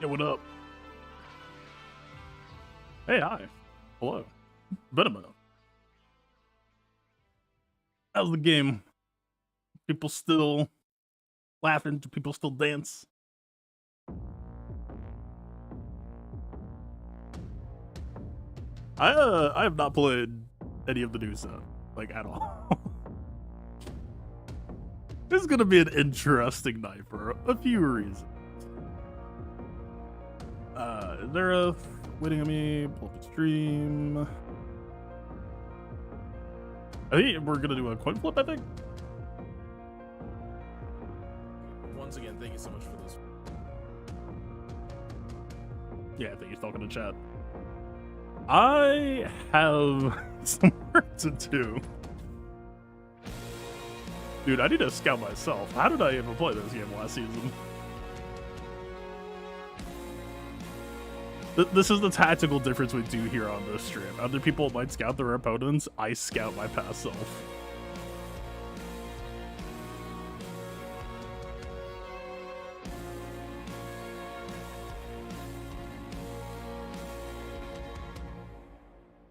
Hey, what up? Hey, hi. Hello. Been a minute. How's the game? People still laughing? Do people still dance? I have not played any of the new set, like, at all. This is gonna be an interesting night for a few reasons. Xaereth waiting on me, pull up the stream. I think we're gonna do a coin flip, I think. Once again, thank you so much for this. Yeah, I think he's talking to chat. I have some work to do. Dude, I need to scout myself. How did I even play this game last season? This is the tactical difference we do here on this stream. Other people might scout their opponents. I scout my past self.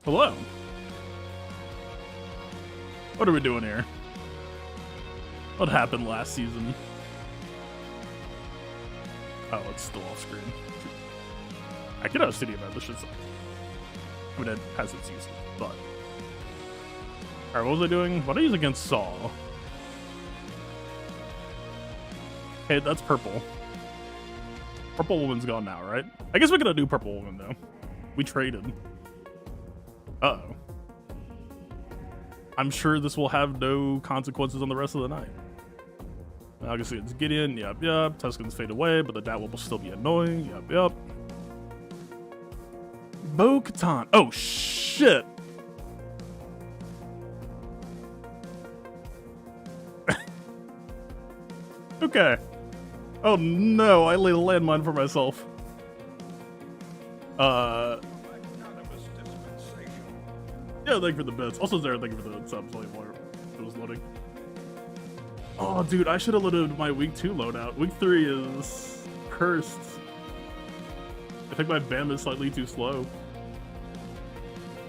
Hello. What are we doing here? What happened last season? Oh, it's still off screen. I could have City event. This should suck. I mean, it has its uses, but. Alright, what was I doing? What did I use against Saul? Okay, that's purple. Purple woman's gone now, right? I guess we're gonna do purple woman, though. We traded. Uh-oh. I'm sure this will have no consequences on the rest of the night. Obviously, it's Gideon. Yep, yep. Tuscans fade away, but the dat will still be annoying. Yep, yep. Bo-Katan. Oh, shit. Okay. Oh, no. I laid a landmine for myself. Yeah, thank you for the bits. Also, Xaereth, thank you for the subs. While it was loading. Oh, dude, I should have loaded my week 2 loadout. Week 3 is cursed. I think my BAM is slightly too slow.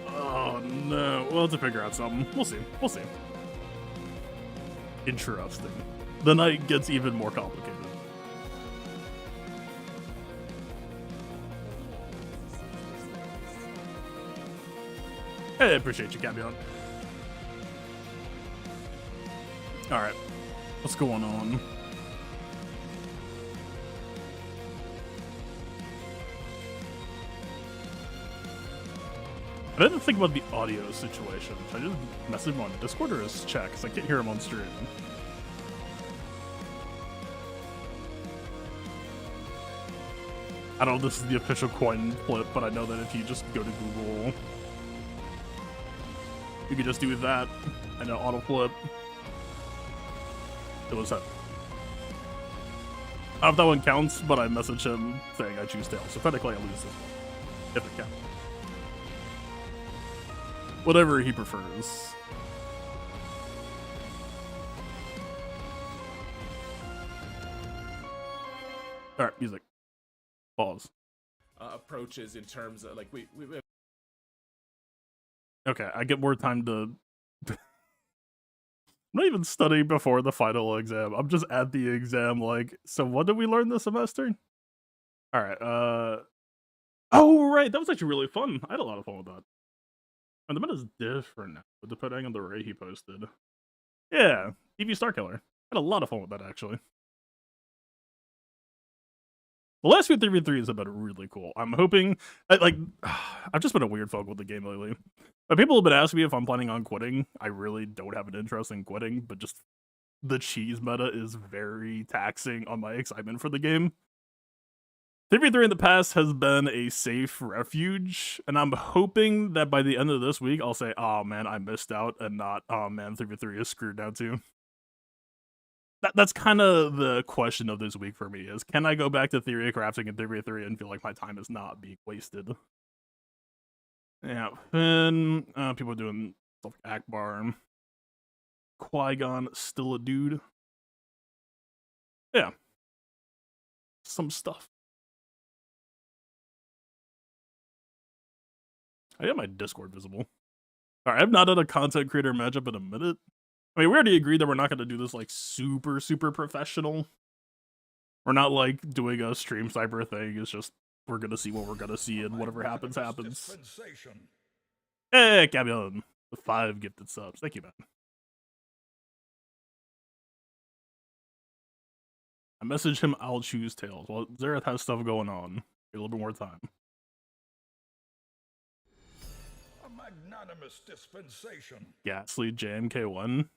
Oh, no. We'll have to figure out something. We'll see. We'll see. Interesting. The night gets even more complicated. Hey, I appreciate you, Cabion. Alright. What's going on? I didn't think about the audio situation. Should I just message him on Discord or just chat? Because I can't hear him on stream. I don't know if this is the official coin flip, but I know that if you just go to Google, you could just do that and auto flip. It was that. I don't know if that one counts, but I messaged him saying I choose tails. So technically I lose this one, if it counts. Whatever he prefers. Alright, music. Pause. Approaches in terms of like we Okay, I get more time to. I'm not even studying before the final exam. I'm just at the exam. Like, so what did we learn this semester? All right. Oh, right. That was actually really fun. I had a lot of fun with that. And the meta's different now, depending on the rate he posted. Yeah, TV Star Killer. I had a lot of fun with that, actually. The last few 3v3s have been really cool. I'm hoping, like, I've just been a weird folk with the game lately. But people have been asking me if I'm planning on quitting. I really don't have an interest in quitting, but just the cheese meta is very taxing on my excitement for the game. 3v3 in the past has been a safe refuge, and I'm hoping that by the end of this week, I'll say, oh man, I missed out, and not, oh man, 3v3 is screwed now too. That's kind of the question of this week for me, is can I go back to theory crafting in 3v3 and feel like my time is not being wasted? Yeah, and people are doing stuff like Akbar. Qui-Gon, still a dude. Yeah. Some stuff. I got my Discord visible. Alright, I've not done a content creator matchup in a minute. I mean, we already agreed that we're not going to do this, like, super, super professional. We're not, like, doing a stream cyber thing. It's just, we're going to see what we're going to see, and whatever happens, happens. Hey, Cabion! The 5 gifted subs. Thank you, man. I messaged him, I'll choose Tails. Well, Xaereth has stuff going on. A little bit more time. A magnanimous dispensation. Ghastly JMK1.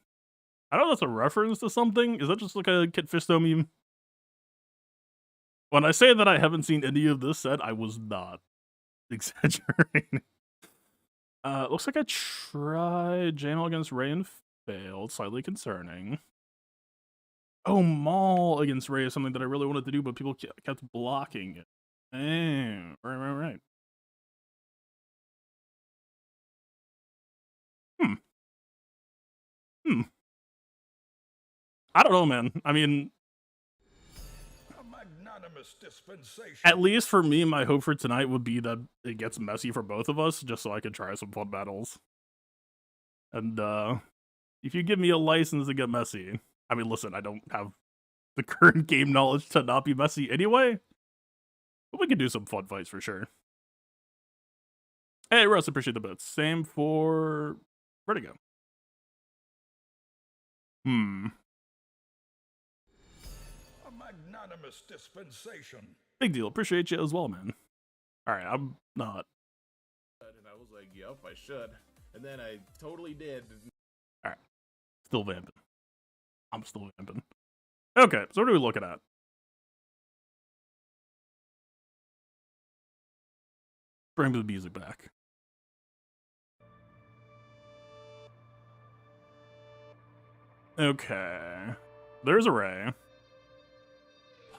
I don't know if that's a reference to something. Is that just like a Kit Fisto meme? When I say that I haven't seen any of this set, I was not exaggerating. Looks like I tried Janel against Ray and failed. Slightly concerning. Oh, Maul against Ray is something that I really wanted to do, but people kept blocking it. Right. I don't know, man. I mean, A magnanimous dispensation. at least for me, my hope for tonight would be that it gets messy for both of us, just so I can try some fun battles. And if you give me a license to get messy, I mean, listen, I don't have the current game knowledge to not be messy anyway, but we can do some fun fights for sure. Hey, Russ, appreciate the bits. Same for Vertigo. A magnanimous dispensation. Big deal. Appreciate you as well, man. Alright, I'm not. And I was like, yep, I should. And then I totally did. Alright. Still vamping. I'm still vamping. Okay, so what are we looking at? Bring the music back. Okay. There's a Ray.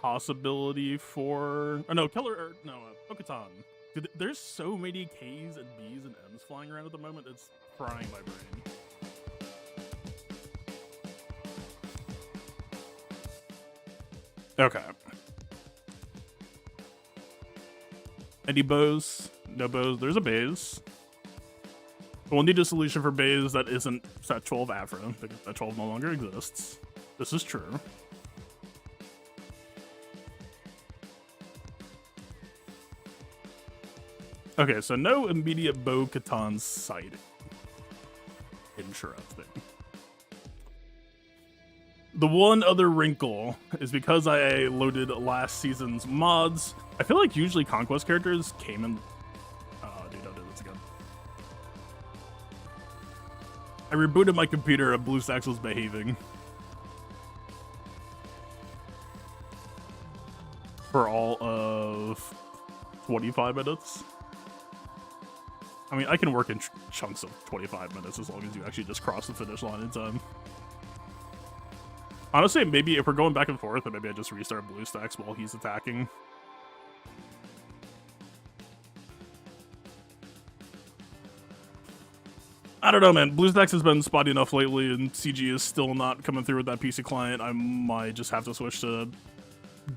Possibility for... Oh, no, Pokatan. Dude, there's so many K's and B's and M's flying around at the moment, it's frying my brain. Okay. Any bows? No bows. There's a Baze. We'll need a solution for Baze that isn't set 12 Afro, because set 12 no longer exists. This is true. Okay, so no immediate Bo-Katan sighting. Interesting. The one other wrinkle is because I loaded last season's mods, I feel like usually Conquest characters came in... Oh, dude, don't do this again. I rebooted my computer and BlueStacks was behaving. For all of 25 minutes. I mean, I can work in chunks of 25 minutes as long as you actually just cross the finish line in time. Honestly, maybe if we're going back and forth, then maybe I just restart BlueStacks while he's attacking. I don't know, man. BlueStacks has been spotty enough lately, and CG is still not coming through with that PC client. I might just have to switch to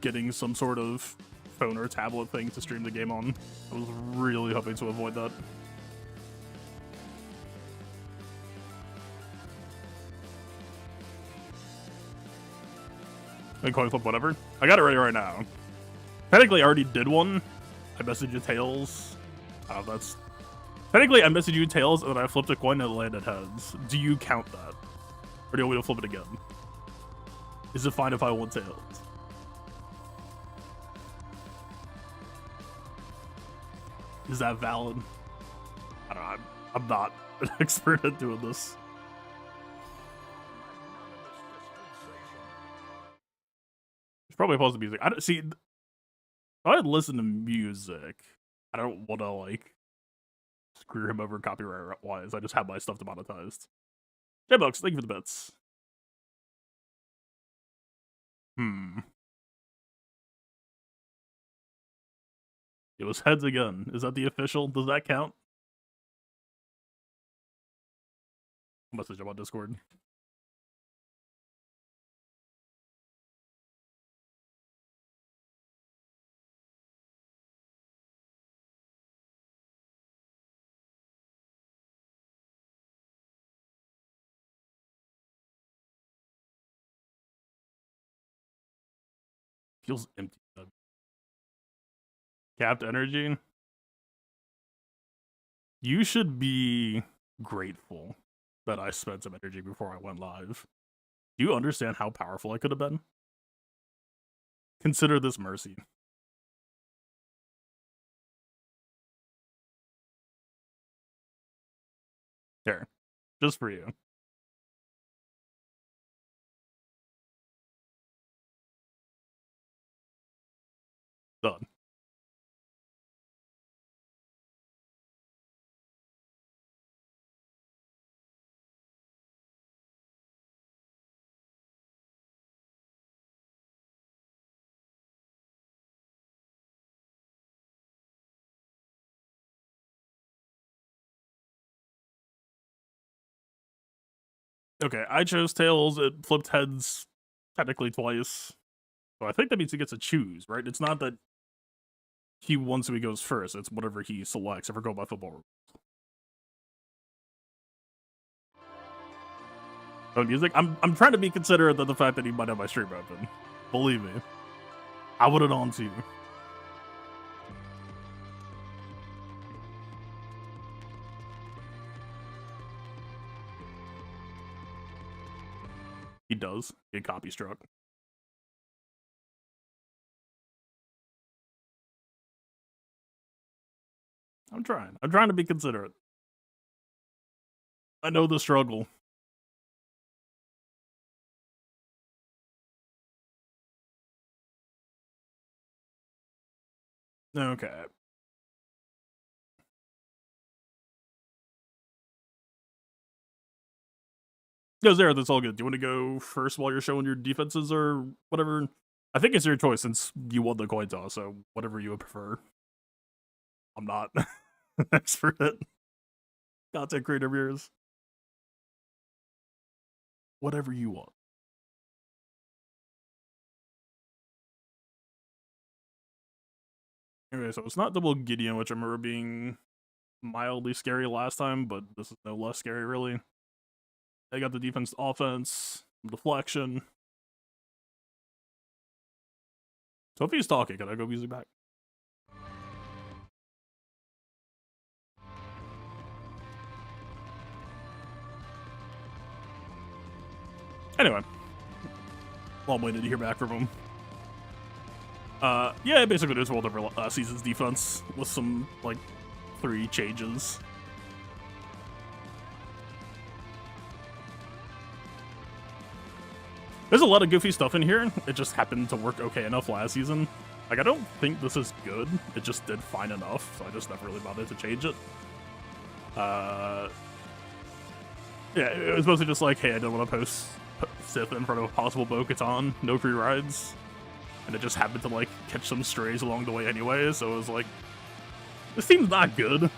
getting some sort of phone or tablet thing to stream the game on. I was really hoping to avoid that. Coin flip, whatever. I got it ready right now. Technically, I already did one. I messaged you Tails. That's... Technically, I messaged you Tails, and then I flipped a coin and it landed heads. Do you count that? Or do you want me to flip it again? Is it fine if I want Tails? Is that valid? I don't know. I'm not an expert at doing this. Probably pause the music. I don't see. If I listen to music, I don't want to like screw him over copyright wise. I just have my stuff demonetized. J-Bucks, thank you for the bits. It was heads again. Is that the official? Does that count? Message him on Discord. Feels empty. Capped energy. You should be grateful that I spent some energy before I went live. Do you understand how powerful I could have been? Consider this mercy. There. Just for you. Done. Okay, I chose tails. It flipped heads technically twice. So I think that means he gets to choose, right? It's not that he wants who he goes first. It's whatever he selects. If we're going by football rules. Oh, music? I'm trying to be considerate of the fact that he might have my stream open. Believe me. I would have on to you. He does get copy struck. I'm trying. I'm trying to be considerate. I know the struggle. Okay. Yo, Xaereth, that's all good. Do you want to go first while you're showing your defenses or whatever? I think it's your choice since you won the coin toss, so whatever you would prefer. I'm not an expert at content creator of yours. Whatever you want. Anyway, so it's not double Gideon, which I remember being mildly scary last time, but this is no less scary, really. They got the defense, offense, deflection. So if he's talking, can I go music back? Anyway. Well, I'm waiting to hear back from him. Yeah, basically just rolled over last season's defense with some, like, 3 changes. There's a lot of goofy stuff in here. It just happened to work okay enough last season. Like, I don't think this is good. It just did fine enough, so I just never really bothered to change it. Yeah, it was mostly just like, hey, I don't want to post Sith in front of a possible Bo-Katan, no free rides. And it just happened to, like, catch some strays along the way anyway, so it was like, this team's not good.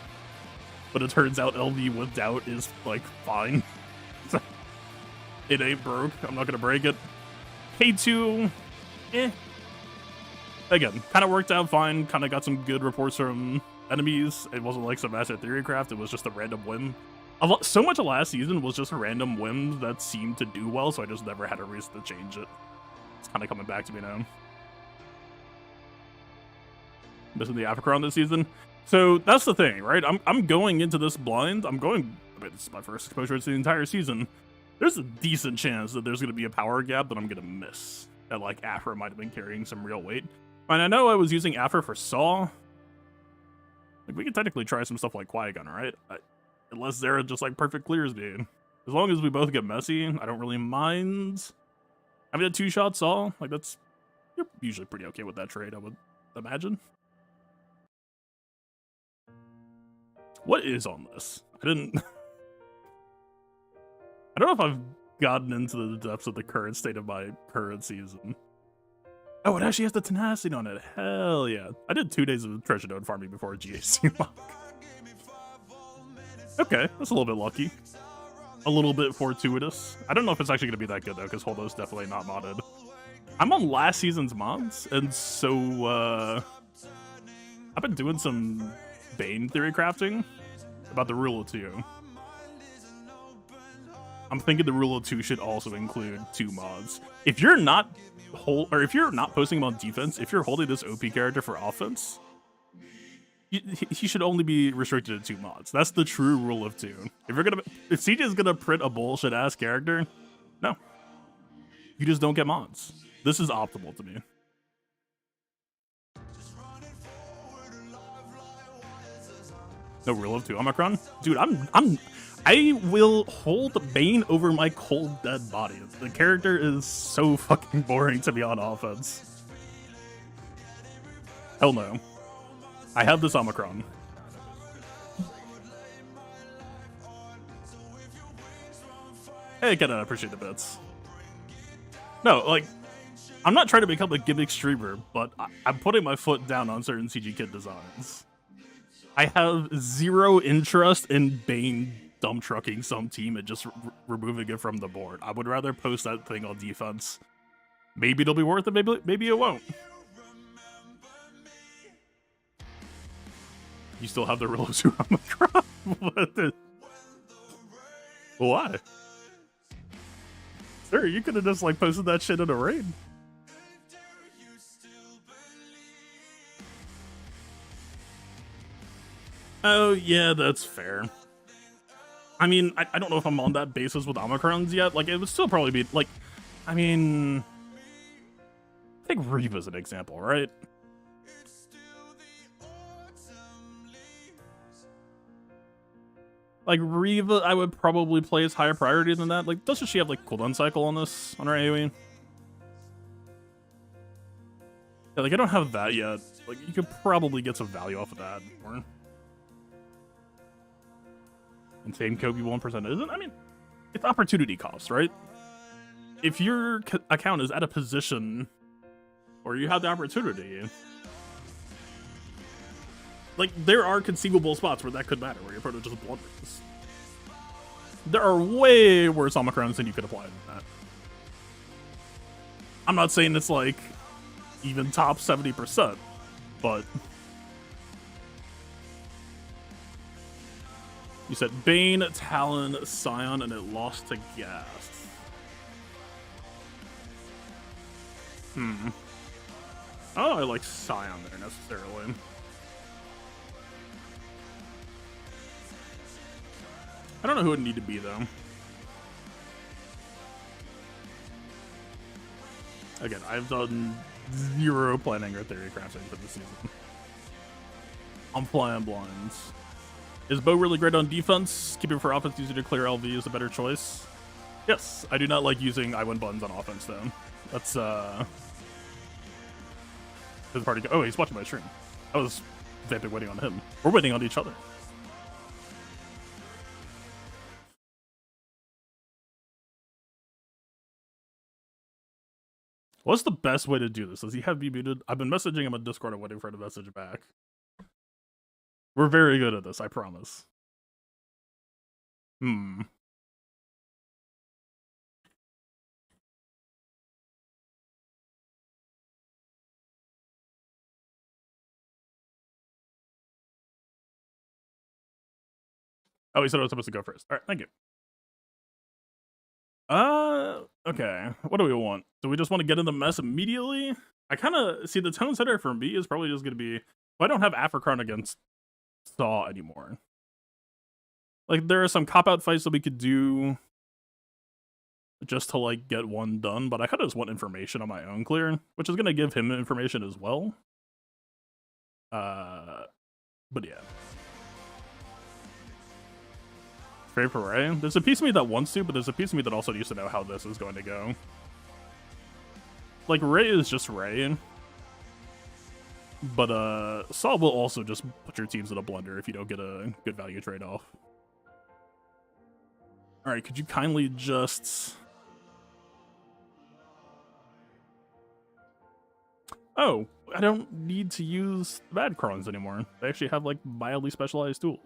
But it turns out LV with doubt is, like, fine. It ain't broke. I'm not gonna break it. K2, Again, kind of worked out fine. Kind of got some good reports from enemies. It wasn't like some massive theory craft. It was just a random whim. So much of last season was just random whims that seemed to do well, so I just never had a reason to change it. It's kind of coming back to me now. Missing the Cron this season. So that's the thing, right? I'm going into this blind. I mean, this is my first exposure to the entire season. There's a decent chance that there's going to be a power gap that I'm going to miss. That, like, Afra might have been carrying some real weight. And I know I was using Afra for Saw. Like, we could technically try some stuff like Qui-Gon, right? Unless Xaereth just, like, perfect clears me. As long as we both get messy, I don't really mind. I mean, a 2-shot Saw, like, you're usually pretty okay with that trade, I would imagine. What is on this? I don't know if I've gotten into the depths of the current state of my current season. Oh, it actually has the tenacity on it. Hell yeah. I did 2 days of treasure node farming before a GAC lock. Okay, that's a little bit lucky. A little bit fortuitous. I don't know if it's actually going to be that good, though, because Holdo's definitely not modded. I'm on last season's mods, and so, I've been doing some Bane theory crafting about the rule of 2. I'm thinking the rule of 2 should also include 2 mods. If you're not if you're not posting him on defense, if you're holding this OP character for offense, he should only be restricted to 2 mods. That's the true rule of 2. If CJ is gonna print a bullshit ass character, no, you just don't get mods. This is optimal to me. No rule of 2 Omicron, dude. I will hold Bane over my cold dead body. The character is so fucking boring to be on offense. Hell no. I have this Omicron. Hey, again, I appreciate the bits. No, like, I'm not trying to become a gimmick streamer, but I'm putting my foot down on certain CG Kid designs. I have zero interest in Bane dump trucking some team and just removing it from the board. I would rather post that thing on defense. Maybe it'll be worth it, maybe it won't. You still have the rule of 2 Omicron? Why? Sir, you could have just like posted that shit in a raid. Oh yeah, that's fair. I mean, I don't know if I'm on that basis with Omicrons yet. Like, it would still probably be like, I mean, take Reva as an example, right? Like, Reva, I would probably play as higher priority than that. Like, doesn't she have, like, cooldown cycle on this, on her AoE? Yeah, like, I don't have that yet. Like, you could probably get some value off of that. Or... And same Kobe 1% isn't? I mean, it's opportunity cost, right? If your account is at a position where you have the opportunity... Like, there are conceivable spots where that could matter, where your opponent just blunders. There are way worse Omicrons than you could apply than that. I'm not saying it's, like, even top 70%, but... You said Bane, Talon, Scion, and it lost to Gas. Oh, I like Scion there, necessarily. I don't know who it would need to be, though. Again, I've done zero planning or theory crafting for this season. I'm flying blinds. Is Bo really great on defense? Keeping for offense, easier to clear LV is a better choice. Yes, I do not like using I-win buttons on offense, though. That's, his party. Oh, he's watching my stream. I was vamping waiting on him. We're waiting on each other. What's the best way to do this? Does he have me muted? I've been messaging him on Discord and waiting for him to message back. We're very good at this, I promise. Oh, he said I was supposed to go first. Alright, thank you. Okay. What do we want? Do we just want to get in the mess immediately? I kind of see the tone setter for me is probably just going to be, well, I don't have Africron against Saw anymore. Like, there are some cop-out fights that we could do just to, like, get one done, but I kind of just want information on my own clear, which is going to give him information as well. But yeah. Great for Ray. There's a piece of me that wants to, but there's a piece of me that also needs to know how this is going to go. Like, Ray is just Ray. But, Saw will also just put your teams in a blender if you don't get a good value trade-off. Alright, could you kindly just... Oh, I don't need to use bad Crons anymore. They actually have, like, mildly specialized tools.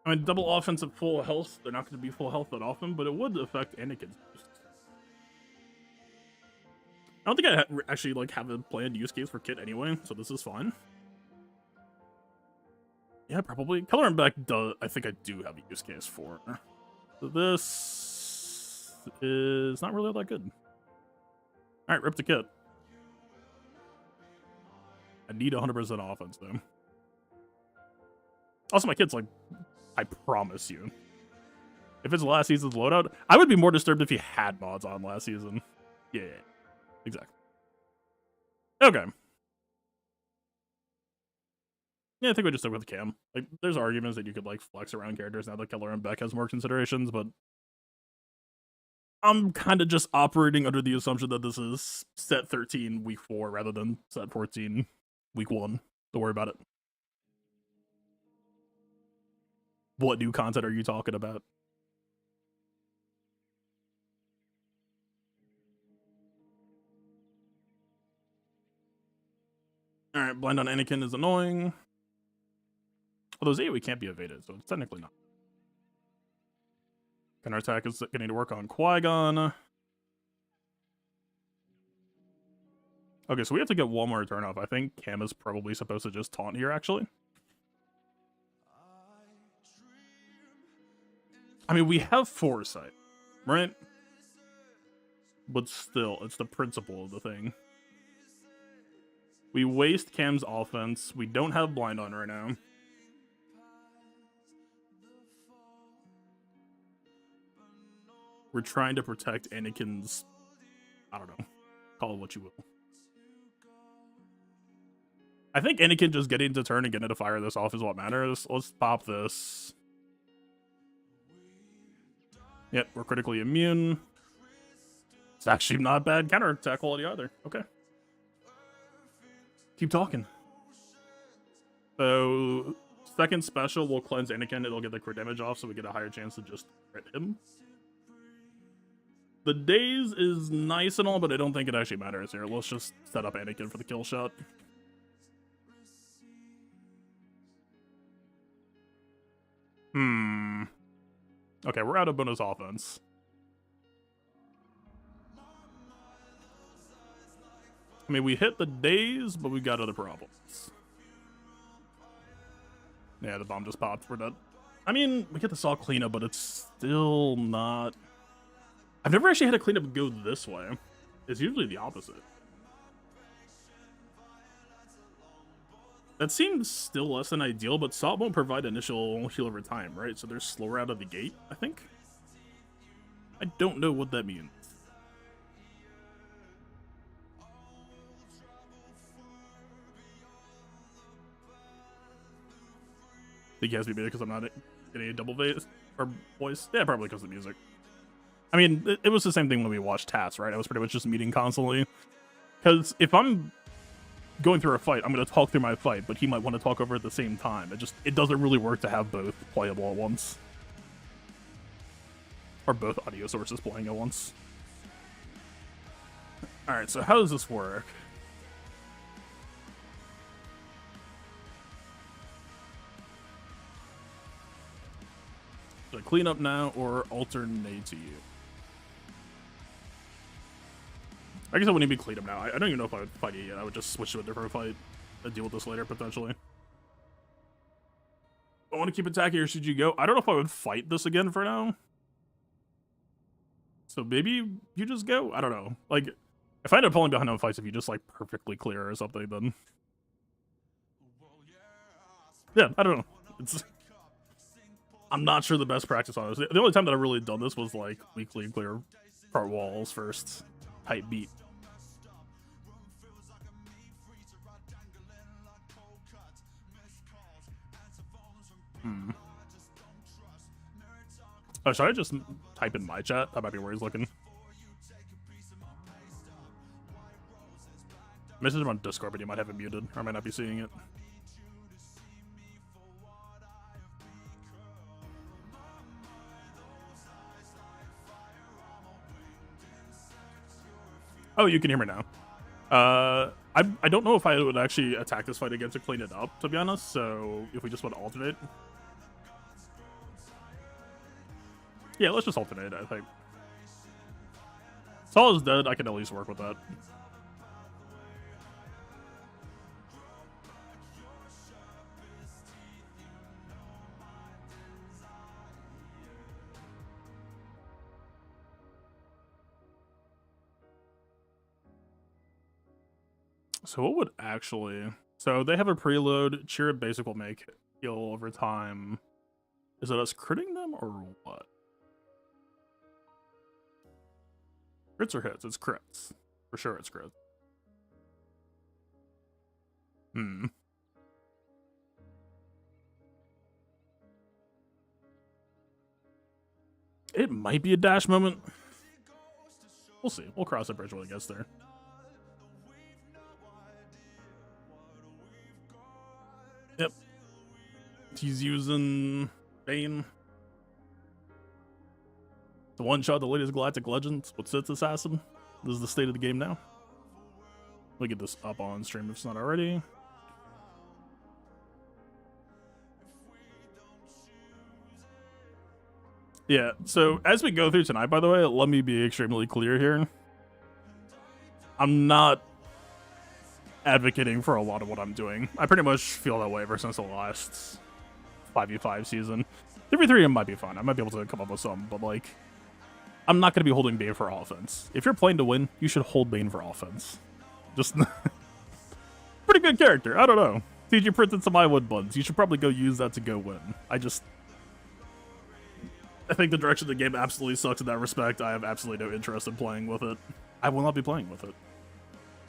I mean, double offense at full health, they're not going to be full health that often, but it would affect Anakin's boost. I don't think I actually, like, have a planned use case for Kit anyway, so this is fine. Yeah, probably. Color and Back, I think I do have a use case for. This is not really that good. All right, rip the kit. I need 100% offense, though. Also, my kid's like, I promise you. If it's last season's loadout, I would be more disturbed if he had mods on last season. Yeah, exactly. Okay. Yeah, I think we just stick with Cam. Like, there's arguments that you could, like, flex around characters now that Keller and Beck has more considerations, but I'm kind of just operating under the assumption that this is set 13 week 4 rather than set 14 week 1. Don't worry about it. What new content are you talking about? Alright, blind on Anakin is annoying. Although Zayui can't be evaded, so it's technically not. Counter attack is getting to work on Qui-Gon. Okay, so we have to get one more turn off. I think Cam is probably supposed to just taunt here, actually. I mean, we have foresight, right? But still, it's the principle of the thing. We waste Cam's offense. We don't have blind on right now. We're trying to protect Anakin's, I don't know, call it what you will. I think Anakin just getting to turn and getting to fire this off is what matters. Let's pop this. Yep, we're critically immune. It's actually not bad counter attack quality either. Okay. Keep talking. So, second special will cleanse Anakin. It'll get the crit damage off, so we get a higher chance to just crit him. The daze is nice and all, but I don't think it actually matters here. Let's just set up Anakin for the kill shot. Okay, we're out of bonus offense. I mean, we hit the daze, but we got other problems. Yeah, the bomb just popped. We're dead. I mean, we get the saw cleanup, but it's still not... I've never actually had a cleanup go this way. It's usually the opposite. That seems still less than ideal, but Salt won't provide initial heal over time, right? So they're slower out of the gate, I think? I don't know what that means. Think he has to be beta because I'm not getting a double voice? Yeah, probably because of the music. I mean, it was the same thing when we watched Tats, right? I was pretty much just muting constantly. Because if I'm going through a fight, I'm going to talk through my fight, but he might want to talk over at the same time. It doesn't really work to have both playable at once. Or both audio sources playing at once. Alright, so how does this work? Should I clean up now or alternate to you? I guess I wouldn't even clean up now. I don't even know if I would fight it yet. I would just switch to a different fight and deal with this later, potentially. I want to keep attacking, or should you go? I don't know if I would fight this again for now. So maybe you just go? I don't know. Like, if I end up falling behind on fights, if you just, like, perfectly clear or something, then... Yeah, I don't know. It's... I'm not sure the best practice on this. The only time that I've really done this was, like, weekly clear part walls first. Type beat. Oh, should I just type in my chat? That might be where he's looking. Message him on Discord, but he might have it muted, or I might not be seeing it. Oh, you can hear me now. I don't know if I would actually attack this fight again to clean it up, to be honest, so if we just want to alternate. Yeah, let's just alternate, I think. Saul is dead, I can at least work with that. So what would actually... So they have a preload. Cheer Up Basic will make heal over time. Is it us critting them or what? Crits or hits? It's crits. For sure it's crits. It might be a dash moment. We'll see. We'll cross that bridge when it gets there. Yep. He's using Bane. The one-shot, the latest Galactic Legends with Sith's Assassin. This is the state of the game now. We'll get this up on stream if it's not already. Yeah, so as we go through tonight, by the way, let me be extremely clear here. I'm not advocating for a lot of what I'm doing. I pretty much feel that way ever since the last 5v5 season. 3v3 might be fun. I might be able to come up with some, but like, I'm not going to be holding Bane for offense. If you're playing to win, you should hold Bane for offense. Just pretty good character. I don't know. TG printed some Iwood buns. You should probably go use that to go win. I think the direction of the game absolutely sucks in that respect. I have absolutely no interest in playing with it. I will not be playing with it.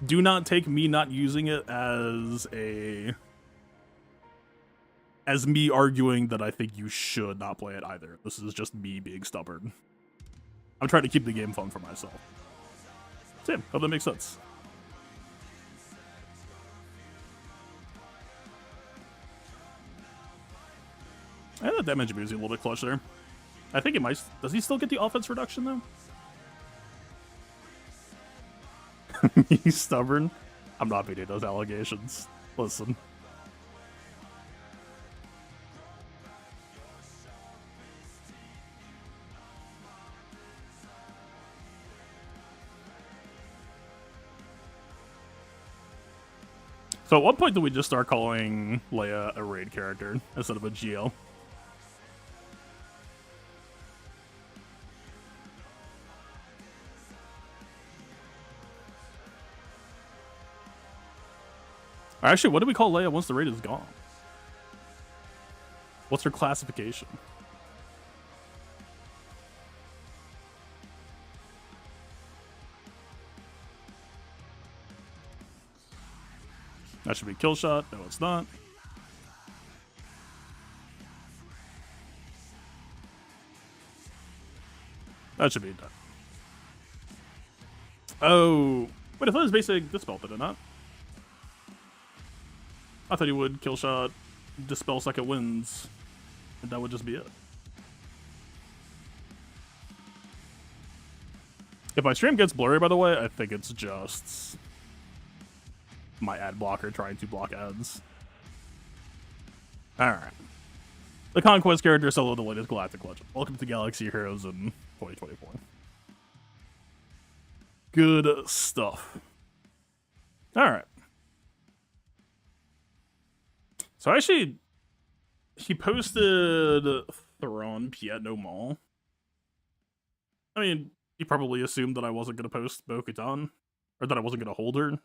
Do not take me not using it as me arguing that I think you should not play it either. This is just me being stubborn. I'm trying to keep the game fun for myself. Same. Hope that makes sense. And the damage abuse is a little bit clutch there. I think it might... Does he still get the offense reduction, though? He's stubborn. I'm not beating those allegations. Listen. So at what point do we just start calling Leia a raid character instead of a GL? Actually, what do we call Leia once the raid is gone? What's her classification? That should be kill shot. No, it's not. That should be done. Oh, wait, I thought it was basic dispel, did it not? I thought he would kill shot, dispel second wins, and that would just be it. If my stream gets blurry, by the way, I think it's just my ad blocker trying to block ads. Alright. The Conquest character solo the latest Galactic Legend. Welcome to Galaxy Heroes in 2024. Good stuff. Alright. So actually, he posted Thrawn Piet No Mall. I mean, he probably assumed that I wasn't going to post Bo-Katan, or that I wasn't going to hold her.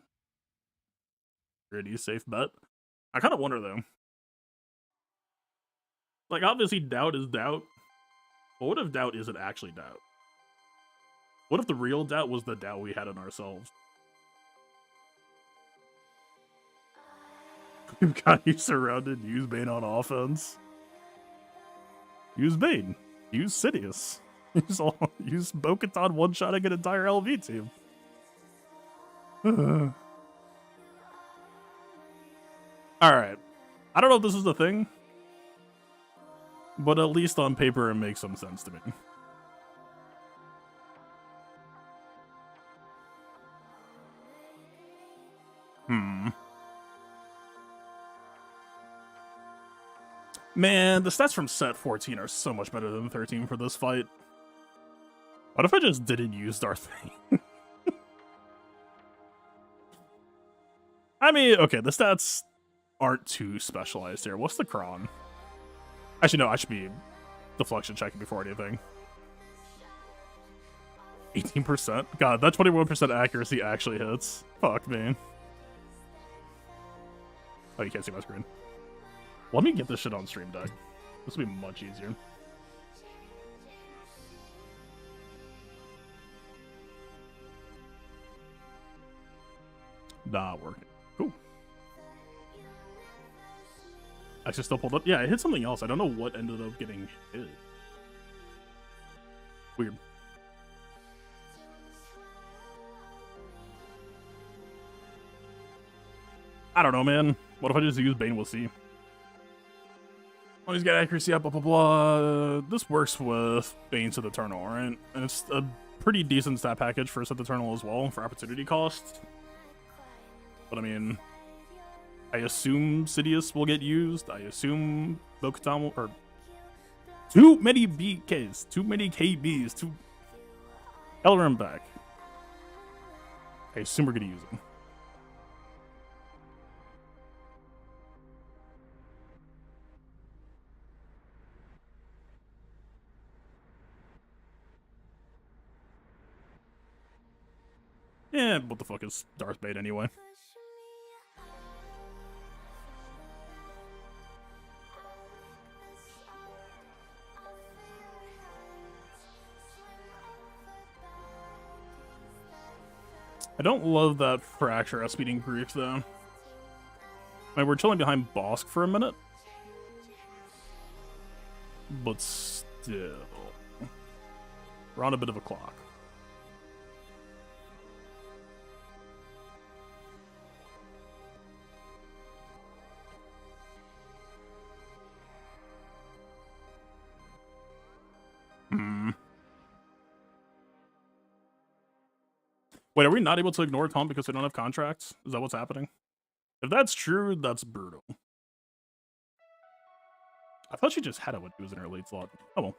Pretty safe bet. I kind of wonder, though. Like, obviously, doubt is doubt. But what if doubt isn't actually doubt? What if the real doubt was the doubt we had in ourselves? We've got you surrounded. Use Bane on offense. Use Bane. Use Sidious. Use Bo-Katan one-shotting an entire LV team. Alright. I don't know if this is the thing, but at least on paper it makes some sense to me. Man, the stats from set 14 are so much better than 13 for this fight. What if I just didn't use Darth Vader? I mean, okay, the stats aren't too specialized here. What's the Cron? Actually, no, I should be deflection checking before anything. 18%? God, that 21% accuracy actually hits. Fuck, man. Oh, you can't see my screen. Let me get this shit on stream deck. This will be much easier. Not working. Cool. Actually still pulled up. Yeah, I hit something else. I don't know what ended up getting hit. Weird. I don't know, man. What if I just use Bane? We'll see. Oh, he's got accuracy up, blah, blah, blah. This works with Bane to the Eternal, right? And it's a pretty decent stat package for Set the Eternal as well, for opportunity cost. But I mean, I assume Sidious will get used. I assume Bo-Katan will, or too many BKs, too many KBs, too. Elrond back. I assume we're gonna use him. Yeah, what the fuck is Darth Bait anyway? I don't love that Fracture outspeeding Grief, though. I mean, we're chilling behind Bosk for a minute. But still. We're on a bit of a clock. Wait, are we not able to ignore Cron because we don't have contracts? Is that what's happening? If that's true, that's brutal. I thought she just had it when she was in her late slot. Oh well.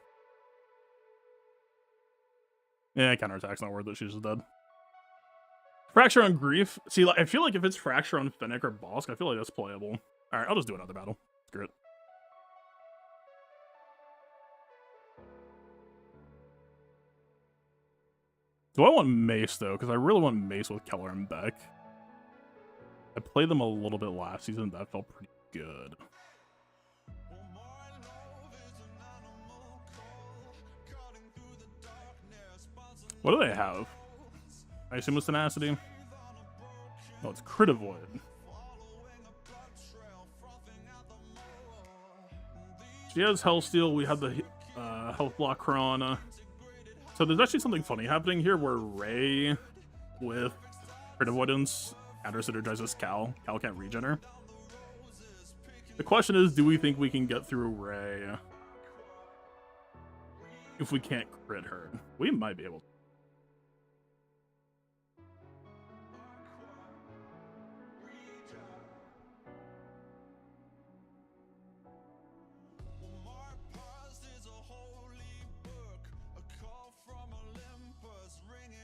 Yeah, counterattack's not worth it. She's just dead. Fracture on Grief. See, like, I feel like if it's Fracture on Fennec or Bosk, I feel like that's playable. Alright, I'll just do another battle. Screw it. Do I want Mace, though? Because I really want Mace with Keller and Beck. I played them a little bit last season. That felt pretty good. What do they have? I assume it's Tenacity. Oh, it's Crit Avoid. She has Health Steal. We have the Health Block Cron. So there's actually something funny happening here where Ray with Crit Avoidance counter-synergizes Cal. Cal can't regen her. The question is, do we think we can get through Ray if we can't crit her? We might be able to.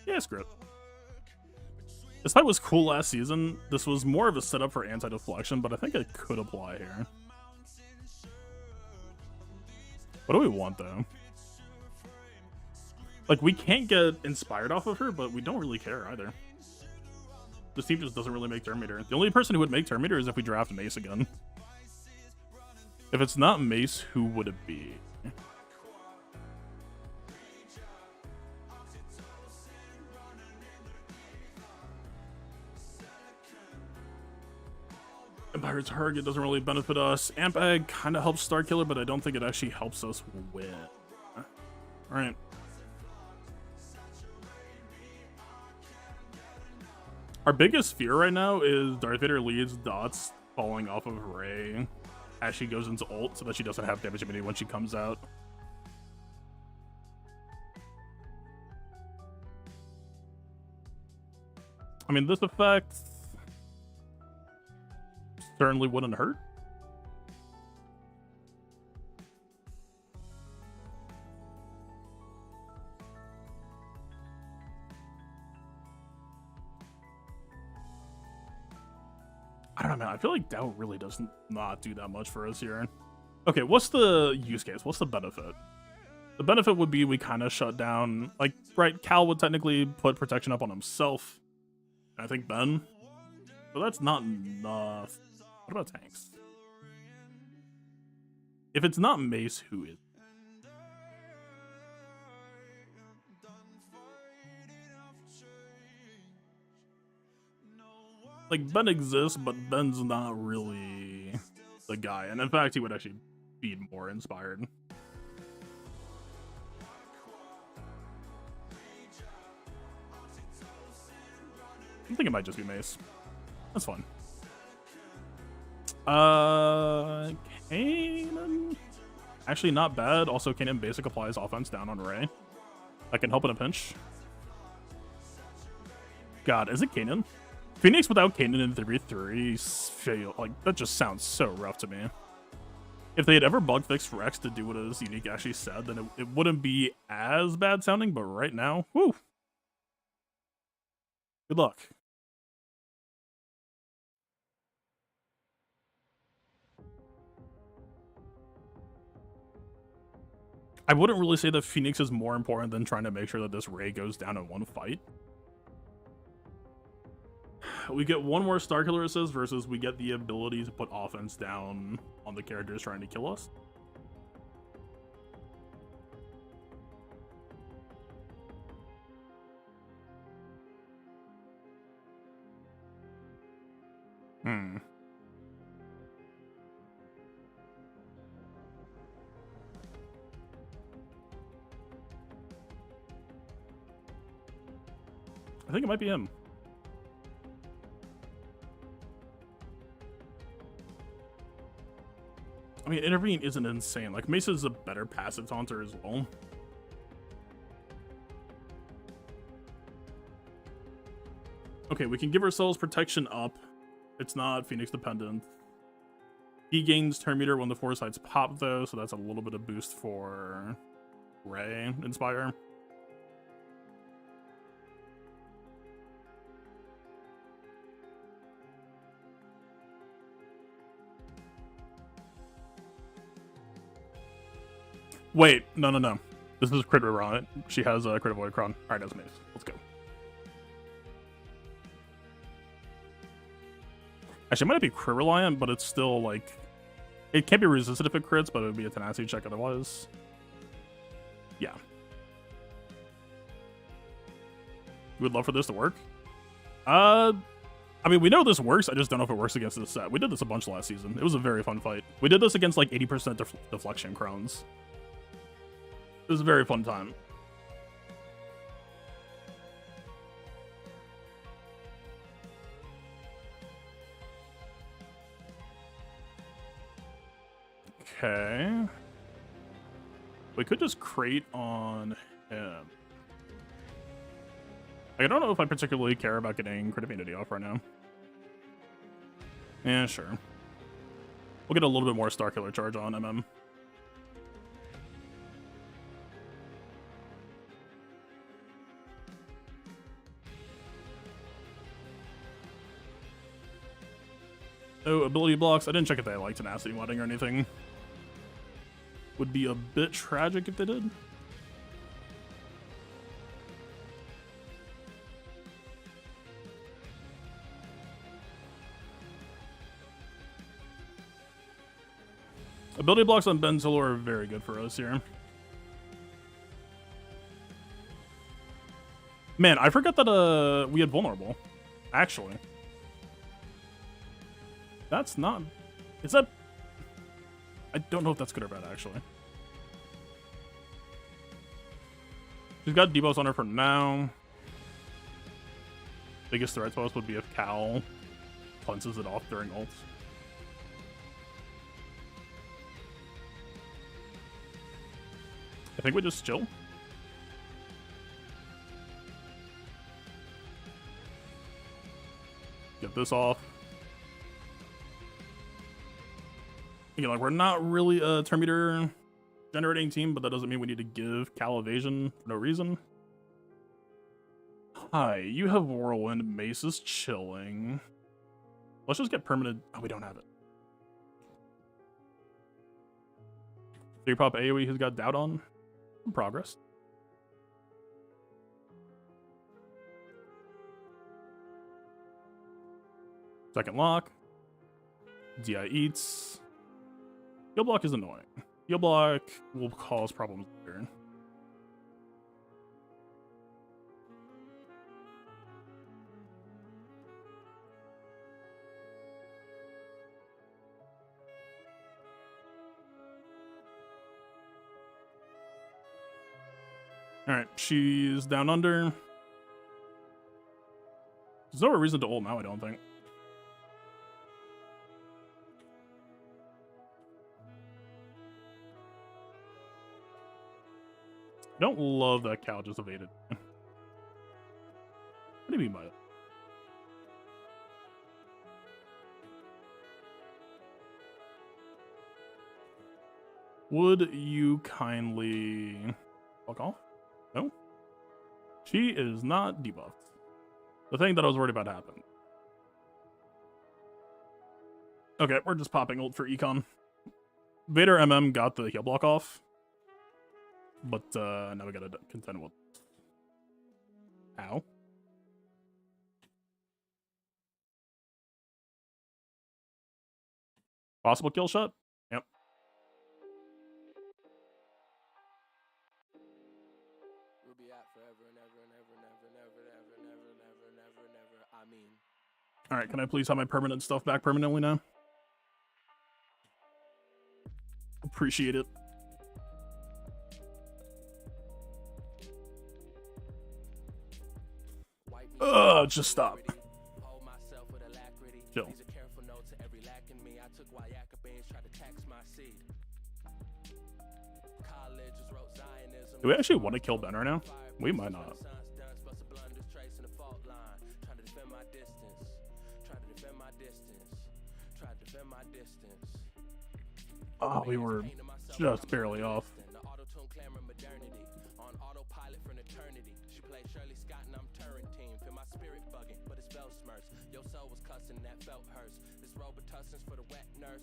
Yeah, screw it. This fight was cool last season. This was more of a setup for anti-deflection, but I think it could apply here. What do we want, though? Like, we can't get inspired off of her, but we don't really care either. This team just doesn't really make Terminator. The only person who would make Terminator is if we draft Mace again. If it's not Mace, who would it be? Empire Target doesn't really benefit us. Amp Egg kind of helps Starkiller, but I don't think it actually helps us win. Alright. Our biggest fear right now is Darth Vader leads dots falling off of Rey as she goes into ult so that she doesn't have damage immunity when she comes out. I mean, this effect certainly wouldn't hurt. I don't know, man. I feel like Doubt really does not do that much for us here. Okay, what's the use case? What's the benefit? The benefit would be we kind of shut down, like, right, Cal would technically put protection up on himself. I think Ben. But that's not enough. What about tanks? If it's not Mace, who is? Like, Ben exists, but Ben's not really the guy. And in fact, he would actually be more inspired. I think it might just be Mace. That's fun. Kanan? Actually, not bad. Also, Kanan basic applies offense down on Ray. That can help in a pinch. God, is it Kanan? Phoenix without Kanan in 3v3 fail. Like, that just sounds so rough to me. If they had ever bug fixed Rex to do what his unique actually said, then it wouldn't be as bad sounding, but right now, whoo. Good luck. I wouldn't really say that Phoenix is more important than trying to make sure that this Ray goes down in one fight. We get one more Starkiller assist versus we get the ability to put offense down on the characters trying to kill us. I think it might be him. I mean, Intervene isn't insane. Like, Mesa's a better passive taunter as well. Okay, we can give ourselves protection up. It's not Phoenix dependent. He gains turn meter when the foresights pop, though, so that's a little bit of boost for Ray Inspire. Wait, no. This is crit river on it. She has a crit avoid Cron. Alright, that's Mace. Let's go. Actually, it might be crit reliant, but it's still like... It can't be resisted if it crits, but it would be a tenacity check otherwise. Yeah. You would love for this to work? I mean, we know this works. I just don't know if it works against this set. We did this a bunch last season. It was a very fun fight. We did this against like 80% deflection Crons. It was a very fun time. Okay. We could just crate on him. I don't know if I particularly care about getting crit immunity off right now. Yeah, sure. We'll get a little bit more Starkiller charge on MM. Oh, ability blocks. I didn't check if they like tenacity modding or anything. Would be a bit tragic if they did. Ability blocks on Ben Solo are very good for us here. Man, I forgot that we had vulnerable. Actually. That's not... Is that... I don't know if that's good or bad, actually. She's got debuffs on her for now. Biggest threat to us would be if Cal cleanses it off during ults. I think we just chill. Get this off. You know, like, we're not really a turn meter generating team, but that doesn't mean we need to give Cal evasion for no reason. Hi, you have Whirlwind. Mace is chilling. Let's just get permanent. Oh, we don't have it. 3 pop AoE who's got doubt on. Progress. Second lock. DI eats. Heal block is annoying. Heal block will cause problems later. Alright, she's down under. There's no reason to ult now, I don't think. I don't love that Cal just evaded. What do you mean by that? Would you kindly fuck off? No? She is not debuffed. The thing that I was worried about happened. Okay, we're just popping ult for Econ. Vader MM got the heal block off. But now we gotta contend with. Ow. Possible kill shot? Yep. We'll be out forever and ever and ever and ever and ever and ever and ever and ever and ever and ever. I mean. Alright, can I please have my permanent stuff back permanently now? Appreciate it. Just stop. Chill. Do we actually want to kill Ben right now? We might not. Oh, we were just barely off.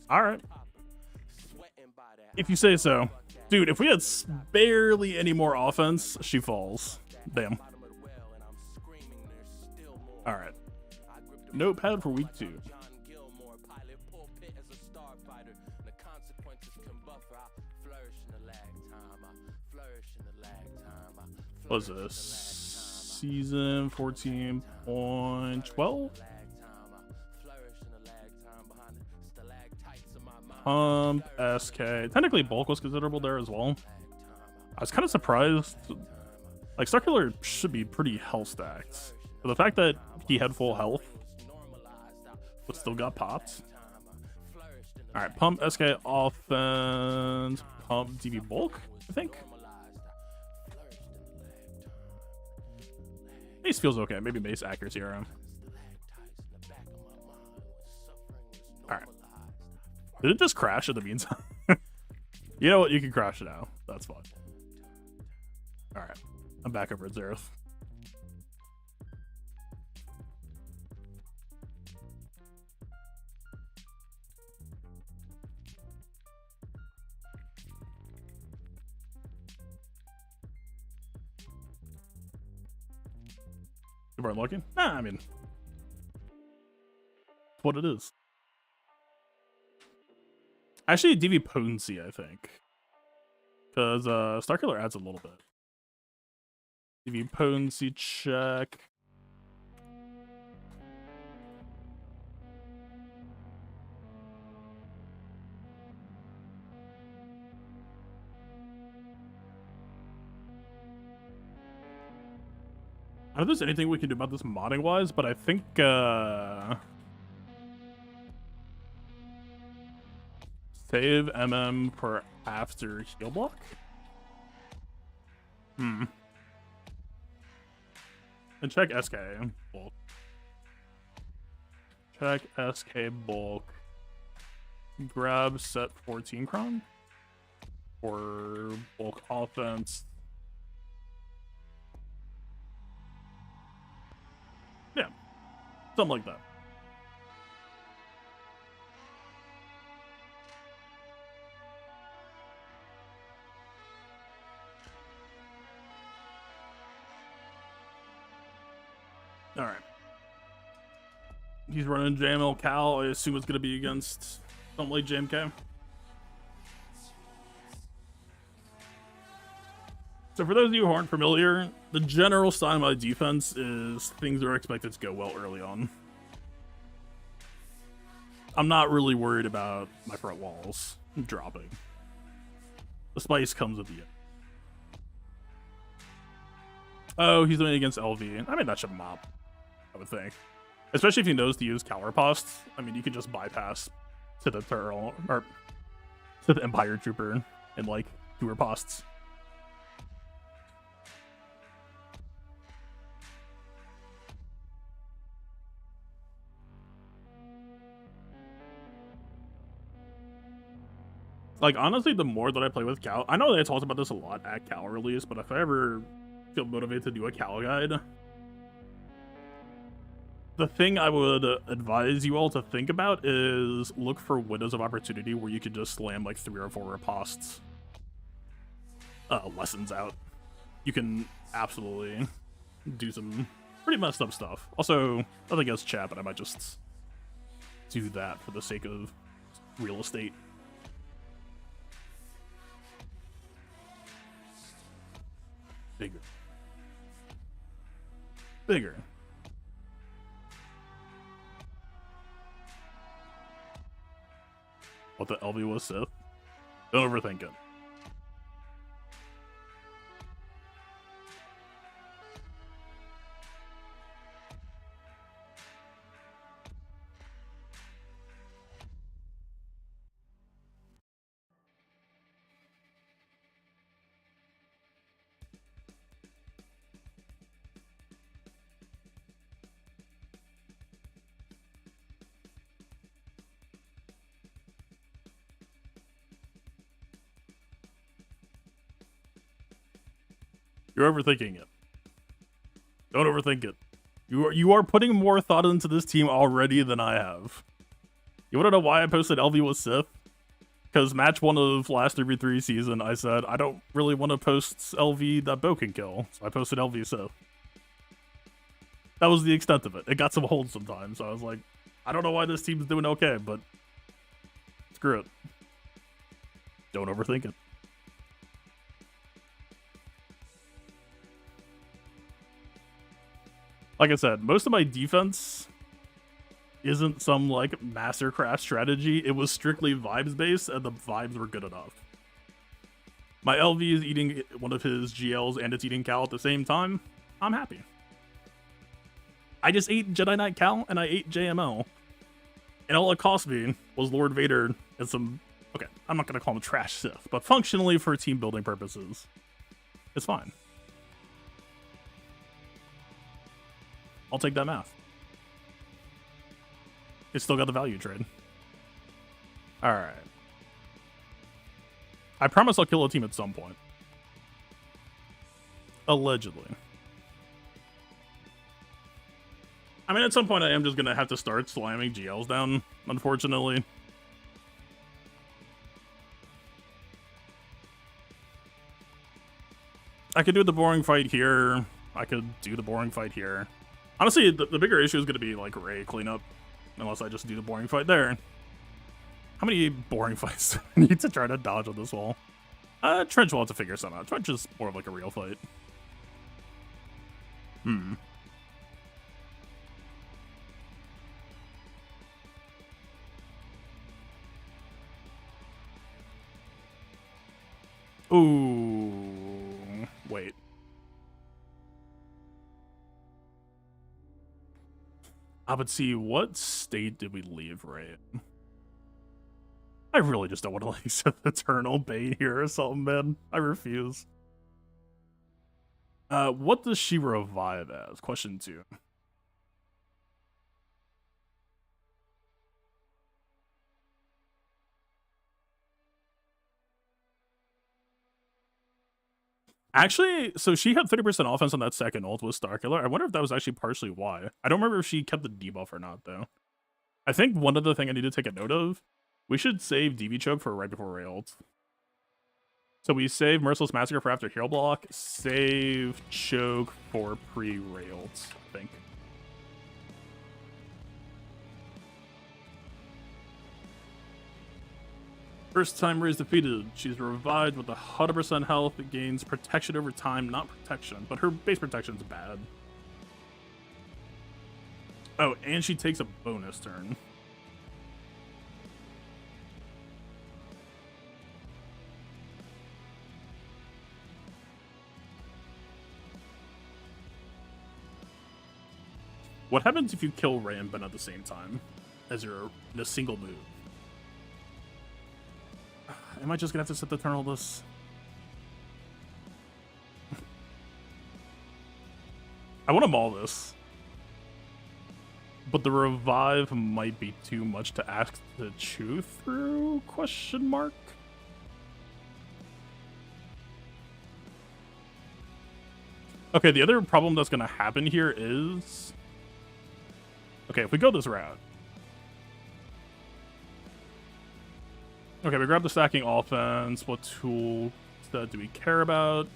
All right. If you say so. Dude, if we had barely any more offense, she falls. Damn. All right. Notepad for week 2. What is this? Season 14.12? Pump, SK. Technically, bulk was considerable there as well. I was kind of surprised. Like, Circular should be pretty health stacked. But the fact that he had full health, but still got popped. Alright, pump, SK, offense, pump, DB bulk, I think. Mace feels okay. Maybe Mace accuracy around. Alright. Did it just crash in the meantime? You know what? You can crash it now. That's fine. Alright. I'm back over at Xaereth. You weren't looking? Nah, I mean, it's what it is. Actually, DV potency, I think. Because Starkiller adds a little bit. DV potency check. I don't know if there's anything we can do about this modding wise, but I think save MM for after heal block. And check SK bulk. Check SK bulk. Grab set 14 Cron for bulk offense. Yeah, something like that. All right. He's running JML Cal. I assume it's going to be against something like JMK. So for those of you who aren't familiar, the general style of my defense is things are expected to go well early on. I'm not really worried about my front walls dropping. The spice comes at the end. Oh, he's doing it against LV. I mean, that should mop, I would think. Especially if he knows to use Counterpost. I mean, you could just bypass to the turtle, or to the Empire Trooper and, like, do riposts. Like, honestly, the more that I play with Cal, I know they talked about this a lot at Cal release, but if I ever feel motivated to do a Cal guide, the thing I would advise you all to think about is look for windows of opportunity where you could just slam like 3 or 4 riposts lessons out. You can absolutely do some pretty messed up stuff. Also, nothing against chat, but I might just do that for the sake of real estate. Bigger. Bigger. What the LV was Sith? Don't overthink it. You're overthinking it. Don't overthink it. You are putting more thought into this team already than I have. You want to know why I posted LV with Sith? Because match 1 of last 3v3 season, I said, I don't really want to post LV that Bo can kill. So I posted LV Sith. That was the extent of it. It got some holds sometimes. So I was like, I don't know why this team's doing okay, but screw it. Don't overthink it. Like I said, most of my defense isn't some, like, mastercraft strategy. It was strictly vibes-based, and the vibes were good enough. My LV is eating one of his GLs, and it's eating Cal at the same time. I'm happy. I just ate Jedi Knight Cal, and I ate JML. And all it cost me was Lord Vader and some... Okay, I'm not going to call him trash Sith, but functionally for team-building purposes, it's fine. I'll take that math. It's still got the value trade. Alright. I promise I'll kill a team at some point. Allegedly. I mean, at some point I am just gonna have to start slamming GLs down, unfortunately. I could do the boring fight here. I could do the boring fight here. Honestly, the bigger issue is going to be, like, Ray cleanup. Unless I just do the boring fight there. How many boring fights do I need to try to dodge on this wall? Trench will have to figure something out. Trench is more of, like, a real fight. Ooh. Wait. But see, what state did we leave Ray in? I really just don't want to, like, set Eternal Bait here or something, man. I refuse. What does she revive as? Question 2. Actually, so she had 30% offense on that second ult with Starkiller. I wonder if that was actually partially why. I don't remember if she kept the debuff or not, though. I think one other thing I need to take a note of, we should save DV Choke for right before Ray ult. So we save Merciless Massacre for after Hero Block, save Choke for pre-Ray ult, I think. First time Ray is defeated, she's revived with 100% health. It gains protection over time, not protection, but her base protection's bad. Oh, and she takes a bonus turn. What happens if you kill Ray and Ben at the same time as you're in a single move? Am I just gonna have to set the Eternal this? I want to maul this. But the revive might be too much to ask to chew through, question mark? Okay, the other problem that's gonna happen here is... Okay, if we go this route... Okay, we grab the stacking offense. What tool do we care about?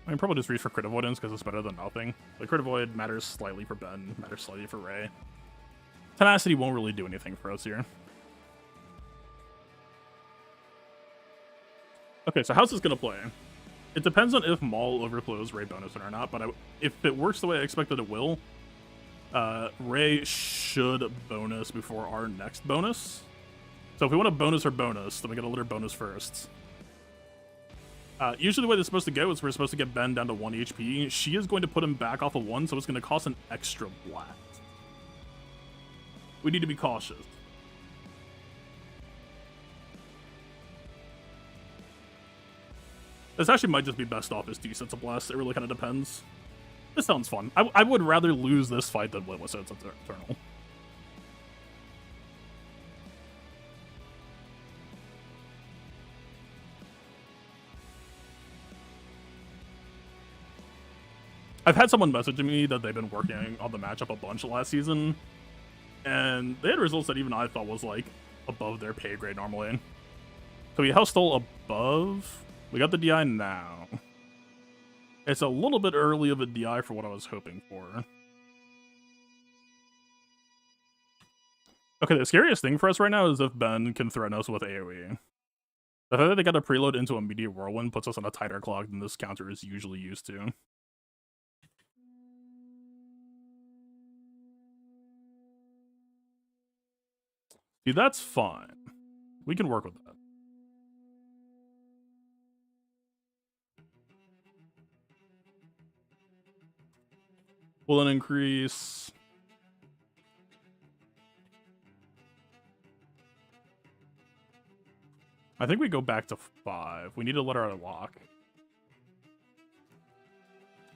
I mean, probably just reach for crit avoidance because it's better than nothing. The crit avoid matters slightly for Ben, matters slightly for Ray. Tenacity won't really do anything for us here. Okay, so how's this gonna play? It depends on if Maul overflows Ray bonus or not, but if it works the way I expected it will, Ray should bonus before our next bonus. So if we want to bonus her bonus, then we gotta let her bonus first. Usually the way this is supposed to go is we're supposed to get Ben down to 1 HP. She is going to put him back off of 1, so it's going to cost an extra blast. We need to be cautious. This actually might just be best off as 2 sets of blasts. It really kind of depends. This sounds fun. I would rather lose this fight than win with sets of Eternal. I've had someone messaging me that they've been working on the matchup a bunch last season, and they had results that even I thought was like above their pay grade normally. So we house stole above. We got the DI now. It's a little bit early of a DI for what I was hoping for. Okay, the scariest thing for us right now is if Ben can threaten us with AoE. The fact that they got a preload into immediate whirlwind puts us on a tighter clock than this counter is usually used to. See, that's fine. We can work with that. Will it increase? I think we go back to 5. We need to let her lock.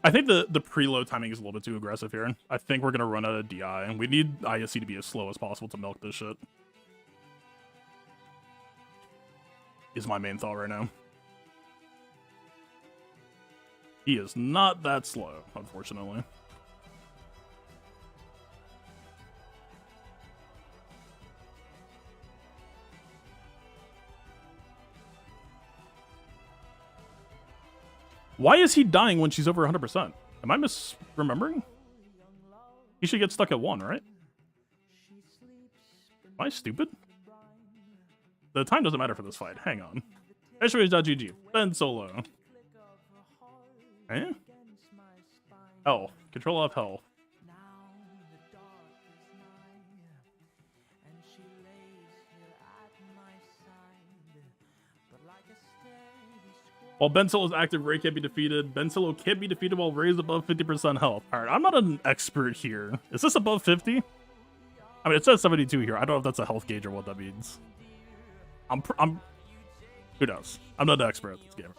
I think the preload timing is a little bit too aggressive here. I think we're going to run out of DI, and we need ISC to be as slow as possible to milk this shit. Is my main thought right now. He is not that slow, unfortunately. Why is he dying when she's over 100%? Am I misremembering? He should get stuck at 1, right? Am I stupid? The time doesn't matter for this fight. Hang on. HWH.GG. Ben solo. Eh? Hell. Control F hell. While Ben Solo's active, Ray can't be defeated. Ben Solo can't be defeated while Ray's above 50% health. Alright, I'm not an expert here. Is this above 50? I mean, it says 72 here. I don't know if that's a health gauge or what that means. Who knows? I'm not an expert at this game.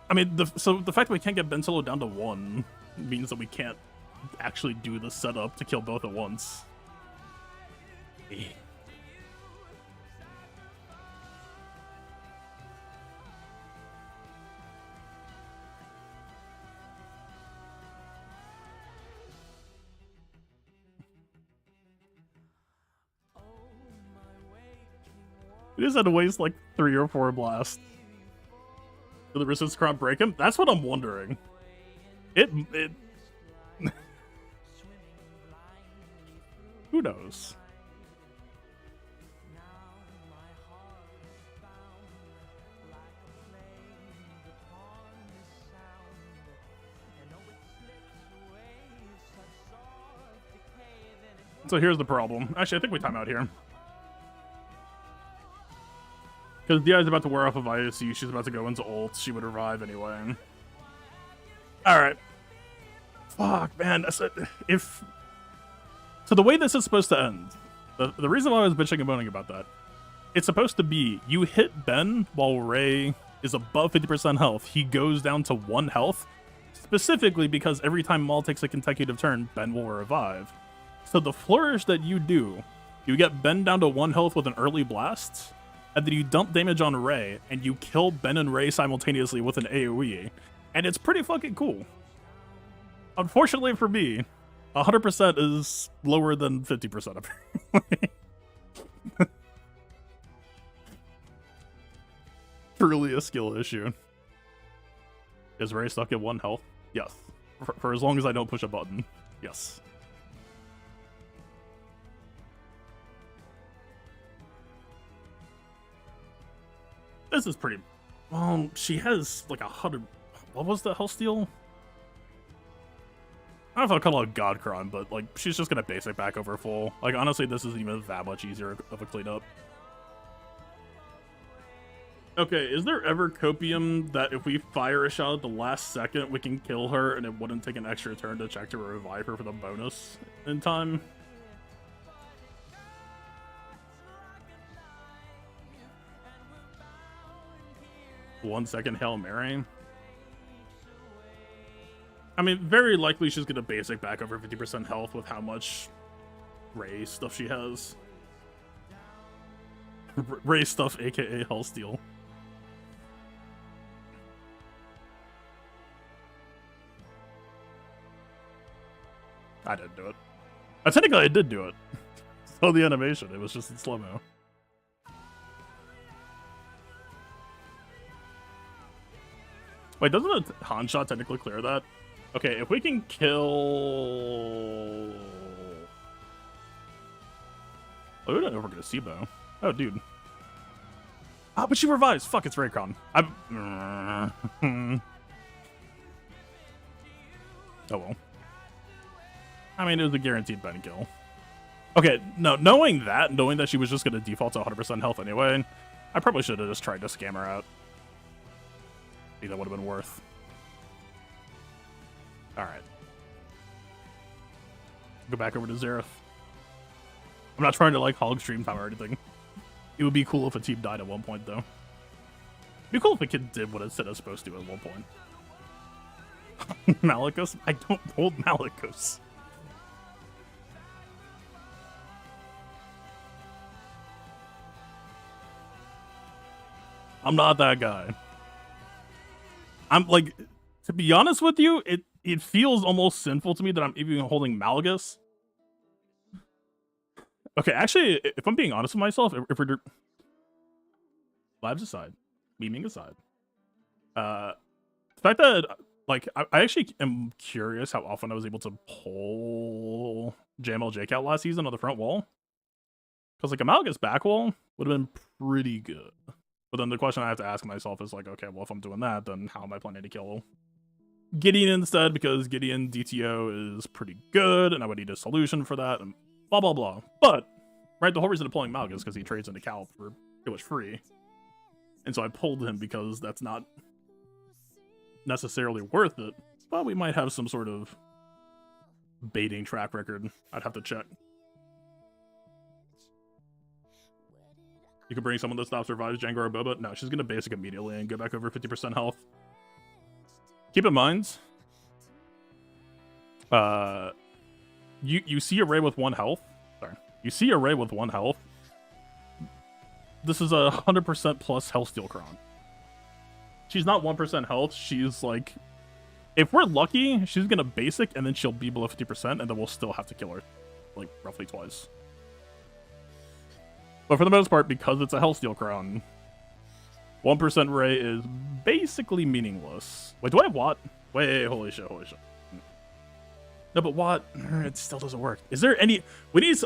I mean, so the fact that we can't get Ben Solo down to 1 means that we can't actually do the setup to kill both at once. We just had to waste like 3 or 4 blasts. Did the resistance Cron break him? That's what I'm wondering. knows? So here's the problem. Actually, I think we time out here. Because DI's about to wear off of IOC, she's about to go into ult, she would revive anyway. Alright. Fuck, man. So the way this is supposed to end, the reason why I was bitching and moaning about that, it's supposed to be, you hit Ben while Ray is above 50% health, he goes down to 1 health, specifically because every time Maul takes a consecutive turn, Ben will revive. So the flourish that you do, you get Ben down to 1 health with an early blast, and then you dump damage on Ray, and you kill Ben and Ray simultaneously with an AoE, and it's pretty fucking cool. Unfortunately for me, 100% is lower than 50% apparently. Truly a skill issue. Is Ray stuck at 1 health? Yes. For as long as I don't push a button. Yes. This is pretty... Well, she has like 100... What was the health steal? I don't know if I'll call it God Cron, but like she's just gonna basic back over full. Like honestly, this isn't even that much easier of a cleanup. Okay, is there ever copium that if we fire a shot at the last second, we can kill her and it wouldn't take an extra turn to check to revive her for the bonus in time? One second Hail Mary. I mean, very likely she's gonna basic back over 50% health with how much Ray stuff she has. Ray stuff, aka Hell Steal. I didn't do it. Technically, I did do it. So the animation, it was just in slow-mo. Wait, doesn't a Han shot technically clear that? Okay, if we can kill... Oh, we don't know if we're gonna see Bo. Oh, dude. Ah, but she revives. Fuck, it's Raycon. Oh well. I mean, it was a guaranteed Ben kill. Okay, no, knowing that she was just gonna default to 100% health anyway, I probably should have just tried to scam her out. I think that would have been worth. Alright. Go back over to Xaereth. I'm not trying to like hog stream time or anything. It would be cool if a team died at one point though. It'd be cool if a kid did what it said it was supposed to at one point. Malicus? I don't hold Malicus. I'm not that guy. I'm like, to be honest with you, it feels almost sinful to me that I'm even holding Malgus. Okay, actually, if I'm being honest with myself, if we're lives aside, memeing aside, the fact that like I actually am curious how often I was able to pull JML JCat last season on the front wall, because like a Malgus back wall would have been pretty good. But then the question I have to ask myself is like, okay, well if I'm doing that, then how am I planning to kill Gideon instead? Because Gideon DTO is pretty good, and I would need a solution for that, and blah blah blah. But right, the whole reason of pulling Malgus is because he trades into Cal for pretty much free, and so I pulled him because that's not necessarily worth it. But we might have some sort of baiting track record. I'd have to check. You could bring someone that stops revives Django or Boba. No, she's gonna basic immediately and go back over 50% health. Keep in mind, you see a Ray with 1 health. Sorry, you see a Ray with 1 health. This is a 100% plus health steal Cron. She's not 1% health. She's like, if we're lucky, she's gonna basic and then she'll be below 50%, and then we'll still have to kill her, like roughly twice. But for the most part, because it's a Hellsteel Crown, 1% Ray is basically meaningless. Wait, do I have Watt? Wait, holy shit, holy shit. No, but what? It still doesn't work. Is there any? We need.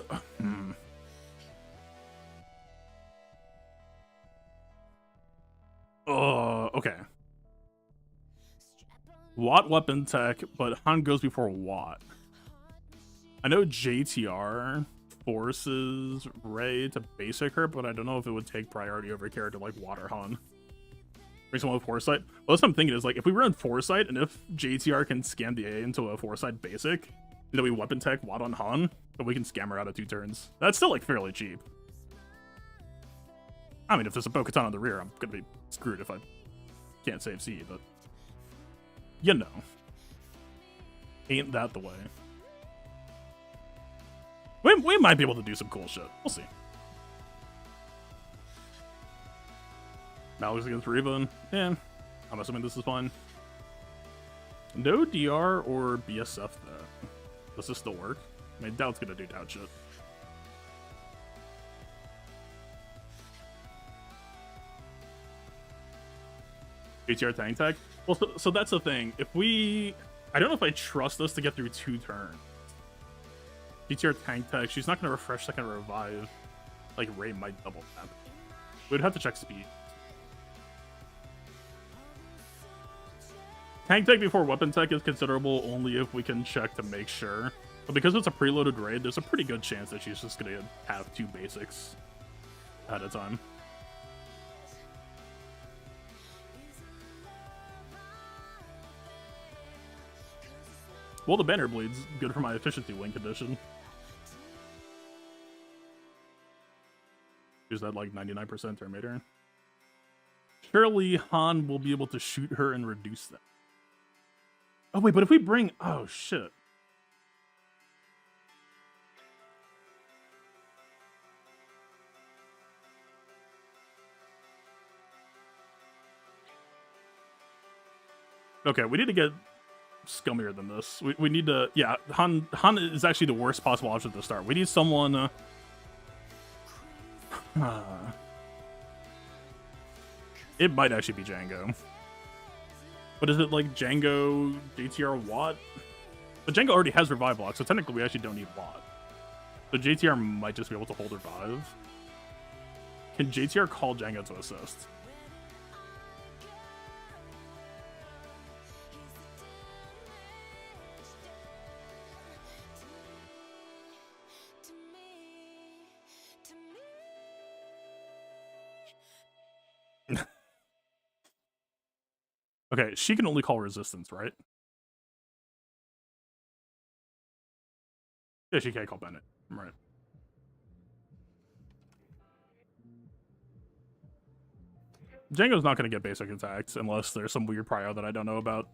Oh, okay. Watt weapon tech, but Han goes before Watt. I know JTR forces Ray to basic her, but I don't know if it would take priority over a character like Watt or Han. Bring someone with Foresight. Well, that's what I'm thinking is, like, if we run Foresight, and if JTR can scam the A into a Foresight basic, and then we weapon tech Watt on Han, then we can scam her out of 2 turns. That's still, like, fairly cheap. I mean, if there's a Bo-Katan on the rear, I'm gonna be screwed if I can't save C, but... You know. Ain't that the way. We might be able to do some cool shit. We'll see. Malix against Riven. Yeah, I'm assuming this is fine. No DR or BSF there. Does this still work? I mean, Doubt's gonna do doubt shit. HR tank tech? Well, so that's the thing. If we... I don't know if I trust us to get through 2 turns. GTR tank tech, she's not gonna refresh, second revive. Like, Ray might double tap. We'd have to check speed. Tank tech before weapon tech is considerable only if we can check to make sure. But because it's a preloaded raid, there's a pretty good chance that she's just gonna have 2 basics at a time. Well, the banner bleed's good for my efficiency win condition. Use that like 99% Terminator. Surely Han will be able to shoot her and reduce that. Oh wait, but if we bring... Oh shit. Okay, we need to get scummier than this. We need to... Yeah, Han is actually the worst possible option to start. We need someone... It might actually be Django. But is it like Django, JTR, Watt? But Django already has Revive Block, so technically we actually don't need Watt. So JTR might just be able to hold Revive. Can JTR call Django to assist? Okay, she can only call resistance, right? Yeah, she can't call Bennett. Right. Django's not going to get basic attacks unless there's some weird prio that I don't know about.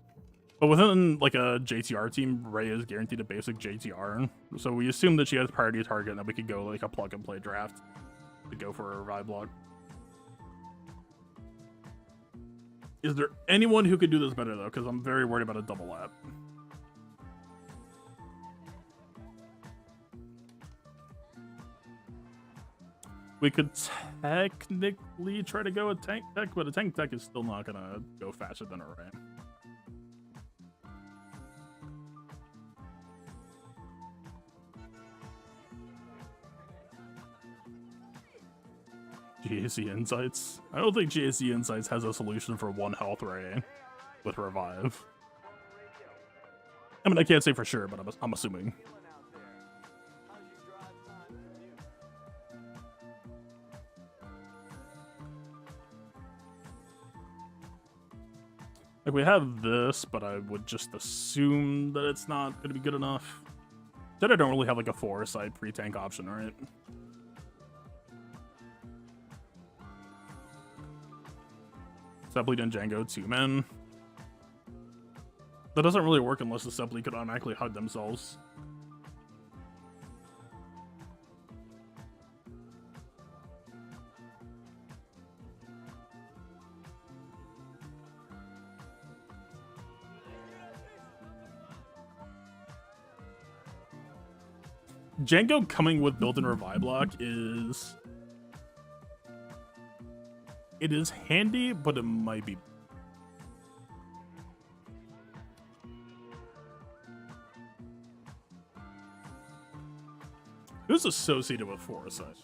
But within, like, a JTR team, Ray is guaranteed a basic JTR. So we assume that she has priority target and that we could go, like, a plug-and-play draft to go for a revive block. Is there anyone who could do this better, though? Because I'm very worried about a double lap. We could technically try to go with tank tech, but a tank tech is still not going to go faster than a Ray. GAC Insights? I don't think GAC Insights has a solution for 1 health Ray with Revive. I mean, I can't say for sure, but I'm assuming. Like, we have this, but I would just assume that it's not going to be good enough. Said I don't really have, like, a 4-side pre-tank option, right? Seplead and Django 2-men. That doesn't really work unless the Seplead could automatically hug themselves. Django coming with built-in revive block is... It is handy, but it might be... just associated with Foresight.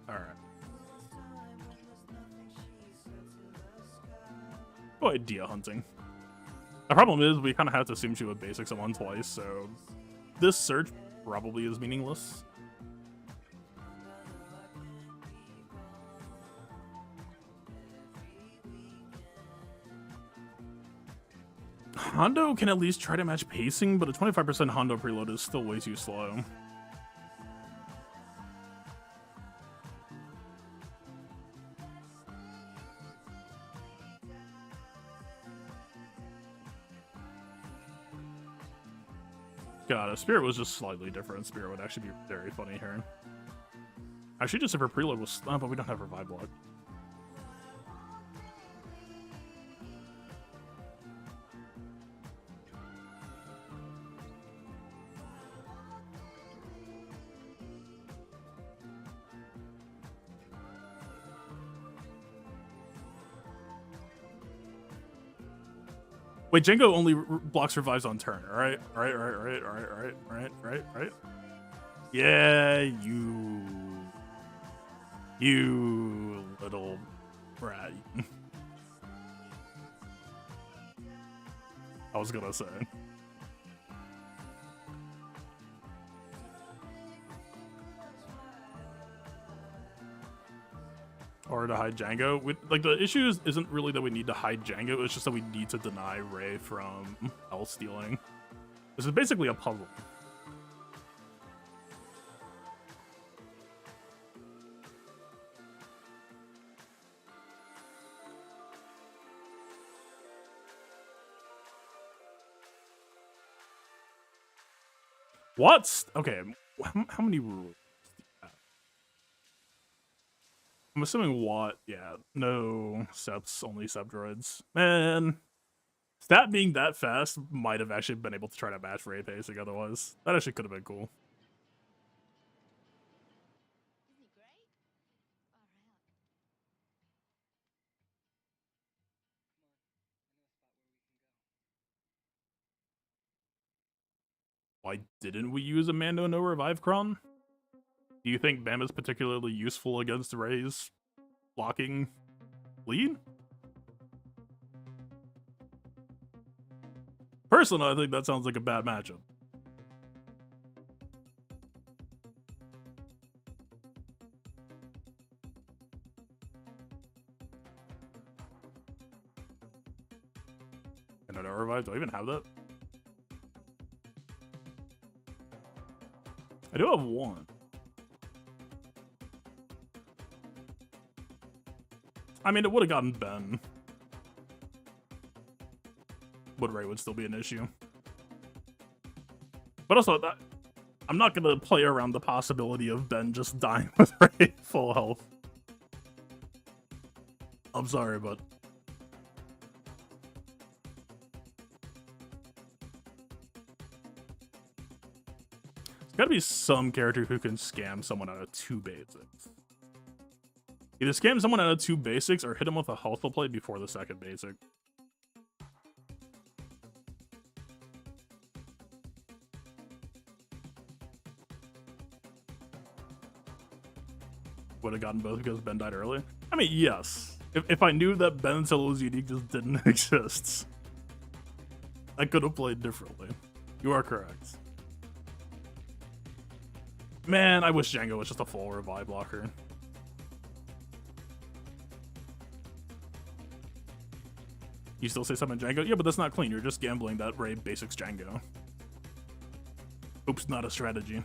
Alright. Oh, idea hunting. The problem is we kind of have to assume she would basics at one twice, so this search probably is meaningless. Hondo can at least try to match pacing, but a 25% Hondo preload is still way too slow. God, if Spirit was just slightly different, Spirit would actually be very funny here. Actually, just if her preload was... Oh, but we don't have her vibe block. Wait, Django only blocks revives on turn. All right. Yeah, you little brat. I was gonna say. Or to hide Django. Like, the issue isn't really that we need to hide Django, it's just that we need to deny Ray from L stealing. This is basically a puzzle. What? Okay, how many rules? I'm assuming what? Yeah, no Seps, only Sep droids. Man, Stat being that fast might have actually been able to try to match Ray pacing otherwise. That actually could have been cool. Why didn't we use a Mando no revive Cron? Do you think Bam is particularly useful against Ray's blocking lead? Personally, I think that sounds like a bad matchup. And no revive? Do I even have that? I do have one. I mean, it would have gotten Ben. But Ray would still be an issue. But also, I'm not going to play around the possibility of Ben just dying with Ray full health. I'm sorry, but... There's gotta be some character who can scam someone out of 2 basics. Either scam someone out of 2 basics or hit him with a healthful play before the second basic. Would have gotten both because Ben died early? I mean, yes. If I knew that Ben Solo's unique just didn't exist, I could have played differently. You are correct. Man, I wish Django was just a full revive blocker. You still say summon Django? Yeah, but that's not clean. You're just gambling that Ray basics Django. Oops, not a strategy.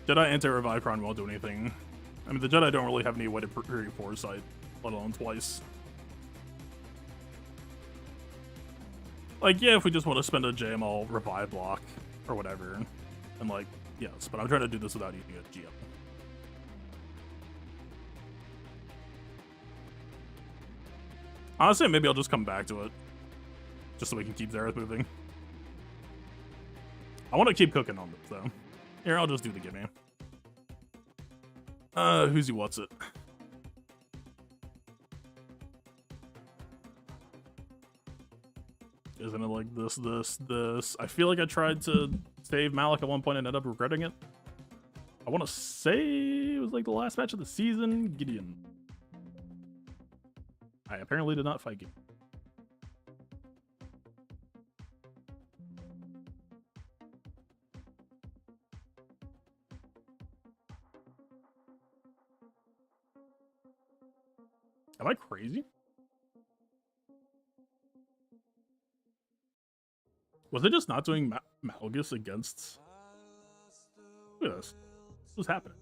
Jedi anti-revive Cron won't do anything. I mean, the Jedi don't really have any way to pre foresight, let alone twice. Like, yeah, if we just want to spend a JML revive block or whatever, and like, yes, but I'm trying to do this without using a GM. Honestly, maybe I'll just come back to it. Just so we can keep Xaereth moving. I want to keep cooking on this, though. Here, I'll just do the gimme. Who's he what's it? Isn't it like this? I feel like I tried to save Malik at one point and ended up regretting it. I want to say it was like the last match of the season. Gideon. I apparently did not fight Gideon. Am I crazy? Was it just not doing Malgus against... Look at this. What's happening?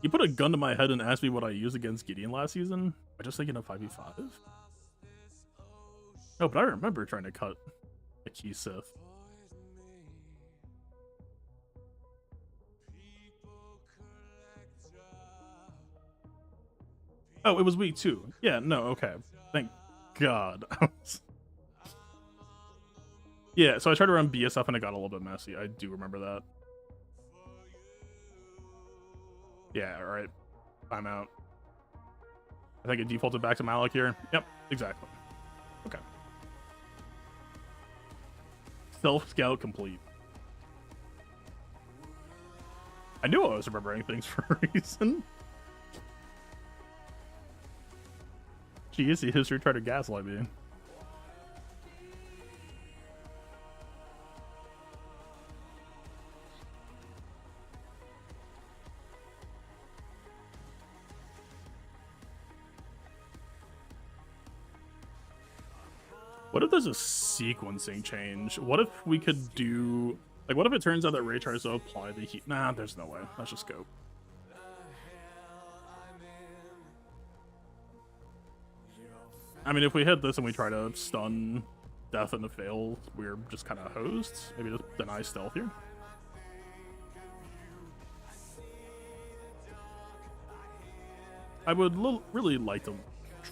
You put a gun to my head and asked me what I used against Gideon last season? Am I just thinking of 5v5? No, but I remember trying to cut a key Sith. Oh, it was week 2. Yeah, no, okay. Thank God. Yeah, so I tried to run BSF and it got a little bit messy. I do remember that. Yeah, alright. Timeout. I think it defaulted back to Malik here. Yep, exactly. Okay. Self-scout complete. I knew I was remembering things for a reason. GAC history tried to gaslight me. What if there's a sequencing change? What if we could do... Like, what if it turns out that Ray tries to apply the heat? Nah, there's no way. Let's just go. I mean, if we hit this and we try to stun Death and the fail, we're just kind of hosed. Maybe just deny stealth here. I would really like to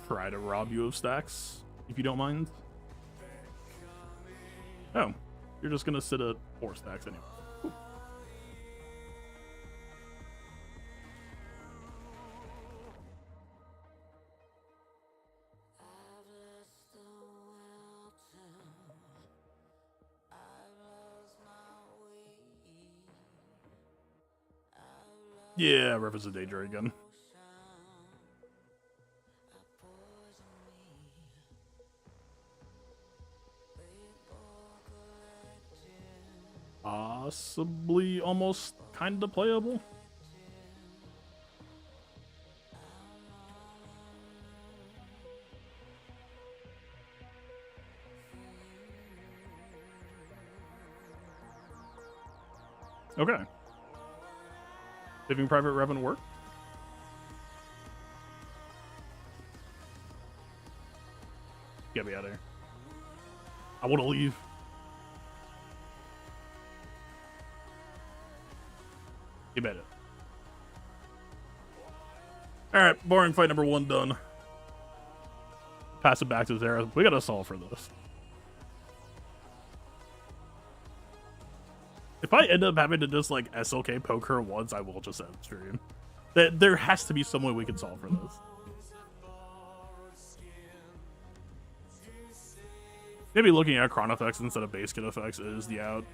try to rob you of stacks, if you don't mind. Oh, you're just gonna sit at 4 stacks anyway. Cool. Yeah, Reference to Danger again. Possibly almost kind of playable. Okay. Saving Private Revan work. Get me out of here. I want to leave. You bet it. Alright, boring fight number 1 done. Pass it back to Xaereth. We gotta solve for this. If I end up having to just like SLK poke her once, I will just end the stream. There has to be some way we can solve for this. Maybe looking at Cron effects instead of base kit effects is the out.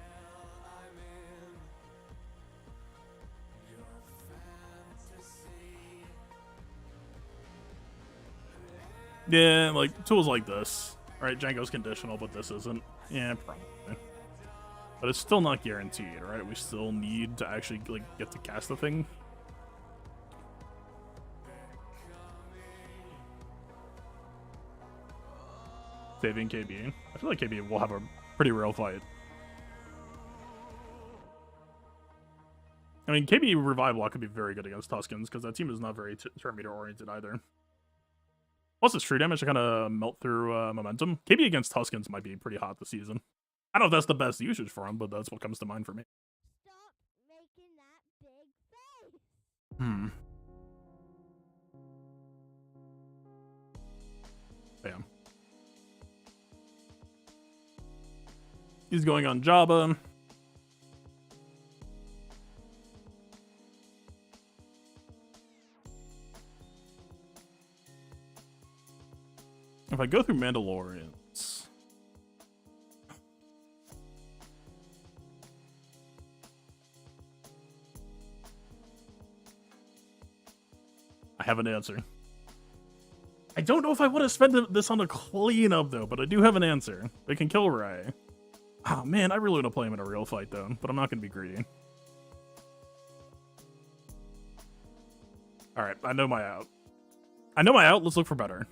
Yeah, like tools like this. Alright, Django's conditional, but this isn't. Yeah, probably. But it's still not guaranteed, right? We still need to actually like get to cast the thing. Saving KB. I feel like KB will have a pretty real fight. I mean, KB Revive Lock could be very good against Tuskens, because that team is not very turn meter oriented either. Plus, it's true damage to kind of melt through momentum. KB against Tuskens might be pretty hot this season. I don't know if that's the best usage for him, but that's what comes to mind for me. Stop making that big face. He's going on Jabba. If I go through Mandalorians, I have an answer. I don't know if I want to spend this on a cleanup though, but I do have an answer. They can kill Ray. Oh man, I really want to play him in a real fight though, but I'm not going to be greedy. All right, I know my out. I know my out. Let's look for better.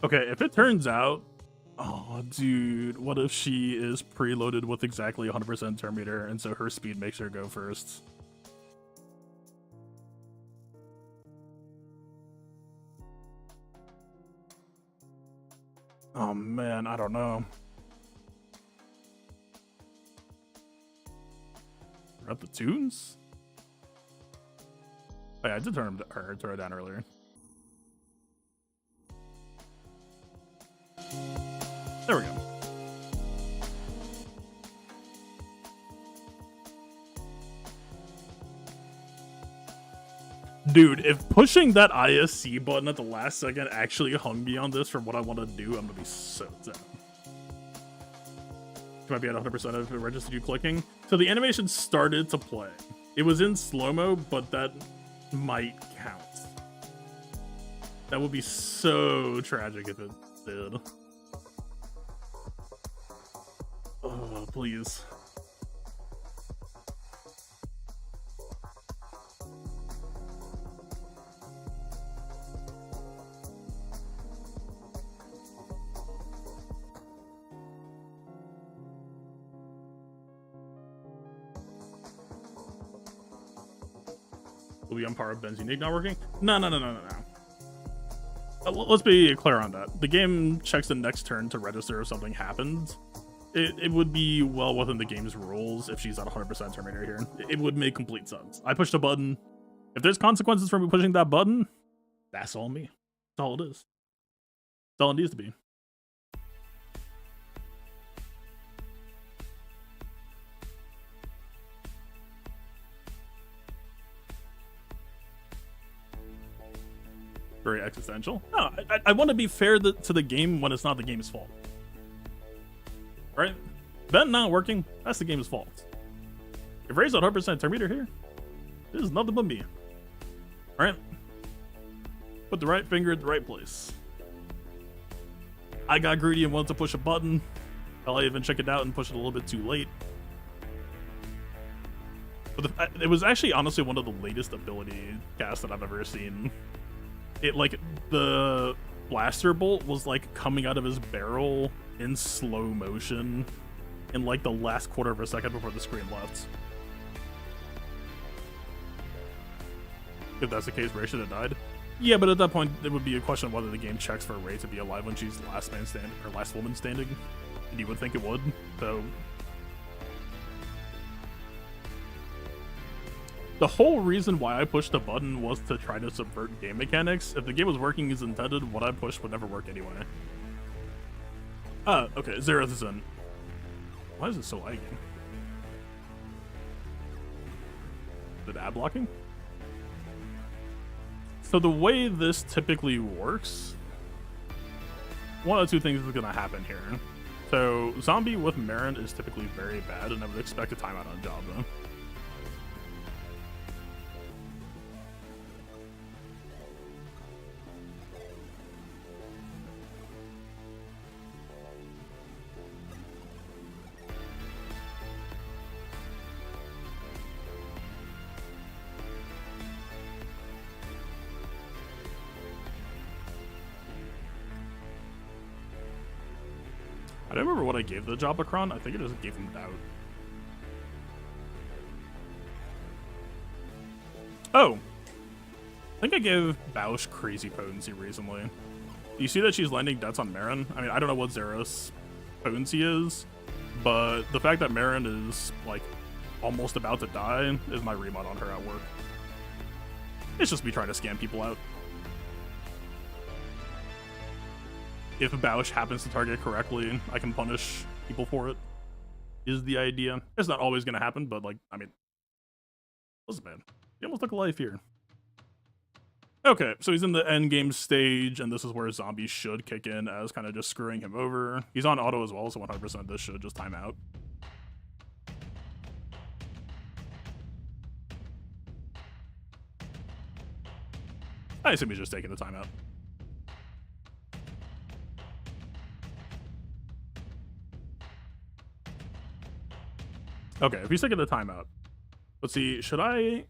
Okay, if it turns out, oh dude, what if she is preloaded with exactly 100% turn meter, and so her speed makes her go first? Oh man, I don't know. We're at the tunes? Oh, yeah, I did turn her down earlier. There we go. Dude, if pushing that ISC button at the last second actually hung me on this for what I want to do, I'm gonna be so down. You might be at 100% if it registered you clicking. So the animation started to play. It was in slow-mo, but that might count. That would be so tragic if it did. Oh, please. Will the umpire of Benzine not working? No. Let's be clear on that. The game checks the next turn to register if something happens. It would be well within the game's rules if she's at 100% Terminator here. It would make complete sense. I pushed a button. If there's consequences for me pushing that button, that's all me. That's all it is. That's all it needs to be. Very existential. No, I want to be fair to the game when it's not the game's fault. Right? Ben not working, that's the game's fault. If Ray's at 100% turn meter here, this is nothing but me. Right? Put the right finger at the right place. I got greedy and wanted to push a button. I'll even check it out and push it a little bit too late. But it was actually honestly one of the latest ability casts that I've ever seen. It like the blaster bolt was like coming out of his barrel in slow motion in like the last quarter of a second before the screen left. If that's the case, Ray should have died. Yeah, but at that point, it would be a question of whether the game checks for Ray to be alive when she's last man standing or last woman standing. And you would think it would, so. The whole reason why I pushed the button was to try to subvert game mechanics. If the game was working as intended, what I pushed would never work anyway. Okay, Xaereth is in. Why is it so lagging? Is it ad blocking? So the way this typically works, one of two things is gonna happen here. So zombie with Marin is typically very bad, and I would expect a timeout on Jabba. I don't remember what I gave the Jabba Cron. I think I just gave him Doubt. Oh! I think I gave Bausch Crazy Potency recently. You see that she's landing deaths on Marin. I mean, I don't know what Xaereth's potency is, but the fact that Marin is like almost about to die is my remod on her at work. It's just me trying to scam people out. If Bausch happens to target correctly, I can punish people for it, is the idea. It's not always going to happen, but like, I mean, listen, man, he almost took a life here. Okay, so he's in the end game stage, and this is where zombies should kick in as kind of just screwing him over. He's on auto as well, so 100% this should just time out. I assume he's just taking the timeout. Okay, if he's taking the timeout, let's see, should I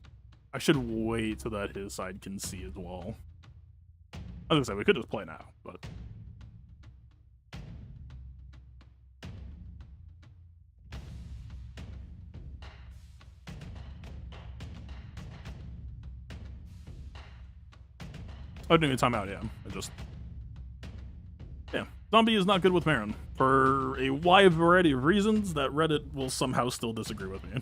should wait so that his side can see as well. I was gonna say, we could just play now, but... Oh, doing a timeout, yeah. Yeah. Zombie is not good with Marin, for a wide variety of reasons that Reddit will somehow still disagree with me.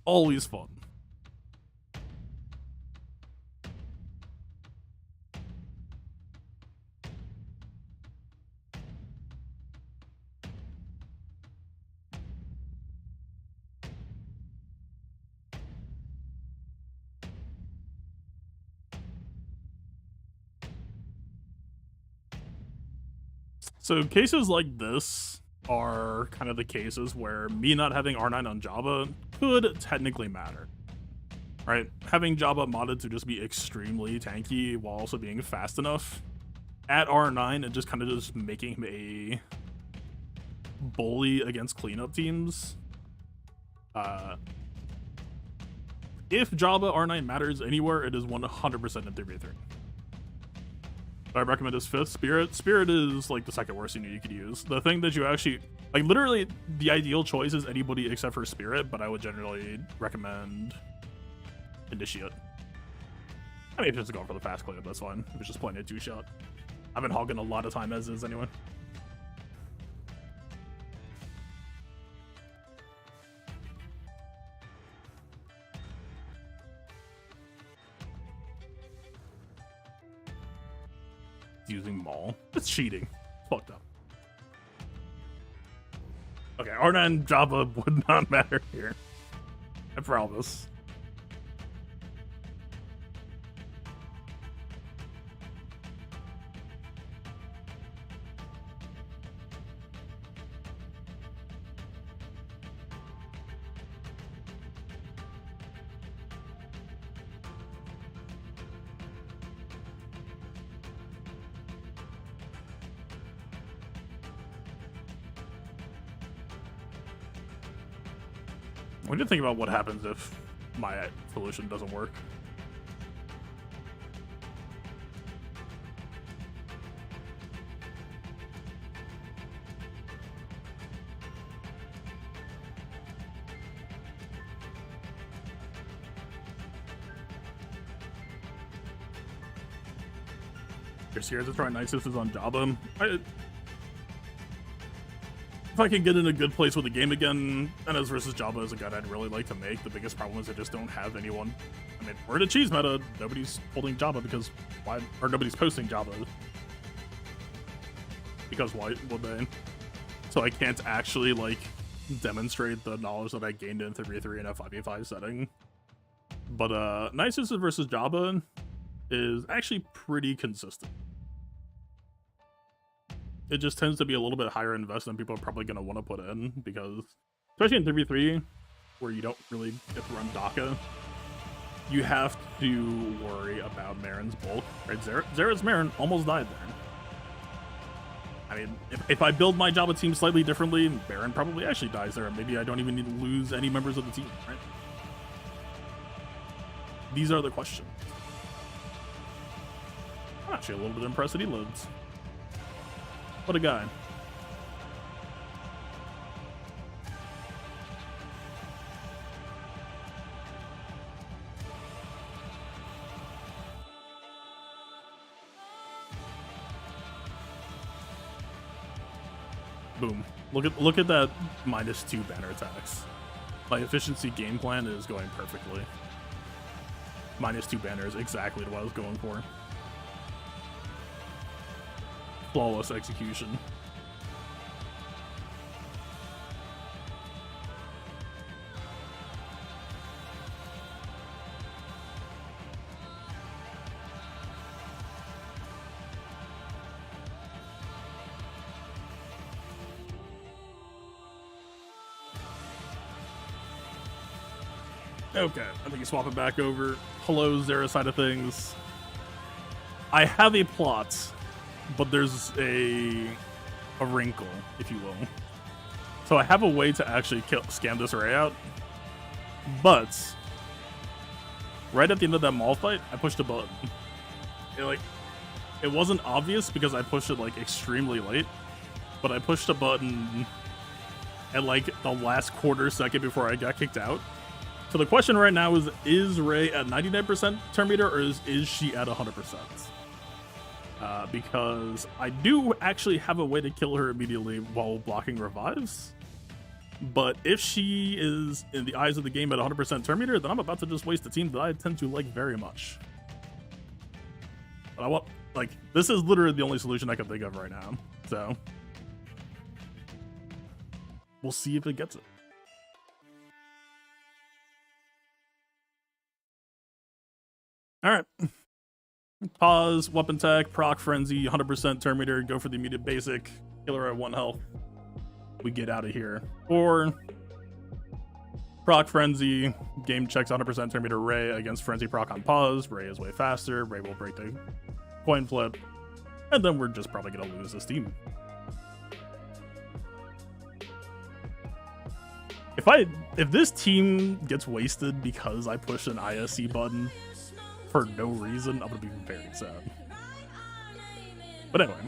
Always fun. So cases like this are kind of the cases where me not having R9 on Java could technically matter, right? Having Java modded to just be extremely tanky while also being fast enough at R9 and just kind of just making him a bully against cleanup teams. If Java R9 matters anywhere, it is 100% in 3v3. I recommend is 5th Spirit. Spirit is like the second worst unit you could use. The thing that you actually like, literally the ideal choice is anybody except for Spirit, but I would generally recommend Initiate. I mean, if you're just going for the fast cleanup, that's fine. If it's just playing a 2-shot. I've been hogging a lot of time as is anyway. Using Maul. It's cheating. It's fucked up. Okay, R9 Java would not matter here. I promise. We need to think about what happens if my solution doesn't work. You're scared to try Nisus is on Java. If I can get in a good place with the game again, NS versus Java is a guide I'd really like to make. The biggest problem is I just don't have anyone. I mean, we're in a cheese meta. Nobody's holding Java because why? Or nobody's posting Java. Because why would they? So I can't actually, like, demonstrate the knowledge that I gained in 3v3 in a 5v5 setting. But, Nisus versus Java is actually pretty consistent. It just tends to be a little bit higher invest than people are probably going to want to put in, because especially in 3v3 where you don't really get to run DACA, you have to worry about Marin's bulk, right? Xaereth's Marin almost died there. I mean, if I build my Java team slightly differently, Marin probably actually dies there. Maybe I don't even need to lose any members of the team, right? These are the questions. I'm actually a little bit impressed that he lives. What a guy. Boom. Look at that -2 banner attacks. My efficiency game plan is going perfectly. -2 banners, exactly what I was going for. Flawless execution. Okay, I think you swap it back over. Hello, Xaereth side of things. I have a plot, but there's a wrinkle, if you will. So I have a way to actually scam this array out, but right at the end of that mall fight, I pushed a button. It wasn't obvious because I pushed it like extremely late, but I pushed a button at like the last quarter second before I got kicked out. So the question right now is Ray at 99% turn meter, or is she at 100%? Because I do actually have a way to kill her immediately while blocking revives. But if she is, in the eyes of the game, at 100% turn meter, then I'm about to just waste a team that I tend to like very much. But I want, like, this is literally the only solution I can think of right now. So we'll see if it gets it. All right. Pause, weapon tech, proc frenzy, 100% turn meter, go for the immediate basic, killer at 1 health. We get out of here. Or proc frenzy, game checks 100% turn meter Ray against frenzy proc on pause. Ray is way faster. Ray will break the coin flip. And then we're just probably going to lose this team. If this team gets wasted because I push an ISC button for no reason, I'm gonna be very sad. But anyway,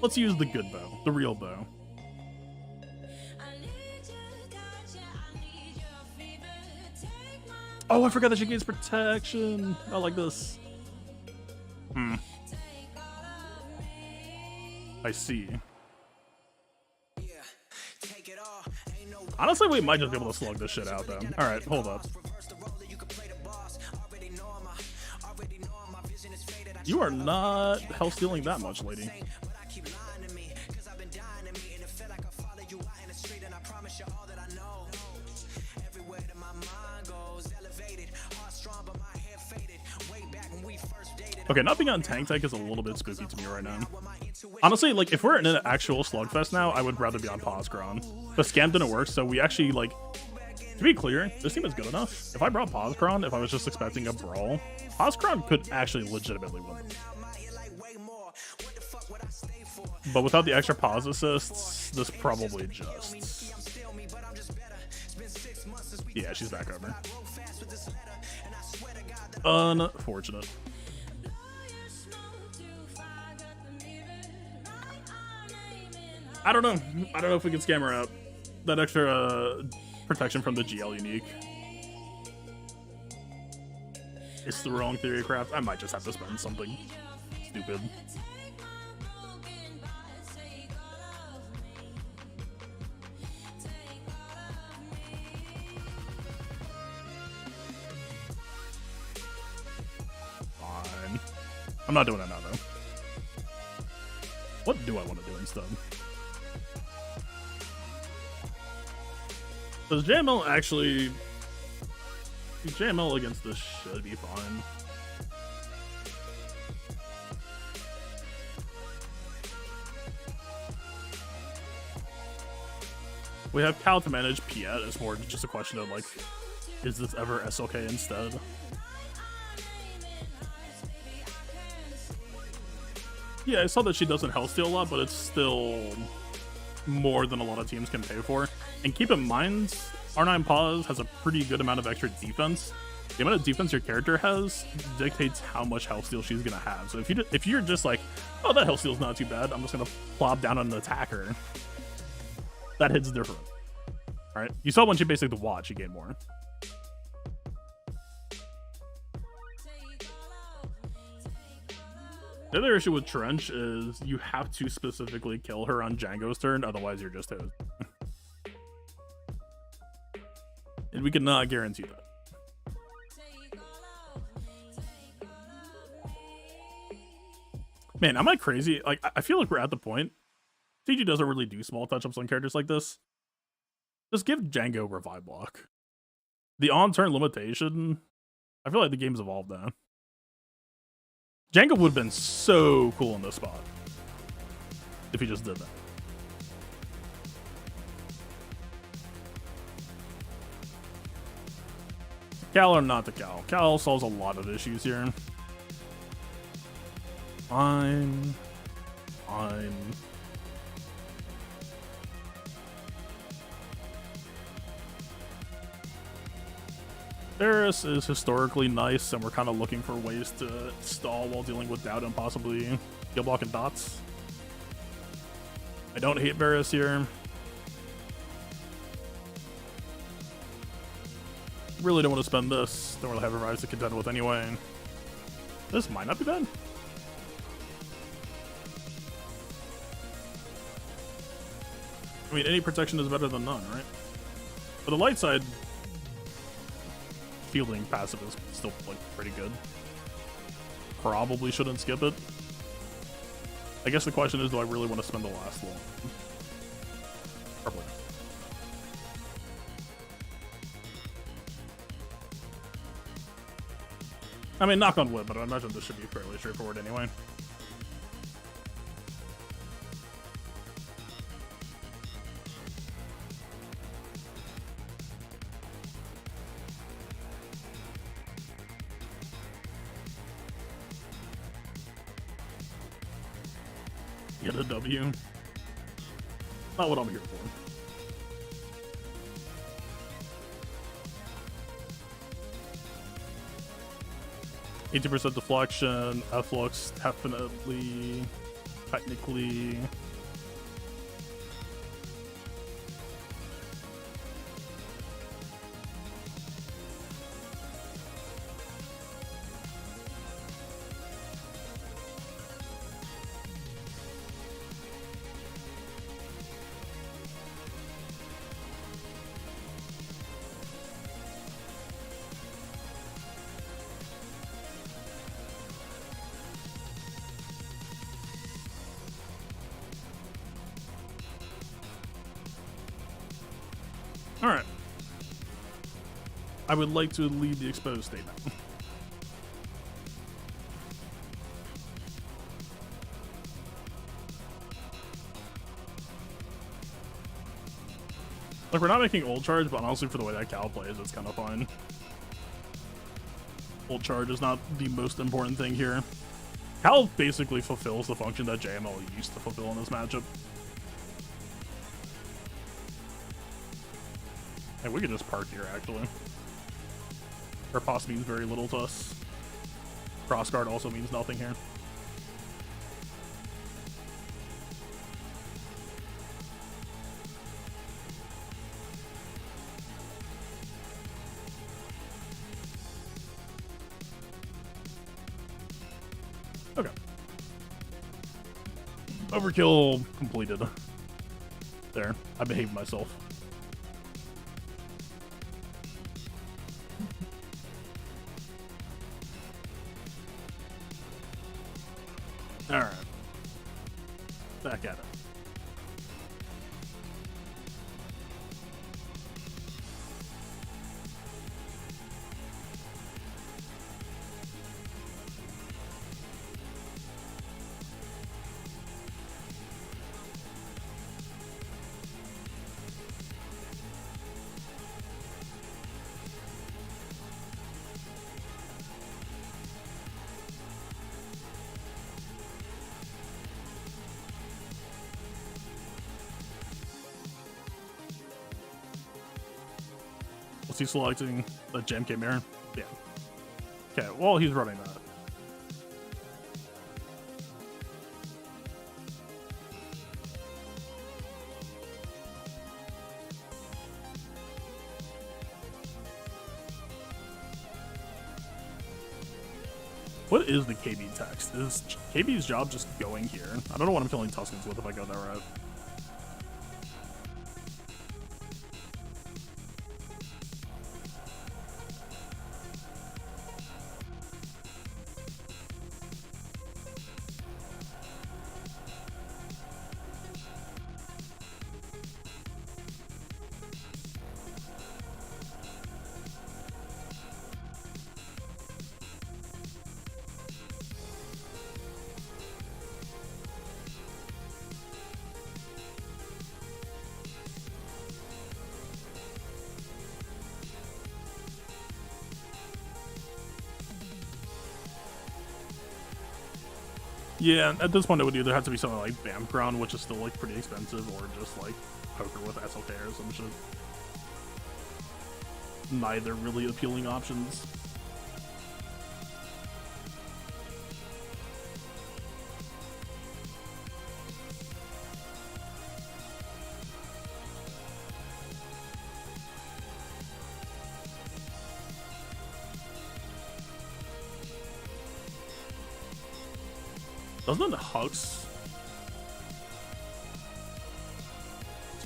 let's use the good bow, the real bow. Oh, I forgot that she gains protection. I like this. I see. Honestly, we might just be able to slug this shit out, though. Alright, hold up. You are not health stealing that much, lady. Okay, not being on tank tech is a little bit spooky to me right now. Honestly, like, if we're in an actual slugfest now, I would rather be on pause Cron. The scam didn't work, so we actually, like, to be clear, this team is good enough. If I brought pause Cron, if I was just expecting a brawl, pause Cron could actually legitimately win. But without the extra pause assists, this probably just... Yeah, she's back over. Unfortunate. I don't know. I don't know if we can scam her out. That extra protection from the GL unique. It's the wrong theory craft. I might just have to spend something stupid. Fine. I'm not doing that now, though. What do I want to do instead? Does JML actually... JML against this should be fine. We have Cal to manage Piet. It's more just a question of, like, is this ever SLK instead? Yeah, I saw that she doesn't health steal a lot, but it's still more than a lot of teams can pay for. And keep in mind, R9 Pause has a pretty good amount of extra defense. The amount of defense your character has dictates how much health steal she's gonna have. So if you're just like, oh, that health steal's not too bad, I'm just gonna plop down on an attacker, that hits different. All right, you saw when she basically the watch, she gained more. The other issue with Trench is you have to specifically kill her on Django's turn, otherwise you're just toast. And we cannot guarantee that. Man, am I crazy? Like, I feel like we're at the point. TG doesn't really do small touch-ups on characters like this. Just give Django Revive Block. The on-turn limitation, I feel like the game's evolved now. Django would have been so cool in this spot if he just did that. Cal or not the Cal? Cal solves a lot of issues here. Fine. Fine. Varus is historically nice, and we're kind of looking for ways to stall while dealing with doubt and possibly skill block and dots. I don't hate Varus here. Really don't want to spend this. Don't really have revives to contend with anyway. This might not be bad. I mean, any protection is better than none, right? But the light side fielding passive is still like pretty good. Probably shouldn't skip it. I guess the question is, do I really want to spend the last one? Probably. I mean, knock on wood, but I imagine this should be fairly straightforward anyway. Get a W. Not what I'm here for. 80% deflection, F-Lux definitely, technically. Alright. I would like to lead the exposed statement. Like, we're not making ult charge, but honestly, for the way that Cal plays, it's kind of fine. Ult charge is not the most important thing here. Cal basically fulfills the function that JML used to fulfill in this matchup. And we could just park here, actually. Our pass means very little to us. Crossguard also means nothing here. Okay. Overkill completed. There. I behaved myself. Alright. Back at it. Was he selecting the JMK mirror? Yeah. Okay, well, he's running that. What is the KB text? Is KB's job just going here? I don't know what I'm killing Tuskens with if I go that route. Yeah, at this point it would either have to be something like Bam Cron, which is still like pretty expensive, or just like poker with SLK or some shit. Neither really appealing options. Doesn't Hux?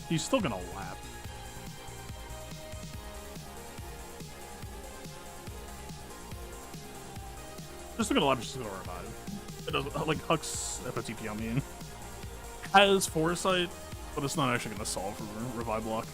He's still gonna lap. Just gonna lap, just gonna revive. It doesn't like Hux FOTP, I mean. Has foresight, but it's not actually gonna solve for revive block.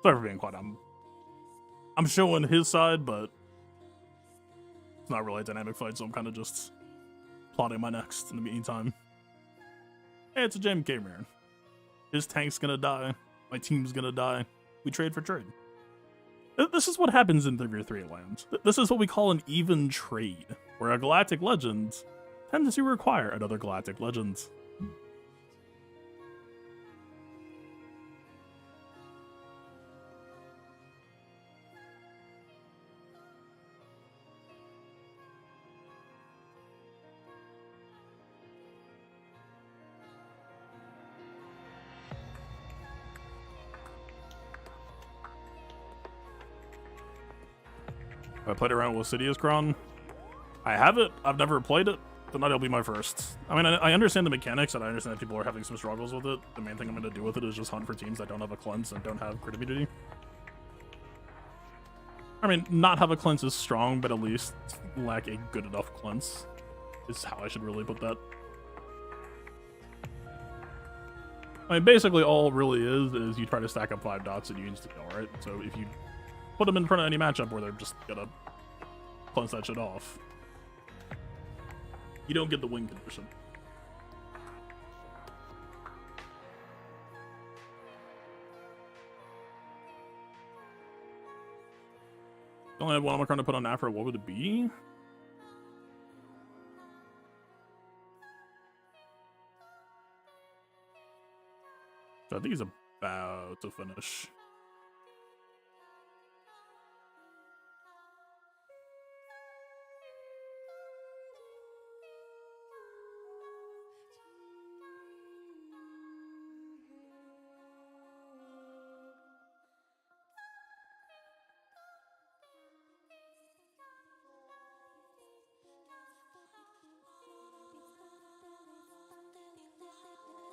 Sorry for being quiet. I'm showing his side, but it's not really a dynamic fight, so I'm kind of just plotting my next in the meantime. Hey, it's a JMK Mirror. His tank's gonna die. My team's gonna die. We trade for trade. This is what happens in 3v3 land. This is what we call an even trade, where a galactic legend tends to require another galactic legend. I played around with Sidious Cron. I have it. I've never played it. Tonight will be my first. I mean, I understand the mechanics, and I understand that people are having some struggles with it. The main thing I'm going to do with it is just hunt for teams that don't have a cleanse and don't have crit immunity. I mean, not have a cleanse is strong, but at least lack a good enough cleanse is how I should really put that. I mean, basically all it really is you try to stack up 5 dots and you insta-kill, right? So if you put them in front of any matchup where they're just gonna cleanse that shit off, you don't get the win condition. If I only had one Omicron to put on Afro, what would it be? So I think he's about to finish.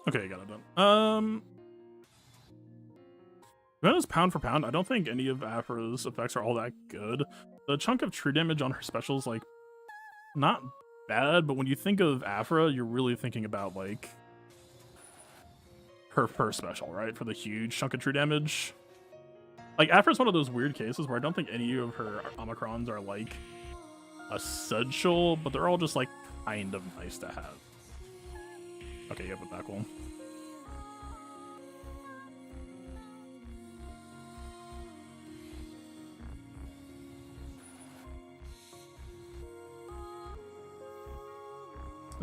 Okay, got it done. be honest, pound for pound, I don't think any of Afra's effects are all that good. The chunk of true damage on her special is like not bad, but when you think of Afra, you're really thinking about like her first special, right? For the huge chunk of true damage. Like Afra's one of those weird cases where I don't think any of her Omicrons are like essential, but they're all just like kind of nice to have. Okay, you have a back one.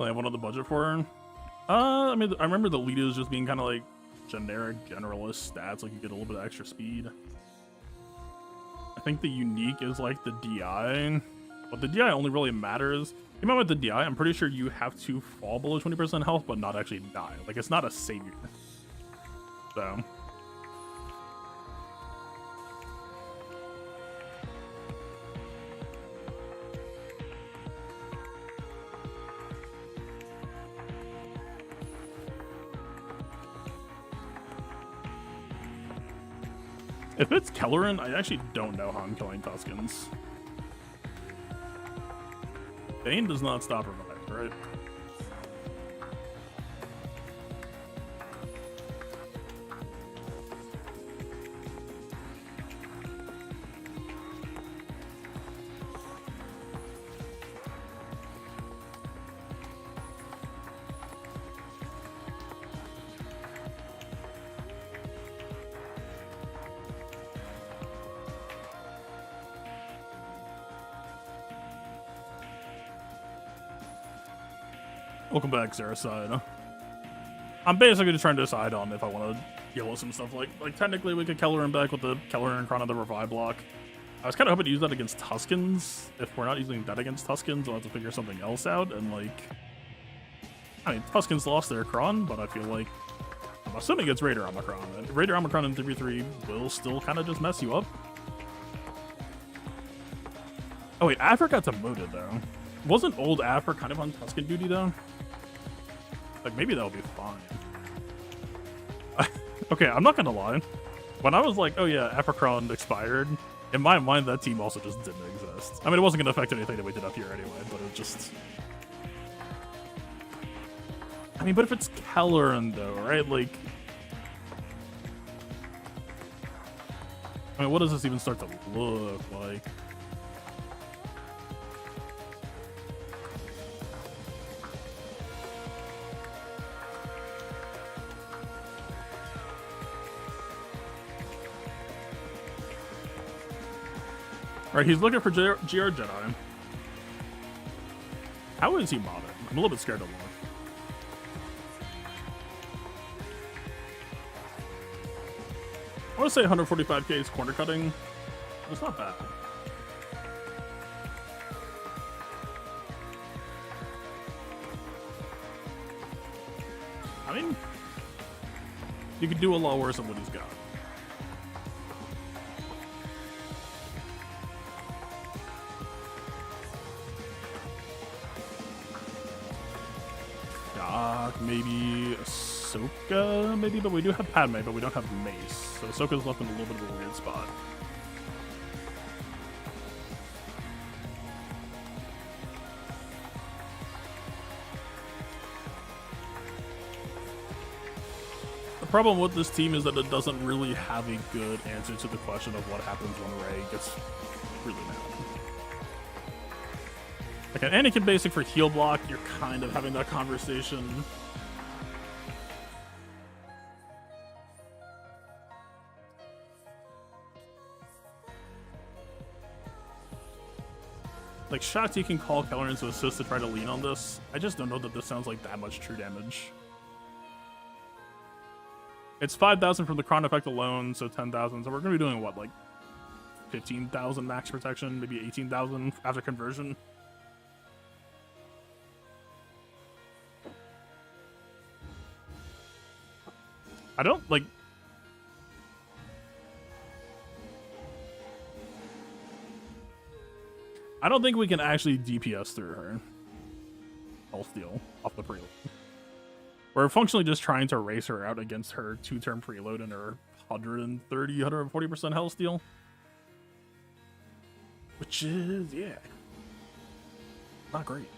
I have one on the budget for her. I mean, I remember the lead is just being kind of like generic generalist stats, like you get a little bit of extra speed. I think the unique is like the DI, but the DI only really matters. Even with the DI, I'm pretty sure you have to fall below 20% health, but not actually die. Like it's not a savior. So. If it's Kelleran, I actually don't know how I'm killing Tuskens. Bane does not stop revive, right? Welcome back, Xaereth. I'm basically just trying to decide on if I want to heal some stuff. Like technically we could Kelleran back with the Kelleran and Cron of the revive block. I was kind of hoping to use that against Tuskens. If we're not using that against Tuskens, we'll have to figure something else out. And like, I mean, Tuskens lost their Cron, but I feel like I'm assuming it's Raider Omicron. And Raider Omicron in 3v3 will still kind of just mess you up. Oh wait, Afra got demoted though. Wasn't old Afra kind of on Tusken duty though? Like maybe that'll be fine. Okay, I'm not gonna lie. When I was like, oh yeah, Afracron expired, in my mind that team also just didn't exist. I mean, it wasn't gonna affect anything that we did up here anyway, but it just... I mean, but if it's Kelleran though, right? Like... I mean, what does this even start to look like? Alright, he's looking for GR Jedi. How is he modded? I'm a little bit scared to look. I want to say 145k is corner cutting. It's not bad. I mean, you could do a lot worse than what he's got. Maybe Ahsoka, maybe, but we do have Padme, but we don't have Mace. So Ahsoka's left in a little bit of a weird spot. The problem with this team is that it doesn't really have a good answer to the question of what happens when Rey gets really mad. Like an Anakin basic for heal block, you're kind of having that conversation. Like, shots you can call Kelleran to assist to try to lean on this. I just don't know that this sounds like that much true damage. It's 5,000 from the Cron effect alone, so 10,000. So we're going to be doing, what, like 15,000 max protection, maybe 18,000 after conversion? I don't, like... I don't think we can actually DPS through her. Health deal off the preload. We're functionally just trying to race her out against her 2-turn preload and her 130, 140% health steal. Which is, yeah, not great.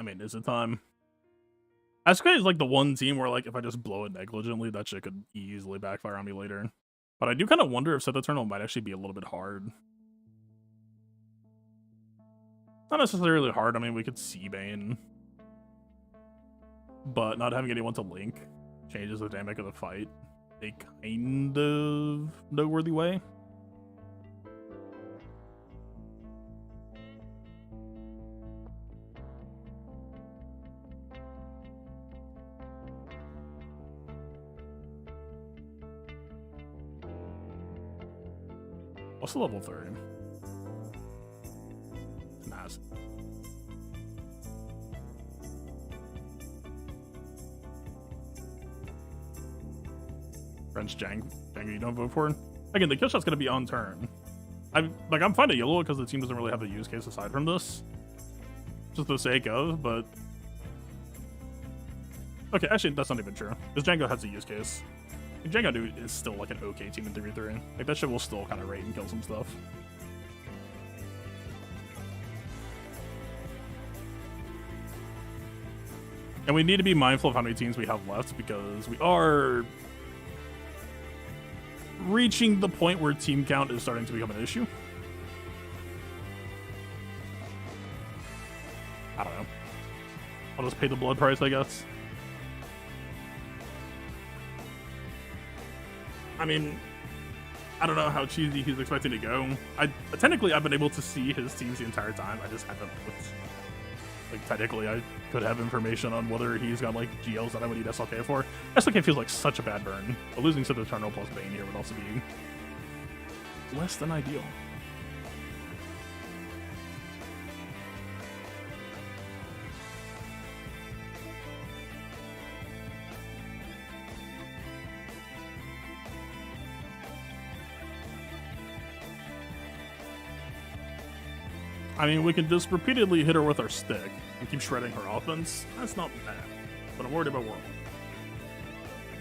I mean, is it time? SK is like the one team where, like, if I just blow it negligently, that shit could easily backfire on me later. But I do kind of wonder if Sith Eternal might actually be a little bit hard. Not necessarily hard. I mean, we could Seabane. But not having anyone to link changes the dynamic of the fight a kind of noteworthy way. What's the level 30? It's massive. French Django, you don't vote for it? Again, the kill shot's gonna be on turn. I'm fine to yellow because the team doesn't really have a use case aside from this. Just for the sake of, but... Okay, actually, that's not even true. Because Django has a use case. Django dude is still like an okay team in 3v3. Like that shit will still kind of raid and kill some stuff. And we need to be mindful of how many teams we have left because we are reaching the point where team count is starting to become an issue. I don't know. I'll just pay the blood price, I guess. I mean, I don't know how cheesy he's expecting to go. Technically, I've been able to see his teams the entire time. I just haven't looked. Like, technically, I could have information on whether he's got, like, GLs that I would need SLK for. SLK feels like such a bad burn. But losing to the Eternal plus Bane here would also be less than ideal. I mean, we can just repeatedly hit her with our stick and keep shredding her offense. That's not bad. But I'm worried about Whirlwind.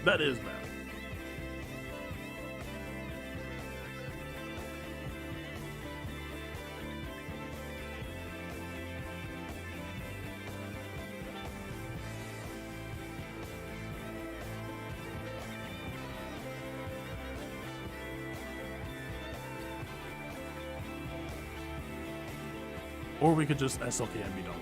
That is bad. Or we could just SLK and be double.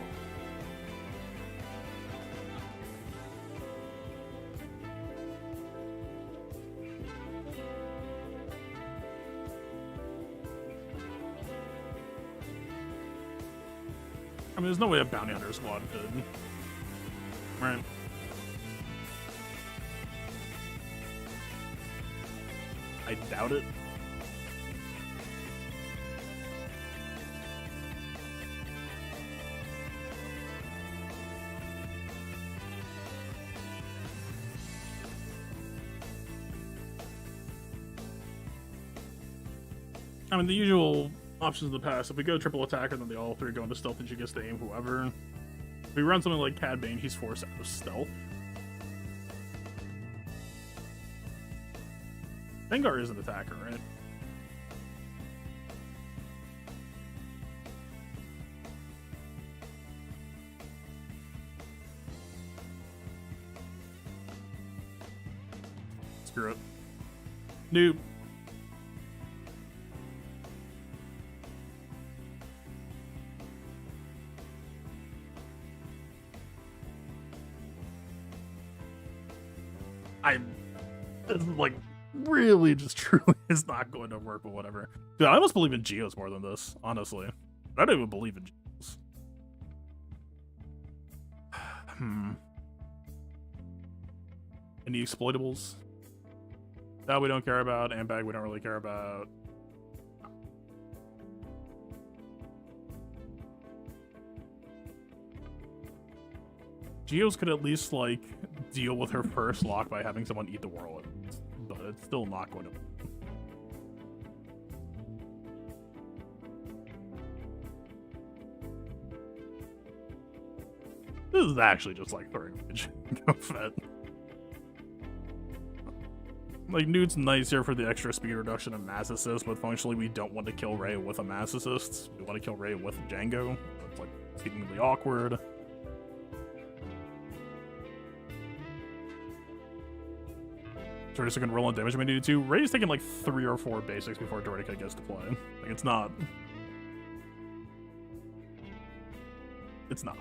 I mean, there's no way a bounty hunter squad could. Right. I doubt it. I mean, the usual options in the past. If we go triple attacker, then they all three go into stealth and she gets to aim whoever. If we run something like Cad Bane, he's forced out of stealth. Dengar is an attacker, right? Screw it. Nope. This is like really just truly is not going to work, but whatever. Dude, I almost believe in Geos more than this, honestly. I don't even believe in Geos. Any exploitables? That we don't care about. Ambag we don't really care about. Geos could at least, like, deal with her first lock by having someone eat the Whirlwind. But it's still not going to... This is actually just like throwing Go Fett. Like, Newt's nice here for the extra speed reduction and mass assist, but functionally we don't want to kill Ray with a mass assist. We want to kill Ray with Django. It's like seemingly awkward. Jordica can roll on damage when we needed to. Ray's taking like 3 or 4 basics before Jordica gets to play. Like, it's not. It's not.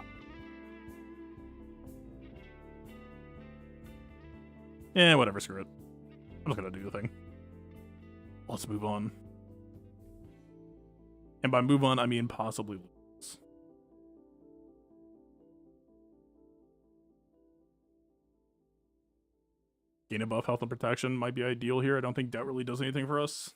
Yeah, whatever, screw it. I'm just gonna do the thing. Let's move on. And by move on, I mean possibly lose. Gain a buff, health, and protection might be ideal here. I don't think that really does anything for us.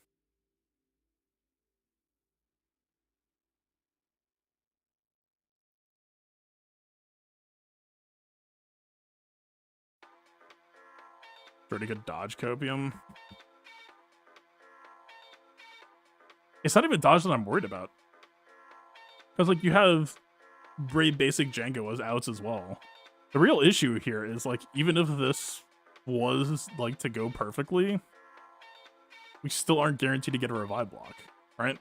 Pretty good dodge copium. It's not even dodge that I'm worried about. Because, like, you have Ray basic Django as outs as well. The real issue here is, like, even if this was, like, to go perfectly, we still aren't guaranteed to get a revive block, right?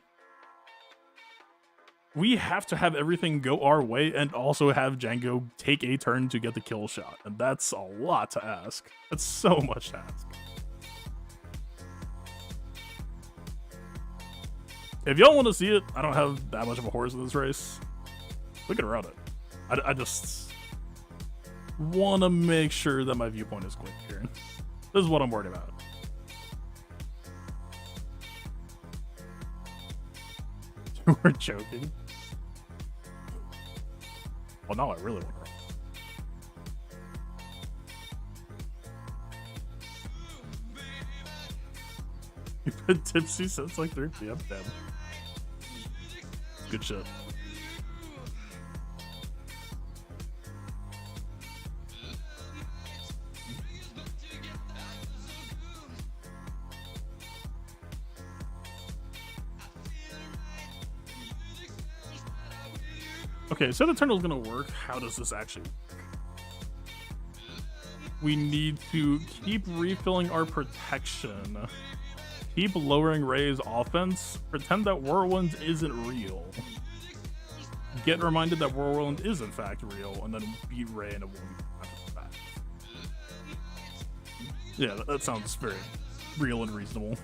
We have to have everything go our way and also have Django take a turn to get the kill shot. And that's a lot to ask. That's so much to ask. If y'all want to see it, I don't have that much of a horse in this race. We can route it. I just want to make sure that my viewpoint is quick here. This is what I'm worried about. We're joking. Well, now I really want to. You've been tipsy since like 3 p.m. Damn. Good shit. Okay, so the tunnel's gonna work. How does this actually work? We need to keep refilling our protection. Keep lowering Ray's offense. Pretend that Whirlwind isn't real. Get reminded that Whirlwind is in fact real, and then beat Ray in a 1 after the fact. Yeah, that sounds very real and reasonable.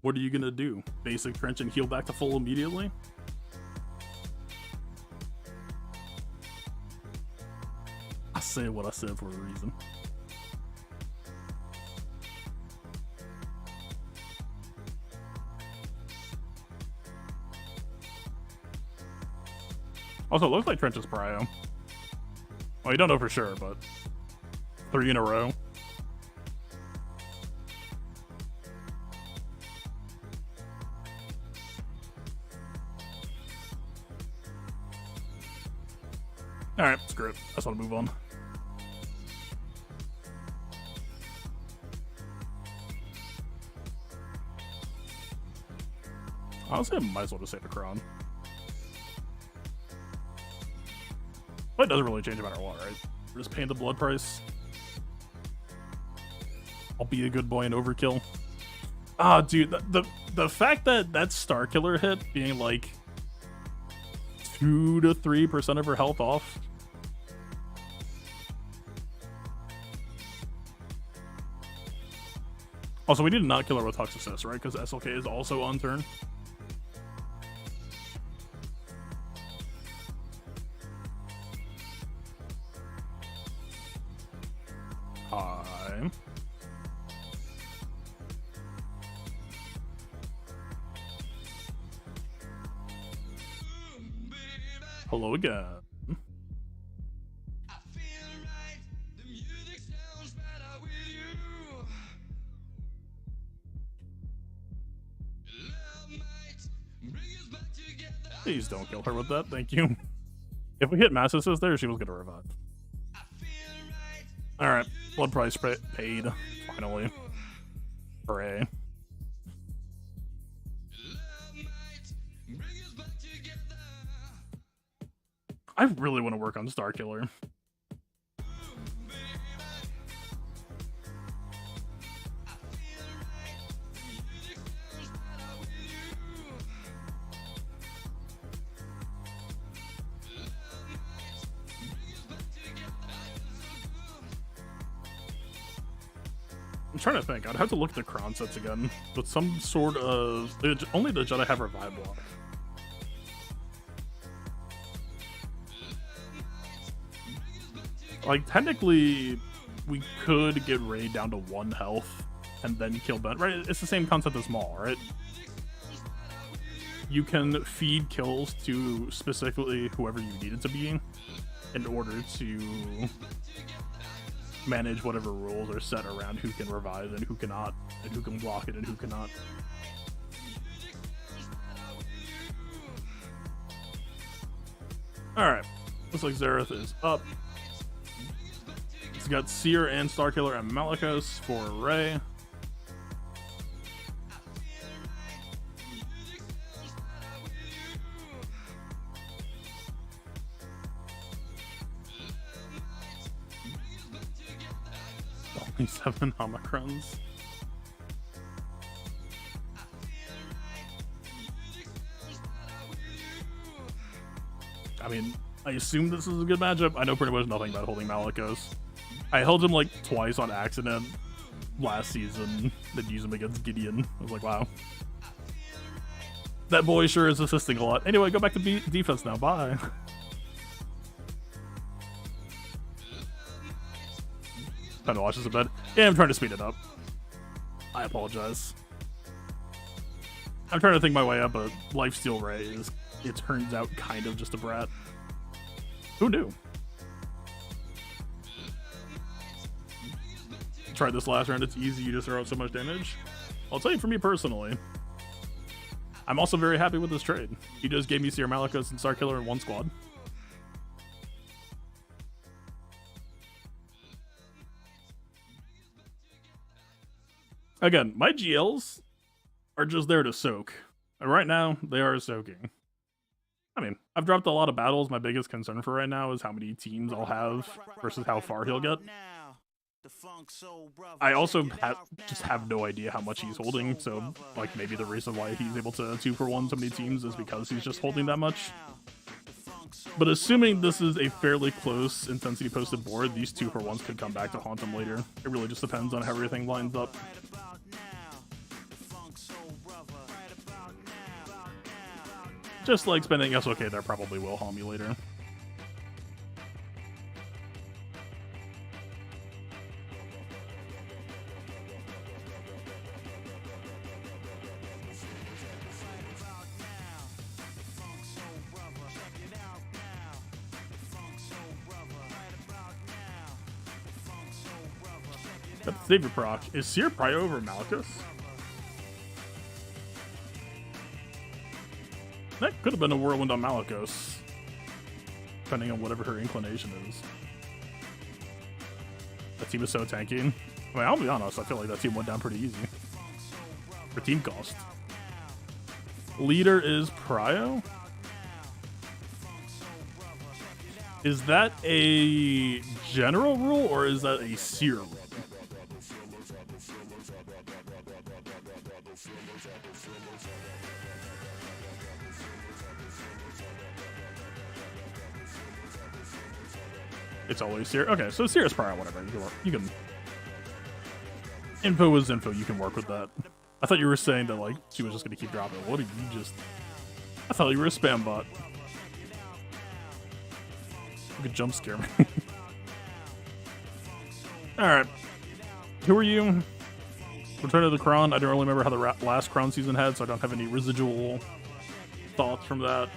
What are you gonna do? Basic trench and heal back to full immediately? I say what I said for a reason. Also, it looks like Trench is prio. Well, you don't know for sure, but 3 in a row. Alright, screw it. I just want to move on. Honestly, I might as well just save the Cron. But it doesn't really change no matter what, right? We're just paying the blood price. I'll be a good boy and overkill. Ah, dude, the fact that that Star Killer hit being like 2 to 3% of her health off. Also, we need to not kill her with Hux Assist, right? Because SLK is also on turn. Hi. Hello again. Please don't kill her with that. Thank you. If we hit Mass Assist there, she was gonna revive. Alright. Blood price paid. Finally. Hooray. I really want to work on Star Killer. I'm trying to think. I'd have to look at the Cron sets again. But some sort of... Only the Jedi have Revive block. Like, technically, we could get Rey down to 1 health and then kill Ben. Right? It's the same concept as Maul, right? You can feed kills to specifically whoever you need it to be in order to manage whatever rules are set around who can revive and who cannot, and who can block it and who cannot. Alright. Looks like Xaereth is up. It's got Seer and Starkiller and Malicos for Rey. Only 7 Omicrons. I mean, I assume this is a good matchup. I know pretty much nothing about holding Malicos. I held him like twice on accident last season, then used him against Gideon. I was like, wow. That boy sure is assisting a lot. Anyway, go back to defense now. Bye. Time to watch this in bed. Yeah, I'm trying to speed it up. I apologize. I'm trying to think my way up, but Lifesteal Rey is, it turns out, kind of just a brat. Who knew? Tried this last round, it's easy, you just throw out so much damage. I'll tell you, for me personally, I'm also very happy with this trade. He just gave me Seer Malicos and Starkiller in 1 squad. Again, my GLs are just there to soak. And right now, they are soaking. I mean, I've dropped a lot of battles. My biggest concern for right now is how many teams I'll have versus how far he'll get. I also just have no idea how much he's holding, so like maybe the reason why he's able to 2-for-1 so many teams is because he's just holding that much. But assuming this is a fairly close intensity posted board, these 2-for-1s could come back to haunt him later. It really just depends on how everything lines up. Just like spending SOK there probably will harm you later. Got the Savior proc. Is Seer Prio over Malicos? That could have been a whirlwind on Malicos, depending on whatever her inclination is. That team is so tanky. I mean, I'll be honest, I feel like that team went down pretty easy. For team cost. Leader is Prio? Is that a general rule, or is that a Seer rule? It's always Seer. Okay, so Seer is Prio, whatever. You can. Info is info. You can work with that. I thought you were saying that like she was just gonna keep dropping. What did you just? I thought you were a spam bot. You could jump scare me. All right, who are you? Return to the Cron. I don't really remember how the last Cron season had, so I don't have any residual thoughts from that.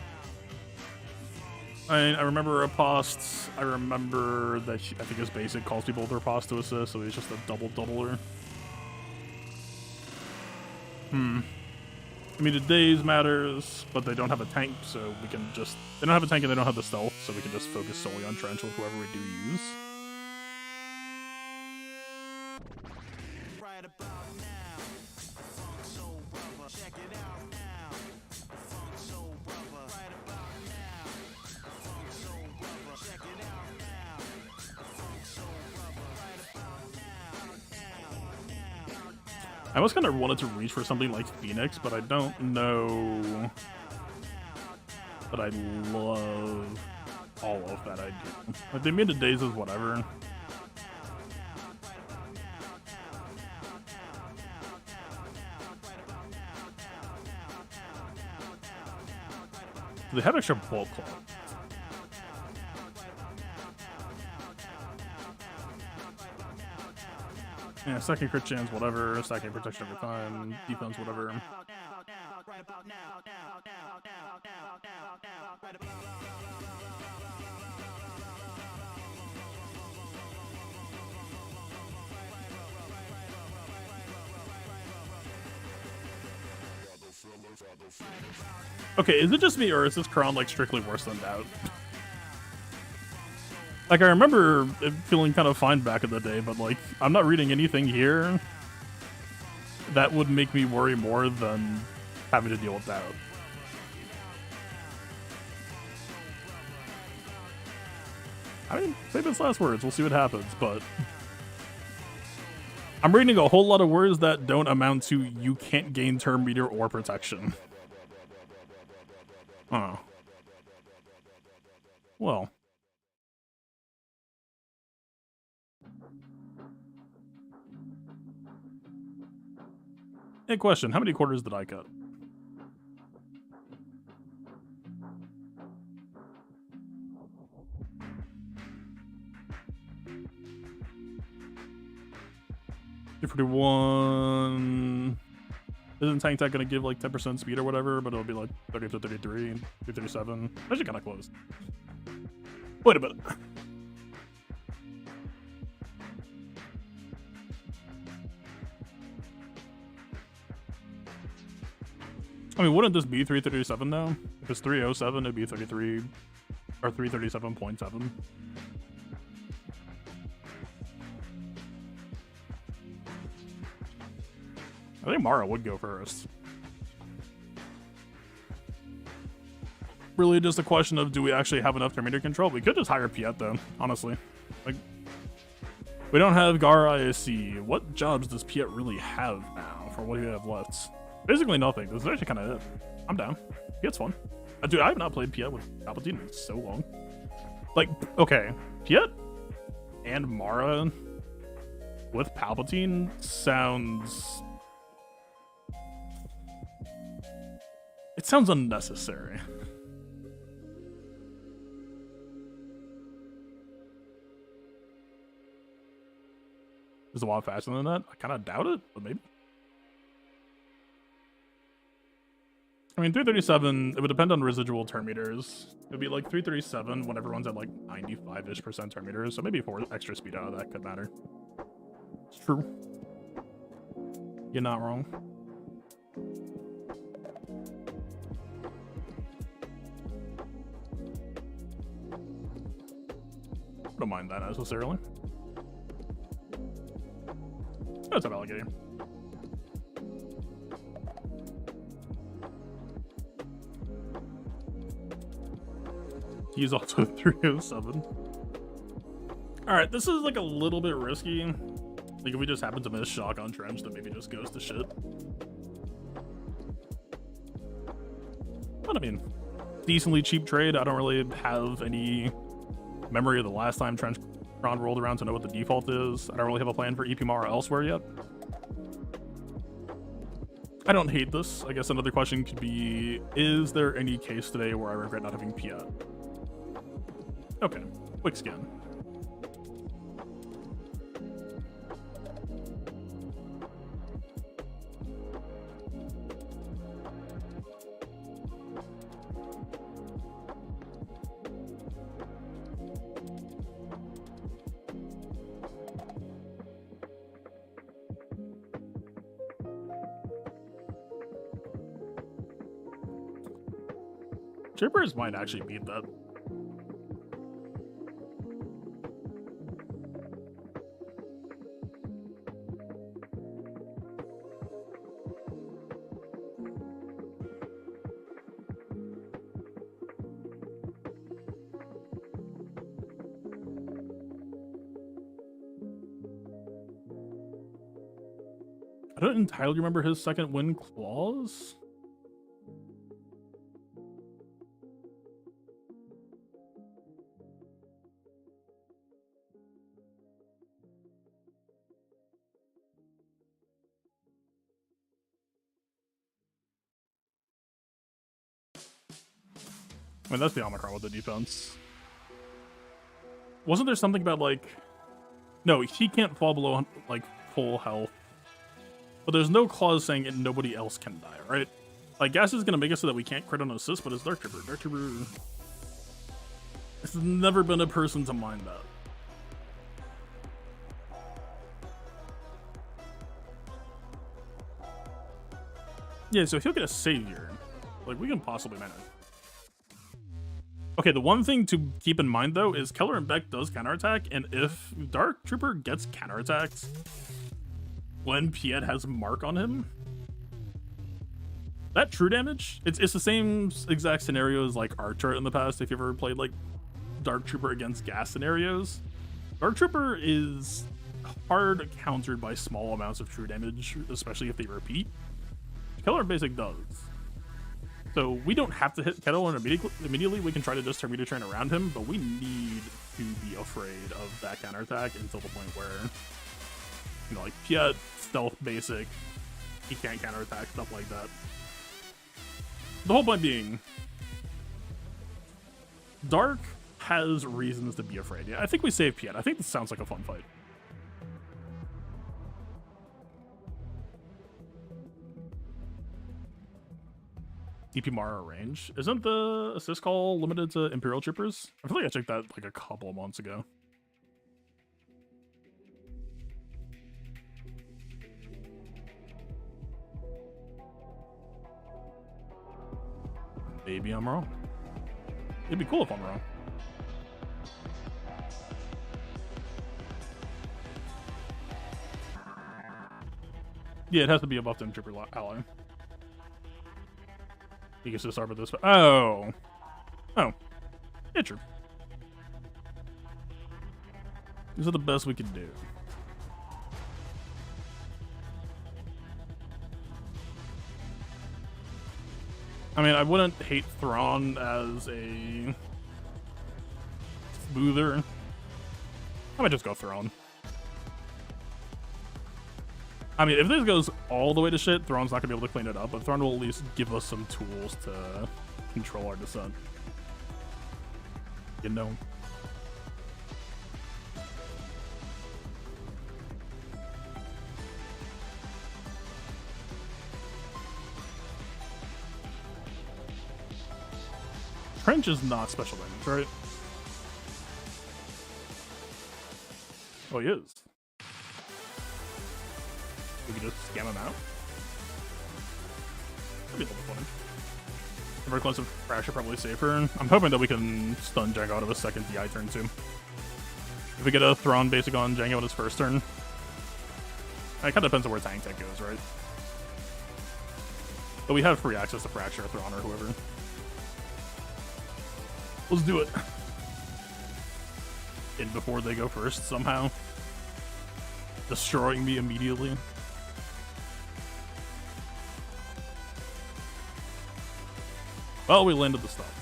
I remember Riposte. I remember that I think his basic calls people with Riposte to assist, so he's just a double-doubler. Immediate days matters, but they don't have a tank, so we can just... They don't have a tank and they don't have the stealth, so we can just focus solely on trench with whoever we do use. Right about now, funk soul brother, check it out now. Funk soul brother, right about now. Funk soul brother, check it out now. Funk soul brother, right about now. I almost kind of wanted to reach for something like Phoenix, but I don't know that I love all of that idea. Like, the immediate days is whatever. They have extra bulk claw. Yeah, second crit chance, whatever. Second protection every time. Defense, whatever. Okay, is it just me, or is this Cron like strictly worse than Doubt? Like, I remember it feeling kind of fine back in the day, but like, I'm not reading anything here that would make me worry more than having to deal with Doubt. I mean, famous last words, we'll see what happens, but I'm reading a whole lot of words that don't amount to you can't gain turn meter or protection. Oh. Well. Hey, question. How many quarters did I cut? $241. Isn't Tank Tech gonna give like 10% speed or whatever, but it'll be like 30 to 33, 237. Actually kind of close. Wait a minute. I mean, wouldn't this be 337 though? If it's 307, it'd be 33 or 337.7. I think Mara would go first. Really just a question of, do we actually have enough meter control? We could just hire Piet though, honestly. Like, we don't have Gar ISC. What jobs does Piet really have now for what we have left? Basically nothing. This is actually kind of it. I'm down. Piet's fun. Dude, I have not played Piet with Palpatine in so long. Like, okay, Piet and Mara with Palpatine sounds... It sounds unnecessary. Is it a lot faster than that? I kind of doubt it, but maybe. I mean, 337, it would depend on residual turn meters. It would be like 337 when everyone's at like 95-ish% turn meters, so maybe 4 extra speed out of that could matter. It's true. You're not wrong. Don't mind that necessarily. That's a valid game. He's also 307. Alright, this is like a little bit risky. Like if we just happen to miss shock on trench, then maybe just goes to shit. But I mean, decently cheap trade. I don't really have any memory of the last time Trench Cron rolled around to know what the default is. I don't really have a plan for EP Mara elsewhere yet. I don't hate this. I guess another question could be, is there any case today where I regret not having Piet? Okay, quick scan. Troopers might actually beat that. I don't entirely remember his second win clause. I mean, that's the Omicron with the defense. Wasn't there something about, like... No, he can't fall below, like, full health. But there's no clause saying it, nobody else can die, right? Like, Gas is gonna make it so that we can't crit on assist, but it's Dark Trooper. Dark Trooper... It's never been a person to mind that. Yeah, so if he'll get a Savior, like, we can possibly manage. Okay, the one thing to keep in mind, though, is Keller and Beck does counterattack, and if Dark Trooper gets counterattacked when Piet has Mark on him, that true damage, it's the same exact scenario as, like, Archer in the past, if you ever played, like, Dark Trooper against Gas scenarios. Dark Trooper is hard countered by small amounts of true damage, especially if they repeat. Keller Basic does. So we don't have to hit Kettle immediately. We can try to just Torpedo Train around him, but we need to be afraid of that counterattack until the point where, you know, like Piet, Stealth Basic, he can't counterattack, stuff like that. The whole point being, Dark has reasons to be afraid. Yeah, I think we save Piet. I think this sounds like a fun fight. DP Mara range. Isn't the assist call limited to Imperial Troopers? I feel like I checked that like a couple of months ago. Maybe I'm wrong. It'd be cool if I'm wrong. Yeah, it has to be a buffed in trooper ally. He gets to start with this. Oh. Oh. Yeah, true. These are the best we can do. I mean, I wouldn't hate Thrawn as a smoother. I might just go Thrawn. I mean, if this goes all the way to shit, Thrawn's not gonna be able to clean it up, but Thrawn will at least give us some tools to control our descent. You know. Trench is not special damage, right? Oh, he is. We can just scam him out. That'd be a little bit fun. Very close to Fracture, probably safer. I'm hoping that we can stun Jango out of a second DI turn too. If we get a Thrawn basic on Jango on his first turn. It kind of depends on where Tank Tech goes, right? But we have free access to Fracture or Thrawn or whoever. Let's do it. In before they go first, somehow. Destroying me immediately. Well, we landed the stuff.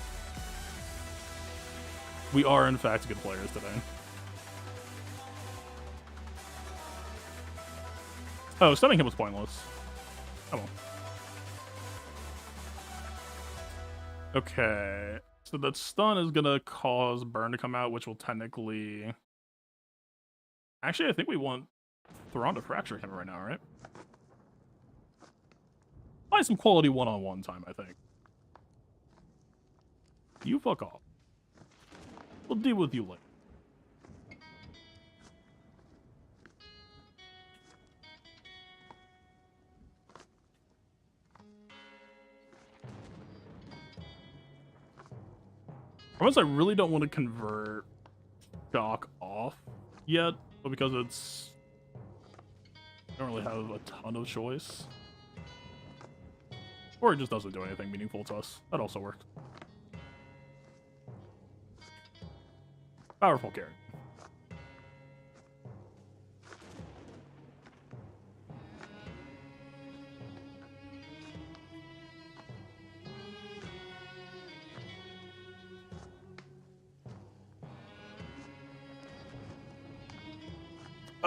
We are, in fact, good players today. Oh, stunning him was pointless. Oh well. Okay. So that stun is gonna cause Burn to come out, which will technically... Actually, I think we want Thrawn to Fracture him right now, right? Find some quality one-on-one time, I think. You fuck off. We'll deal with you later. Promise I really don't want to convert Shock off yet, but because it's... I don't really have a ton of choice. Or it just doesn't do anything meaningful to us. That also works. Powerful carry.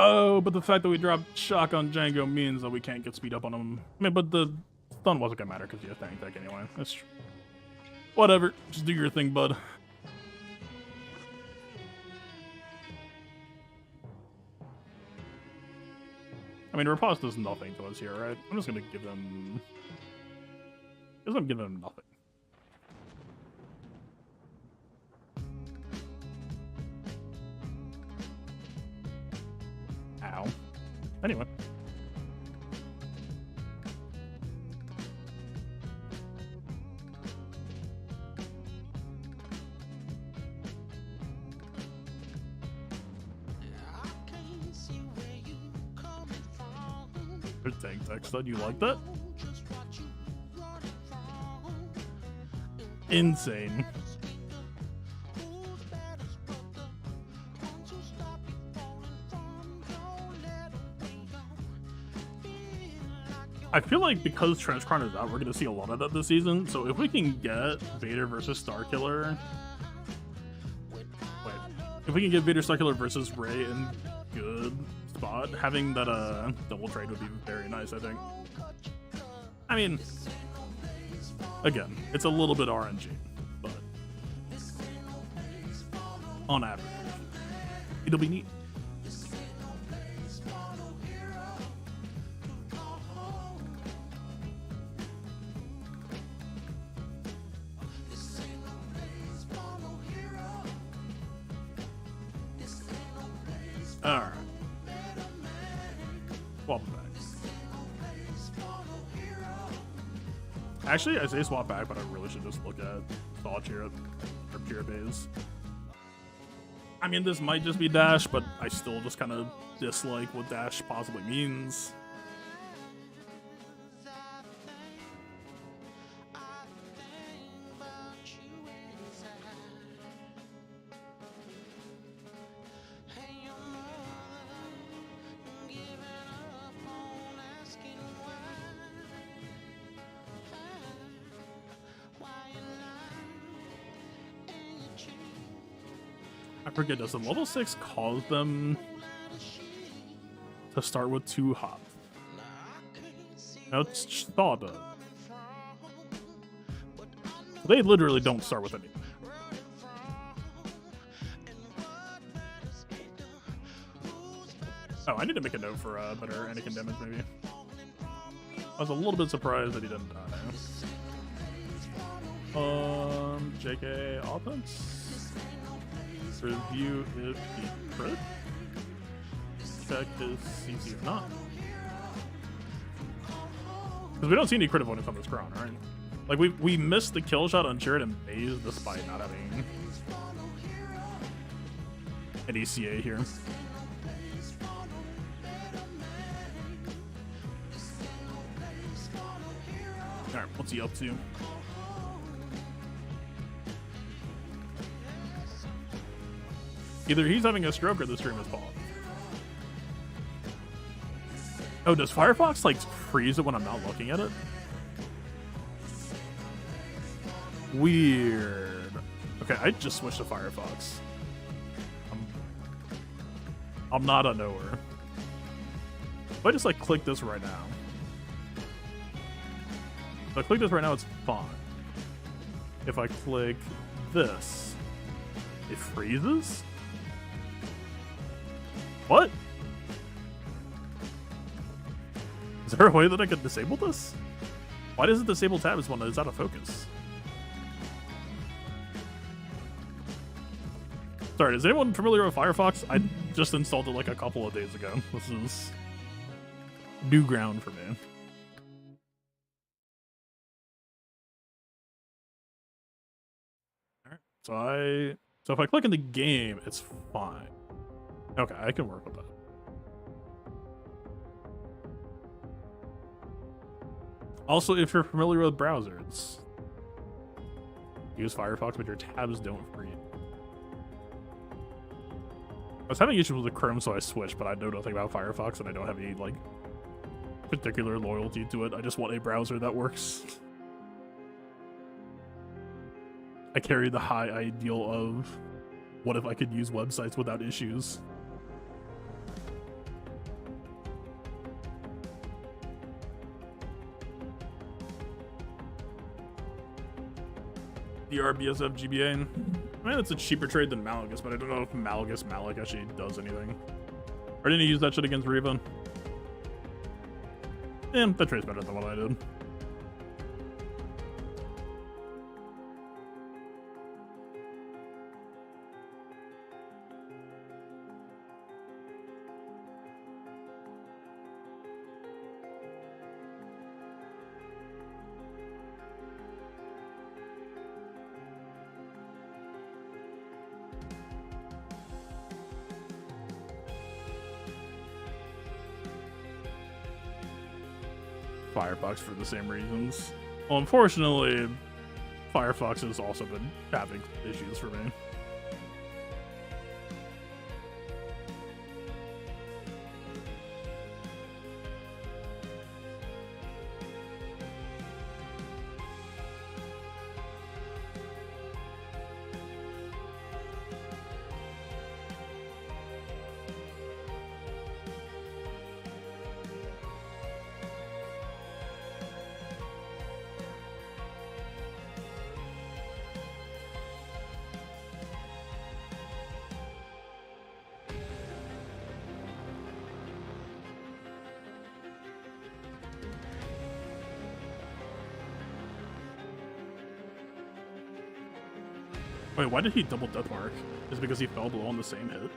Oh, but the fact that we dropped Shock on Django means that we can't get speed up on him. I mean, but the stun wasn't gonna matter because you have tank tech anyway. That's true. Whatever. Just do your thing, bud. I mean, Riposte does nothing to us here, right? I'm just gonna give them... I guess I'm giving him nothing. Ow. Anyway. There's tank tech stud. You like that? Insane. I feel like because Trench Cron is out, we're going to see a lot of that this season. So if we can get Vader versus Starkiller... Wait. If we can get Vader Starkiller versus Rey in good spot, having that double trade would be very nice, I think. I mean, again, it's a little bit RNG, but on average, it'll be neat. Alright. Swap back. Actually, I say swap back, but I really should just look at Thaw Chirrut or Pure Bays. I mean, this might just be dash, but I still just kind of dislike what dash possibly means. I forget, does the level 6 cause them to start with 2 hop? No, it's Thaw does. They literally don't start with any. Oh, I need to make a note for better Anakin damage, maybe. I was a little bit surprised that he didn't die. JK offense? Review if he crit. Check his CC or not. Because we don't see any crit bonus on this Cron, right? Like, we missed the kill shot on Chirrut and Baze despite not having an ECA here. Alright, what's he up to? Either he's having a stroke or the stream is paused. Oh, does Firefox, like, freeze it when I'm not looking at it? Weird. Okay, I just switched to Firefox. I'm not a knower. If I just, like, click this right now. If I click this right now, it's fine. If I click this, it freezes? What? Is there a way that I could disable this? Why does it disable tabs when it's out of focus? Sorry, is anyone familiar with Firefox? I just installed it like a couple of days ago. This is new ground for me. Alright, So if I click in the game, it's fine. Okay, I can work with that. Also, if you're familiar with browsers, use Firefox, but your tabs don't freeze. I was having issues with Chrome, so I switched, but I know nothing about Firefox, and I don't have any, like, particular loyalty to it. I just want a browser that works. I carry the high ideal of what if I could use websites without issues. The RBSF GBA. I mean, it's a cheaper trade than Malagus, but I don't know if Malik actually does anything. Or didn't he use that shit against Riva? Yeah, that trade's better than what I did. Firefox for the same reasons. Well, unfortunately, Firefox has also been having issues for me. Wait, why did he double death mark? Is it because he fell below on the same hit?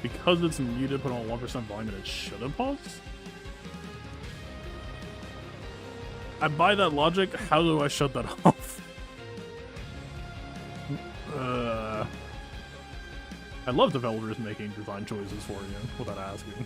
Because it's muted, put on 1% volume and it shouldn't pause? I buy that logic, how do I shut that off? I love developers making design choices for you without asking.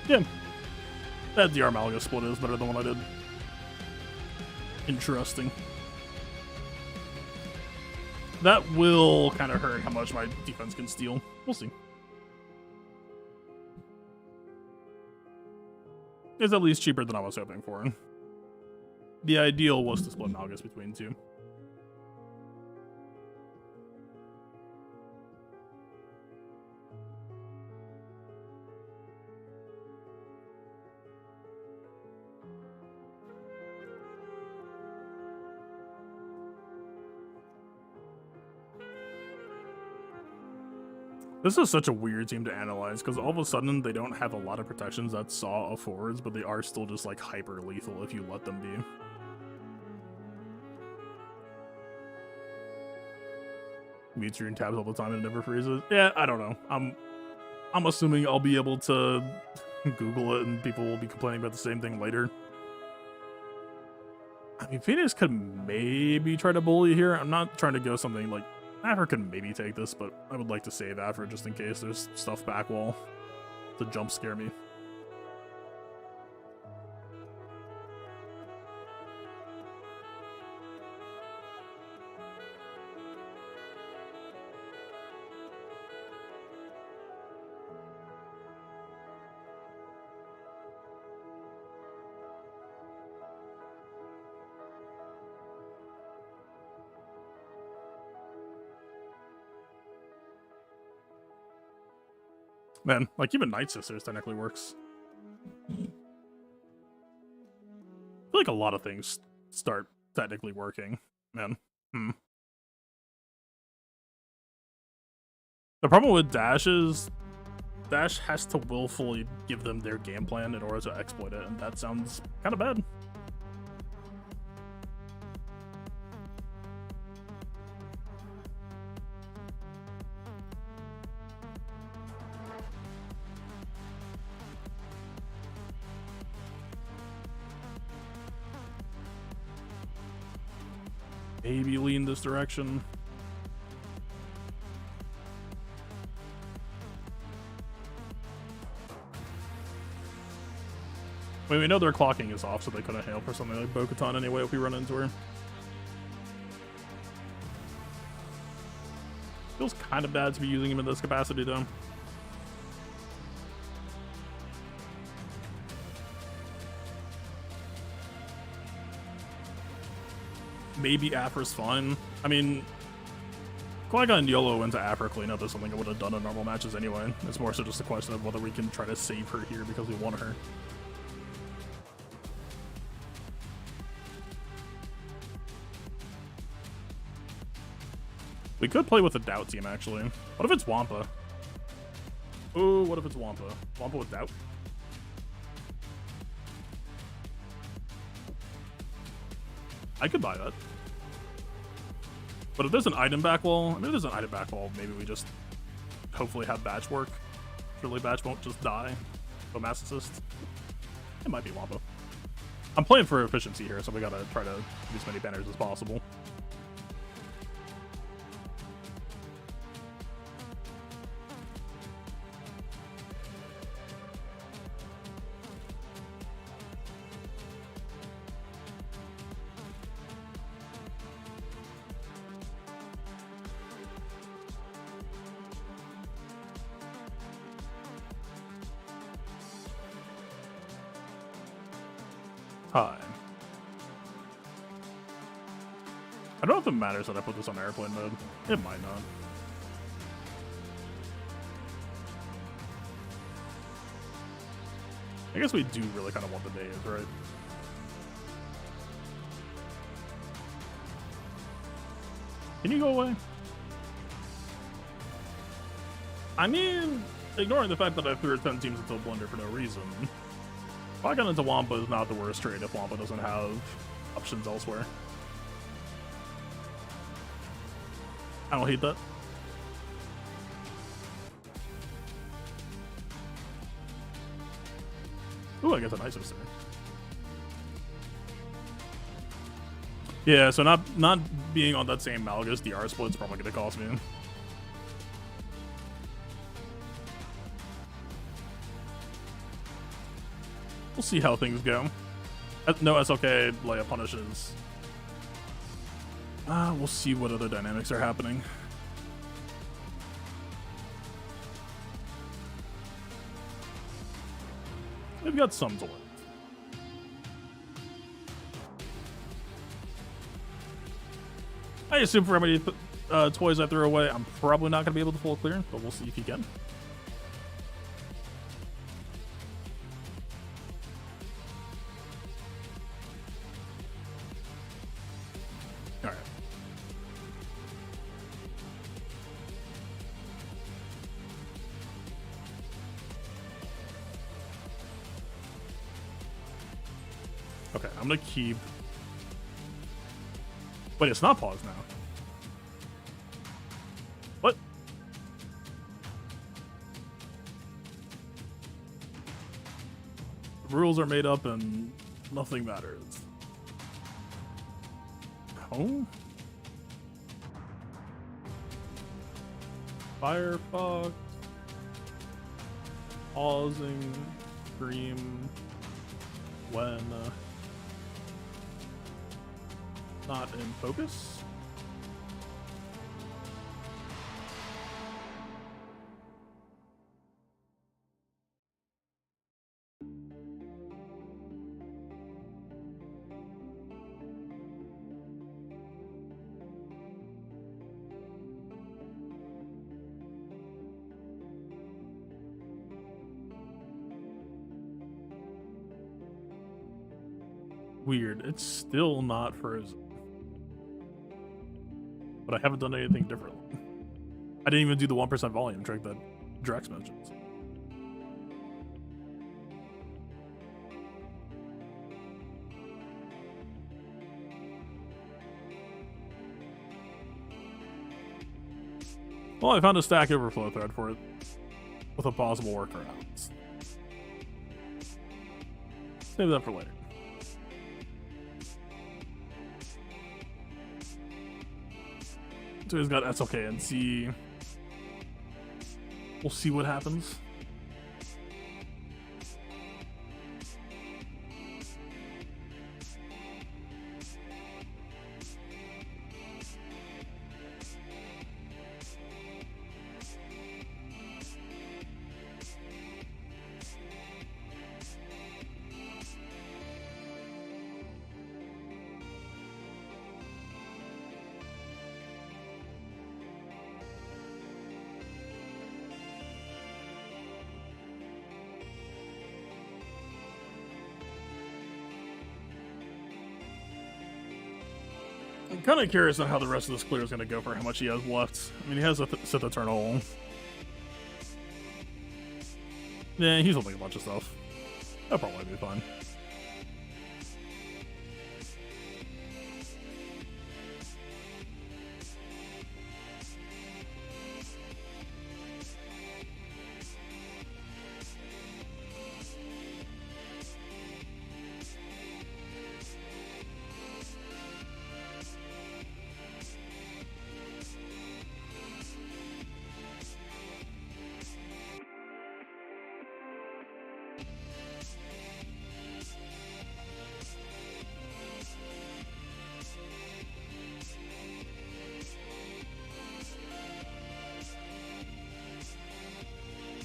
Yeah, that DR Malaga split is better than what I did. Interesting. That will kind of hurt how much my defense can steal. We'll see. It's at least cheaper than I was hoping for. The ideal was to split Malgus between two. This is such a weird team to analyze, because all of a sudden they don't have a lot of protections that saw of forwards, but they are still just like hyper lethal if you let them be. Mutes your tabs all the time and it never freezes. Yeah, I don't know. I'm assuming I'll be able to Google it and people will be complaining about the same thing later. I mean, Phoenix could maybe try to bully here. I'm not trying to go something like Afro can maybe take this, but I would like to save Afro just in case there's stuff back wall to jump scare me. Man, like even Night Sisters technically works. I feel like a lot of things start technically working, man. The problem with Dash is Dash has to willfully give them their game plan in order to exploit it, and that sounds kind of bad. Maybe lean this direction. I mean, we know their clocking is off, so they couldn't hail for something like Bo-Katan anyway if we run into her. Feels kind of bad to be using him in this capacity, though. Maybe Afra's fine. I mean, Qui-Gon and YOLO into Afra cleanup is something I would have done in normal matches anyway. It's more so just a question of whether we can try to save her here because we want her. We could play with a Doubt team, actually. What if it's Wampa? Ooh, what if it's Wampa? Wampa with Doubt? I could buy that. But if there's an item back wall, I mean, if there's an item back wall, maybe we just hopefully have Batch work. Surely Batch won't just die. But Mass Assist. It might be Wampa. I'm playing for efficiency here, so we gotta try to do as many banners as possible. Time. I don't know if it matters that I put this on airplane mode. It might not. I guess we do really kind of want the days, right? Can you go away? I mean, ignoring the fact that I threw 10 teams into a blender for no reason. Qui-Gon into Wampa is not the worst trade if Wampa doesn't have options elsewhere. I don't hate that. Ooh, I guess a Night Sister. Yeah, so not being on that same Malgus DR split is probably going to cost me. We'll see how things go. No SLK Leia punishes. We'll see what other dynamics are happening. We've got some to learn. I assume for how many toys I threw away, I'm probably not going to be able to full clear, but we'll see if he can. All right. Okay, I'm going to keep... Wait, it's not paused now. What? The rules are made up and nothing matters. Oh? Firefox. Pausing. Scream. When... not in focus. Weird. It's still not frozen. But I haven't done anything differently. I didn't even do the 1% volume trick that Drex mentions. Well, I found a Stack Overflow thread for it with a possible workaround. Save that for later. So he's got SLK and C. We'll see what happens. I'm kind of curious on how the rest of this clear is going to go for how much he has left. I mean, he has a Sith Eternal. Yeah, he's holding a bunch of stuff. That'll probably be fine.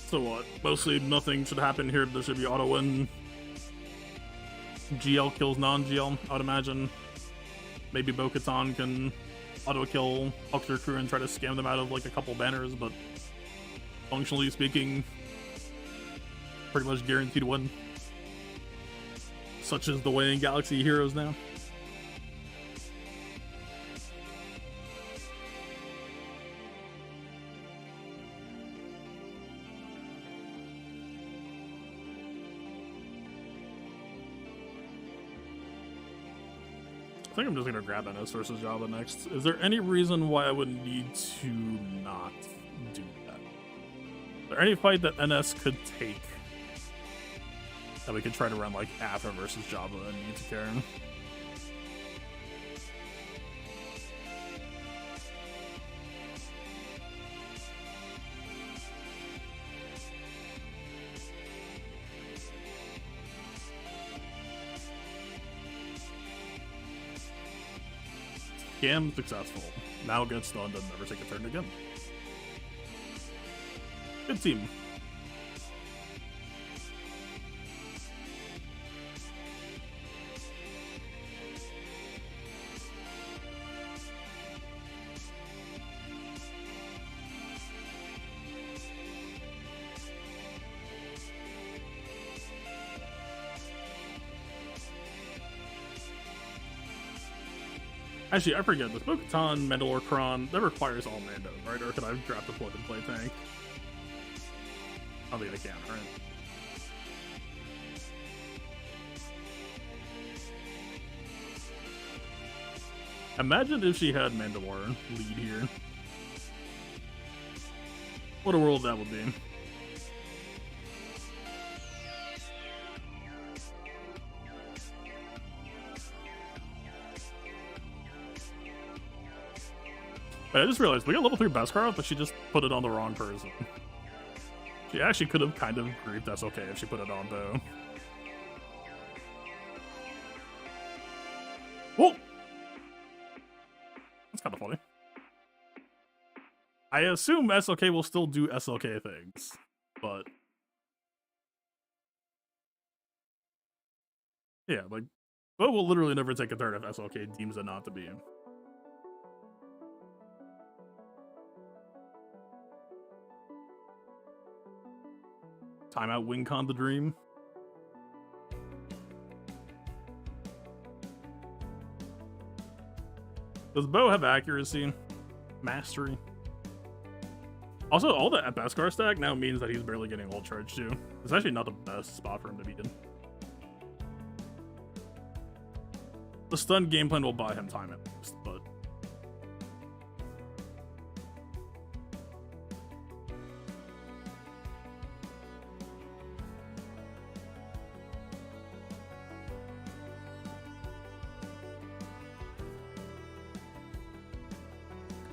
So what? Mostly nothing should happen here. There should be auto win. GL kills non-GL, I would imagine. Maybe Bo-Katan can auto kill Octor Crew and try to scam them out of like a couple banners, but functionally speaking, pretty much guaranteed win. Such is the way in Galaxy Heroes now. I think I'm just gonna grab NS versus Java next. Is there any reason why I would need to not do that? Is there any fight that NS could take that we could try to run like Afra versus Java and need to carry? Scam successful. Now gets stunned and never take a turn again. Good team. Actually, I forget, with Bo-Katan, Mandalore, Cron, that requires all Mandos, right? Or could I grab the plug-and-play tank? I don't think I can, right? Imagine if she had Mandalore lead here. What a world that would be. I just realized we got level 3 Beskar, but she just put it on the wrong person. She actually could have kind of griefed SLK if she put it on, though. Whoa! That's kind of funny. I assume SLK will still do SLK things, but... yeah, like, Bo will literally never take a turn if SLK deems it not to be. Timeout WinCon the Dream. Does Bo have accuracy? Mastery? Also, all the Beskar stack now means that he's barely getting ult charge too. It's actually not the best spot for him to be in. The stun game plan will buy him time at least, but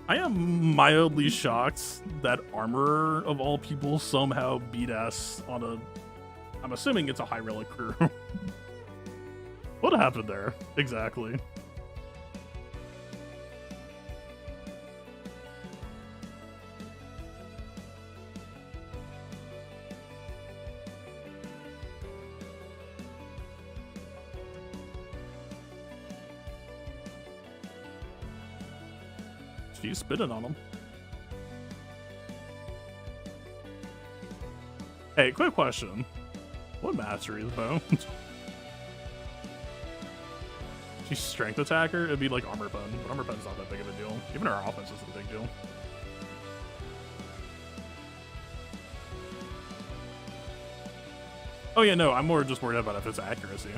I am mildly shocked that Armorer of all people somehow beat us on a, I'm assuming it's a high relic crew. What happened there? Exactly. She's spitting on him. Hey, quick question. What mastery is Bo? She's strength attacker? It'd be like armor pen, but armor pen's not that big of a deal. Even our offense isn't a big deal. Oh yeah, no, I'm more just worried about if it's accuracy.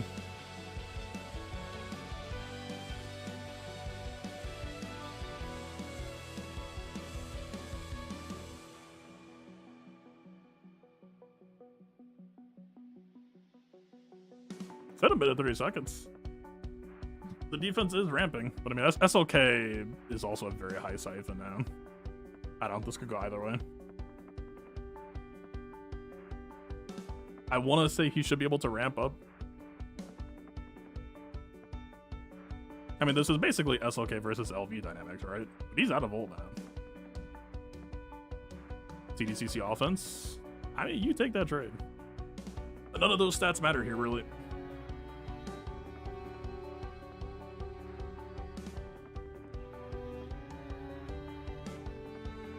Said a minute 30 seconds. The defense is ramping, but I mean, SLK is also a very high siphon now. I don't know, this could go either way. I want to say he should be able to ramp up. I mean, this is basically SLK versus LV dynamics, right? But he's out of ult now. CDCC offense. I mean, you take that trade. None of those stats matter here, really.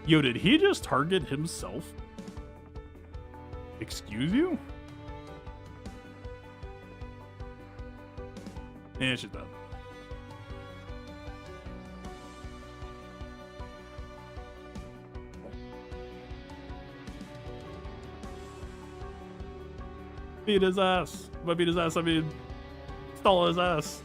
Yo, did he just target himself? Excuse you? And she's dead. Beat his ass. By beat his ass, I mean stall his ass.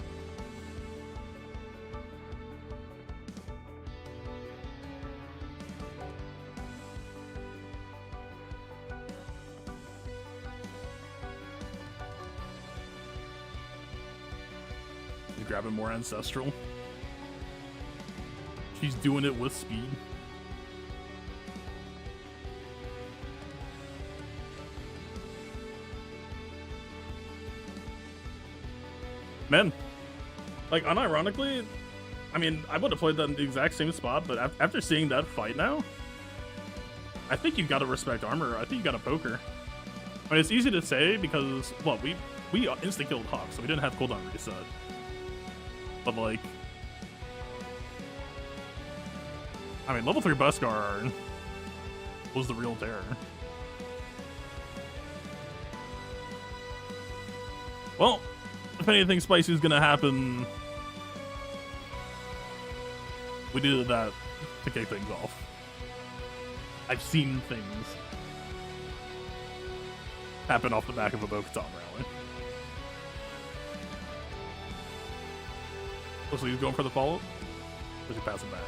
Grabbing more ancestral. She's doing it with speed. Man, like unironically, I mean, I would have played that in the exact same spot, but after seeing that fight now, I think you gotta respect Armor. I think you gotta poker. I mean, it's easy to say because, well, we insta-killed Hawk, so we didn't have cooldown reset. But like, I mean, level 3 Beskar was the real terror. Well, if anything spicy is gonna happen, we did that to kick things off. I've seen things happen off the back of a Bo-Katan rally. Oh, so he's going for the follow-up? Or is he passing back?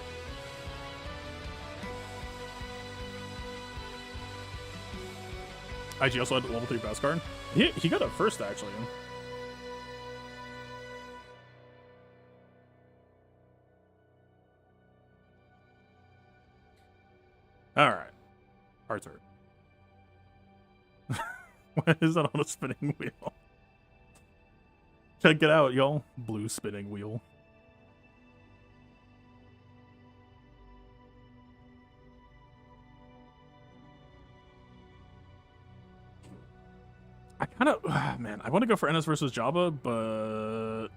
IG also had level 3 Beskar. He got it first, actually. Alright. Heart's hurt. Why is that on a spinning wheel? Check it out, y'all. Blue spinning wheel. I kind of, man, I want to go for Ennis versus Jabba, but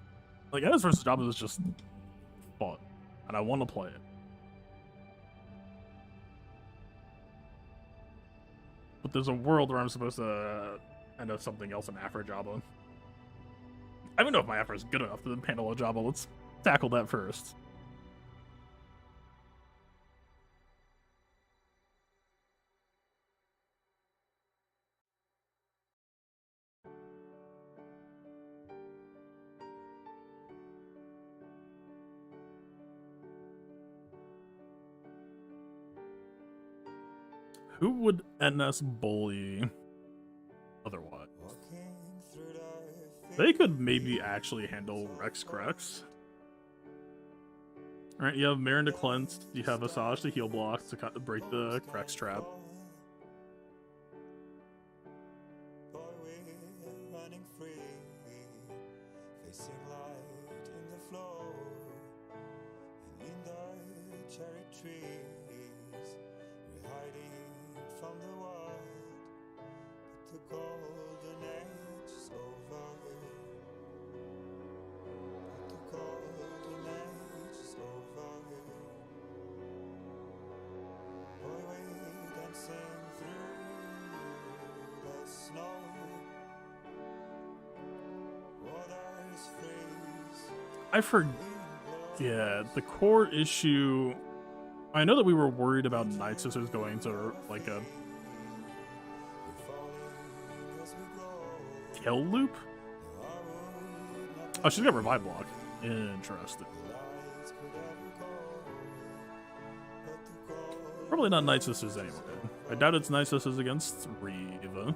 like Ennis versus Jabba is just fun, and I want to play it. But there's a world where I'm supposed to end up something else in Afro Jabba. I don't know if my Afro is good enough to handle a Jabba. Let's tackle that first. Who would NS bully otherwise? They could maybe actually handle Rex Crex. Alright, you have Marin to cleanse, you have Asajj to heal block to break the Crex trap. I forget the core issue. I know that we were worried about Night Sisters going to like a kill loop. Oh, she's got revive block. Interesting. Probably not Night Sisters anyway. I doubt it's Night Sisters against Riva.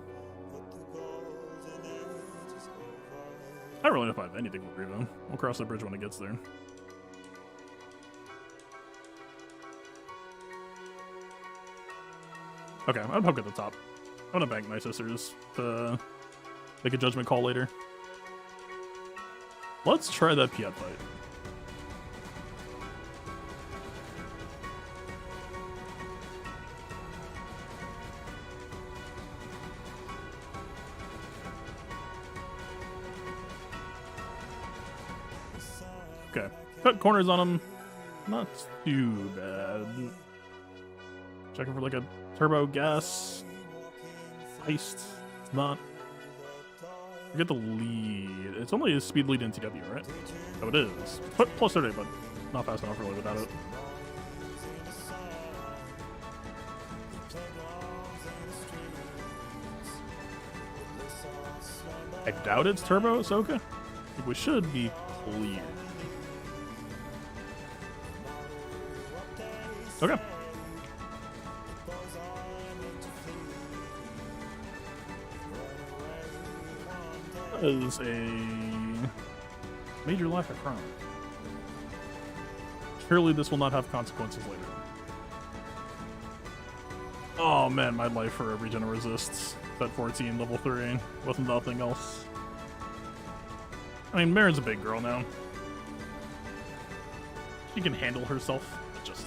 I don't really know if I have anything with Riva. We'll cross the bridge when it gets there. Okay, I'd poke at the top. I'm gonna bank Night Sisters to make a judgment call later. Let's try that Piet fight. Okay, cut corners on him. Not too bad. Checking for like a turbo gas heist. It's not. We get the lead. It's only a speed lead in TW, right? Oh, it is. But plus 30, but not fast enough really without it. I doubt it's turbo Ahsoka. I think we should be clear. Okay. That is a major lack of Cron. Surely this will not have consequences later. Oh man, my life for regen resists at 14, level 3, with nothing else. I mean, Marin's a big girl now. She can handle herself. Just,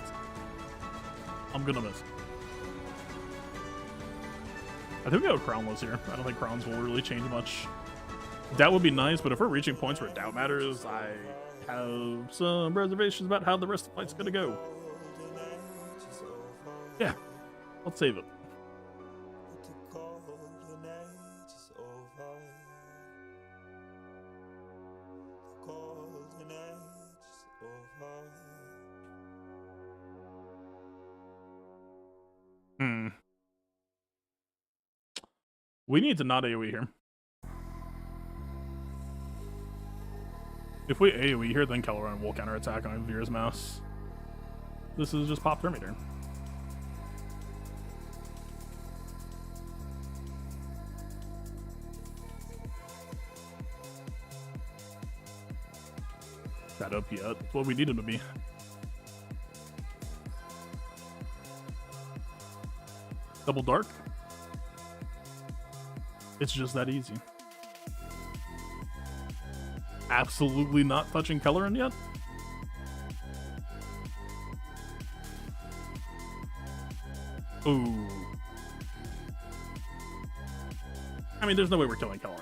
I'm gonna miss. I think we got Crownless here. I don't think Crowns will really change much. Doubt would be nice, but if we're reaching points where doubt matters, I have some reservations about how the rest of the fight's gonna go. Yeah, let's save it. We need to not AoE here. If we AoE here, then Kelleran will counterattack on Veer's mouse. This is just pop Thermidor. That up yet. That's what we need him to be. Double dark. It's just that easy. Absolutely not touching Kelleran yet. Ooh. I mean, there's no way we're killing Kelleran.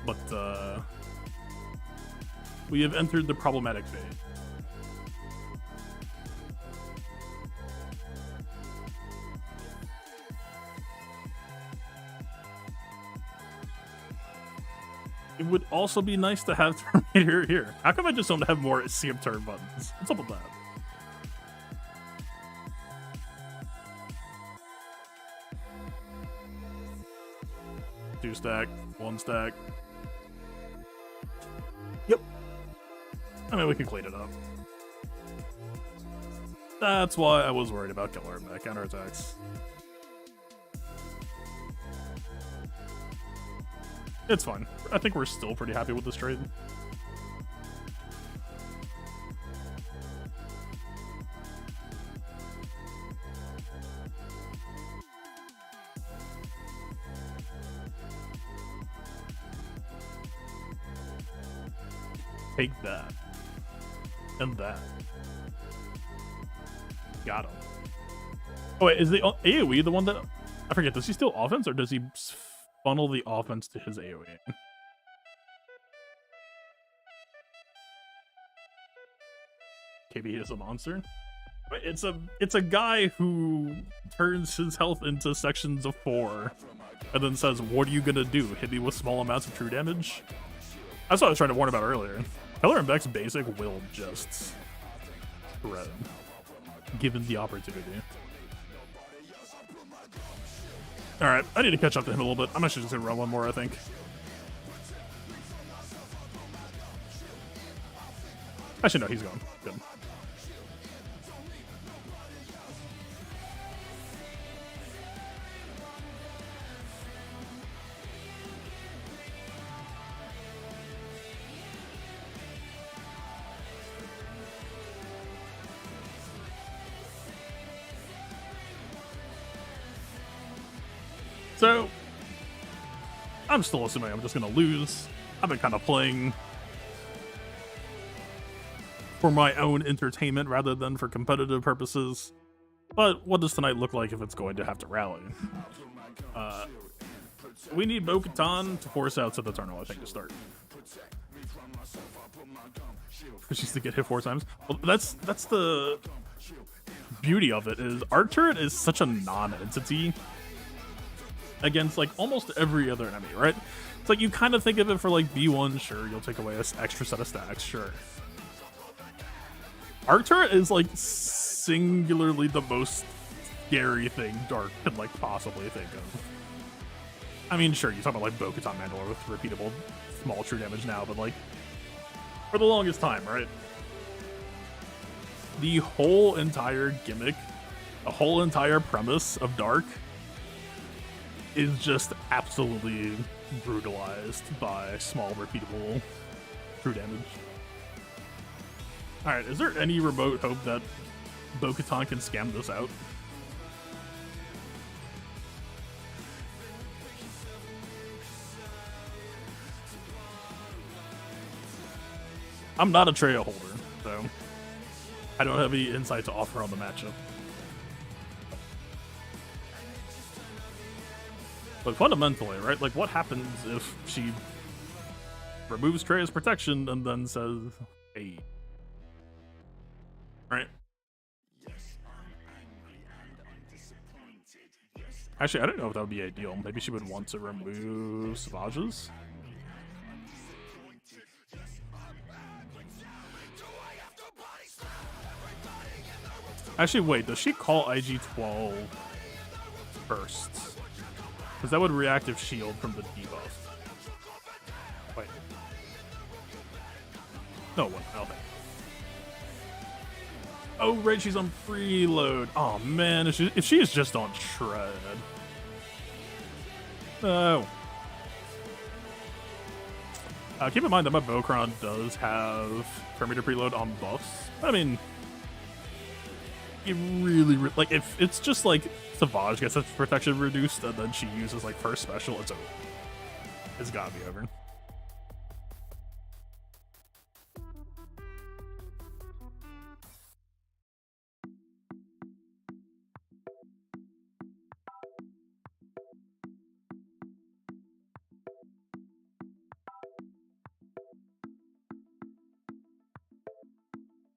But, we have entered the problematic phase. It would also be nice to have Terminator here. How come I just don't have more CM turn buttons? What's up with that? Two stack, one stack. Yep. I mean, we can clean it up. That's why I was worried about killer mech counterattacks. It's fine. I think we're still pretty happy with this trade. Take that. And that. Got him. Oh wait, is the AoE the one that... I forget, does he steal offense or does he funnel the offense to his AoE? KB is a monster? Wait, it's a guy who turns his health into sections of 4 and then says, what are you gonna do? Hit me with small amounts of true damage? That's what I was trying to warn about earlier. Keller and Beck's basic will just shred, given the opportunity. Alright, I need to catch up to him a little bit. I'm actually just gonna run one more, I think. Actually, no, he's gone. Good. So, I'm still assuming I'm just going to lose. I've been kind of playing for my own entertainment rather than for competitive purposes. But what does tonight look like if it's going to have to rally? We need Bo-Katan to force out Sith Eternal, I think, to start. Because she's to get hit 4 times. Well, that's the beauty of it, is Arc Turret is such a non-entity against like almost every other enemy, right? It's like you kind of think of it for like B1, sure, you'll take away an extra set of stacks, sure. Arc Turret is like singularly the most scary thing Dark could like possibly think of. I mean, sure, you talk about like Bo-Katan Mandalore with repeatable small true damage now, but like for the longest time, right? The whole entire gimmick, the whole entire premise of Dark is just absolutely brutalized by small repeatable true damage. Alright, is there any remote hope that Bo-Katan can scam this out? I'm not a Traya holder, so I don't have any insight to offer on the matchup. But fundamentally, right, like what happens if she removes Treya's protection and then says, hey, right? Actually, I don't know if that would be ideal. Maybe she would want to remove Savages. Actually, wait, does she call IG-12 first? Because that would reactive shield from the debuff. Wait. No one, I don't think. Oh, right, she's on preload. Oh, man, if she is just on shred. No. Keep in mind that my Cron does have perimeter preload on buffs. I mean, it really, like, if it's just like Savage gets its protection reduced and then she uses like first special, it's over. It's gotta be over.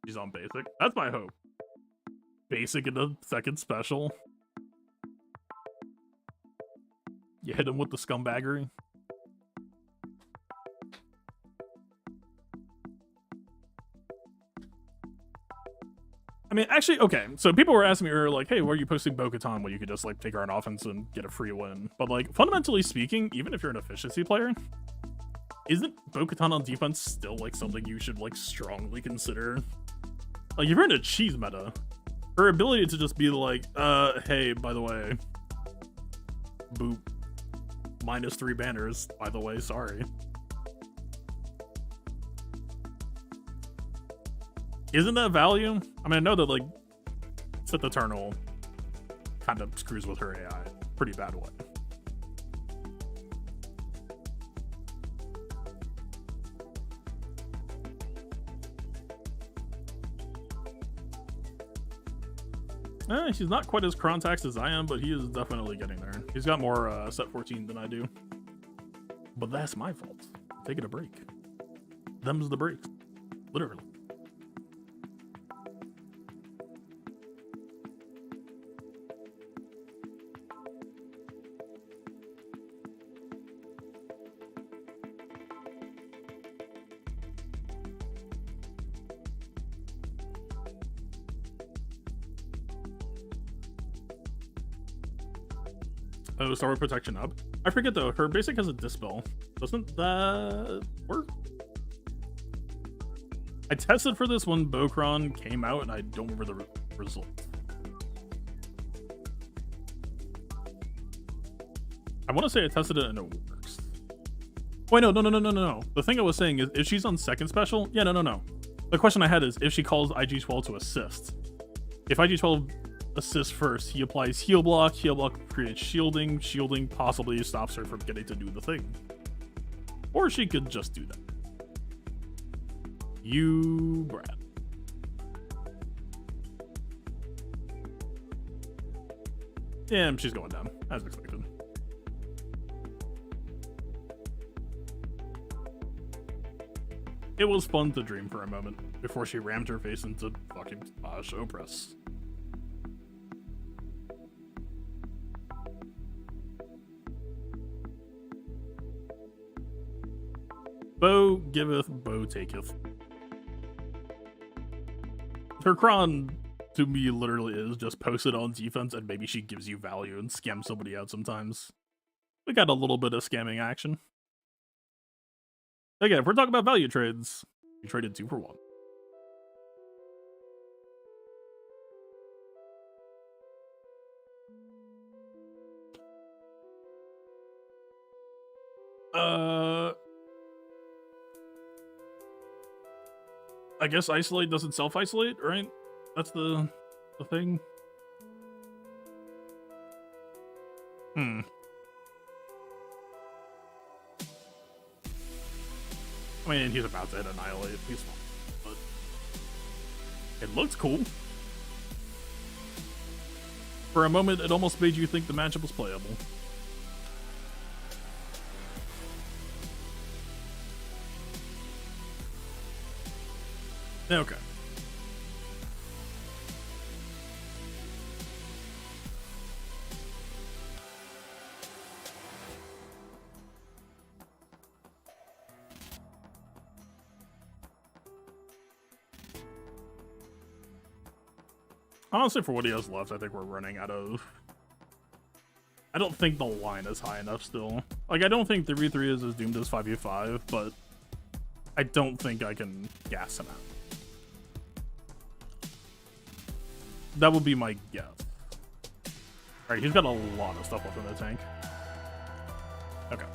She's on basic. That's my hope. Basic in the second special. You hit him with the scumbaggery. I mean, actually, okay. So people were asking me earlier, like, hey, why are you posting Bo-Katan when you could just like take her on offense and get a free win? But like, fundamentally speaking, even if you're an efficiency player, isn't Bo-Katan on defense still like something you should like strongly consider? Like, if you're in a cheese meta, Her ability to just be like, hey, by the way, boop, -3 banners, by the way, sorry. Isn't that value? I mean, I know that, like, Sith Eternal kind of screws with her AI pretty bad way. He's not quite as Cron taxed as I am, but he is definitely getting there. He's got more set 14 than I do. But that's my fault. Taking a break. Them's the breaks. Literally. Oh, Star Wars Protection up. I forget though, her basic has a Dispel. Doesn't that work? I tested for this when Cron came out and I don't remember the result. I want to say I tested it and it works. Wait, no. The thing I was saying is if she's on second special, yeah, no. The question I had is if she calls IG-12 to assist. If IG-12 assists first, he applies heal block creates shielding possibly stops her from getting to do the thing. Or she could just do that. You, Brad. Yeah, she's going down, as expected. It was fun to dream for a moment before she rammed her face into fucking show press. Bow giveth, bow taketh. Her Cron, to me, literally is just post it on defense and maybe she gives you value and scams somebody out sometimes. We got a little bit of scamming action. Again, if we're talking about value trades, we traded 2 for 1. I guess isolate doesn't self-isolate, right? That's the thing. I mean, he's about to hit annihilate. He's fine, but it looks cool. For a moment, it almost made you think the matchup was playable. Okay. Honestly, for what he has left, I think we're running out of... I don't think the line is high enough still. Like, I don't think 3v3 is as doomed as 5v5, but I don't think I can gas him out. That would be my guess. Alright, he's got a lot of stuff left in the tank. Okay.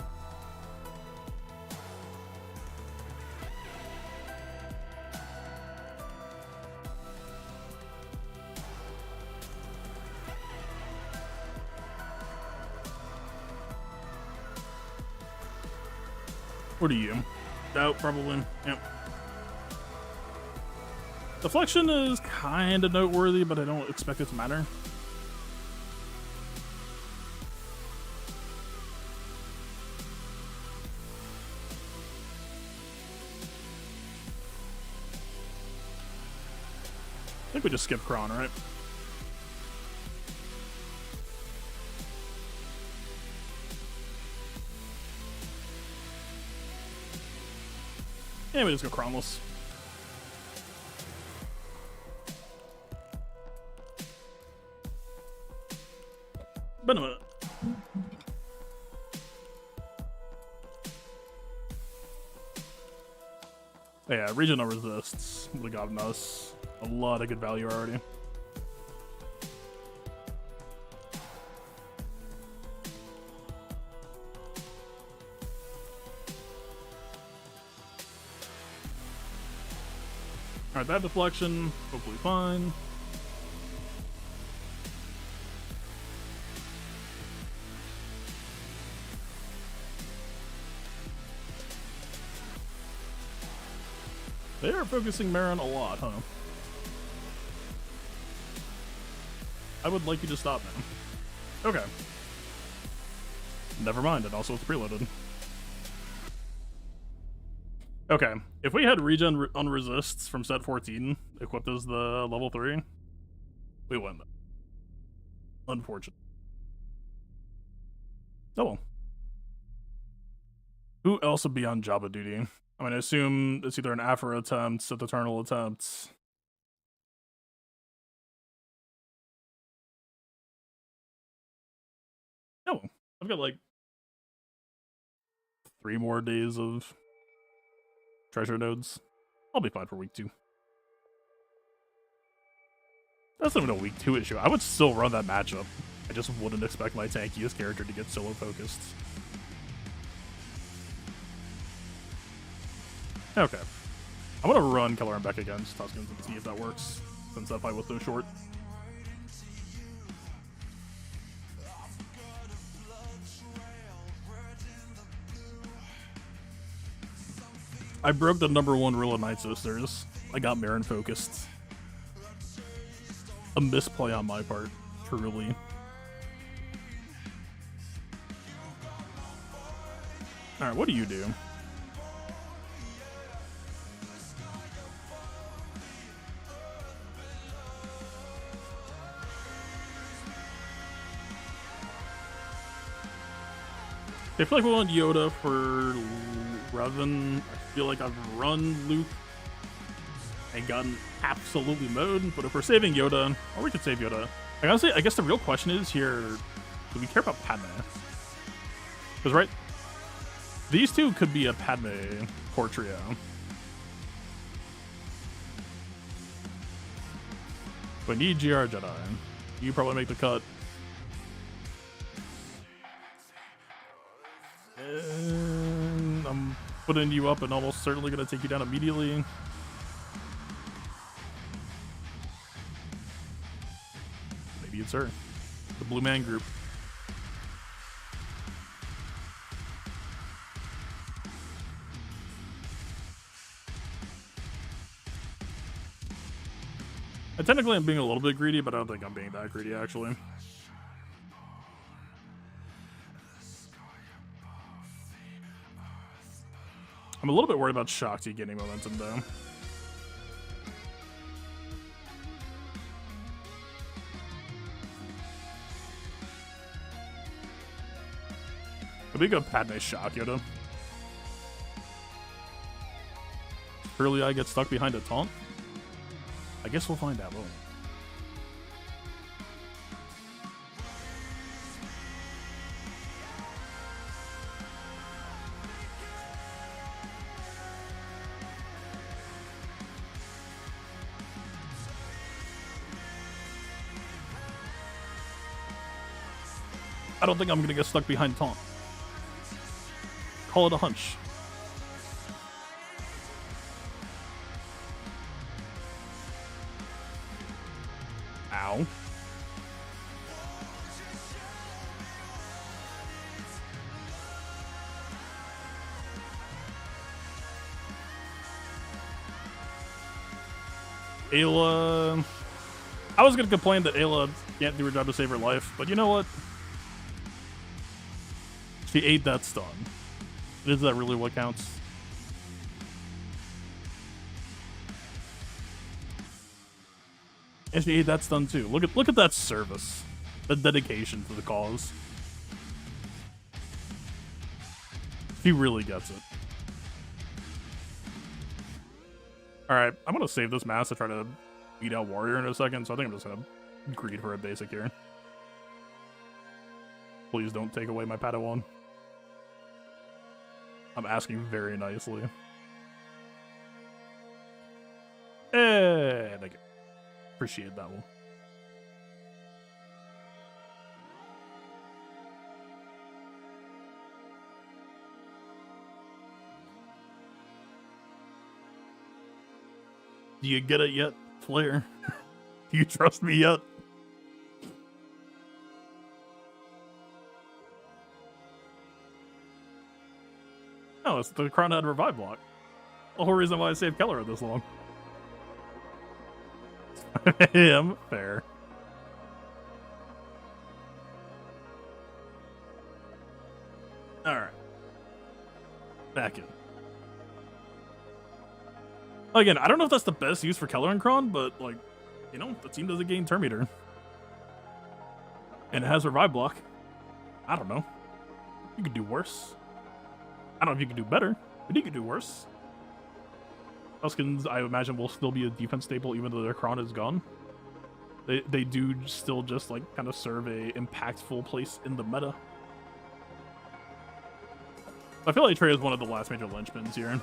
What are you? Oh, probably. Yep. Deflection is kind of noteworthy, but I don't expect it to matter. I think we just skip Cron, right? Yeah, we just go Cronless. Been a minute. Yeah, regional resists would have gotten us a lot of good value already. Alright, that deflection, hopefully fine. They are focusing Marin a lot, huh? I would like you to stop now. Okay. Never mind, it also is preloaded. Okay, if we had regen on resists from set 14 equipped as the level 3, we win. Unfortunate. Oh well. Who else would be on Jabba duty? I mean, I assume it's either an Aphra attempt, Sith Eternal attempt. Oh, I've got like 3 more days of treasure nodes. I'll be fine for week 2. That's not even a week 2 issue. I would still run that matchup. I just wouldn't expect my tankiest character to get solo focused. Okay. I'm gonna run Keller and Beck against Tuskens and see if that works, since that fight was so short. I broke the #1 rule of Night Sisters. I got Marin focused. A misplay on my part, truly. Alright, what do you do? I feel like we want Yoda for Revan. I feel like I've run Luke and gotten absolutely mowed, but if we're saving Yoda, or we could save Yoda. Honestly, I guess the real question is here, do we care about Padme? Because, right, these two could be a Padme core trio. We need GR Jedi. You probably make the cut. And I'm putting you up and almost certainly going to take you down immediately. Maybe it's her. The Blue Man Group. I technically am being a little bit greedy, but I don't think I'm being that greedy, actually. I'm a little bit worried about Shakti getting momentum, though. Could we go Padme Shock Yoda? Surely I get stuck behind a taunt? I guess we'll find out, won't we? I don't think I'm gonna get stuck behind taunt. Call it a hunch. Ow. Ayla. I was gonna complain that Ayla can't do her job to save her life, but you know what? She ate that stun. Is that really what counts? And she ate that stun too. Look at that service. The dedication to the cause. She really gets it. Alright, I'm gonna save this mass to try to beat out Warrior in a second, so I think I'm just gonna greed for a basic here. Please don't take away my Padawan. I'm asking very nicely. And I appreciate that one. Do you get it yet, Flair? Do you trust me yet? Oh, it's the Cron had revive block. The whole reason why I saved Keller this long. I'm fair. Alright. Back in. Again, I don't know if that's the best use for Keller and Cron, but, like, you know, the team doesn't gain turn meter. And it has revive block. I don't know. You could do worse. I don't know if you could do better, but you could do worse. Huskins, I imagine, will still be a defense staple even though their Cron is gone. They do still just, like, kind of serve a impactful place in the meta. I feel like Trey is one of the last major linchpins here.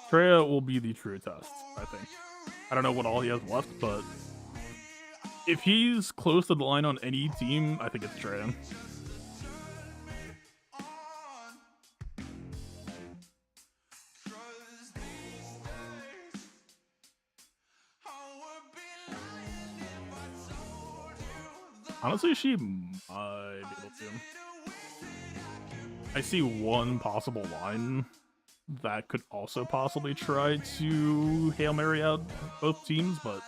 Treya will be the true test, I think. I don't know what all he has left, but if he's close to the line on any team, I think it's Treya. Honestly, she might be able to. I see one possible line that could also possibly try to Hail Mary out both teams, but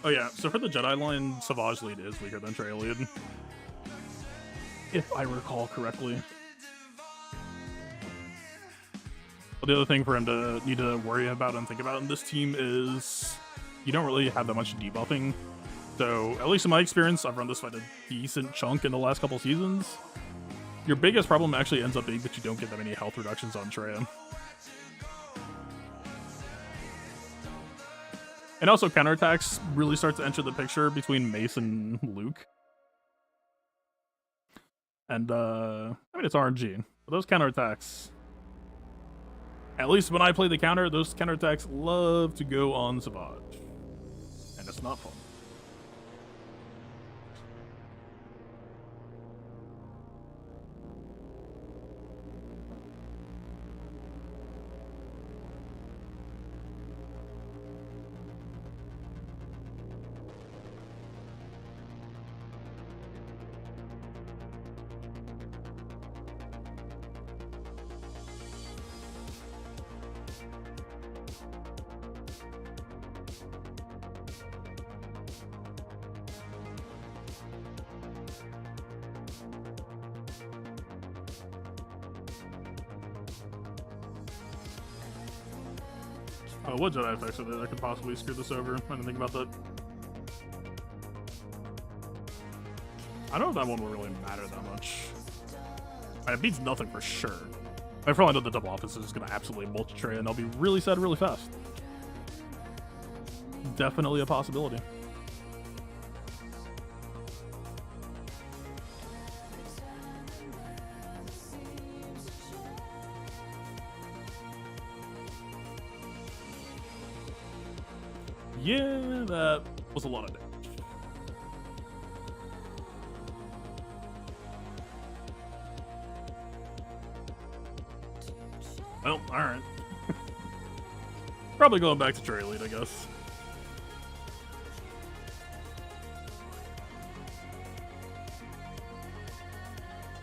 oh yeah, so for the Jedi line, Savage lead is weaker than Trey lead, if I recall correctly. But the other thing for him to need to worry about and think about in this team is you don't really have that much debuffing. So, at least in my experience, I've run this fight a decent chunk in the last couple seasons. Your biggest problem actually ends up being that you don't get that many health reductions on Treya. And also counterattacks really start to enter the picture between Mace and Luke. And, I mean, it's RNG. But those counterattacks, at least when I play the counter, those counterattacks love to go on Savage. And it's not fun. Oh, what Jedi effects are there that could possibly screw this over? I didn't think about that. I don't know if that one will really matter that much. It beats nothing for sure. I probably know the double office is going to absolutely mulch Trey, and I'll be really sad really fast. Definitely a possibility. Yeah, that was a lot of damage. Well, alright. Probably going back to Trey lead, I guess.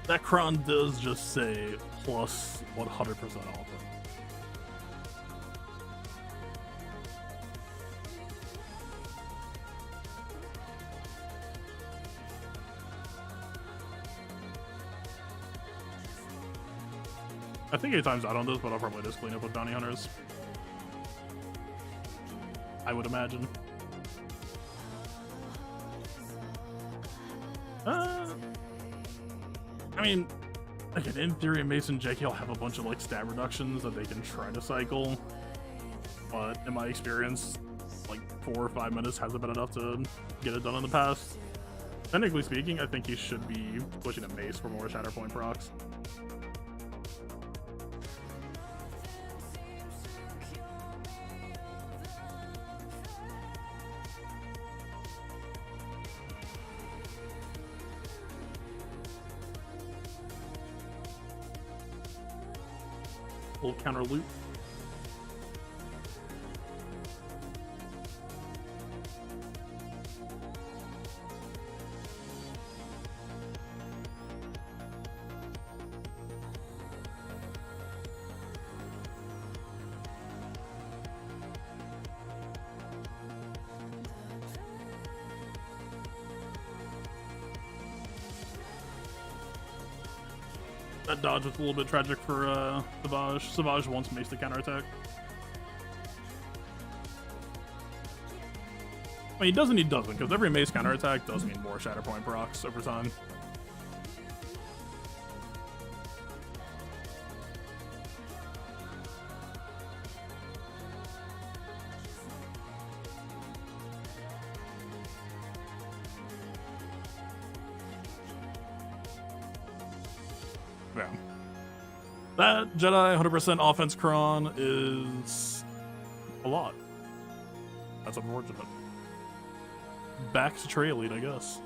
That Cron does just say plus 100% alpha. I think 8 times out on this, but I'll probably just clean up with bounty hunters. I would imagine. I mean, again, in theory, Mason and JK will have a bunch of like stat reductions that they can try to cycle, but in my experience, like 4 or 5 minutes hasn't been enough to get it done in the past. Technically speaking, I think he should be pushing a mace for more Shatterpoint procs. Little counter loop. That dodge was a little bit tragic for Savage. Savage wants Mace to counterattack. I mean, he doesn't, because every Mace counterattack does mean more Shatterpoint procs over time. Yeah. That Jedi 100% offense Cron is a lot. That's unfortunate. Back to Trail Lead, I guess.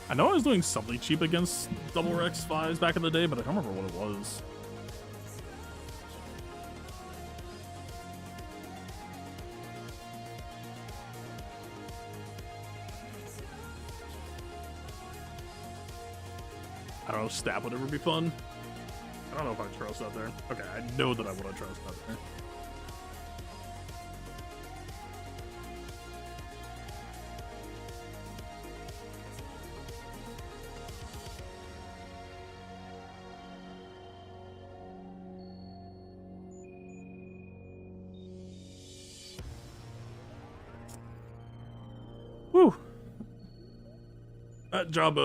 I know I was doing something cheap against double Rex 5s back in the day, but I don't remember what it was. I don't know, stab would ever be fun. I don't know if I trust that there. Okay, I know that I want to trust that there. Whew. That job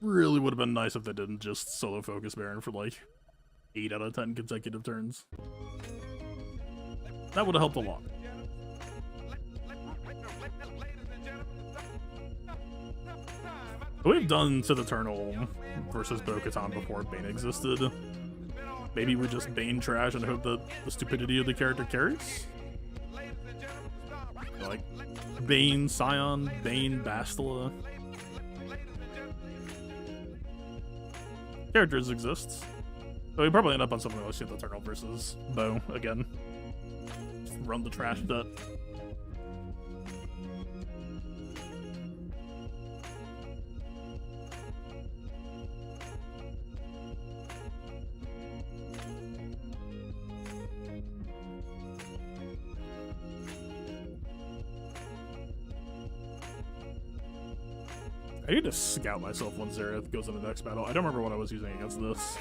really would have been nice if they didn't just solo focus Baron for like 8 out of 10 consecutive turns. That would have helped a lot. We've done Sith Eternal versus Bo-Katan before Bane existed. Maybe we just Bane trash and hope that the stupidity of the character carries? Like, Bane Scion, Bane Bastila. Characters exist. So we probably end up on something like Sith Eternal versus Bo again. Just run the trash set. I need to scout myself when Xaereth goes into the next battle. I don't remember what I was using against this.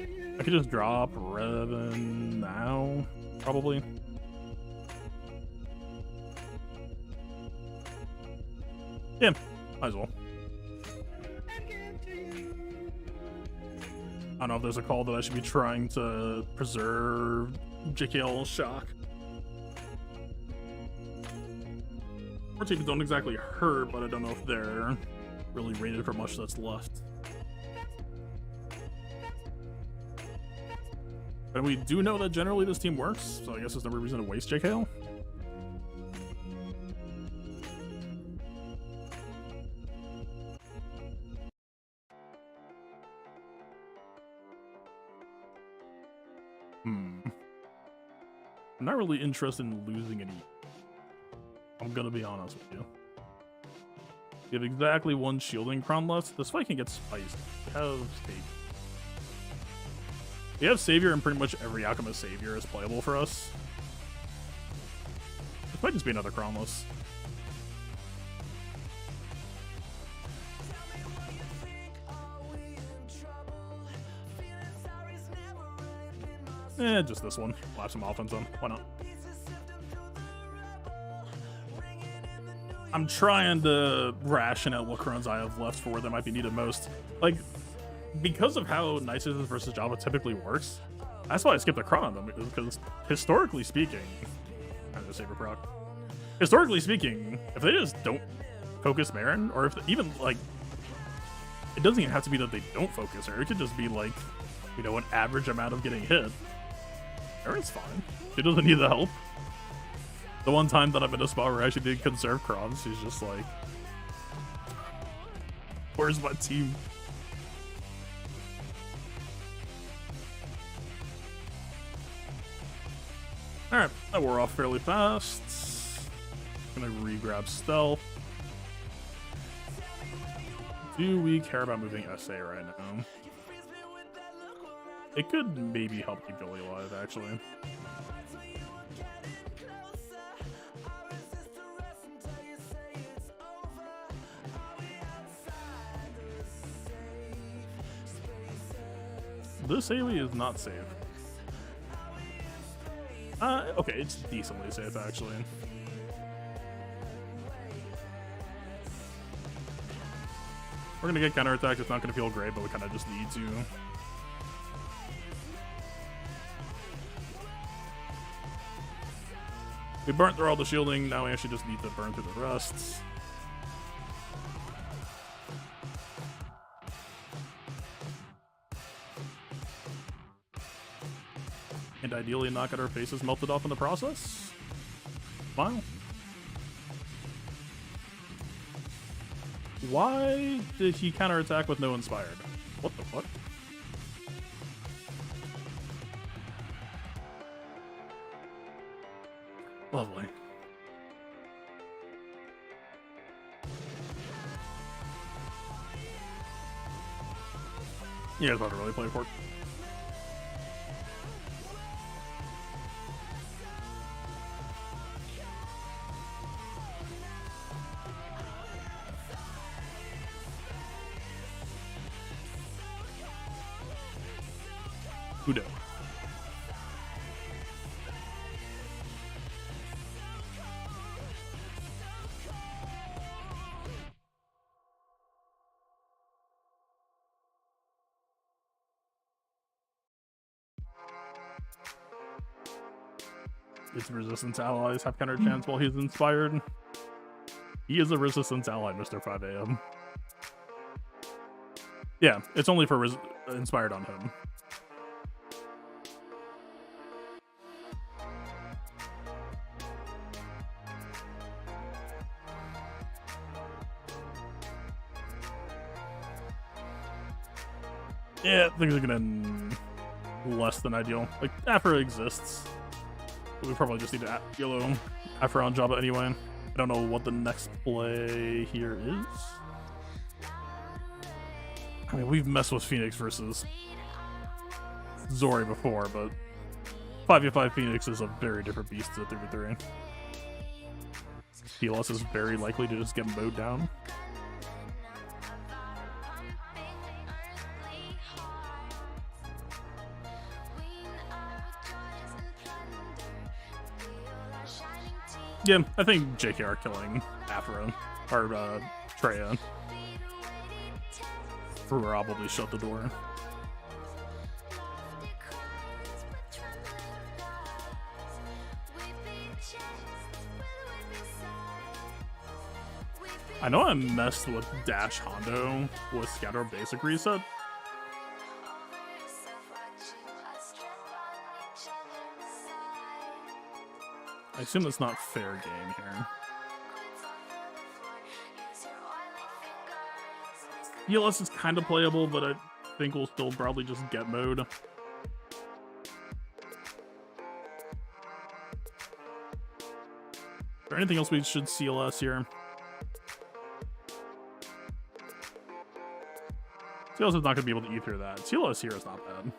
I could just drop Revan now, probably. Yeah, might as well. I don't know if there's a call that I should be trying to preserve JKL's shock. More teams don't exactly hurt, but I don't know if they're really rated for much that's left. And we do know that generally this team works, so I guess there's no reason to waste JKL. I'm not really interested in losing any. I'm gonna be honest with you. We have exactly one shielding Cron left. This fight can get spiced. We have Savior. We have Savior, and pretty much every Alchemist Savior is playable for us. This might just be another Cronless. Just this one. We'll have some offense on. Why not? I'm trying to ration out what Crons I have left for where they might be needed most. Like, because of how Nices versus Java typically works, that's why I skipped the Cron on them, because historically speaking, I'm gonna save a proc. Historically speaking, if they just don't focus Marin, or if they, even like, it doesn't even have to be that they don't focus her. It could just be like, you know, an average amount of getting hit. Marin's fine. She doesn't need the help. The one time that I'm in a spot where I actually did conserve Crons, she's just like, where's my team? Alright, that wore off fairly fast. Gonna re-grab stealth. Do we care about moving SA right now? It could maybe help keep Billy alive, actually. This AoE is not safe. Okay, it's decently safe, actually. We're gonna get counterattacked. It's not gonna feel great, but we kind of just need to. We burnt through all the shielding. Now we actually just need to burn through the rest. And ideally not get our faces melted off in the process. Wow. Why did he counterattack with no inspired? What the fuck? Lovely. You guys want to really play for it? Udo. Its resistance allies have counter chance while he's inspired. He is a resistance ally, Mr. 5 AM. Yeah, it's only for inspired on him. Yeah, things are gonna end less than ideal. Like, Afro exists. We probably just need to YOLO Afro on Java anyway. I don't know what the next play here is. I mean, we've messed with Phoenix versus Zori before, but 5v5 Phoenix is a very different beast to 3v3. PLS is very likely to just get mowed down. Yeah, I think JKR killing Afro, or Treya, probably shut the door. I know I messed with Dash Hondo with Scatter Basic Reset. I assume that's not fair game here. ELS is kind of playable, but I think we'll still probably just get mode. Is there anything else we should CLS here? CLS is not going to be able to eat through that. CLS here is not bad.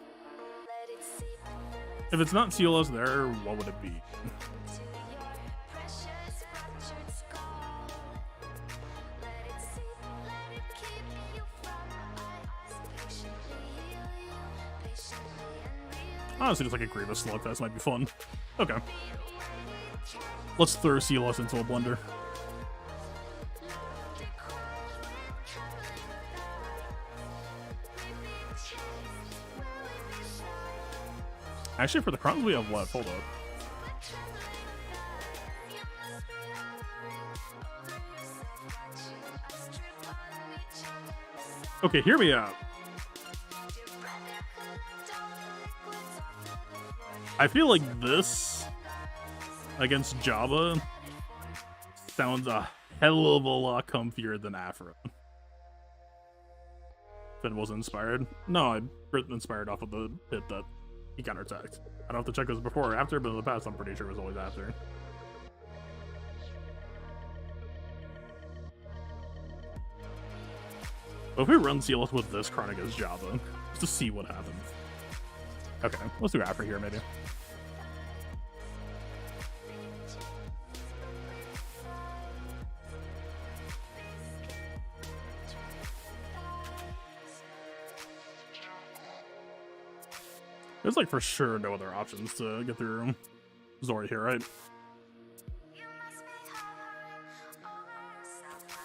If it's not CLS there, what would it be? Honestly, just like a Grievous Slugfest might be fun. Okay. Let's throw Sealos into a blender. Actually, for the Crons we have left, hold up. Okay, hear me out. I feel like this against Java sounds a hell of a lot comfier than Afro. If it was inspired. No, I inspired off of the hit that he counterattacked. I don't have to check this before or after, but in the past I'm pretty sure it was always after. But if we run Sealos with this Chronic as Java, just to see what happens. Okay, let's do Afro here maybe. There's like for sure no other options to get through Zori here, right?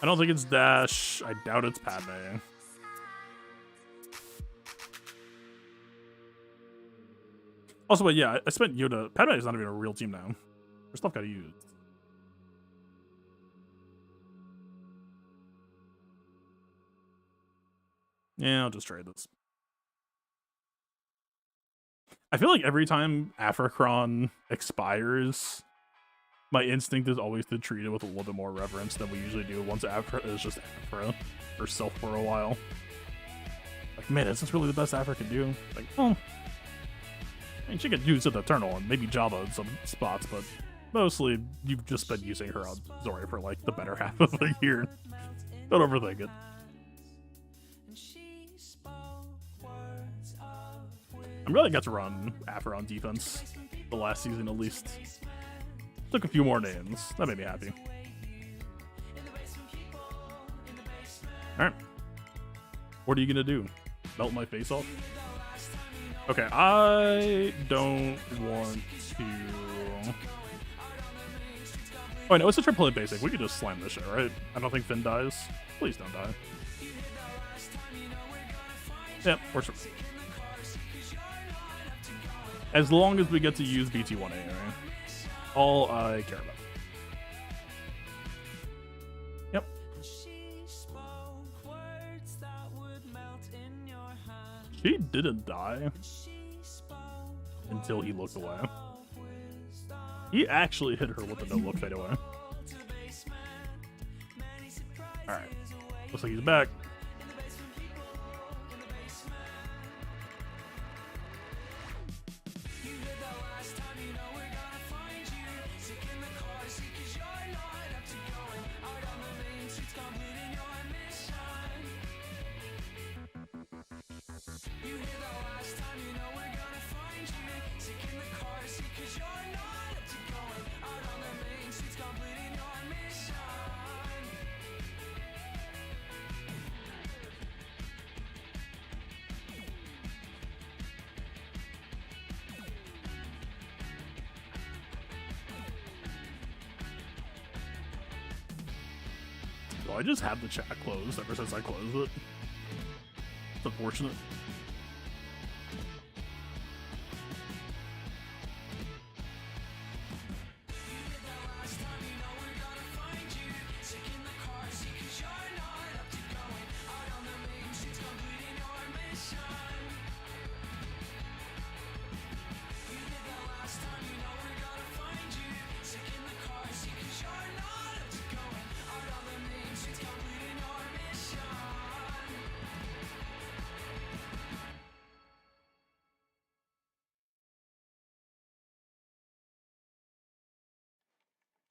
I don't think it's Dash. I doubt it's Padme. Also, but yeah, I spent Yoda. Padme is not even a real team now. Her stuff got used. Yeah, I'll just trade this. I feel like every time Afrocron expires, my instinct is always to treat it with a little bit more reverence than we usually do once Afro is just Afro herself for a while. Like, man, is this really the best Afro can do? Like, well, I mean, she could use it Eternal and maybe Java in some spots, but mostly you've just been using her on Zori for like the better half of the year. Don't overthink it. I'm glad I got to run Afro on defense the last season at least. Took a few more names. That made me happy. Alright. What are you gonna do? Melt my face off? Okay, I don't want to... Oh, no, it's a triple hit basic. We could just slam this shit, right? I don't think Finn dies. Please don't die. Yep, works for me. As long as we get to use BT1A, right? All I care about. Yep. He didn't die until he looked away. He actually hit her with the no-look fade away. Alright. Looks like he's back. Well, I just had the chat closed ever since I closed it. It's unfortunate.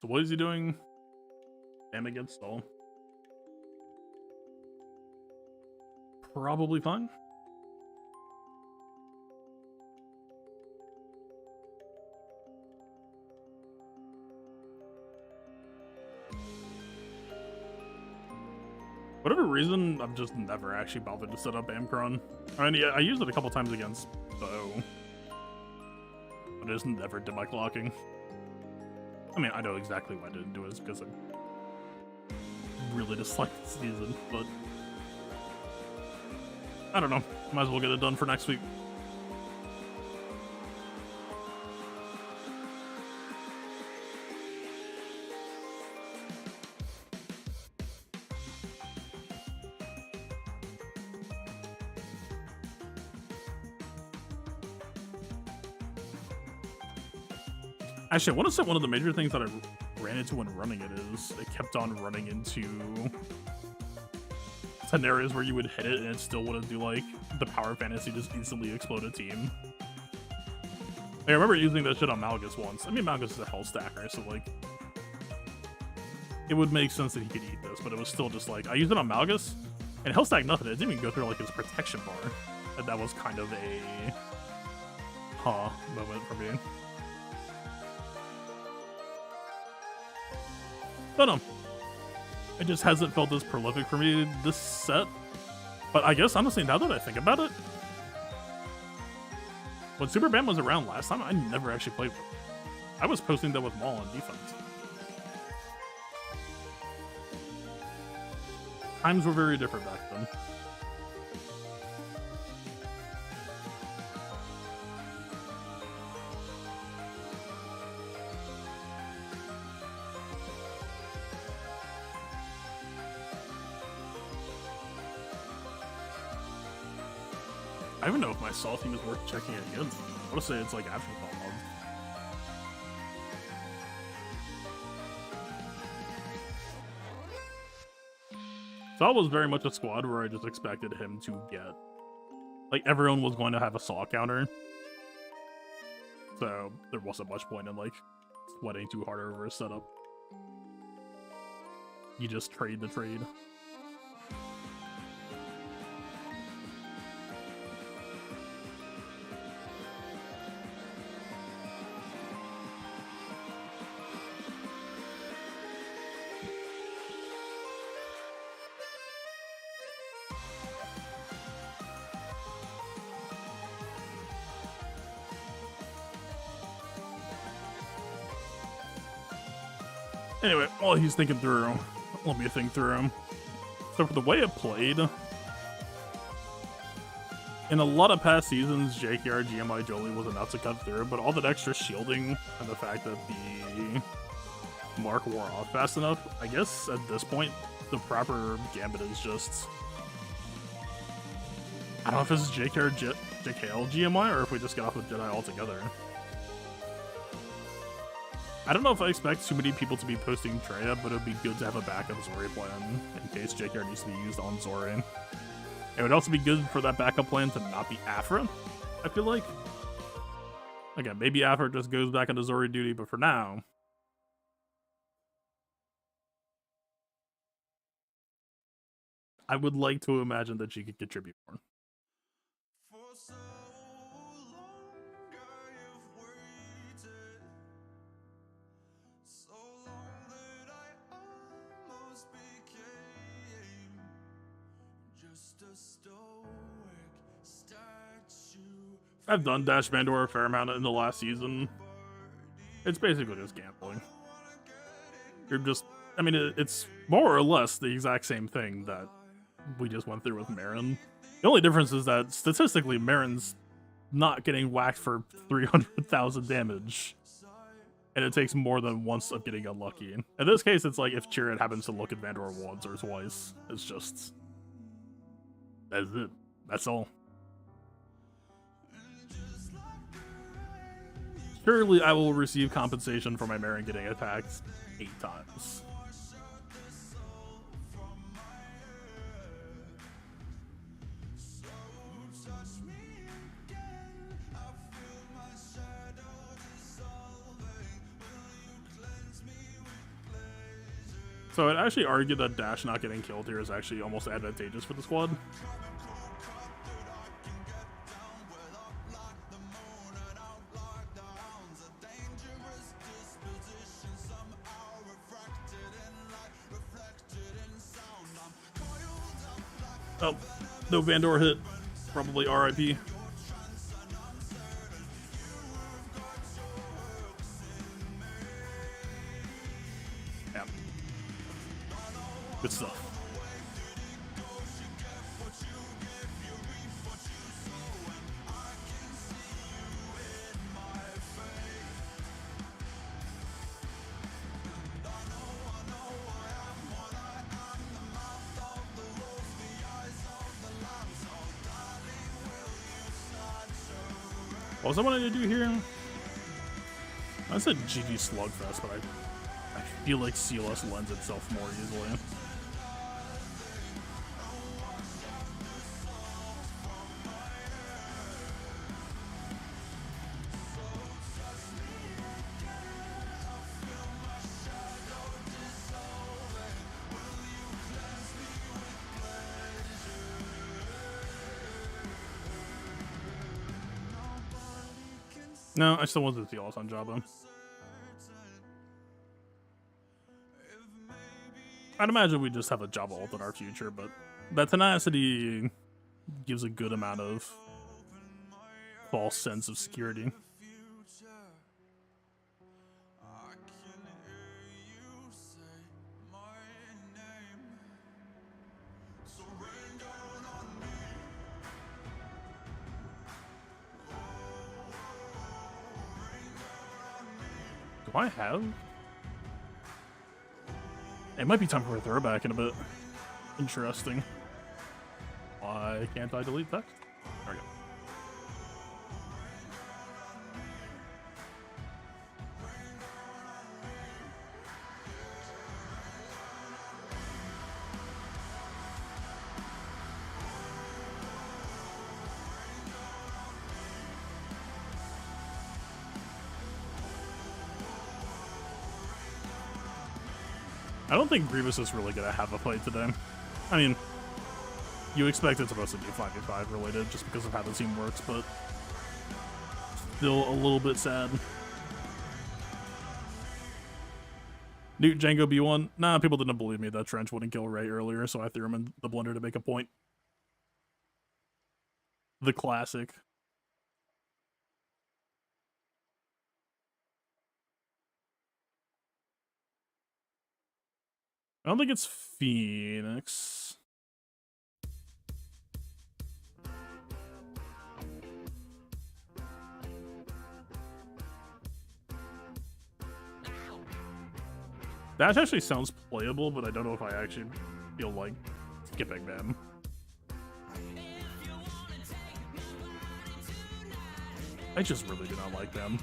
So what is he doing? Am against stall. Probably fine. Whatever reason, I've just never actually bothered to set up Amcron. I mean, yeah, I used it a couple times against Bo. but I just never did my clocking. I mean, I know exactly why I didn't do it. It's because I really dislike the season, but I don't know. Might as well get it done for next week. Actually, I want to say one of the major things that I ran into when running it is it kept on running into scenarios where you would hit it and it still wouldn't do like the power fantasy just instantly explode a team. I remember using that shit on Malgus once. I mean, Malgus is a hell stacker, so like it would make sense that he could eat this, but it was still just like I used it on Malgus and hell stack nothing. It didn't even go through like his protection bar, and that was kind of a moment for me. But it just hasn't felt as prolific for me this set. But I guess honestly, now that I think about it, when Super Bam was around last time, I never actually played with it. I was posting that with Maul on defense. Times were very different back then. I don't even know if my Saw team is worth checking against. I want to say it's like afterthought mode. Saw was very much a squad where I just expected him to get... Like, everyone was going to have a Saw counter. So, there wasn't much point in, like, sweating too hard over a setup. You just trade the trade. Anyway, while he's thinking through, let me think through him. So for the way it played, in a lot of past seasons, JKR, GMI, Jolie was enough to cut through, but all that extra shielding and the fact that the Mark wore off fast enough, I guess at this point, the proper gambit is just... I don't know if this is JKR, JKL, GMI, or if we just get off with Jedi altogether. I don't know if I expect too many people to be posting Treya, but it would be good to have a backup Zori plan in case JKR needs to be used on Zori. It would also be good for that backup plan to not be Afra, I feel like. Again, maybe Afra just goes back into Zori duty, but for now... I would like to imagine that she could contribute more. I've done Dash Bandor a fair amount in the last season. It's basically just gambling. You're just, I mean, it's more or less the exact same thing that we just went through with Marin. The only difference is that statistically, Marin's not getting whacked for 300,000 damage. And it takes more than once of getting unlucky. In this case, it's like if Chirrut happens to look at Vandor once or twice. It's just... That's it. That's all. Surely I will receive compensation for my Marin getting attacked 8 times. So I'd actually argue that Dash not getting killed here is actually almost advantageous for the squad. Oh, no Vandor hit. Probably RIP. Good stuff. What was I wanting to do here? I said GG Slugfest, but I feel like CLS lends itself more easily. No, I still want the CLS on Jabba. I'd imagine we just have a Jabba ult in our future, but that tenacity gives a good amount of false sense of security. Do I have? It might be time for a throwback in a bit. Interesting. Why can't I delete text? There we go. I don't think Grievous is really going to have a fight today. I mean, you expect it's supposed to be 5v5 related just because of how the team works, but still a little bit sad. Newt Django B1. Nah, people didn't believe me that Trench wouldn't kill Ray earlier, so I threw him in the blender to make a point. The classic. I don't think it's Phoenix. That actually sounds playable, but I don't know if I actually feel like skipping them. I just really do not like them.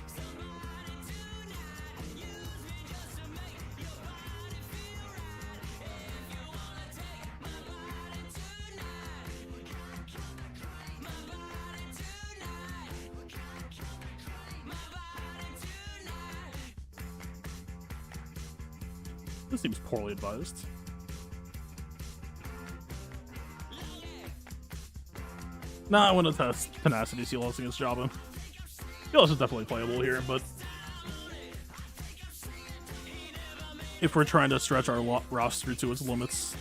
This seems poorly advised. Nah, I want to test Tenacity CLS against Jabba. CLS is definitely playable here, but if we're trying to stretch our roster to its limits,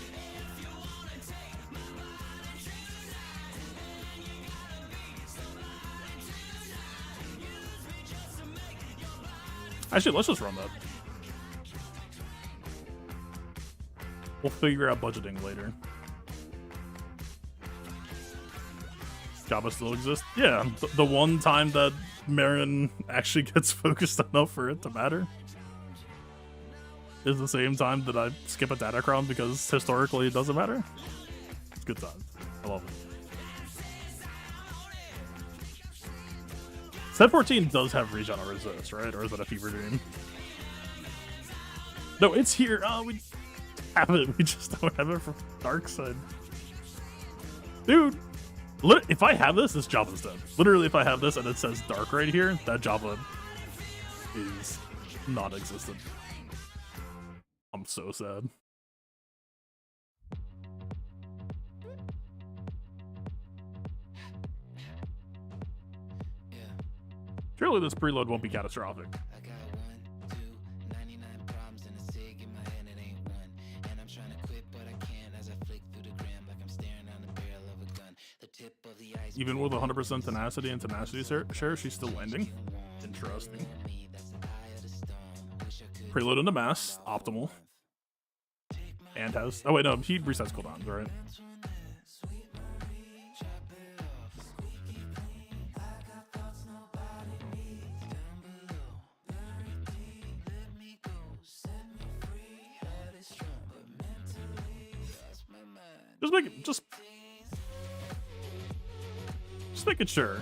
actually, let's just run that. We'll figure out budgeting later. Jabba still exists? Yeah, the one time that Marin actually gets focused enough for it to matter is the same time that I skip a Datacron because historically it doesn't matter. It's good times. I love it. Set 14 does have regen or resist, right? Or is that a fever dream? No, it's here. Oh, we have it. We just don't have it from Dark Side. Dude, if I have this, this Jabba's dead. Literally, if I have this and it says Dark right here, that Jabba is non-existent. I'm so sad. Surely this preload won't be catastrophic. I got 1, 2, 99 problems and a cig in my hand, it ain't one. And I'm trying to quit, but I can't as I flick through the gram like I'm staring down the barrel of a gun. The tip of the ice. Even with 100% tenacity and tenacity share, she's still landing. Interesting. Preload into mass, optimal. And has... Oh, wait, no. He resets cooldowns, right? Just making sure.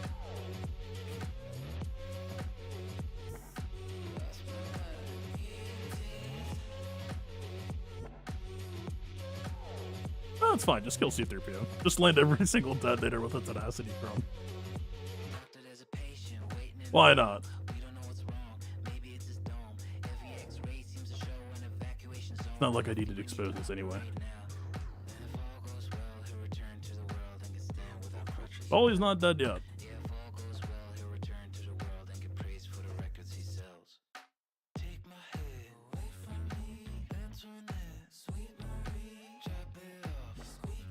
Oh, it's fine. Just kill C3PO. Just land every single detonator with a tenacity Cron. Why not? It's not like I needed to expose this anyway. Oh, he's not dead yet.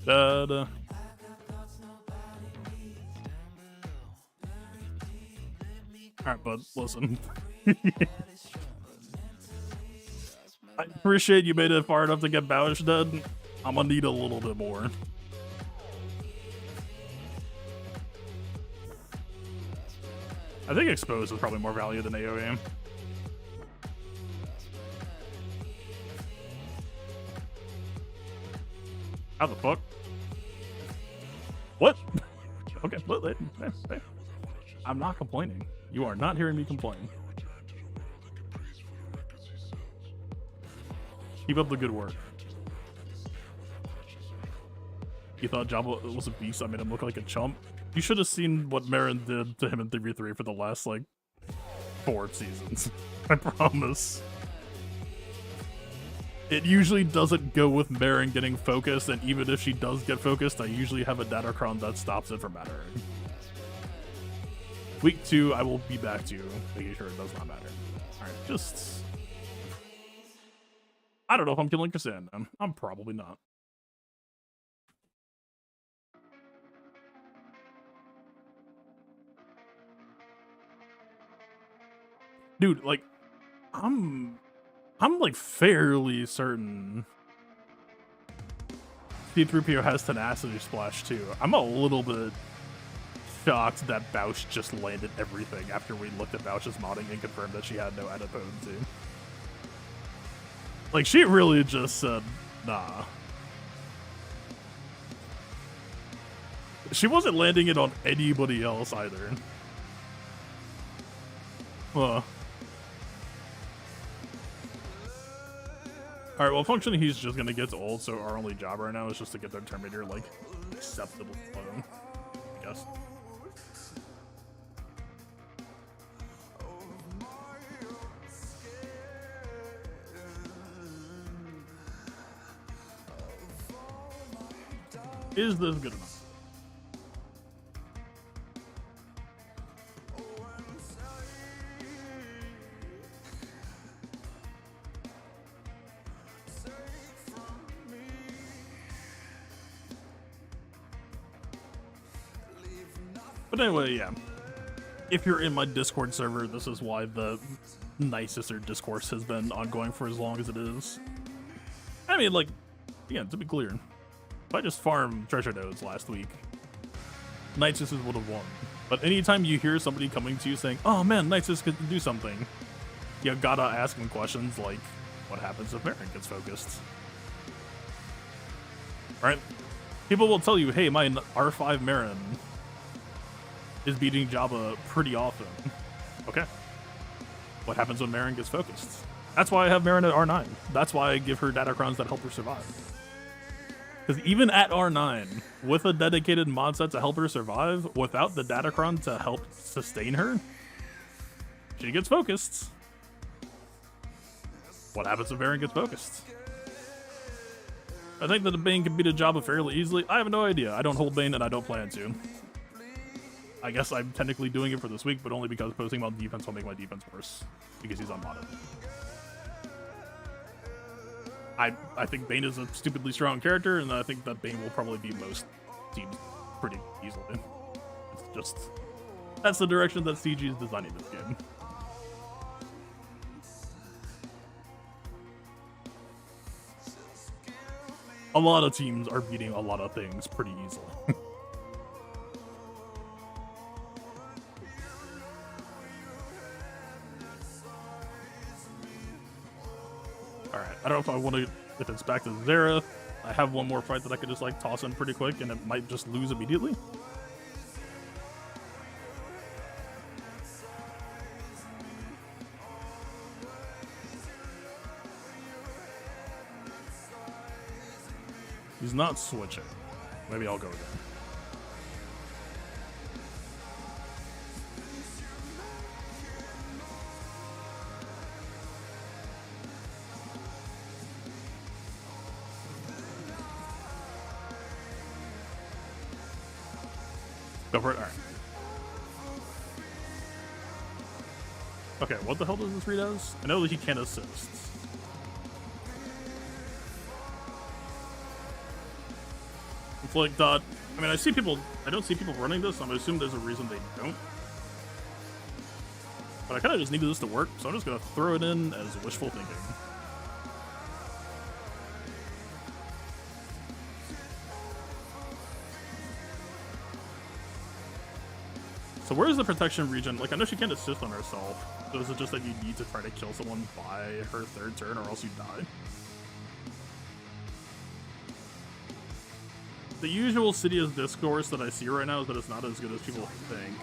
Da-da. Alright, bud, listen. I appreciate you made it far enough to get Bawish dead. I'm gonna need a little bit more. I think Exposed is probably more value than AoE. How the fuck? What? Okay, hey. I'm not complaining. You are not hearing me complain. Keep up the good work. You thought Jabba was a beast? I made him look like a chump. You should have seen what Marin did to him in 3v3 for the last, like, 4 seasons. I promise. It usually doesn't go with Marin getting focused, and even if she does get focused, I usually have a Datacron that stops it from mattering. Week 2, I will be back to you, making sure it does not matter. Alright, just... I don't know if I'm killing Cassandra. I'm probably not. Dude, like, I'm like fairly certain C3PO has Tenacity Splash too. I'm a little bit shocked that Bausch just landed everything after we looked at Bausch's modding and confirmed that she had no adipotency. Like, she really just said, nah. She wasn't landing it on anybody else either. Alright, well, functionally, he's just gonna get old, so our only job right now is just to get their Terminator, like, acceptable clone, I guess. Is this good enough? But anyway, yeah. If you're in my Discord server, this is why the Night Sister discourse has been ongoing for as long as it is. I mean, like, again, to be clear, if I just farmed treasure nodes last week, Night Sisters would have won. But anytime you hear somebody coming to you saying, oh man, Night Sisters could do something, you gotta ask them questions like, what happens if Marin gets focused? Right? People will tell you, hey, my R5 Marin is beating Jabba pretty often. Okay. What happens when Marin gets focused? That's why I have Marin at R9. That's why I give her Datacrons that help her survive. Because even at R9, with a dedicated mod set to help her survive, without the Datacron to help sustain her, she gets focused. What happens if Marin gets focused? I think that the Bane can beat a Jabba fairly easily. I have no idea. I don't hold Bane and I don't plan to. I guess I'm technically doing it for this week, but only because posting him on defense will make my defense worse. Because he's unmodded. I think Bane is a stupidly strong character, and I think that Bane will probably beat most teams pretty easily. It's just... that's the direction that CG is designing this game. a lot of teams are beating a lot of things pretty easily. Alright, I don't know if I want to, if it's back to Xaereth. I have one more fight that I could just like toss in pretty quick and it might just lose immediately. He's not switching. Maybe I'll go with that. Go for it. Alright. Okay, what the hell does this read as? I know that he can't assist. Inflict dot. I mean, I don't see people running this, so I'm gonna assume there's a reason they don't. But I kind of just needed this to work, so I'm just gonna throw it in as wishful thinking. So where's the protection region? Like, I know she can't assist on herself. So is it just that you need to try to kill someone by her third turn or else you die? The usual Sidious discourse that I see right now is that it's not as good as people think.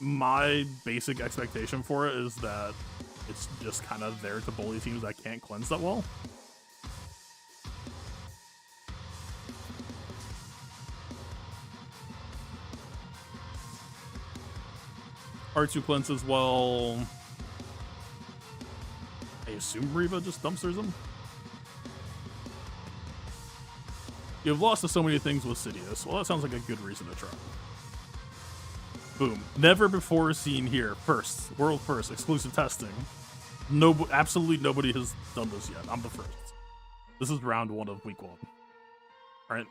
My basic expectation for it is that it's just kind of there to bully teams that can't cleanse that well. R2 cleanse as well. I assume Reva just dumpsters him. You've lost to so many things with Sidious. Well, that sounds like a good reason to try. Boom. Never before seen here. First. World first. Exclusive testing. Absolutely nobody has done this yet. I'm the first. This is round 1 of week 1. Alright.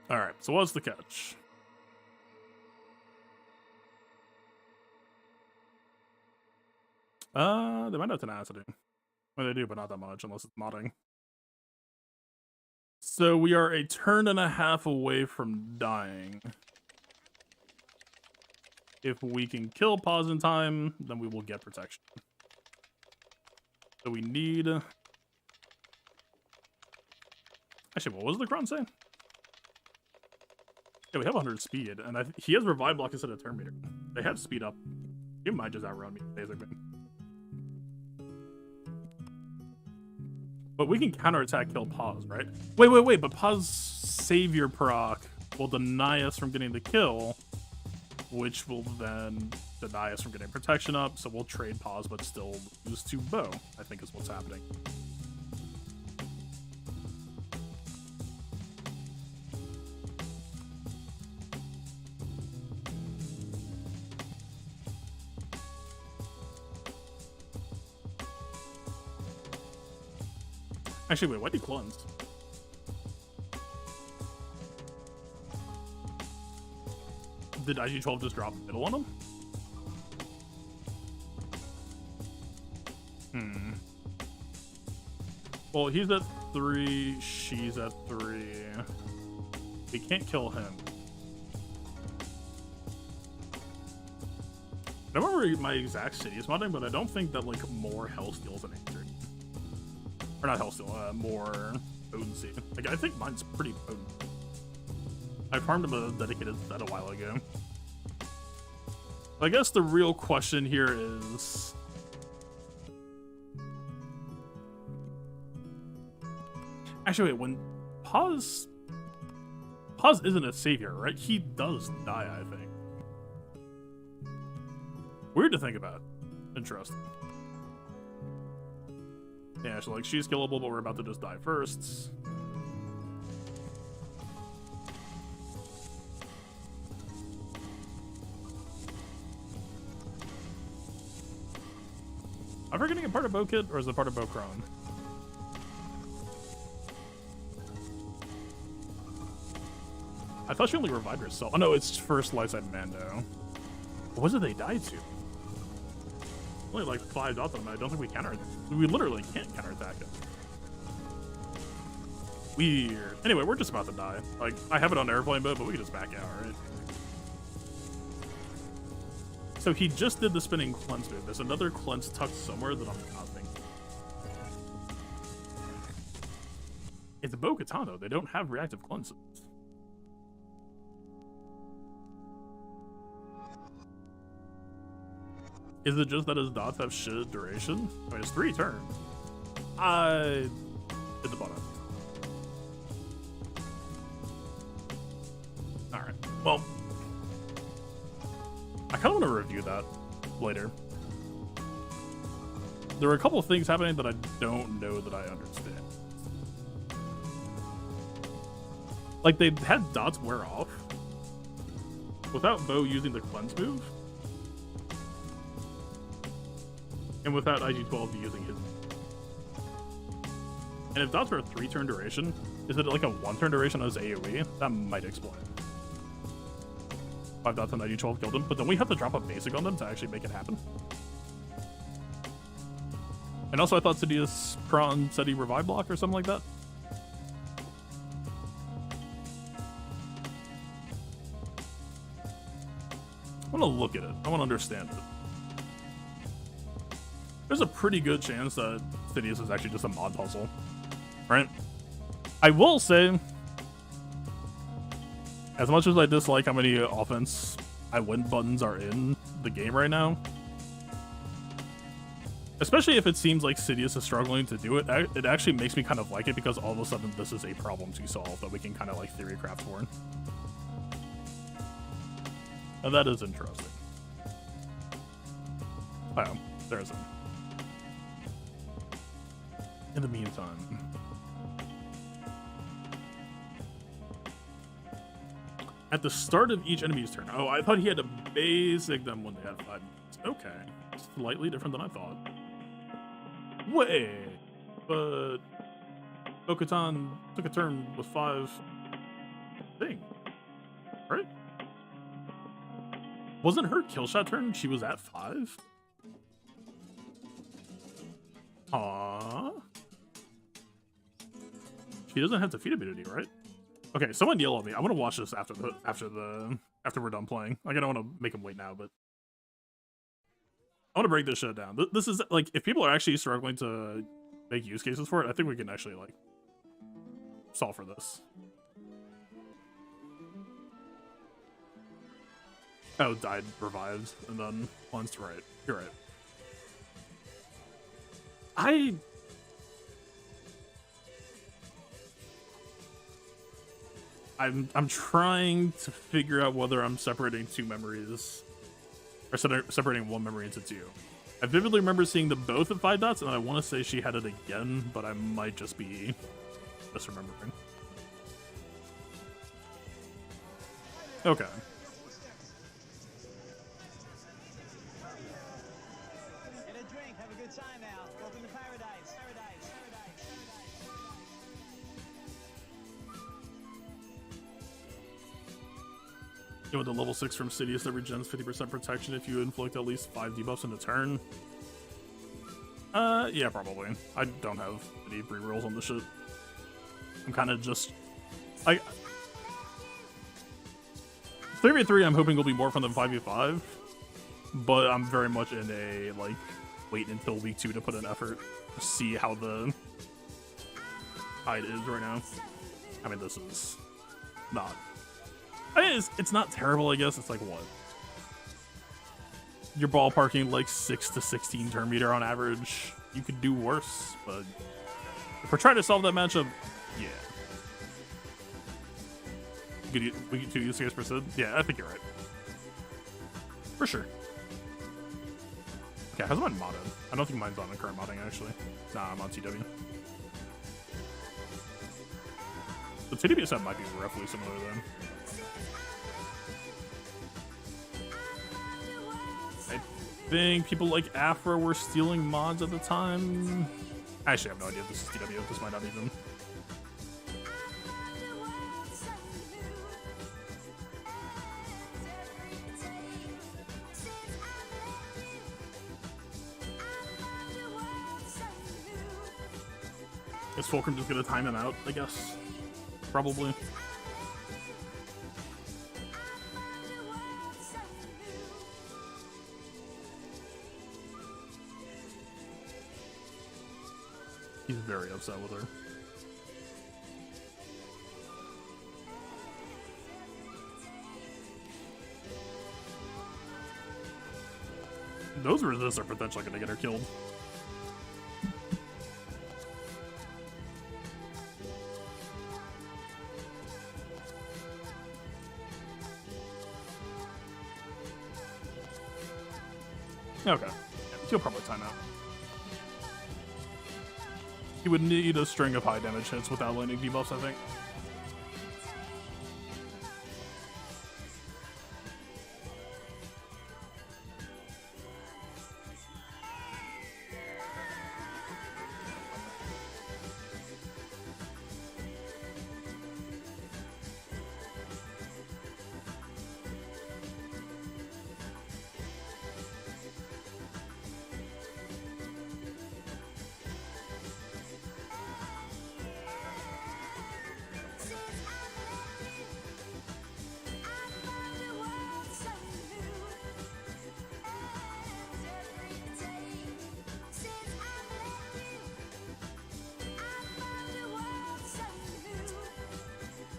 Alright, so what's the catch? They might have tenacity. Well, they do, but not that much, unless it's modding. So we are a turn and a half away from dying. If we can kill pause in time, then we will get protection. So we need... Actually, what was the Cron say? Yeah, we have 100 speed, and he has revive block instead of turn meter. They have speed up. You might just outrun me, basically. But we can counterattack kill pause, right? Wait, but pause savior proc will deny us from getting the kill, which will then deny us from getting protection up, so we'll trade pause but still lose to bow, I think is what's happening. Actually, wait, why did he cleanse? Did IG-12 just drop middle on him? Well, he's at 3, she's at 3. We can't kill him. I don't remember my exact Sidious modding, but I don't think that, like, more health steals an injury. Or not health steal, more potency. Like, I think mine's pretty potent. I farmed him a dedicated set a while ago. I guess the real question here is... Actually, wait, when Pause isn't a savior, right? He does die, I think. Weird to think about. Interesting. Yeah, so like she's killable, but we're about to just die first. I forgetting a part of Bow Kit, or is it part of Bow Cron? I thought she only revived herself. Oh no, it's first life side Mando. What was it they died to? Only like 5 dots on them. I don't think we counter. We literally can't counterattack it. Weird. Anyway, we're just about to die. Like, I have it on airplane mode, but we can just back out, right? So he just did the spinning cleanse move. There's another cleanse tucked somewhere that I'm not thinking. It's a Bo-Katan, though. They don't have reactive cleanses. Is it just that his dots have shit duration? I mean, it's 3 turns. I hit the bottom. Alright, well, I kind of want to review that later. There are a couple of things happening that I don't know that I understand. Like, they had dots wear off without Bo using the cleanse move. And without IG-12 using his. And if dots are a 3-turn duration, is it like a 1-turn duration as AoE? That might explain. 5 dots on IG-12 killed him, but then we have to drop a basic on them to actually make it happen. And also I thought Sidious Cron said he revive block or something like that. I want to look at it. I want to understand it. There's a pretty good chance that Sidious is actually just a mod puzzle, right? I will say, as much as I dislike how many offense I win buttons are in the game right now, especially if it seems like Sidious is struggling to do it, it actually makes me kind of like it because all of a sudden this is a problem to solve that we can kind of like theory craft for. And that is interesting. Oh, there's him. In the meantime, at the start of each enemy's turn. Oh, I thought he had to basic them when they had 5 minutes. Okay, slightly different than I thought. Wait, but Bo-Katan took a turn with 5 thing, right? Wasn't her kill shot turn? She was at 5. Aww. She doesn't have defeat ability, right? Okay, someone yell at me. I want to watch this after we're done playing. Like, I don't want to make him wait now, but I want to break this shit down. This is like, if people are actually struggling to make use cases for it, I think we can actually like solve for this. Oh, died, revived, and then cleansed. Right, you're right. I'm trying to figure out whether I'm separating 2 memories, or separating 1 memory into 2. I vividly remember seeing them both at 5 dots, and I want to say she had it again, but I might just be misremembering. Okay. Get a drink, have a good time now. Welcome to paradise. You know, the level 6 from Sidious that regens 50% protection if you inflict at least 5 debuffs in a turn. Yeah, probably. I don't have any rerolls on this shit. I'm kind of just... 3v3 I'm hoping will be more fun than 5v5, but I'm very much in a, like, wait until week 2 to put in effort to see how the tide is right now. I mean, this is not... I mean, it's not terrible, I guess. It's like, what? You're ballparking like 6 to 16 turn meter on average. You could do worse, but if we're trying to solve that matchup, yeah. We get 2 use case per sid? Yeah, I think you're right. For sure. Okay, how's mine modded? I don't think mine's on the current modding, actually. Nah, I'm on TW. The TW set might be roughly similar then. think people like Afro were stealing mods at the time. I actually have no idea if this is TW. This might not even. Is Fulcrum just gonna time him out, I guess? Probably. He's very upset with her. Those resists are potentially gonna get her killed. Okay. Yeah, he'll probably time out. He would need a string of high damage hits without landing debuffs, I think.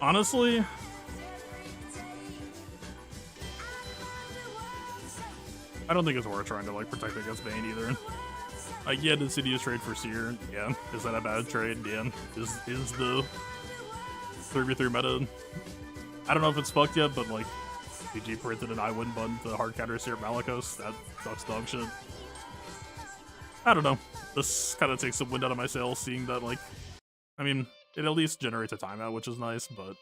Honestly, I don't think it's worth trying to like protect against Bane either. Like, yeah, did Sidious trade for Seer? Yeah. Is that a bad trade? Yeah. Is the 3v3 meta? I don't know if it's fucked yet, but like, PG printed an I win button to hard counter Seer Malicos. That sucks dog shit. I don't know. This kind of takes some wind out of my sails, seeing that, like, I mean, it at least generates a timeout, which is nice, but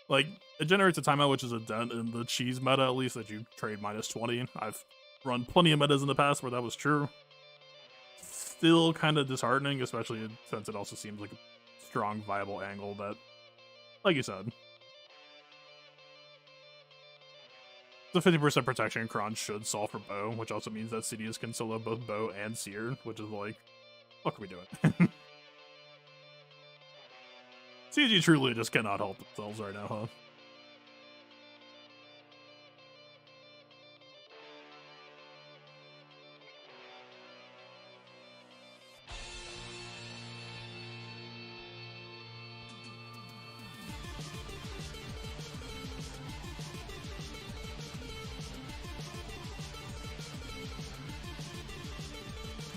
like, it generates a timeout, which is a dent in the cheese meta, at least, that you trade -20. I've run plenty of metas in the past where that was true. Still kind of disheartening, especially since it also seems like a strong, viable angle that, like you said, the 50% protection Cron should solve for Bow, which also means that Sidious can solo both Bow and Seer, which is like, what are we doing? CG truly just cannot help themselves right now, huh?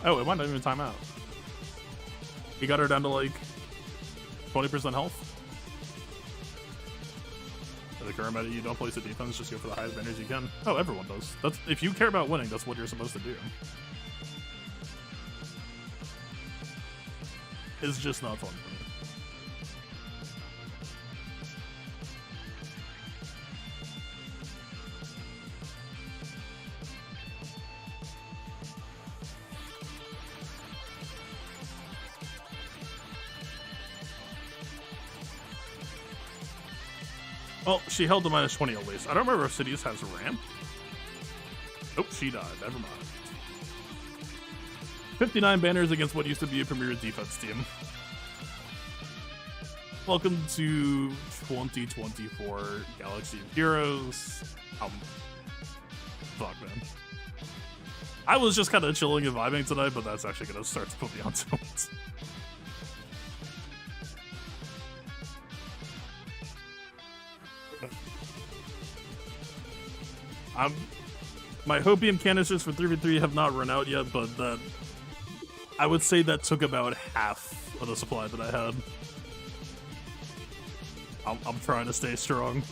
Oh, it might not even time out. He got her down to like 20% health. In the current meta, you don't place a defense, just go for the highest banners you can. Oh, everyone does. That's, if you care about winning, that's what you're supposed to do. It's just not fun for me. Well, she held the -20 at least. I don't remember if Sidious has a ramp. Oh, she died. Never mind. 59 banners against what used to be a premier defense team. Welcome to 2024 Galaxy of Heroes. Fuck, man. I was just kind of chilling and vibing tonight, but that's actually going to start to put me on tilt. My Hopium canisters for 3v3 have not run out yet, but that, I would say that took about half of the supply that I had. I'm trying to stay strong.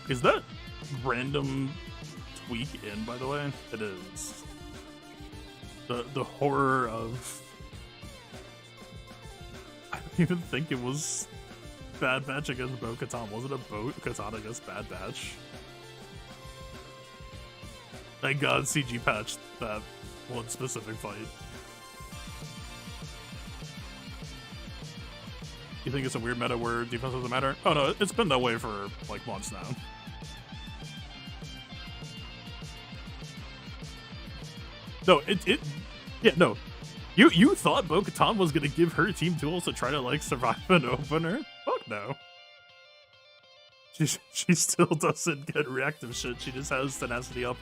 Is that random tweak in, by the way? It is. The horror of... I don't even think it was Bad Batch against Bo-Katan. Was it a Bo-Katan against Bad Batch? Thank God CG patched that one specific fight. You think it's a weird meta where defense doesn't matter? Oh no, it's been that way for like months now. No, yeah, no. You thought Bo-Katan was gonna give her team tools to try to like survive an opener? Fuck no. She still doesn't get reactive shit. She just has tenacity up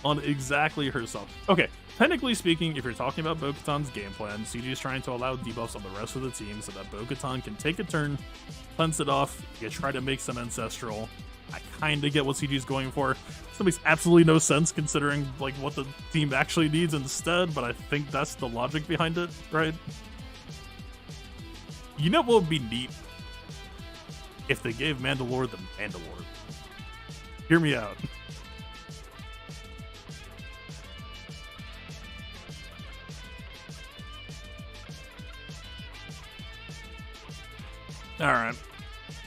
on exactly herself. Okay, technically speaking, if you're talking about Bo-Katan's game plan, CG is trying to allow debuffs on the rest of the team so that Bo-Katan can take a turn, cleanse it off, you try to make some ancestral. I kinda get what CG's going for. This makes absolutely no sense considering like what the team actually needs instead, but I think that's the logic behind it, right? You know what would be neat? If they gave Mandalore the Mandalore. Hear me out. Alright.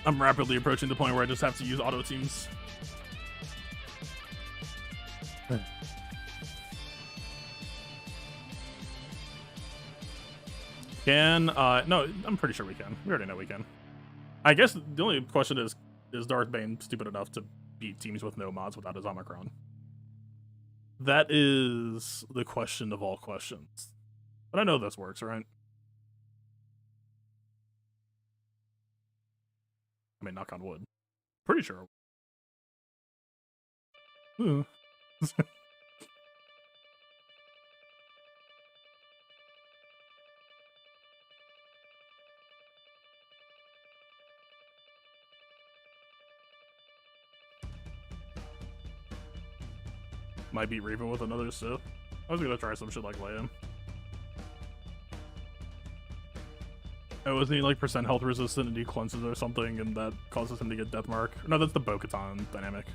I'm rapidly approaching the point where I just have to use auto teams. No, I'm pretty sure we can. We already know we can. I guess the only question is Darth Bane stupid enough to beat teams with no mods without his Omicron? That is the question of all questions. But I know this works, right? I mean, knock on wood. Pretty sure. Ooh. Might beat Raven with another Sith. I was gonna try some shit like Leia. Oh, isn't he like percent health resistant and he cleanses or something and that causes him to get death mark? No, that's the Bo-Katan dynamic.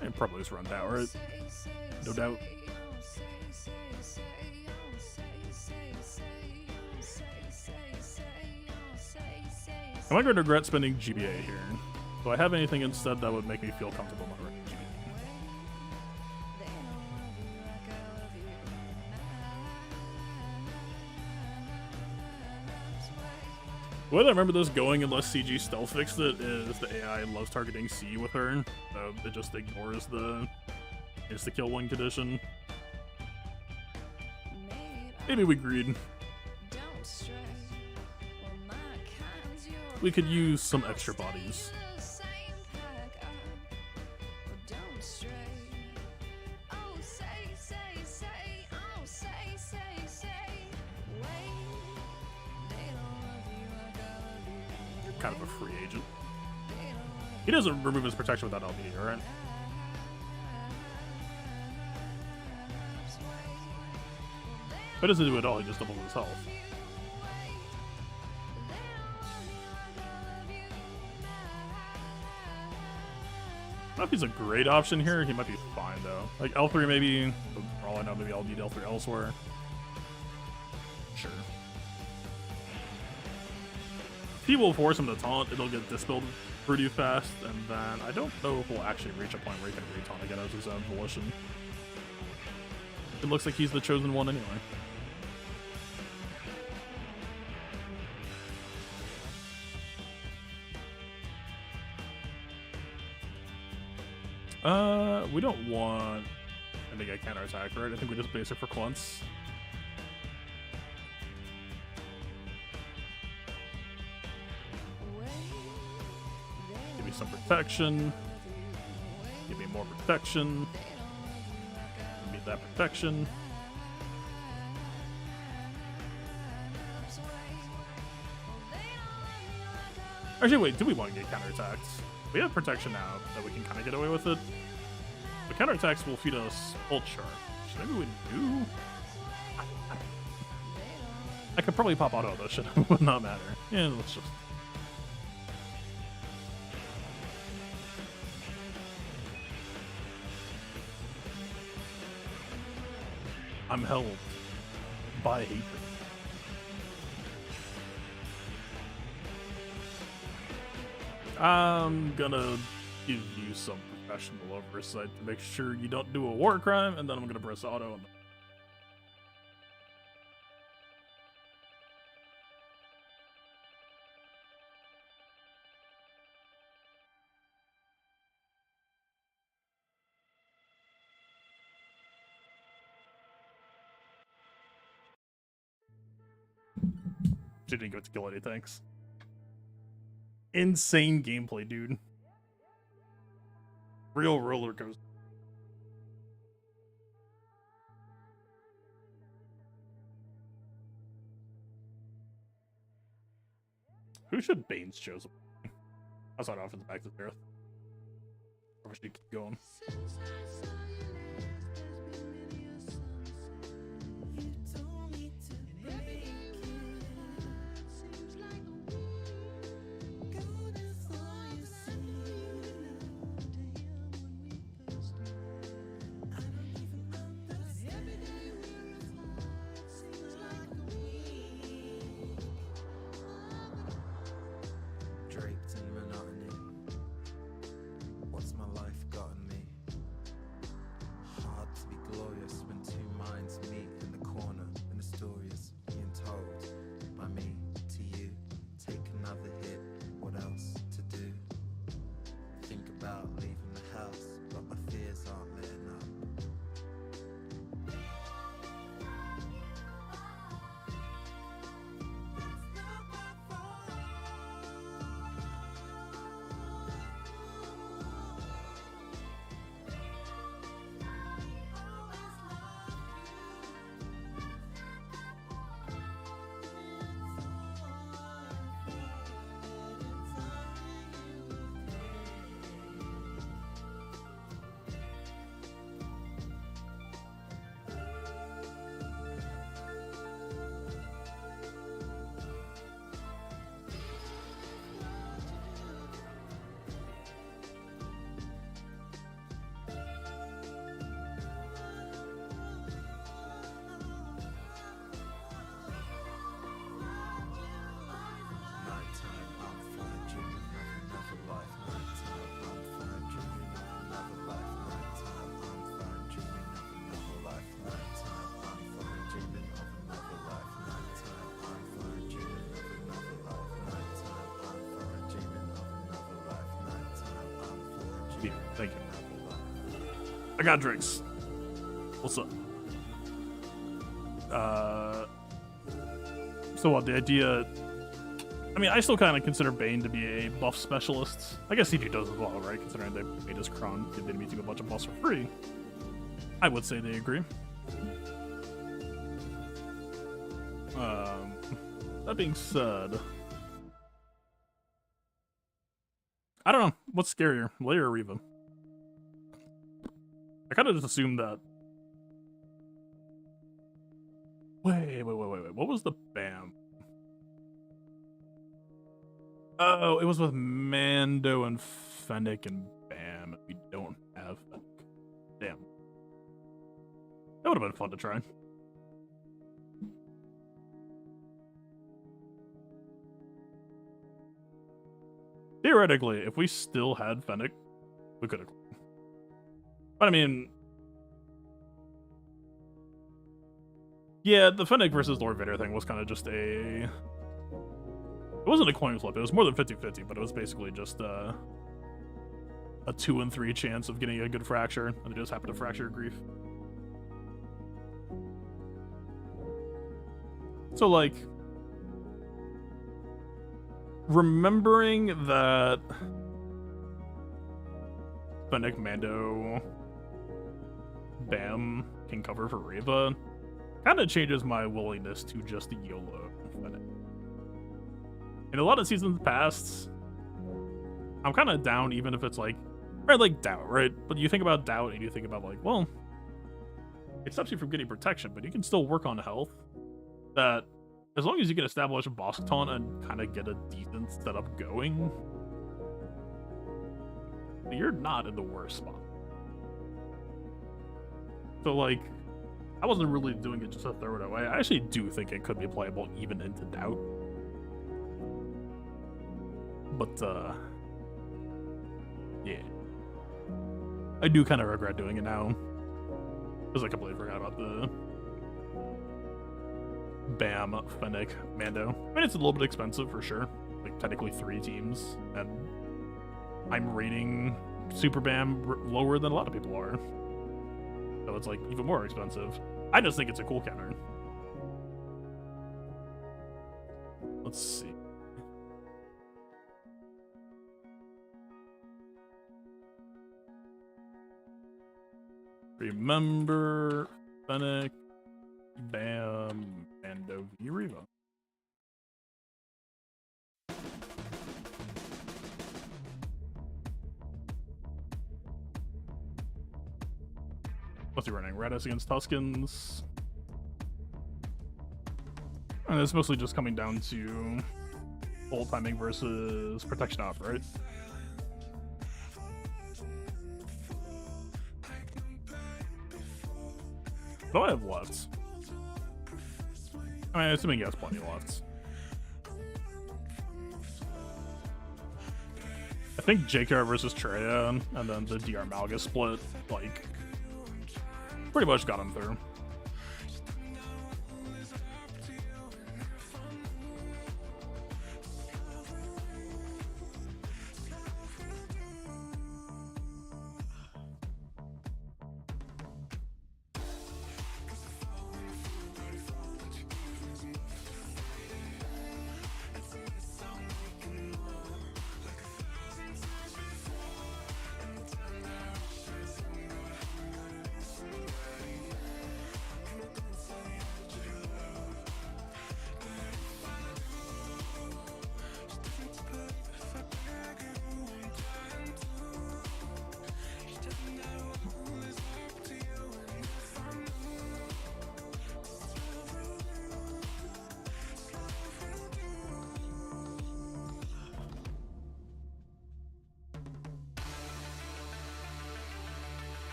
And probably just run down, right? No doubt. Am I going to regret spending GBA here? Do I have anything instead that would make me feel comfortable about running GBA? The way that I remember this going, unless CG stealth fixed it, is the AI loves targeting C with her, so it just ignores the insta-kill one condition. Maybe we agreed. We could use some extra bodies. Kind of a free agent. He doesn't remove his protection without LB, alright? But doesn't do it all, he just doubles his health. I don't know if he's a great option here, he might be fine though. Like L3 maybe, for all I know, maybe I'll need L3 elsewhere. Sure. If he will force him to taunt, it'll get dispelled pretty fast, and then I don't know if we'll actually reach a point where he can re-taunt again as his own volition. It looks like he's the chosen one anyway. We don't want him to get counterattack, right? I think we just base it for Clunts. Give me some protection. Give me more protection. Give me that protection. Actually, wait, do we want to get counterattacked? We have protection now that we can kind of get away with it. The counterattacks will feed us ult charge. Maybe we do. I could probably pop auto, though. Shit would not matter. Yeah, let's just. I'm held by hatred. I'm gonna give you some professional oversight to make sure you don't do a war crime, and then I'm gonna press auto. And she didn't get to kill any, thanks. Insane gameplay, dude. Real roller coaster. Who should Bane's chosen? I'll start off with the back to Xaereth. Or we should keep going. Draped in monotony. What's my life gotten me? Hard to be glorious when two minds meet in the corner and the story is being told by me to you. Take another hit, what else to do? Think about leaving the house, but my fears aren't letting up. Yeah, thank you. I got drinks. What's up? So what, the idea... I mean, I still kind of consider Bane to be a buff specialist. I guess CG does as well, right? Considering they made his Cron, give the enemy team a bunch of buffs for free. I would say they agree. That being said... I don't know. What's scarier, Leia or Reva? I kind of just assumed that... Wait. What was the BAM? Oh, it was with Mando and Fennec and BAM. We don't have Fennec. Damn. That would have been fun to try. Theoretically, if we still had Fennec, we could have. But I mean... Yeah, the Fennec versus Lord Vader thing was kind of just a... It wasn't a coin flip, it was more than 50-50, but it was basically just a 2 in 3 chance of getting a good fracture, and it just happened to fracture Grief. So, like... remembering that Fennec, Mando, BAM can cover for Reva kind of changes my willingness to just YOLO Fennec. In a lot of seasons past, I'm kind of down even if it's like, right, like doubt, right? But you think about doubt and you think about like, well, it stops you from getting protection, but you can still work on health. That as long as you can establish a boss taunt and kind of get a decent setup going, you're not in the worst spot. So, like, I wasn't really doing it just to throw it away. I actually do think it could be playable even into doubt. But, yeah. I do kind of regret doing it now. Because I completely forgot about the Bam, Fennec, Mando. I mean, it's a little bit expensive for sure. Like, technically 3 teams. And I'm rating Super Bam lower than a lot of people are. So it's, like, even more expensive. I just think it's a cool counter. Let's see. Remember, Fennec, Bam, Mando, Riva. What's he running? Radis against Tuskens. And it's mostly just coming down to full timing versus protection off, right? What do I have left? I mean, assuming he has plenty left. I think JKR versus Treya and then the DR Malga split, like, pretty much got him through.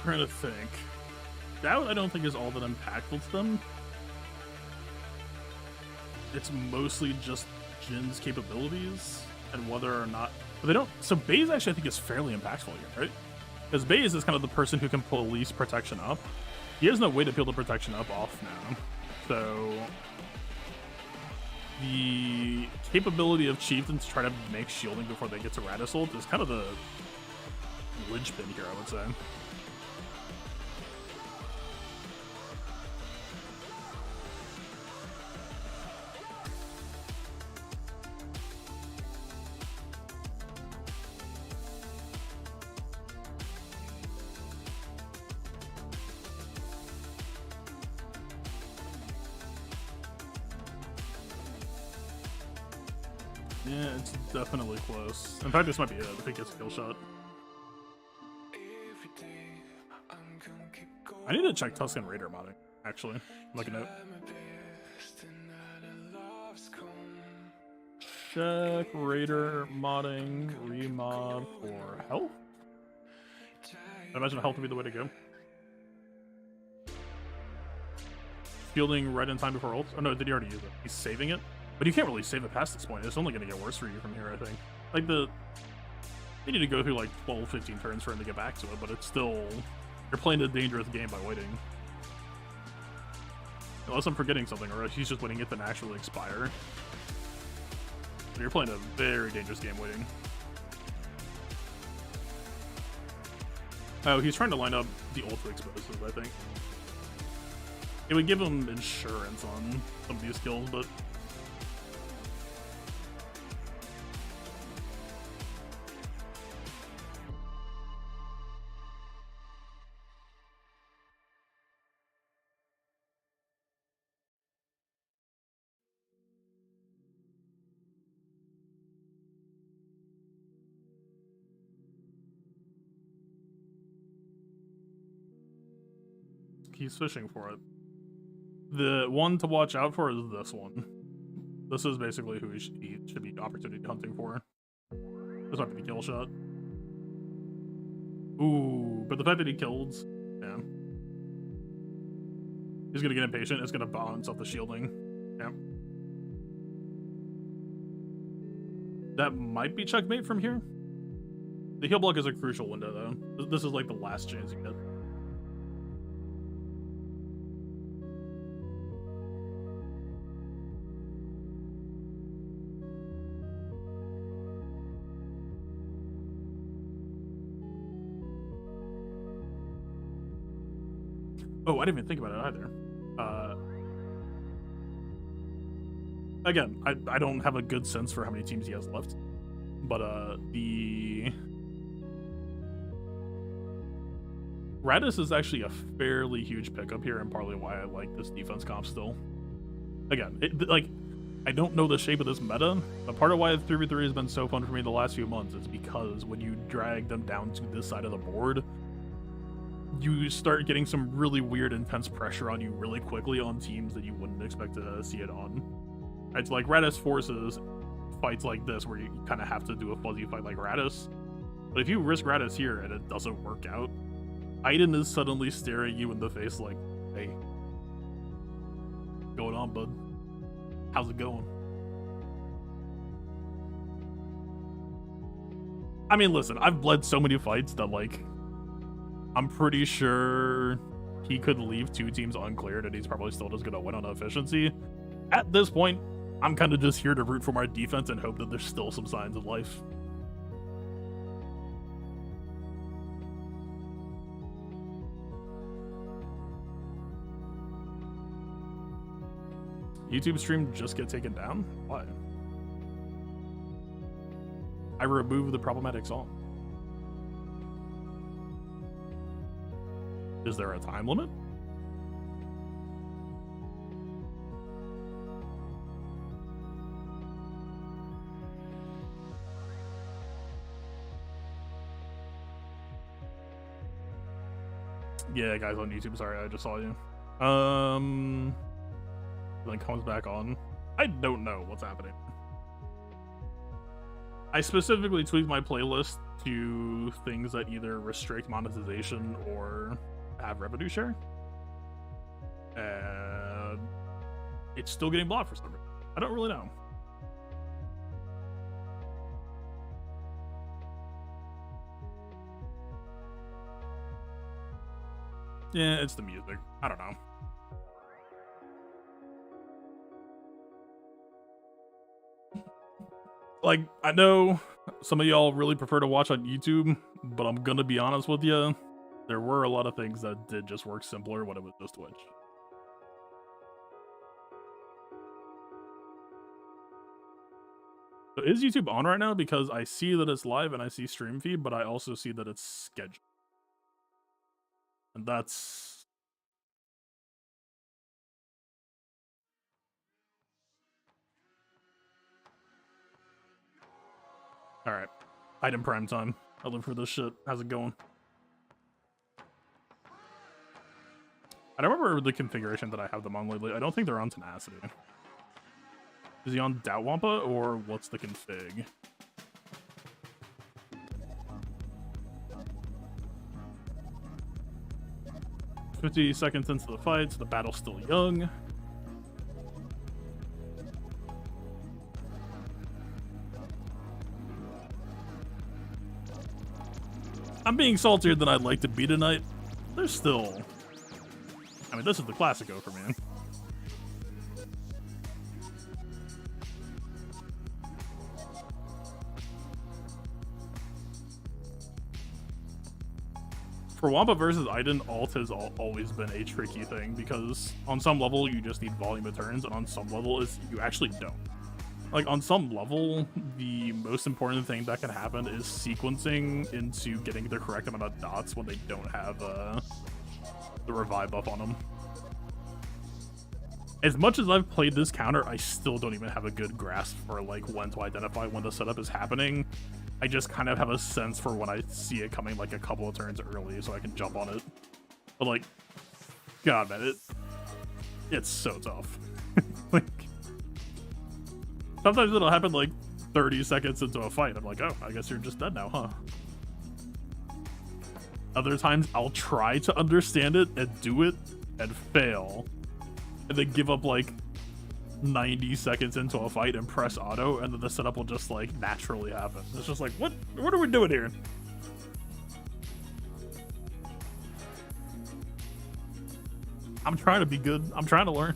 Trying to think. Doubt I don't think is all that impactful to them. It's mostly just Jin's capabilities and whether or not but they don't. So Baze actually I think is fairly impactful here, right? Because Baze is kind of the person who can police protection up. He has no way to peel the protection up off now. So the capability of chieftains to try to make shielding before they get to Radis ult is kind of the linchpin here, I would say. Yeah, it's definitely close. In fact, this might be it. I think it's a kill shot. I need to check Tusken Raider modding, actually. Make a note. Check Raider modding, remod for health? I imagine health would be the way to go. Fielding right in time before ult? Oh no, did he already use it? He's saving it? But you can't really save it past this point. It's only going to get worse for you from here, I think. Like, you need to go through, like, 12, 15 turns for him to get back to it, but it's still... You're playing a dangerous game by waiting. Unless I'm forgetting something, or he's just waiting it to naturally expire. But you're playing a very dangerous game waiting. Oh, he's trying to line up the ult to explosives, I think. It would give him insurance on some of these skills, but... He's fishing for it. The one to watch out for is this one. This is basically who he should be opportunity hunting for. This might be the kill shot. Ooh, but the fact that he killed, yeah. He's gonna get impatient. It's gonna balance off the shielding. Yeah. That might be checkmate from here. The heal block is a crucial window, though. This is like the last chance you get. Oh, I didn't even think about it either. Again, I don't have a good sense for how many teams he has left, but the Radis is actually a fairly huge pickup here, and partly why I like this defense comp still. Again, I don't know the shape of this meta, but part of why 3v3 has been so fun for me the last few months is because when you drag them down to this side of the board, you start getting some really weird, intense pressure on you really quickly on teams that you wouldn't expect to see it on. It's like Radis forces fights like this where you kind of have to do a fuzzy fight like Radis. But if you risk Radis here and it doesn't work out, Aiden is suddenly staring you in the face like, hey, what's going on, bud? How's it going? I mean, listen, I've bled so many fights that, like, I'm pretty sure he could leave two teams uncleared and he's probably still just going to win on efficiency. At this point, I'm kind of just here to root for my defense and hope that there's still some signs of life. YouTube stream just get taken down? Why? I removed the problematic song. Is there a time limit? Yeah, guys on YouTube, sorry, I just saw you. Then comes back on. I don't know what's happening. I specifically tweaked my playlist to things that either restrict monetization or have revenue share. And it's still getting blocked for some reason. I don't really know. Yeah, it's the music. I don't know. Like, I know some of y'all really prefer to watch on YouTube, but I'm gonna be honest with you. There were a lot of things that did just work simpler when it was just Twitch. So is YouTube on right now? Because I see that it's live and I see stream feed, but I also see that it's scheduled. And that's... Alright. Item prime time. I live for this shit. How's it going? I don't remember the configuration that I have them on lately. I don't think they're on Tenacity. Is he on Doubt Wampa, or what's the config? "50 seconds into the fight, so the battle's still young." I'm being saltier than I'd like to be tonight. There's still... I mean, this is the Classico for me. For Wampa versus Aiden, alt has always been a tricky thing because on some level you just need volume of turns, and on some level you actually don't. Like, on some level, the most important thing that can happen is sequencing into getting the correct amount of dots when they don't have the revive buff on them. As much as I've played this counter, I still don't even have a good grasp for, like, when to identify when the setup is happening. I just kind of have a sense for when I see it coming, like, a couple of turns early so I can jump on it. But, like, God, man, It's so tough. Like, sometimes it'll happen like 30 seconds into a fight. I'm like, oh, I guess you're just dead now, huh? Other times I'll try to understand it and do it and fail, and then give up like 90 seconds into a fight and press auto, and then the setup will just like naturally happen. It's just like, what are we doing here? I'm trying to be good. I'm trying to learn.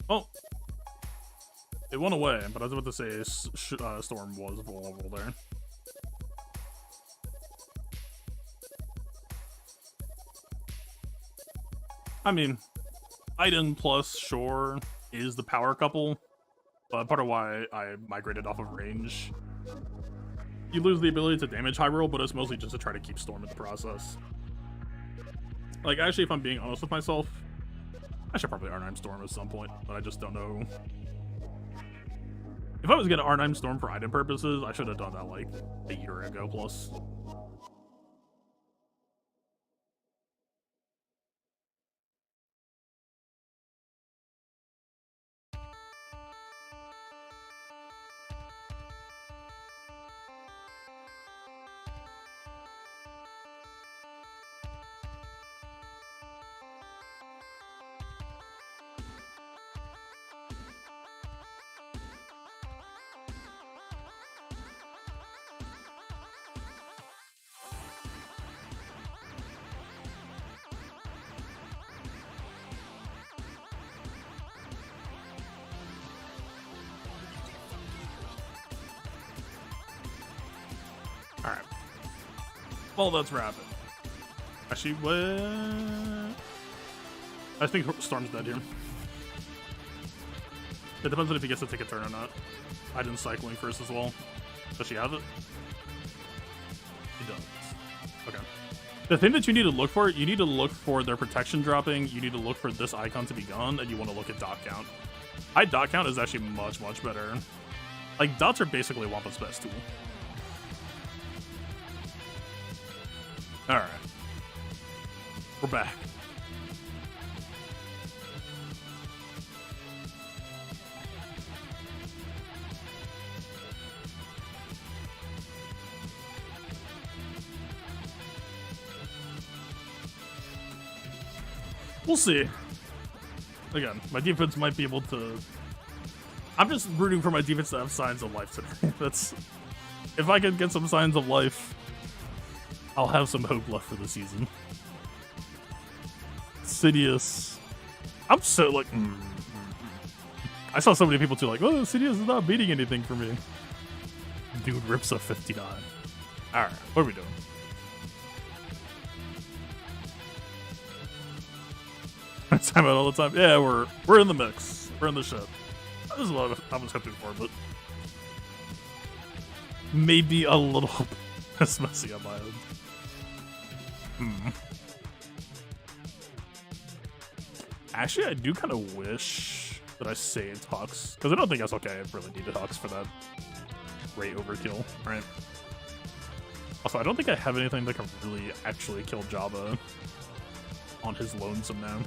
Oh, it went away, but I was about to say Storm was vulnerable there. I mean, Iden plus Shore is the power couple, but part of why I migrated off of range. You lose the ability to damage Hyrule, but it's mostly just to try to keep Storm in the process. Like, actually, if I'm being honest with myself, I should probably R9 Storm at some point, but I just don't know. If I was gonna R9 Storm for item purposes, I should have done that like a year ago plus. Alright. Well, that's rapid. Actually, what? I think Storm's dead here. It depends on if he gets to take a turn or not. I didn't cycling first as well. Does she have it? She does. Okay. The thing that you need to look for, you need to look for their protection dropping, you need to look for this icon to be gone, and you want to look at dot count. High dot count is actually much, much better. Like, dots are basically Wampa's best tool. Alright. We're back. We'll see. Again, my defense might be able to... I'm just rooting for my defense to have signs of life today. That's... If I can get some signs of life, I'll have some hope left for the season. Sidious. I'm so like... I saw so many people too like, oh, Sidious is not beating anything for me. Dude rips a 59. Alright, what are we doing? Time out all the time. Yeah, we're in the mix. We're in the shit. This is what I was hoping for, but maybe a little less messy on my end. Actually, I do kind of wish that I saved Hux, because I don't think SLK really needed Hux for that great overkill, right? Also, I don't think I have anything that can really actually kill Jabba on his lonesome now.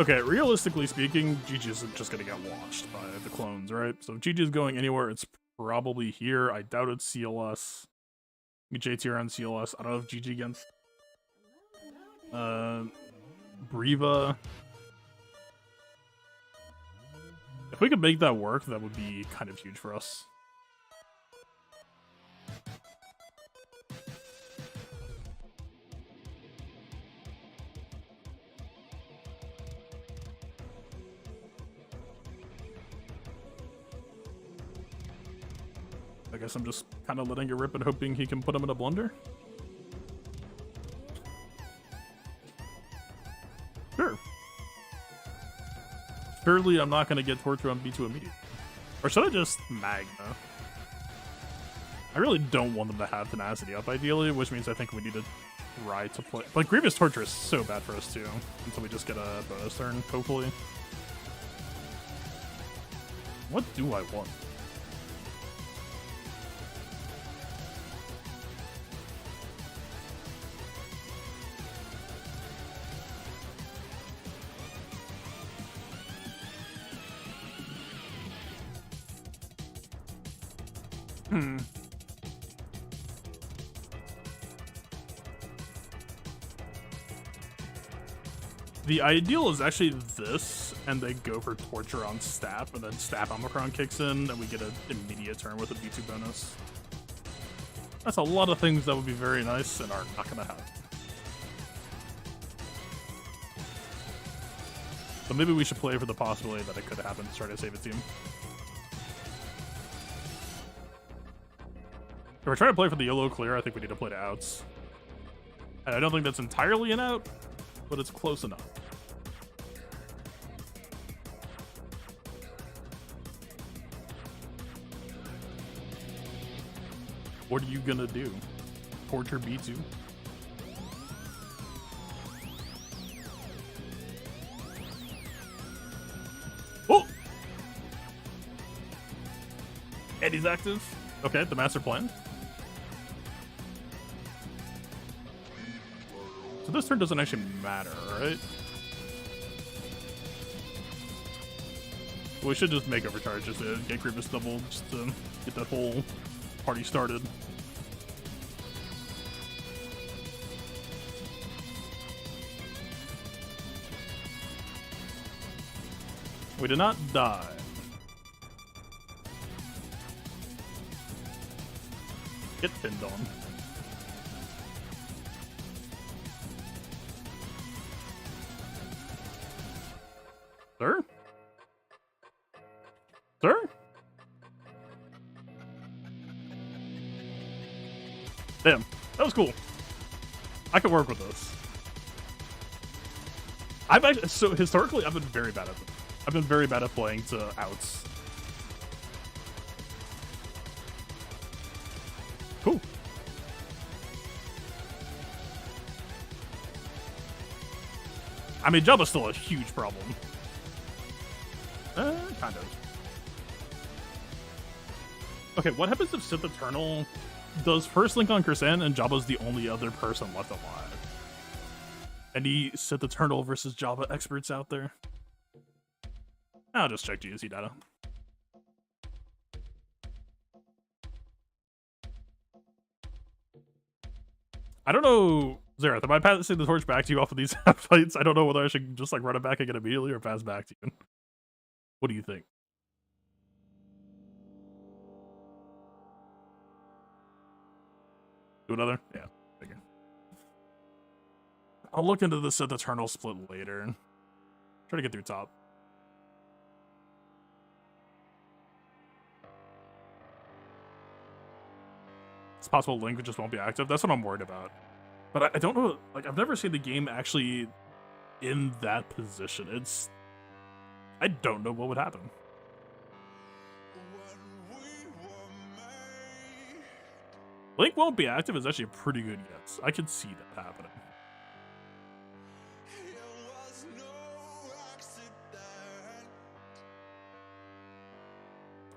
Okay, realistically speaking, GG is just gonna get watched by the clones, right? So if GG is going anywhere, it's probably here. I doubt it's CLS. JTR on CLS. I don't know if GG against Briva. If we could make that work, that would be kind of huge for us. I guess I'm just kind kind of letting it rip and hoping he can put him in a blender. Sure. Surely I'm not going to get torture on B2 immediately. Or should I just Magna? I really don't want them to have tenacity up ideally, which means I think we need to try to play. Like, Grievous Torture is so bad for us too, until we just get a bonus turn, hopefully. What do I want? The ideal is actually this, and they go for Torture on Stab, and then Stab Omicron kicks in, and we get an immediate turn with a B2 bonus. That's a lot of things that would be very nice and are not going to happen. So maybe we should play for the possibility that it could happen to try to save a team. If we're trying to play for the YOLO clear, I think we need to play to outs. And I don't think that's entirely an out, but it's close enough. What are you gonna do? Torture B2? Oh! Eddie's active. Okay, the master plan. So this turn doesn't actually matter, right? We should just make overcharge just to get Grievous double, just to get that whole party started. We did not die. Get pinned on. Sir? Sir? Damn, that was cool. I can work with this. I've actually, so historically, I've been very bad at them. I've been very bad at playing to outs. Cool. I mean, Jabba's still a huge problem. Kind of. Okay, what happens if Sith Eternal does first link on Kersan and Jabba's the only other person left alive? Any Sith Eternal versus Jabba experts out there? I'll just check GAC data. I don't know, Xaereth, am I passing the torch back to you off of these fights? I don't know whether I should just like run it back again immediately or pass back to you. What do you think? Do another? Yeah, figure. I'll look into the Sith Eternal split later. Try to get through top. It's possible Link just won't be active. That's what I'm worried about. But I don't know. Like, I've never seen the game actually in that position. I don't know what would happen. Link won't be active is actually a pretty good guess. I could see that happening.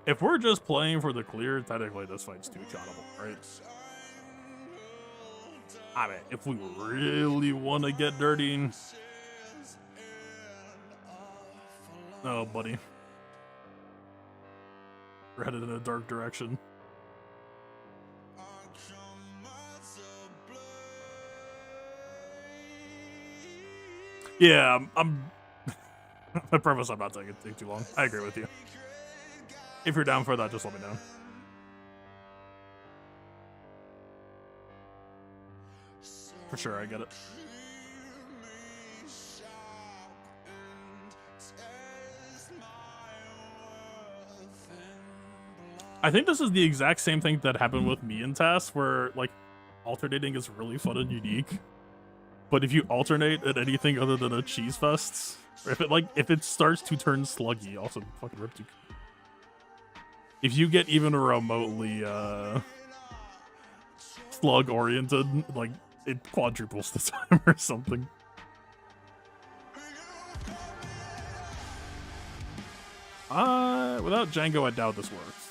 If we're just playing for the clear, technically this fight's too shottable, right? I mean, if we really want to get dirty... Oh, buddy. We're headed in a dark direction. Yeah, I'm I promise I'm not taking it too long. I agree with you. If you're down for that, just let me know. For sure, I get it. I think this is the exact same thing that happened with me in TAS, where like alternating is really fun and unique. But if you alternate at anything other than a cheese fest, or if it starts to turn sluggy, also fucking rip. If you get even remotely slug oriented, like it quadruples the time or something. Without Django, I doubt this works.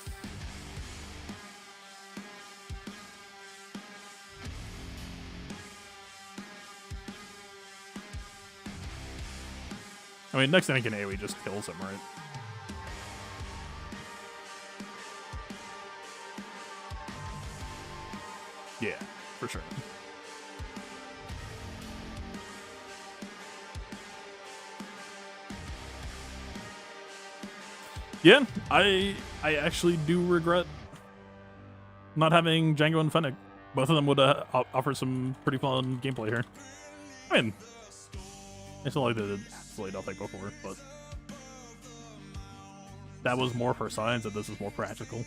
I mean, next thing I can AoE just kills him, right? Yeah, for sure. Yeah, I actually do regret not having Django and Fennec. Both of them would offer some pretty fun gameplay here. I mean, it's not like they did absolutely nothing before, but that was more for science and this is more practical.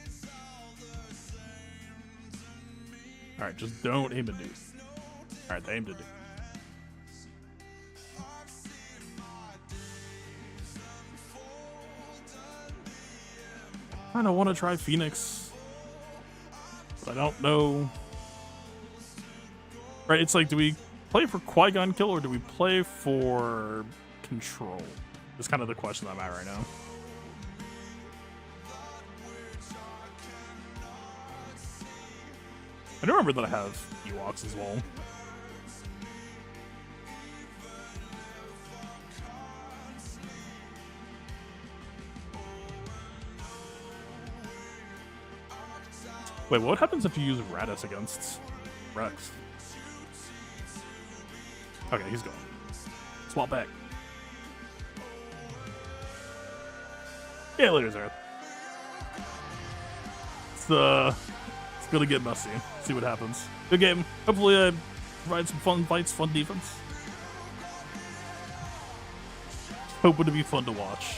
Alright, just don't aim to do. Alright, they aim to do. I kinda wanna try Phoenix, but I don't know. Right, it's like, do we play for Qui-Gon Kill or do we play for Control? It's kind of the question I'm at right now. I do remember that I have Ewoks as well. Wait, what happens if you use Radis against Rex? Okay, he's going. Swap back. Yeah, later, Xaereth. It's gonna get messy. See what happens. Good game. Hopefully I provide some fun fights, fun defense. Hoping to be fun to watch.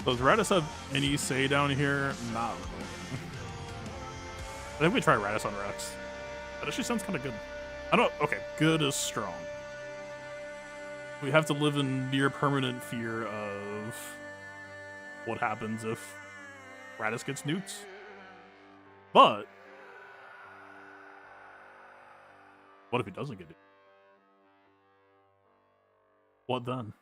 Does Radis have any say down here? Not really. I think we try Radis on Rex. That actually sounds kind of good. I don't. Okay, good is strong. We have to live in near permanent fear of what happens if Radis gets nuked. But what if he doesn't get nuked? What then?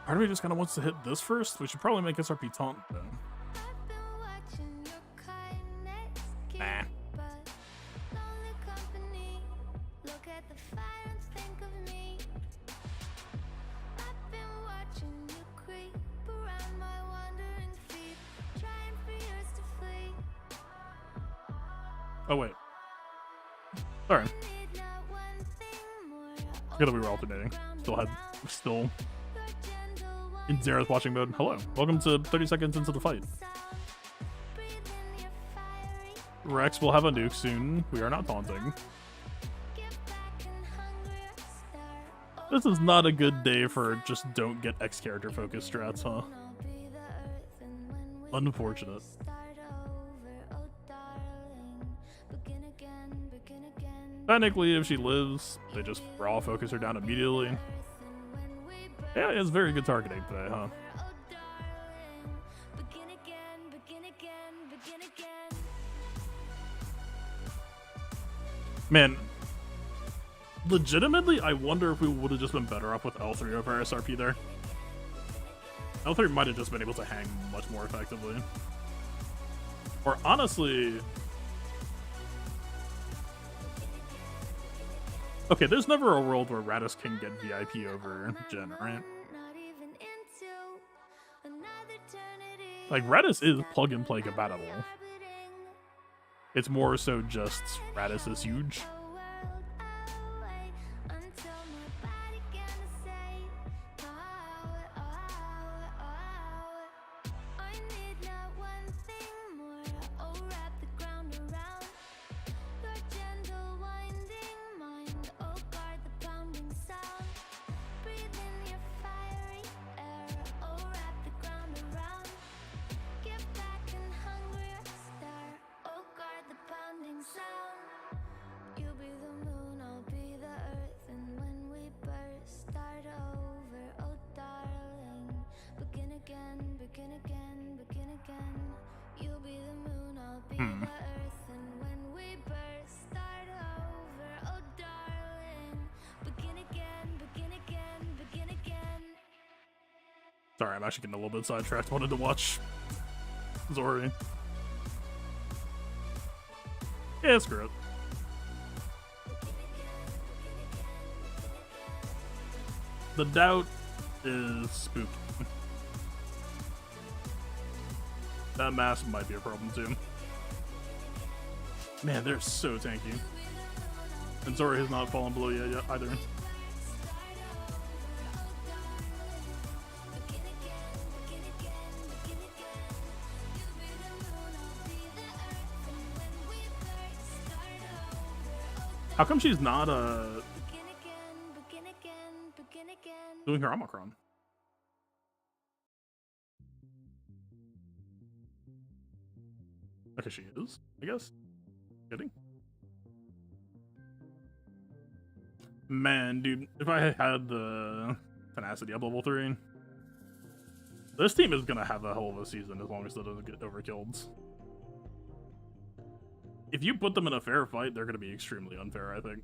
Part of me just kind of wants to hit this first. We should probably make SRP taunt then. Nah. Oh wait. Sorry. Forget that we were alternating. Still in Xaereth watching mode. Hello. Welcome to 30 seconds into the fight. Rex will have a nuke soon. We are not taunting. This is not a good day for just don't get X character focused strats, huh? Unfortunate. Technically, if she lives, they just raw focus her down immediately. Yeah, it has very good targeting today, huh? Man, legitimately, I wonder if we would have just been better off with L3 over SRP there. L3 might have just been able to hang much more effectively. Or honestly... Okay, there's never a world where Radis can get VIP over Jhin, right? Like, Radis is plug-and-play compatible. It's more so just Radis is huge. Sorry, I'm actually getting a little bit sidetracked. Wanted to watch Zori. Yeah, screw it. The doubt is spooky. That mask might be a problem too. Man, they're so tanky. And Zori has not fallen below yet either. How come she's not doing her Omicron? Okay, she is, I guess. Kidding. Man, dude, if I had the tenacity up level 3, this team is gonna have a hell of a season as long as it doesn't get overkilled. If you put them in a fair fight, they're gonna be extremely unfair, I think.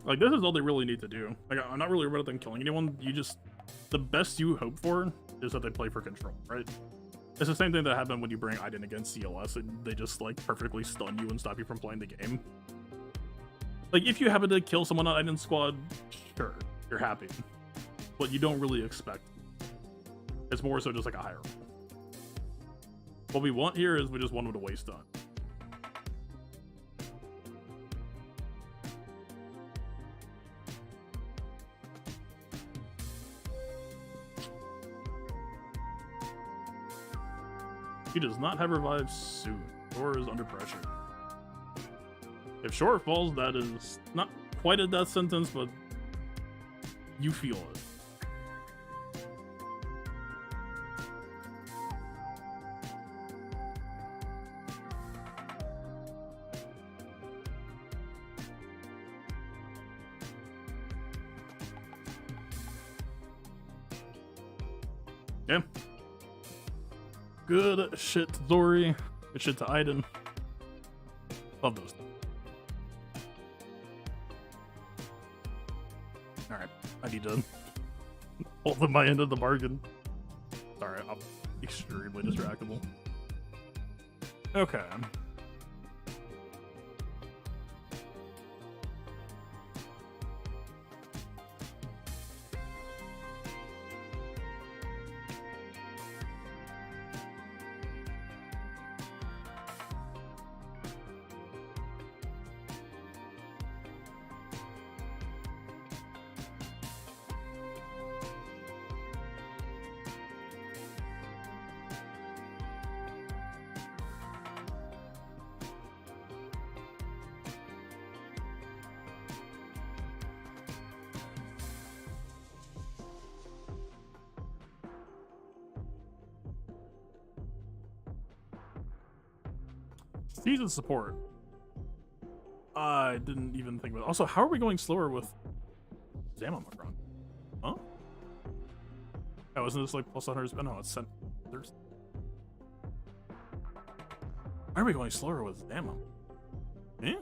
Like, this is all they really need to do. Like, I'm not really worried about them killing anyone. You just... The best you hope for is that they play for control, right? It's the same thing that happened when you bring Aiden against CLS and they just, like, perfectly stun you and stop you from playing the game. Like, if you happen to kill someone on Aiden's squad, sure, you're happy. But you don't really expect. It's more so just like a higher roll. What we want here is we just want them to waste time. He does not have revive soon, or is under pressure. If short falls, that is not quite a death sentence, but you feel it. Okay. Good shit to Zori. Good shit to Aiden. Love those. Alright, I need to hold them my end of the bargain. Sorry, I'm extremely distractible. Okay. Season support. I didn't even think about it. Also, how are we going slower with Xamamacron? Huh? Oh, isn't this like plus 100 spin? No, it's sent. There's. Why are we going slower with Zama? Eh?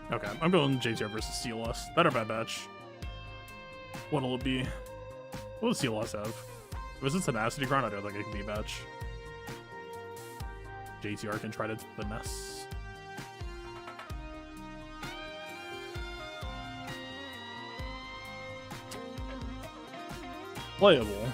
Okay, I'm going JTR versus CLS. Better Bad Batch. What'll it be? What does CLS have? Was it Tenacity Cron? I don't think it can be Batch. JTR can try to finesse. Playable.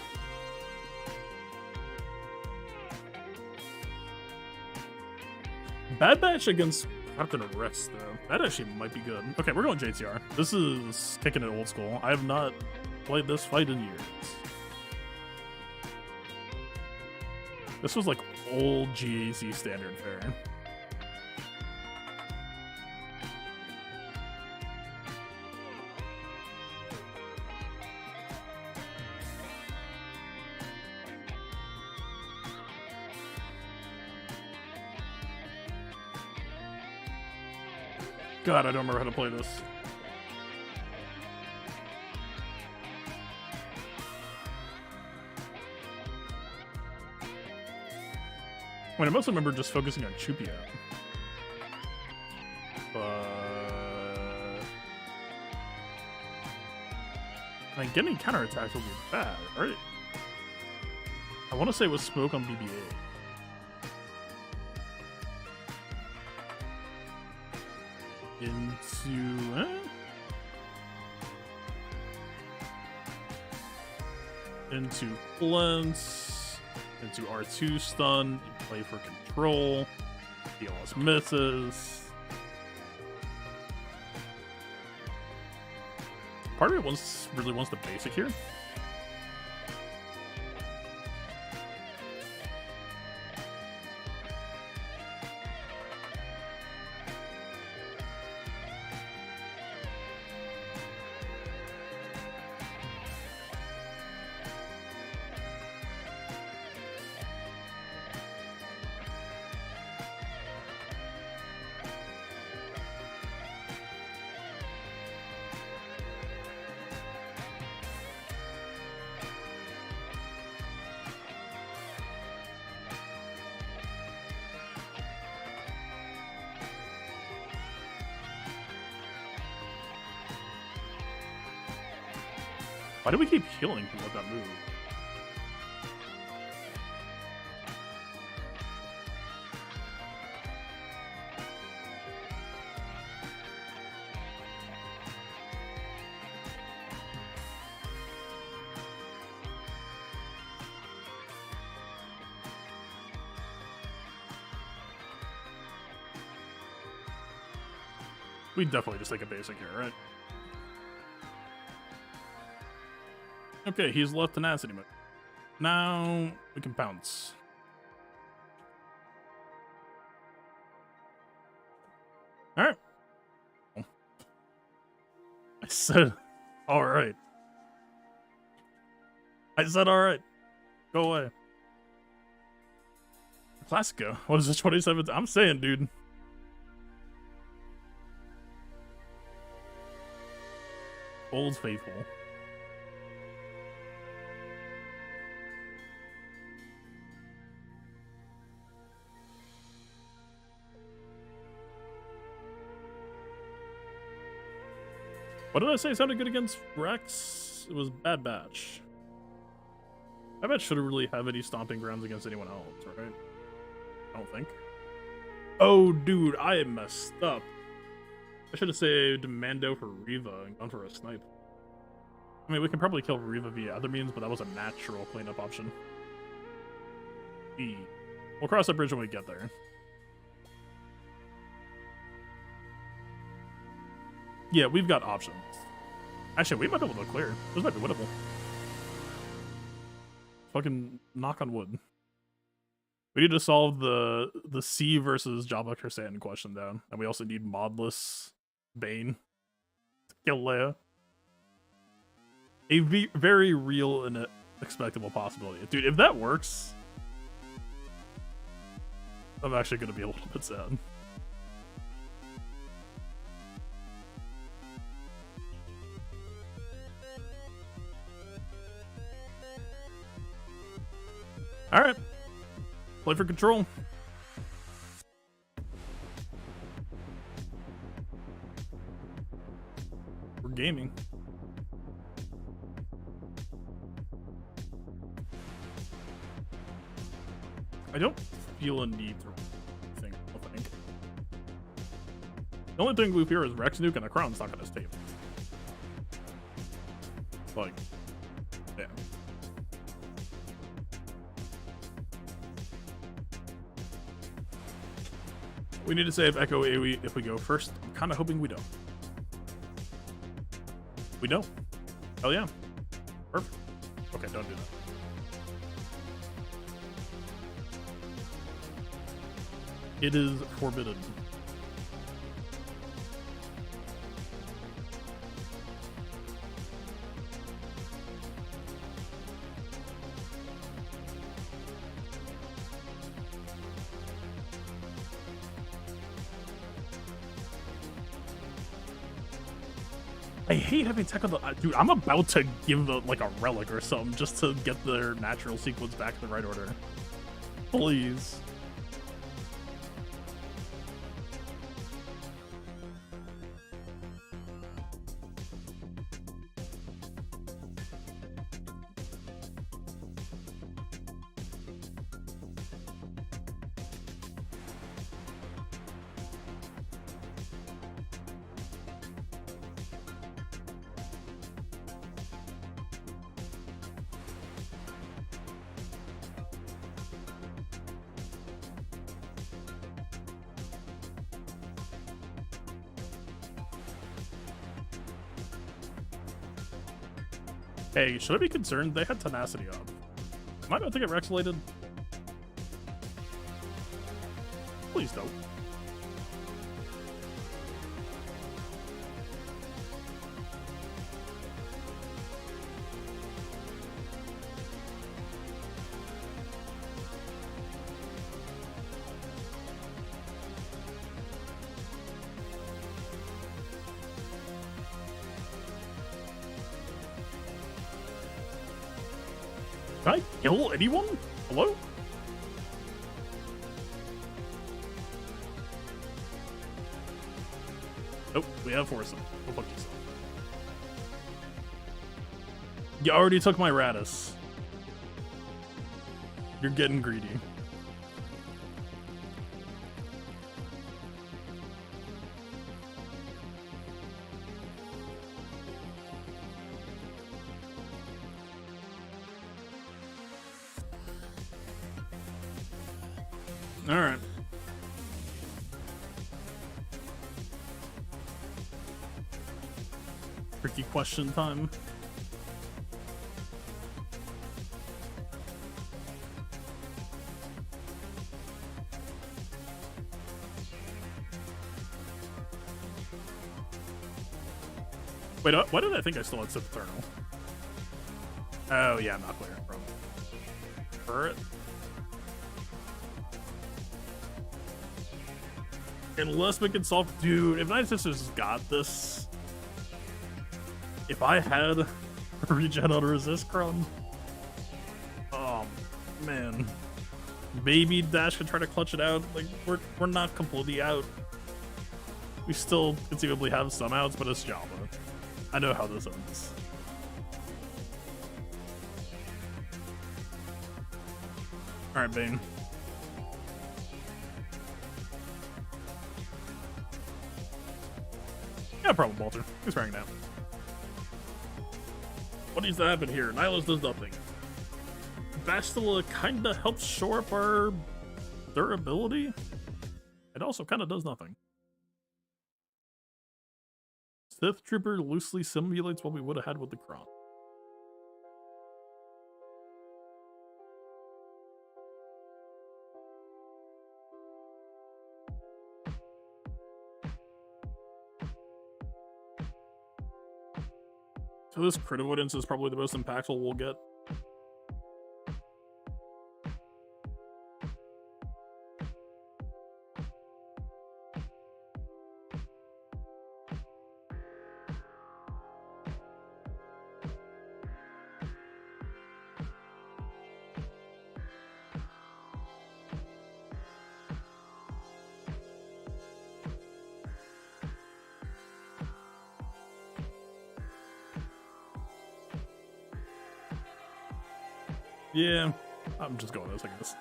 Bad Batch against Captain Rex, though. That actually might be good. Okay, we're going JTR. This is kicking it old school. I have not played this fight in years. This was like old GAC standard fare. God, I don't remember how to play this. I mean, I mostly remember just focusing on Chupia. But I mean, getting counterattacks will be bad, right? I want to say it was smoke on BBA. Into Flint, into R2 stun, you play for control, DLS misses. Part of me really wants the basic here. Why do we keep healing people with that move? We definitely just take a basic here, right? Okay, he's left tenacity mode. Now we can pounce. Alright. I said, alright. I said, alright. Go away. Classico. What is this, 27? I'm saying, dude. Old Faithful. What did I say sounded good against Rex? It was Bad Batch. Bad Batch shouldn't really have any stomping grounds against anyone else, right? I don't think. Oh, dude, I am messed up. I should have saved Mando for Reva and gone for a snipe. I mean, we can probably kill Reva via other means, but that was a natural cleanup option. We'll cross that bridge when we get there. Yeah, we've got options. Actually, we might be able to clear. This might be winnable. Fucking knock on wood. We need to solve the C versus Jabba Kersan question down, and we also need modless Bane to kill Leia. A very real and expectable possibility, dude. If that works, I'm actually gonna be a little bit sad. All right. Play for control. We're gaming. I don't feel a need to think. I think. The only thing we fear is Rex Nuke, and the Cron's not gonna stay. Like, yeah. We need to save Echo AoE if we go first. I'm kind of hoping we don't. We don't. Hell yeah. Perfect. Okay, don't do that. It is forbidden. I hate having tech on the dude. I'm about to give the, like a relic or something just to get their natural sequence back in the right order. Please. Hey, should I be concerned? They had tenacity up. Am I about to get Rex-lated? Please don't. Can I kill anyone? Hello? Nope, we have Force. Go fuck yourself. You already took my Radis. You're getting greedy. All right. Tricky question time. Wait, why did I think I still had Sith Eternal? Oh yeah, I'm not clear from turret. Unless we can solve, dude. If Night Sisters got this, if I had a regen on resist Cron, oh man, maybe Dash could try to clutch it out. Like we're not completely out. We still conceivably have some outs, but it's Jabba. I know how this ends. All right, Bane. No problem, Walter. He's wearing now. What needs to happen here? Nihilus does nothing. Bastila kinda helps shore up our durability. It also kinda does nothing. Sith Trooper loosely simulates what we would have had with the Cron. So this crit avoidance is probably the most impactful we'll get. Yeah, I'm just going this, I guess.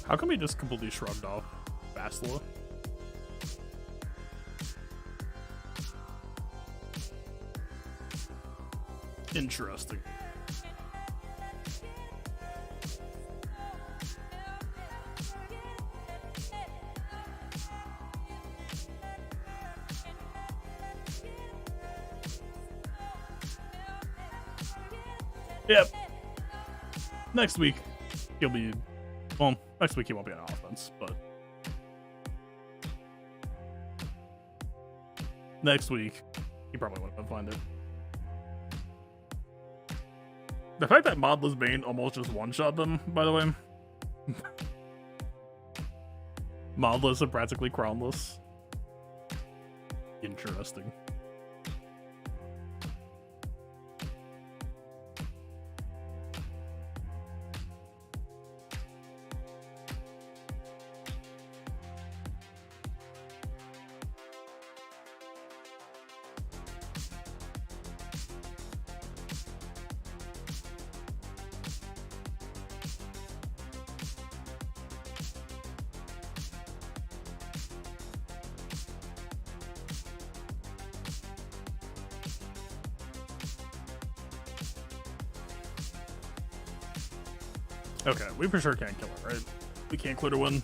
How come he just completely shrugged off Bastila? Interesting. Yep. Next week, he'll be... Well, next week he won't be on offense, but... Next week, he probably won't find it. The fact that Modless Bane almost just one-shot them, by the way. Modless and practically Cronless. Interesting. Okay, we for sure can't kill it, right? We can't clear to win.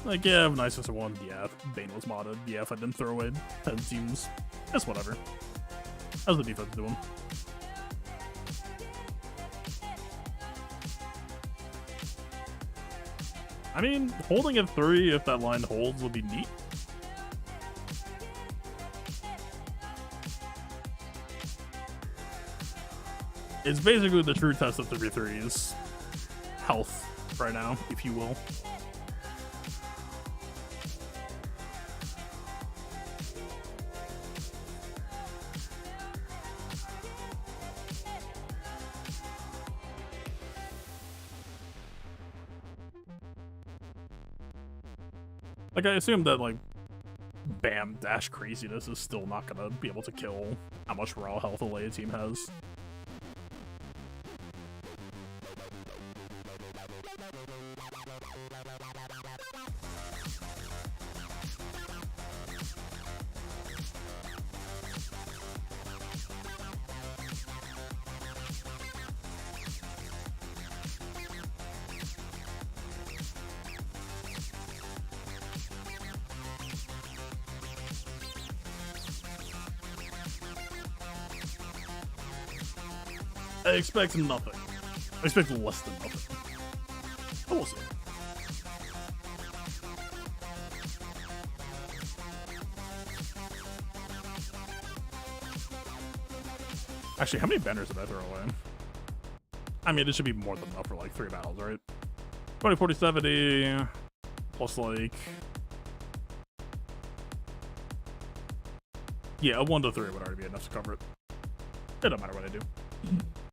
Like, yeah, nice as a one. Yeah, Bane was modded. Yeah, if I didn't throw away 10 teams, it's whatever. How's the defense doing? I mean, holding at 3 if that line holds would be neat. It's basically the true test of 3-3's health right now, if you will. Like, I assume that, like, Bam dash craziness is still not gonna be able to kill how much raw health a Leia team has. I expect nothing. I expect less than nothing. But we'll see. Actually, how many banners did I throw away? I mean, it should be more than enough for like 3 battles, right? 20, 40, 70, plus like... Yeah, a 1 to 3 would already be enough to cover it. It don't matter what I do.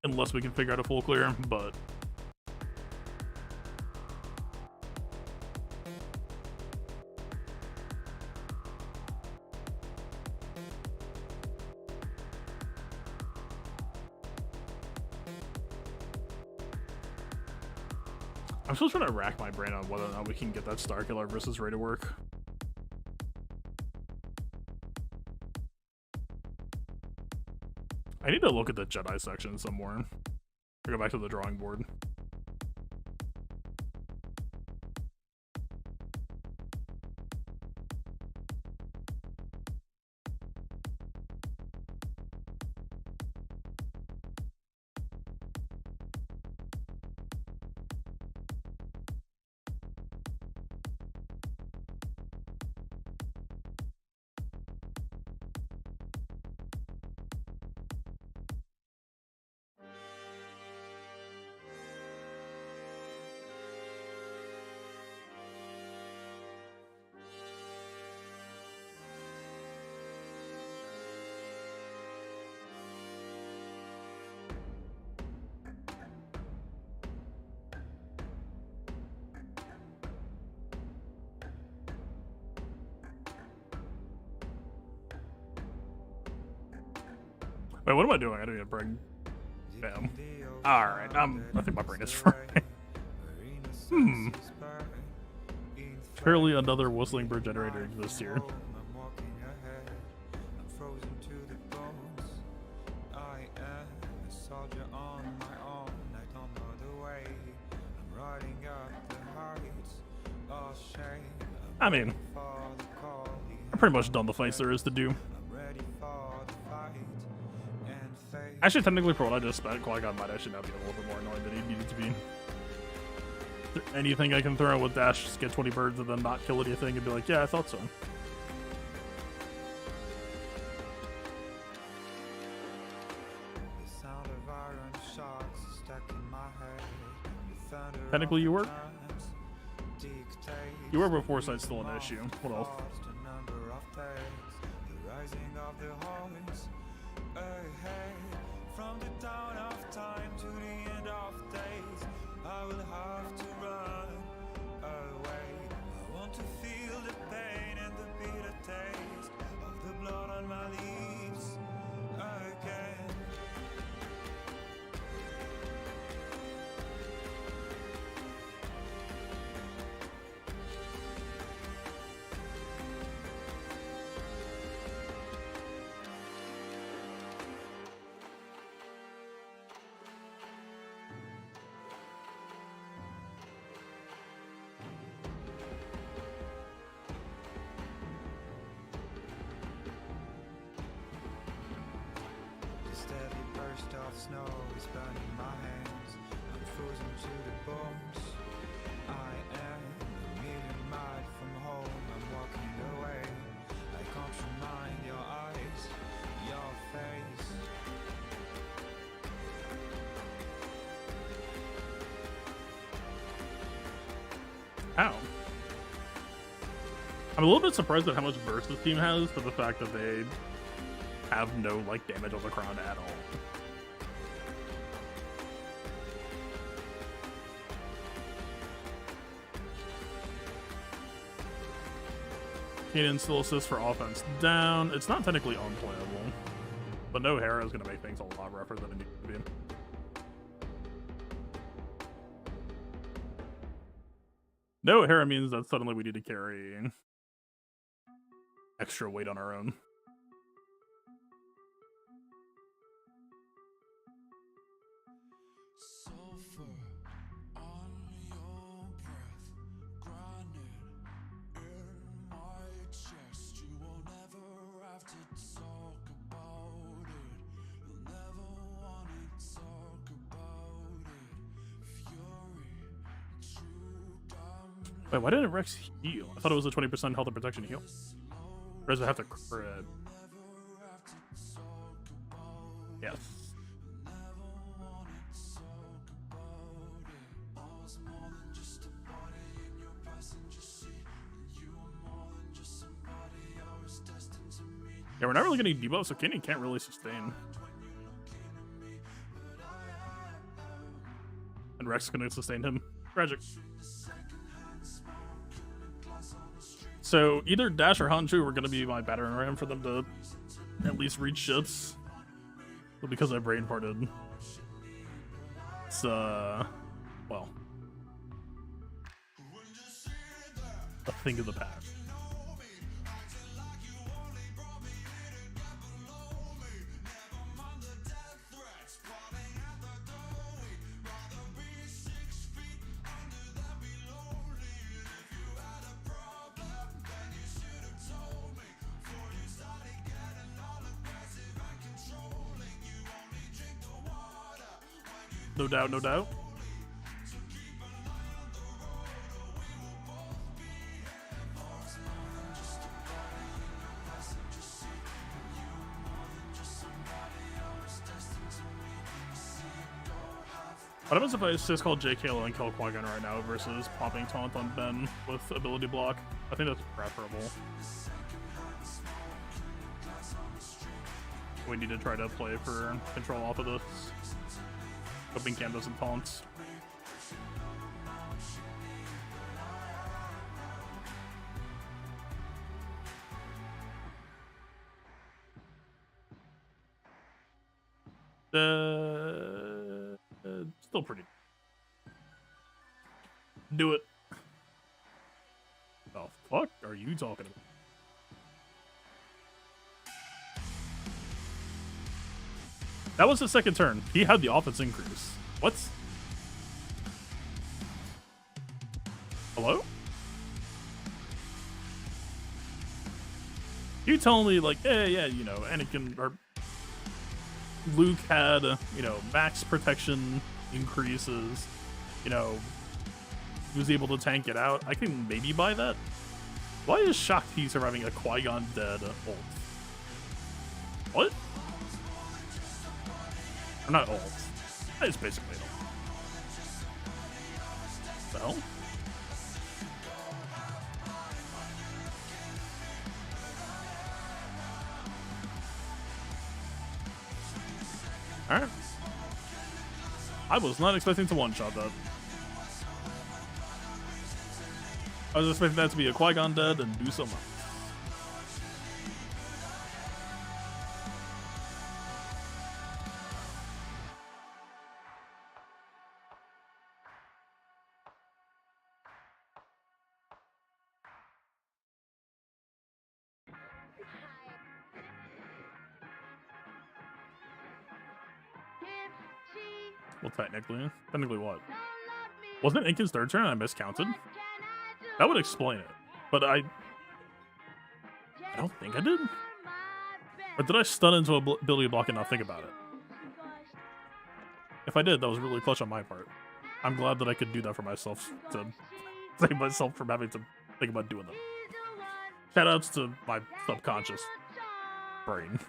Unless we can figure out a full clear, but... I'm still trying to rack my brain on whether or not we can get that Star Killer versus Ray to work. I need to look at the Jedi section some more. Or go back to the drawing board. Wait, what am I doing? I didn't even bring. Damn. Alright, I think my brain is fried. Apparently another whistling bird generator exists here. I mean, I've pretty much done the fights there is to do. Actually, technically, for what I just spent, Qui-Gon might actually now be a little bit more annoying than he needed to be. Is there anything I can throw with Dash, just get 20 birds and then not kill anything and be like, yeah, I thought so. Technically, you work. You were before Sight's still an issue. What else? From the dawn of time to the end of days, I will have to run away. I want to feel the pain and the bitter taste of the blood on my lips again. Of snow is burning my hands. I'm frozen to the bones. I am a million miles from home. I'm walking away. I can't remind your eyes, your face. Ow. I'm a little bit surprised at how much burst this team has for the fact that they have no like damage on the Cron at all. Kanan still assists for offense down. It's not technically unplayable, but no Hera is going to make things a lot rougher than it needs to be. No Hera means that suddenly we need to carry extra weight on our own. Wait, why didn't Rex heal? I thought it was a 20% health and protection heal. Or does it have to crit? Yes. Yeah, we're not really getting debuffs, so Kanan can't really sustain. And Rex can sustain him. Tragic. So either Dash or Hanju are going to be my battering ram for them to at least reach ships. But because I brain farted, it's well, a thing of the past. No doubt, no doubt. What happens if I just call Jake Halo and kill Qui-Gon right now versus popping taunt on Ben with ability block? I think that's preferable. We need to try to play for control off of this. Hoping Cam doesn't taunt. Still pretty. Do it. The fuck are you talking about? That was the second turn. He had the offense increase. What? Hello? You telling me like, yeah, you know, Anakin or Luke had, you know, max protection increases, you know, he was able to tank it out. I can maybe buy that. Why is Shakti surviving a Qui-Gon dead ult? What? Or not ult. It's basically an ult. The hell? Alright. I was not expecting to one-shot that. I was expecting that to be a Qui-Gon dead and do something else. Well, technically what? Wasn't it Inkin's third turn and I miscounted? That would explain it, but I don't think I did. Or did I stun into a ability block and not think about it? If I did, that was really clutch on my part. I'm glad that I could do that for myself to save myself from having to think about doing them. Shoutouts to my subconscious brain.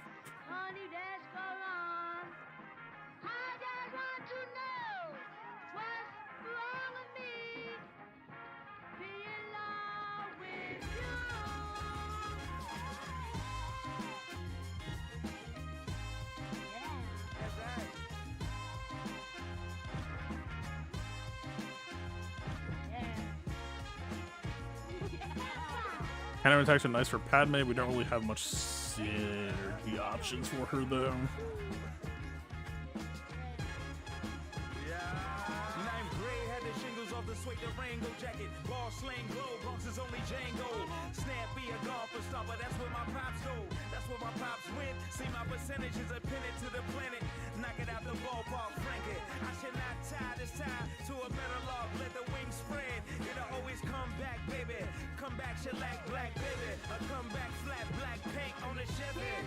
Counterattacks are nice for Padme. We don't really have much synergy options for her, though. Ninth grade had the shingles off the suede Durango jacket. Ball slang glow, Bronx is only Django. Snappy a golfer star, but that's where my pops go. That's where my pops win. See my percentages are pinned to the planet. Knock it out the ballpark, frank it. I should not tie this tie to a metal log. Let the wings spread. It'll always come back, baby. Come back, shellac, black, baby. A come back, flat, black paint on the Chevy.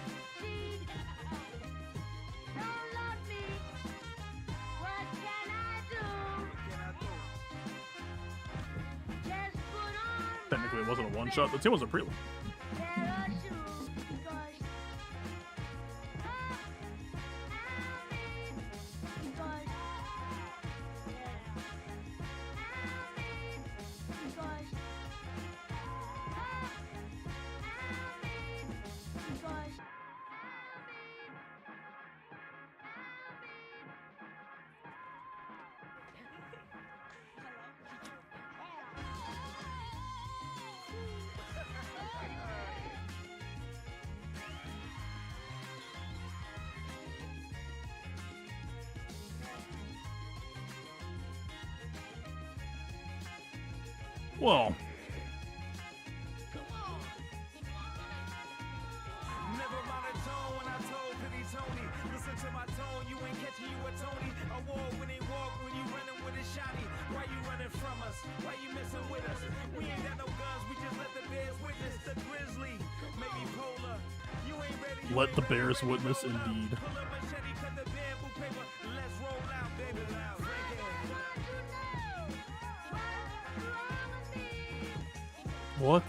Don't love me. What can I do? Just put on Technically, it wasn't a one-shot. The team was a prelim. pair of shoes, 'cause Well, Never mind a tone when I told Pretty Tony. Listen to my tone, you ain't catching you a Tony. Award-winning walk when you running with a shotty. Why you running from us? Why you messing with us? We ain't got no guns, we just let the bears witness the grizzly. Maybe polar. You ain't ready. You let ain't the ready, bears baby, witness roll out. indeed. Pull up machete, cut the bamboo paper. Let's roll out, baby, loud. What?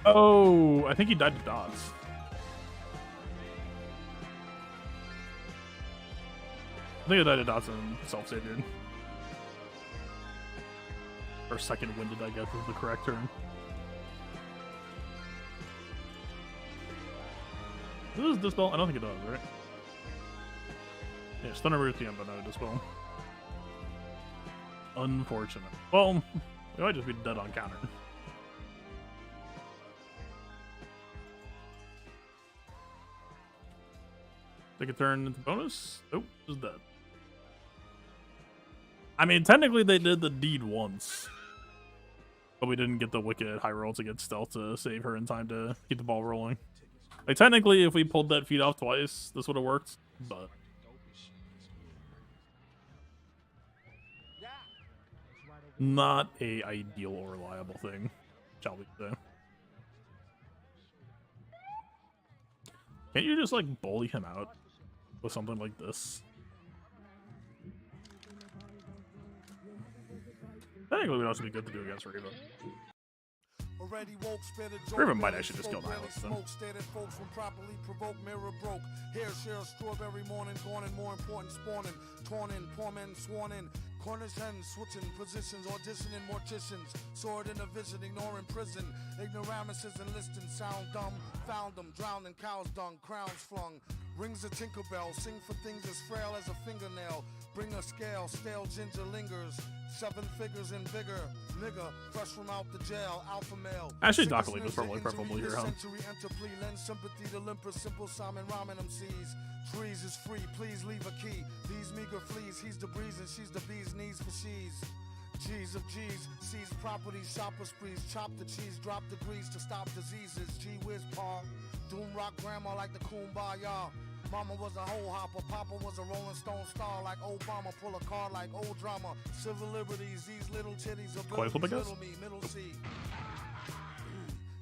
Oh, I think he died to dots. I think he died to dots and self-save, dude. Or second winded, I guess, is the correct term. Does this dispel? I don't think it does, right? Yeah, stun over at the end, but no dispel. Unfortunate. Well, we might just be dead on counter. Take a turn into bonus. Oh, is dead. I mean, technically they did the deed once, but we didn't get the wicked high roll to get stealth to save her in time to keep the ball rolling. Like, technically, if we pulled that feed off twice, this would have worked, but not a ideal or reliable thing, shall we say. Can't you just, like, bully him out with something like this? Technically, we'd also be good to do against Raven. Raven might actually just kill Nihilist then. Folks when properly provoked, mirror broke. Hair share strawberry morning, gone and more important spawning. Torn in, poor men sworn in. Corners hens, switching positions, auditioning morticians. Sword in a vision, ignoring prison. Ignoramuses enlisting, sound dumb. Found them, drowned in cow's dung, crowns flung. Rings a Tinkerbell, sing for things as frail as a fingernail. Bring a scale, stale ginger lingers. 7 figures and bigger. Nigga, fresh from out the jail, alpha male. Actually, Doc League was probably preferable here, huh? Century enter plea, lend sympathy to limper, simple Simon Ramen MCs. Trees is free, please leave a key. These meager fleas, he's the breeze and she's the bee's knees for she's. G's of G's, seize properties, shopper sprees, chop the cheese, drop degrees to stop diseases. Gee whiz, pa. Doom rock grandma like the Kumbaya. Mama was a hoe hopper, Papa was a Rolling Stone star like Obama. Pull a car like old drama. Civil liberties, these little titties are little me, middle C.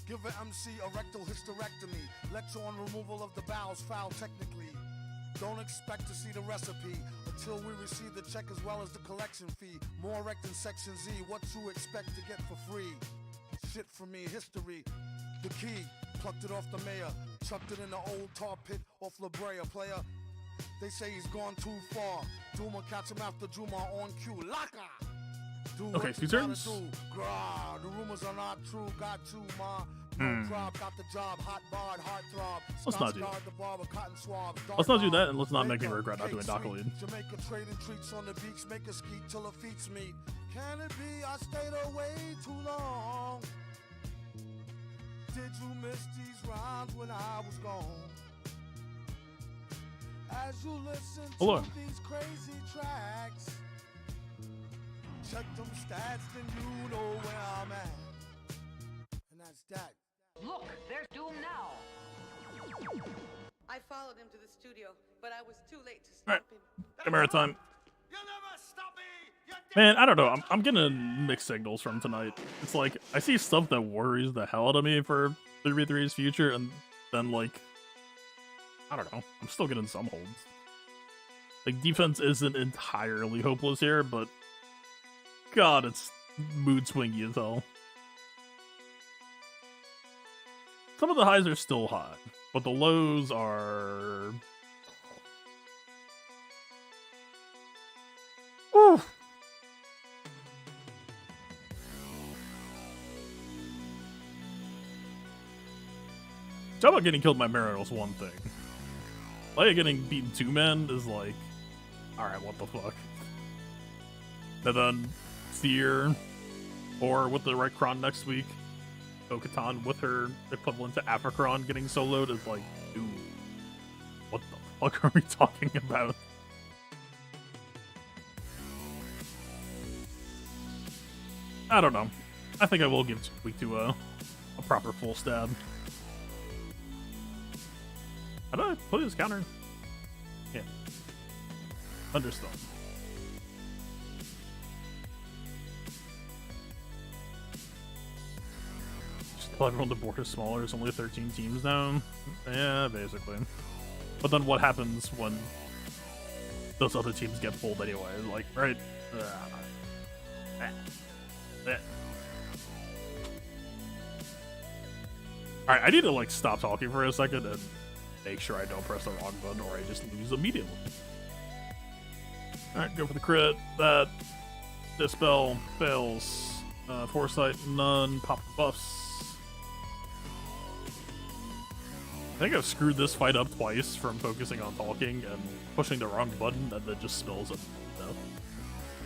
Give an MC a rectal hysterectomy. Lecture on removal of the bowels, foul technically. Don't expect to see the recipe until we receive the check as well as the collection fee. More wrecked in Section Z, what you expect to get for free? Shit for me, history. The key, plucked it off the mayor, chucked it in the old tar pit off La Brea, player. They say he's gone too far. Duma catch him after Juma on cue. Laka! Do okay, 2 turns. Grah, the rumors are not true. Got you, ma. No prob, got the job. Hot barred, heart throb. Let's not do that. The barber, cotton swab. Let's not do that, and let's not make me regret not doing Doc Lead. Jamaica trading treats on the beach. Make a skeet till her feet meet. Can it be I stayed away too long? Did you miss these rhymes when I was gone? As you listen to these crazy tracks, check them stats, then you know where I'm at. And that's that. Look, there's Doom now. I followed him to the studio, but I was too late to stop him. Camera time. Man, I don't know. I'm getting mixed signals from tonight. It's like, I see stuff that worries the hell out of me for 3v3's future, and then, like, I don't know. I'm still getting some holds. Like, defense isn't entirely hopeless here, but God, it's mood swingy as hell. Some of the highs are still hot, but the lows are... Oof. Talk about getting killed by Mariner's one thing. Like, getting beaten 2-man is like, alright, what the fuck? And then Seer, or with the right Cron next week, Bo-Katan with her equivalent to Afrocron getting soloed is like, dude, what the fuck are we talking about? I don't know. I think I will give week 2 a proper full stab. How do I play this counter? Yeah. Thunderstone. Just tell everyone the board is smaller. It's only 13 teams now. Yeah, basically. But then what happens when those other teams get pulled anyway? Like, right? All right, I need to like stop talking for a second and make sure I don't press the wrong button or I just lose immediately. All right, go for the crit. That dispel fails. Foresight none. Pop buffs. I think I've screwed this fight up twice from focusing on talking and pushing the wrong button, and then just spills it. So.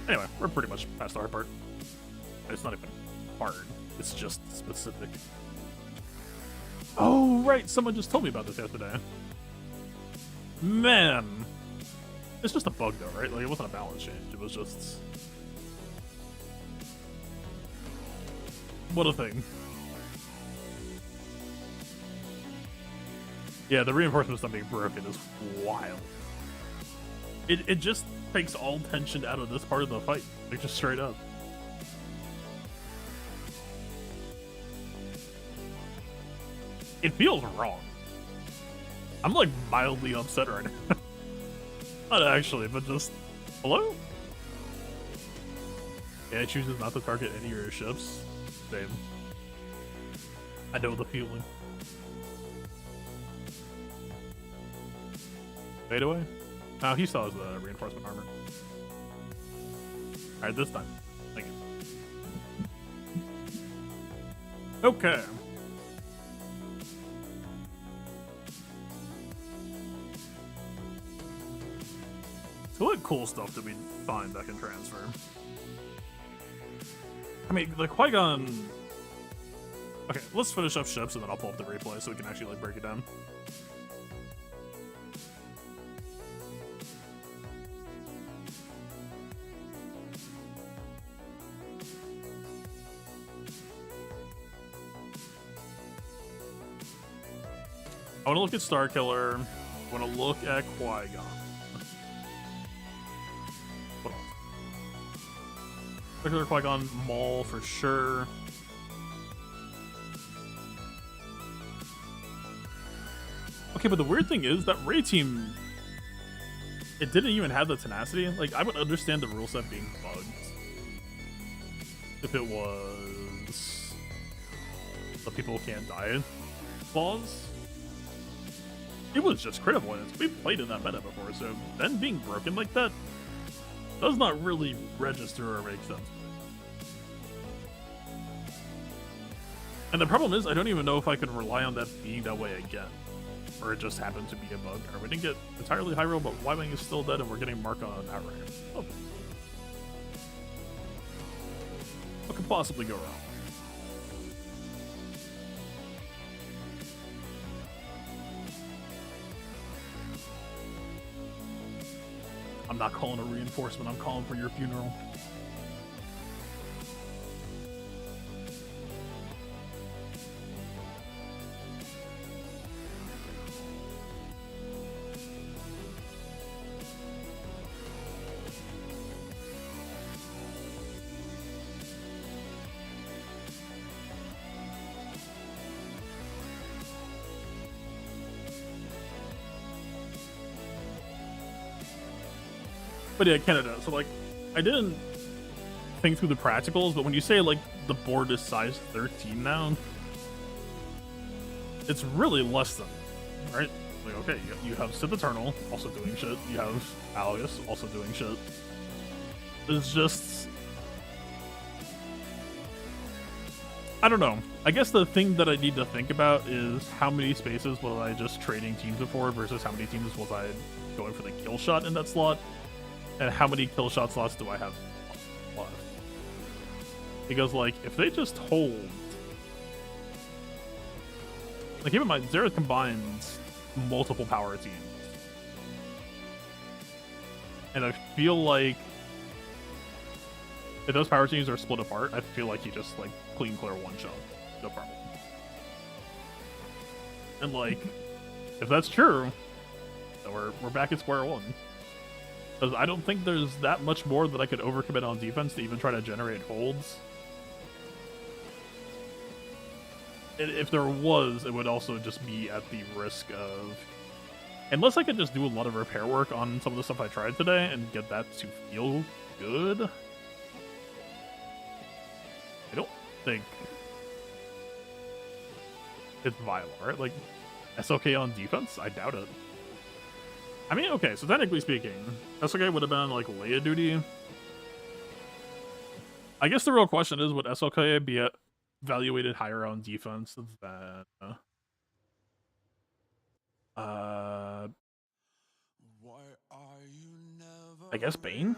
Anyway, we're pretty much past the hard part. It's not even hard. It's just specific. Oh, right. Someone just told me about this yesterday. Man. It's just a bug, though, right? Like, it wasn't a balance change. It was just... What a thing. Yeah, the reinforcements not being broken is wild. It just takes all tension out of this part of the fight. Like, just straight up. It feels wrong. I'm like mildly upset right now. Not actually, but just... Hello? Yeah, it chooses not to target any of your ships. Same. I know the feeling. Fade away? Oh, he still has the reinforcement armor. Alright, this time. Thank you. Okay. So what cool stuff did we find that can transfer? I mean, the Qui-Gon... Okay, let's finish up ships and then I'll pull up the replay so we can actually like break it down. I want to look at Starkiller. I want to look at Qui-Gon. What else? Starkiller, Qui-Gon, Maul for sure. Okay, but the weird thing is that Rey team, it didn't even have the tenacity. Like, I would understand the rule set being bugged if it was the people can't die clause. It was just crit avoidance. We played in that meta before, so then being broken like that does not really register or make sense. And the problem is, I don't even know if I could rely on that being that way again. Or it just happened to be a bug. Or we didn't get entirely high roll, but Y-Wing is still dead and we're getting Mark on Outrider. Oh. What could possibly go wrong? I'm not calling a reinforcement, I'm calling for your funeral. But yeah, Canada. So like, I didn't think through the practicals, but when you say like the board is size 13 now, it's really less than, right? Like, okay, you have Sith Eternal also doing shit. You have Alias also doing shit. It's just, I don't know. I guess the thing that I need to think about is how many spaces was I just trading teams before versus how many teams was I going for the kill shot in that slot. And how many kill shot slots do I have left? Because, like, if they just hold... Like, keep in mind, Xaereth combines multiple power teams. And I feel like... if those power teams are split apart, I feel like you just, like, clean clear one shot. No problem. And, like, if that's true, then we're back at square one. Because I don't think there's that much more that I could overcommit on defense to even try to generate holds. And if there was, it would also just be at the risk of... Unless I could just do a lot of repair work on some of the stuff I tried today and get that to feel good. I don't think... it's viable, right? Like, SOK on defense? I doubt it. I mean, okay, so technically speaking, SOK would have been, like, Leia duty. I guess the real question is, would SOK be evaluated higher on defense than... I guess Bane?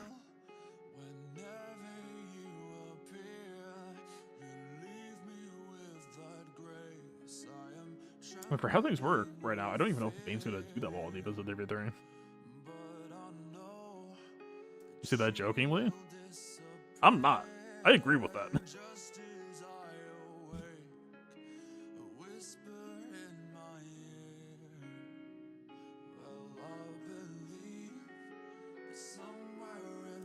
I mean, for how things work right now, I don't even know if Bane's gonna do that well on defense with everything. You say that jokingly? I'm not. I agree with that.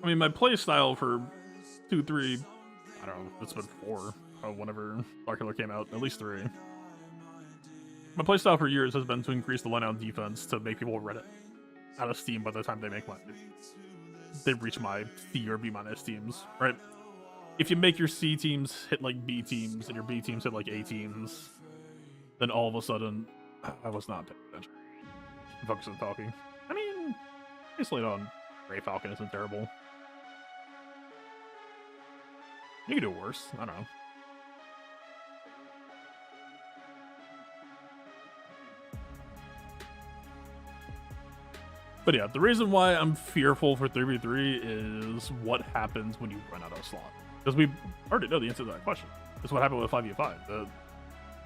I mean, my play style for 2-3, I don't know, it's been 4, whenever Darkiller came out, at least 3. My playstyle for years has been to increase the line on defense to make people Reddit out of steam by the time they reach my C or B- teams, right? If you make your C teams hit like B teams and your B teams hit like A teams, then all of a sudden, I was not paying attention. I'm focused on talking. I mean, basically on Grey Falcon isn't terrible. You can do worse. I don't know. But yeah, the reason why I'm fearful for 3v3 is what happens when you run out of slot. Because we already know the answer to that question. That's what happened with 5v5.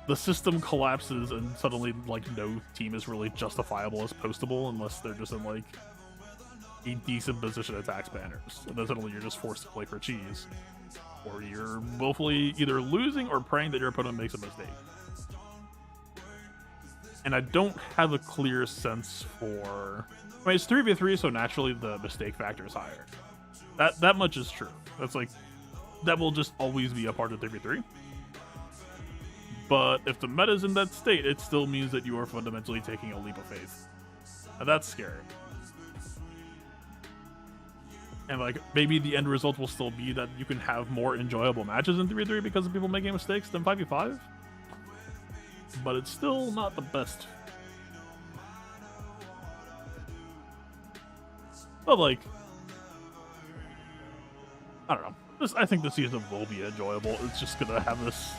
The system collapses and suddenly, like, no team is really justifiable as postable unless they're just in, like, a decent position to tax banners. And then suddenly you're just forced to play for cheese. Or you're willfully either losing or praying that your opponent makes a mistake. And I don't have a clear sense for... I mean, it's 3v3, so naturally the mistake factor is higher. That much is true. That's like... That will just always be a part of 3v3. But if the meta's in that state, it still means that you are fundamentally taking a leap of faith. And that's scary. And, like, maybe the end result will still be that you can have more enjoyable matches in 3v3 because of people making mistakes than 5v5. But it's still not the best. But, like, I don't know. I think the season will be enjoyable. It's just gonna have this,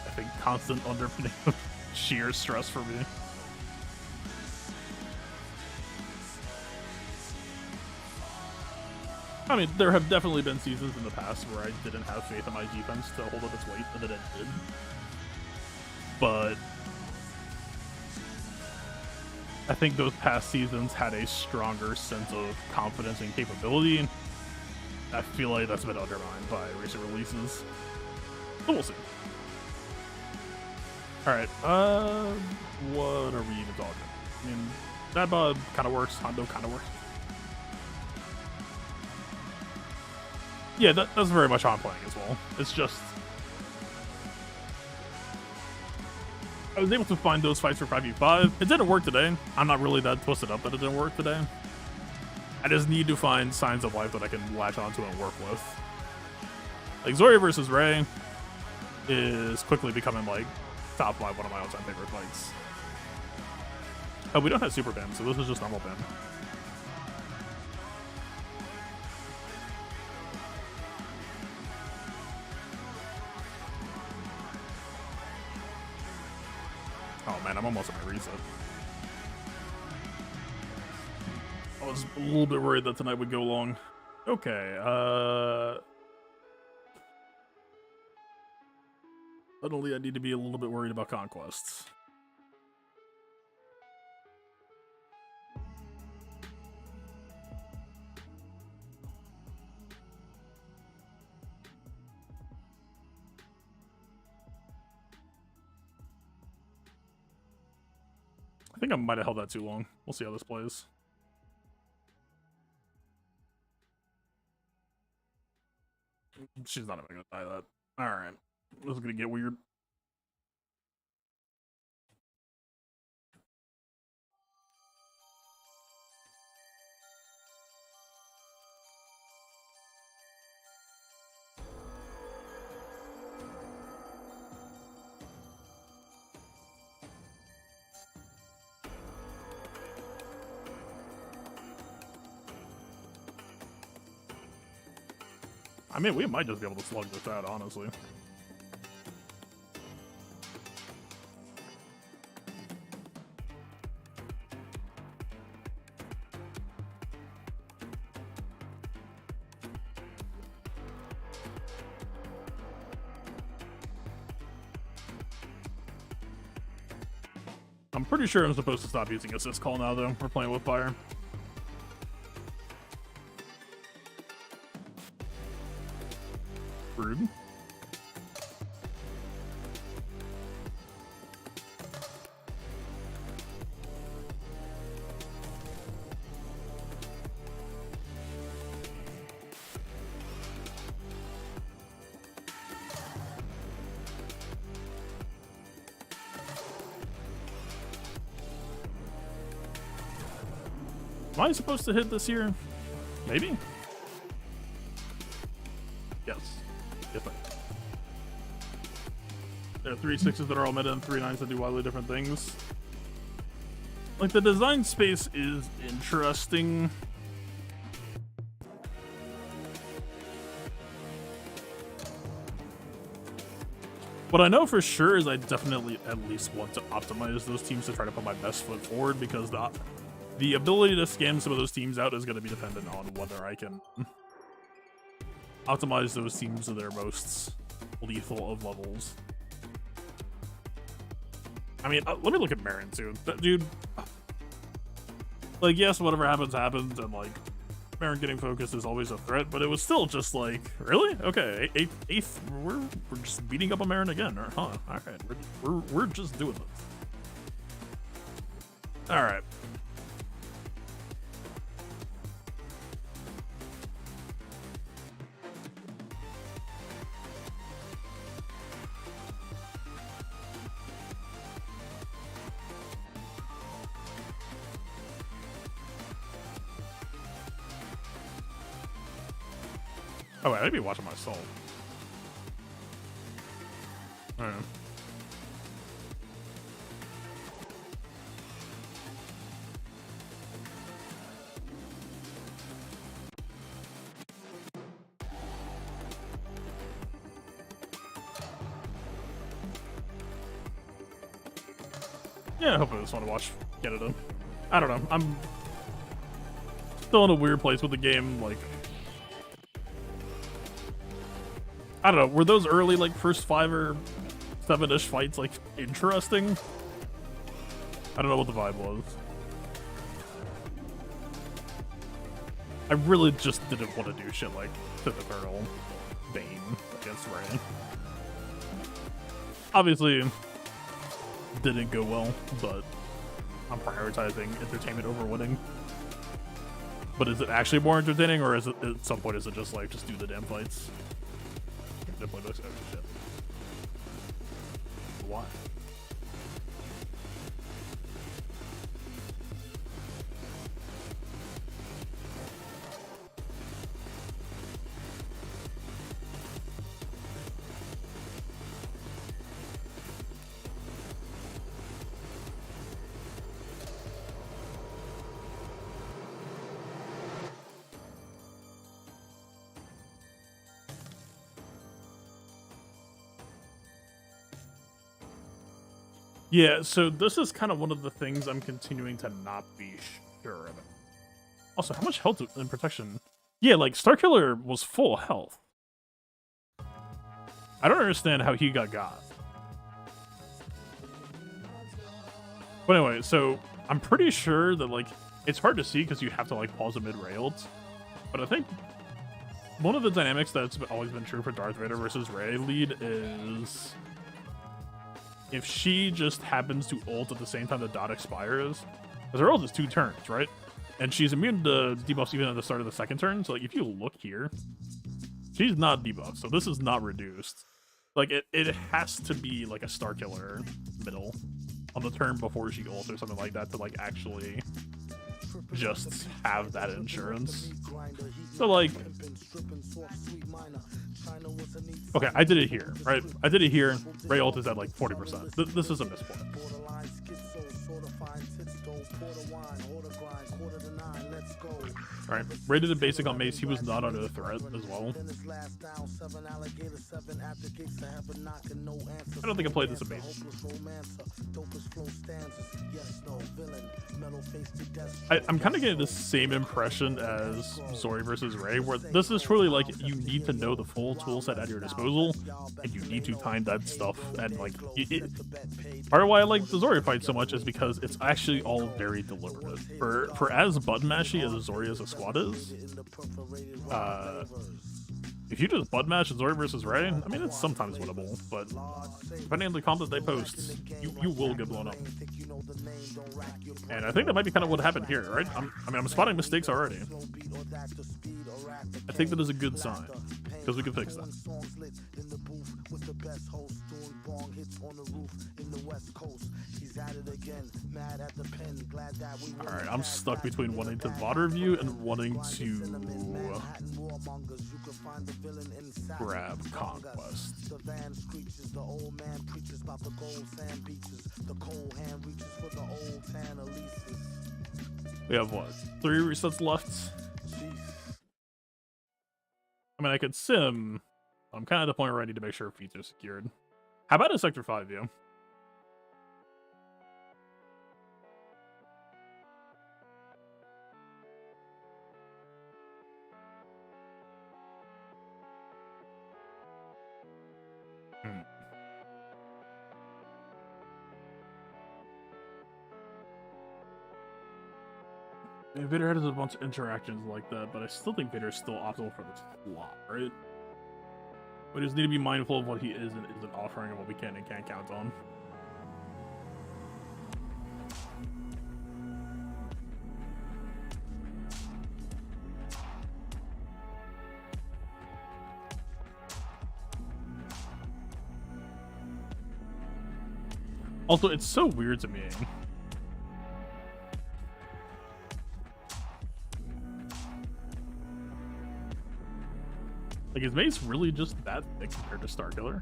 I think, constant underpinning of sheer stress for me. I mean, there have definitely been seasons in the past where I didn't have faith in my defense to hold up its weight, and then it did. But I think those past seasons had a stronger sense of confidence and capability. I feel like that's been undermined by recent releases. But we'll see. Alright, what are we even talking? I mean, Nadbod kind of works, Hondo kind of works. Yeah, that's very much how I'm playing as well. It's just... I was able to find those fights for 5v5. It didn't work today. I'm not really that twisted up that it didn't work today. I just need to find signs of life that I can latch onto and work with. Like, Zoria versus Rey is quickly becoming, like, top 5 one of my all-time favorite fights. Oh, we don't have Super Bim, so this is just normal Bim. Oh man, I'm almost at my reset. I was a little bit worried that tonight would go long. Okay, suddenly I need to be a little bit worried about conquests. I think I might have held that too long. We'll see how this plays. She's not even gonna die that. Alright. This is gonna get weird. I mean, we might just be able to slug this out, honestly. I'm pretty sure I'm supposed to stop using assist call now, though. We're playing with fire. Rude. Am I supposed to hit this here? Maybe? Yes. Yes, I am. There are 3 6s that are all meta and 3 9s that do wildly different things. Like, the design space is interesting. What I know for sure is I definitely at least want to optimize those teams to try to put my best foot forward, because the ability to scam some of those teams out is going to be dependent on whether I can optimize those teams to their most lethal of levels. I mean, let me look at Marin too. Dude, like, yes, whatever happens, happens, and like, Marin getting focused is always a threat, but it was still just like, really? Okay, eighth, we're just beating up a Marin again, or huh? All right, we're just doing this. All right. Oh, wait, I'd be watching my soul. Alright. Yeah, hopefully I just want to get it in. I don't know. I'm still in a weird place with the game, like, I don't know, were those early, like, first 5 or 7-ish fights, like, interesting? I don't know what the vibe was. I really just didn't want to do shit like Typical Bane against Ray. Obviously, didn't go well, but I'm prioritizing entertainment over winning. But is it actually more entertaining, or is it, at some point, is it just like, just do the damn fights? Play this extra shit. Why? Yeah, so this is kind of one of the things I'm continuing to not be sure about. Also, how much health and protection? Yeah, like, Starkiller was full health. I don't understand how he got. But anyway, so I'm pretty sure that, like, it's hard to see because you have to, like, pause a mid-railed. But I think one of the dynamics that's always been true for Darth Vader versus Rey lead is if she just happens to ult at the same time the dot expires, because her ult is 2 turns, right? And she's immune to debuffs even at the start of the 2nd turn. So, like, if you look here, she's not debuffed, so this is not reduced. Like, it has to be like a Starkiller middle on the turn before she ults or something like that to, like, actually just have that insurance. So, like, okay, I did it here, right? I did it here. Rey ult is at like 40%. This is a mispoint. Alright, rated a basic on Mace, he was not under the threat as well. I don't think I played this Mace. I'm kind of getting the same impression as Zori versus Ray, where this is truly like you need to know the full tool set at your disposal, and you need to time that stuff. And like, part of why I like the Zori fight so much is because it's actually all very deliberate. For as button mashy as Zori as a squad is, if you just button mash Zori versus Ray, I mean it's sometimes winnable, but depending on the comp that they post, you will get blown up. And I think that might be kind of what happened here, right? I'm spotting mistakes already. I think that is a good sign, because we can fix that. Alright, I'm stuck between wanting to VOD review and wanting to grab Conquest. We have what? 3 resets left? I mean, I could sim. I'm kind of at the point where I need to make sure feats are secured. How about a Sector 5 view? Vader has a bunch of interactions like that, but I still think Vader is still optimal for this slot, right? We just need to be mindful of what he is and isn't offering and what we can and can't count on. Also, it's so weird to me. Like, is Mace really just that thick compared to Starkiller?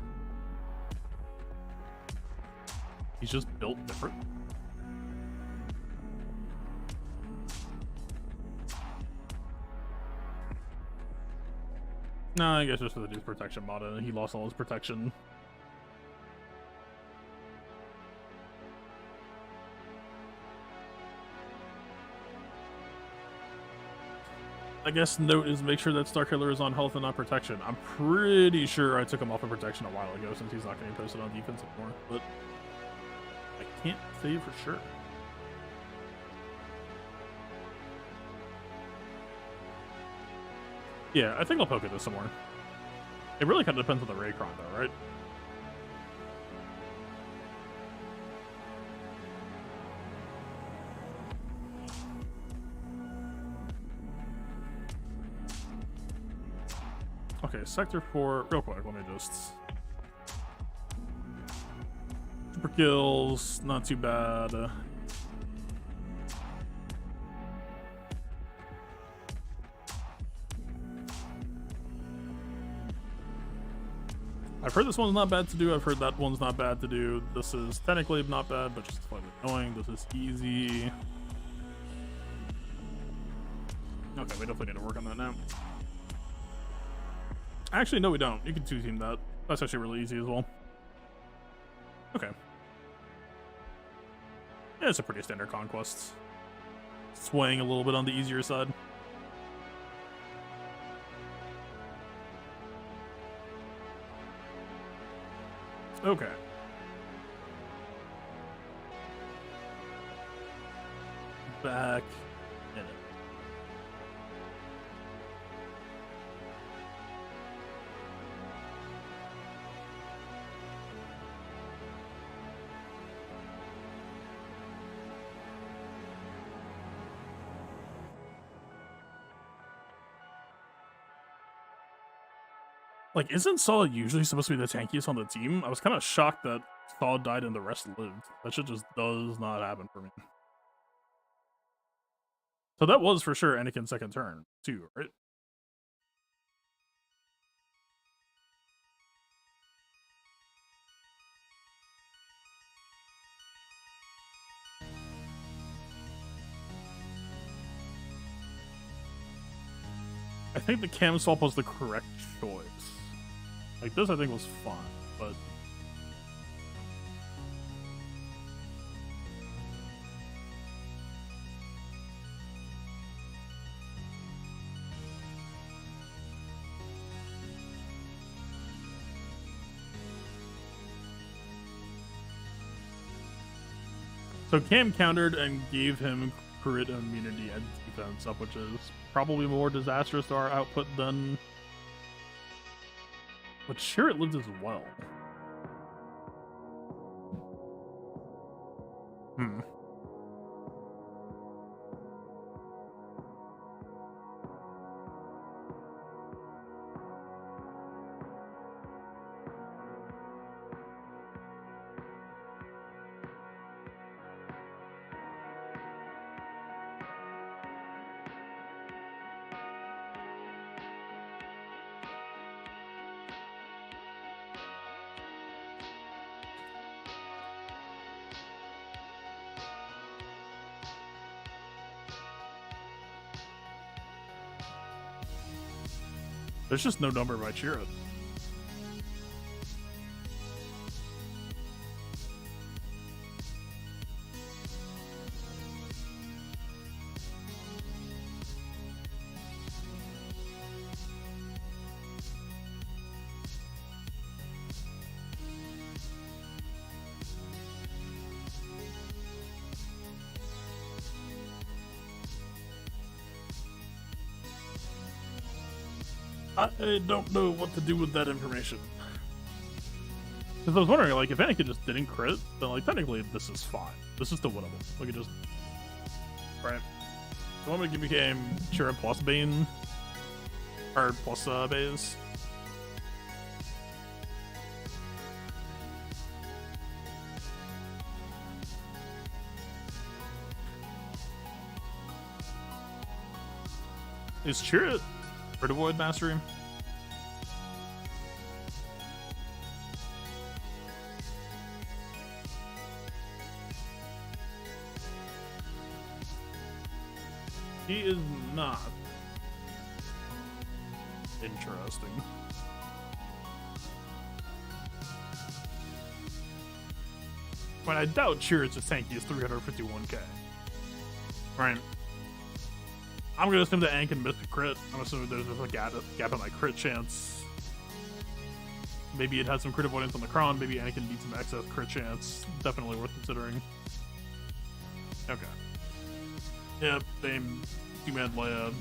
He's just built different. No, I guess just for the dude's protection mod, and he lost all his protection. I guess note is make sure that Starkiller is on health and not protection. I'm pretty sure I took him off of protection a while ago since he's not getting posted on defense anymore, but I can't say for sure. Yeah, I think I'll poke at this some more. It really kind of depends on the Ray Cron though, right? Okay, Sector 4, real quick, let me just... Super kills, not too bad. I've heard this one's not bad to do, I've heard that one's not bad to do. This is technically not bad, but just slightly annoying. This is easy. Okay, we definitely need to work on that now. Actually, no, we don't. You can 2-team that. That's actually really easy as well. Okay. Yeah, it's a pretty standard conquest. Swaying a little bit on the easier side. Okay. Back in it. Like, isn't Saw usually supposed to be the tankiest on the team? I was kind of shocked that Saw died and the rest lived. That shit just does not happen for me. So that was for sure Anakin's second turn, too, right? I think the cam swap was the correct choice. Like, this I think was fun, but... So Cam countered and gave him crit immunity and defense up, which is probably more disastrous to our output than... But sure, it lived as well. Hmm. There's just no number by Xaereth. I don't know what to do with that information. Because I was wondering, like, if Anakin just didn't crit, then, like, technically this is fine. This is still winnable. We could just... Right. So I'm gonna give you game Xaereth plus Bane. Or plus Baze. Is Xaereth Rid Void Mastery? He is not. Interesting. When I doubt Xaereth's a tanky is 351k. Right. I'm gonna assume that Anakin missed a crit. I'm assuming there's a gap in my crit chance. Maybe it had some crit avoidance on the Cron. Maybe Anakin needs some excess crit chance. Definitely worth considering. Okay. Yep, same two-man Leia.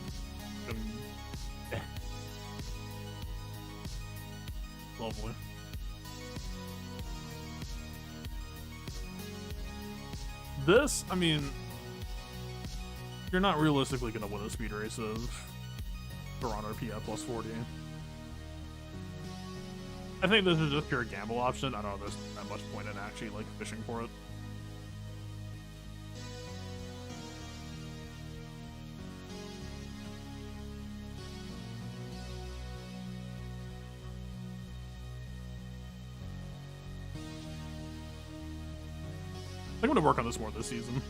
Lovely. This, I mean, you're not realistically going to win a speed race of Cron RP at plus 40. I think this is just pure gamble option. I don't know if there's that much point in actually like fishing for it. I think I'm gonna work on this more this season.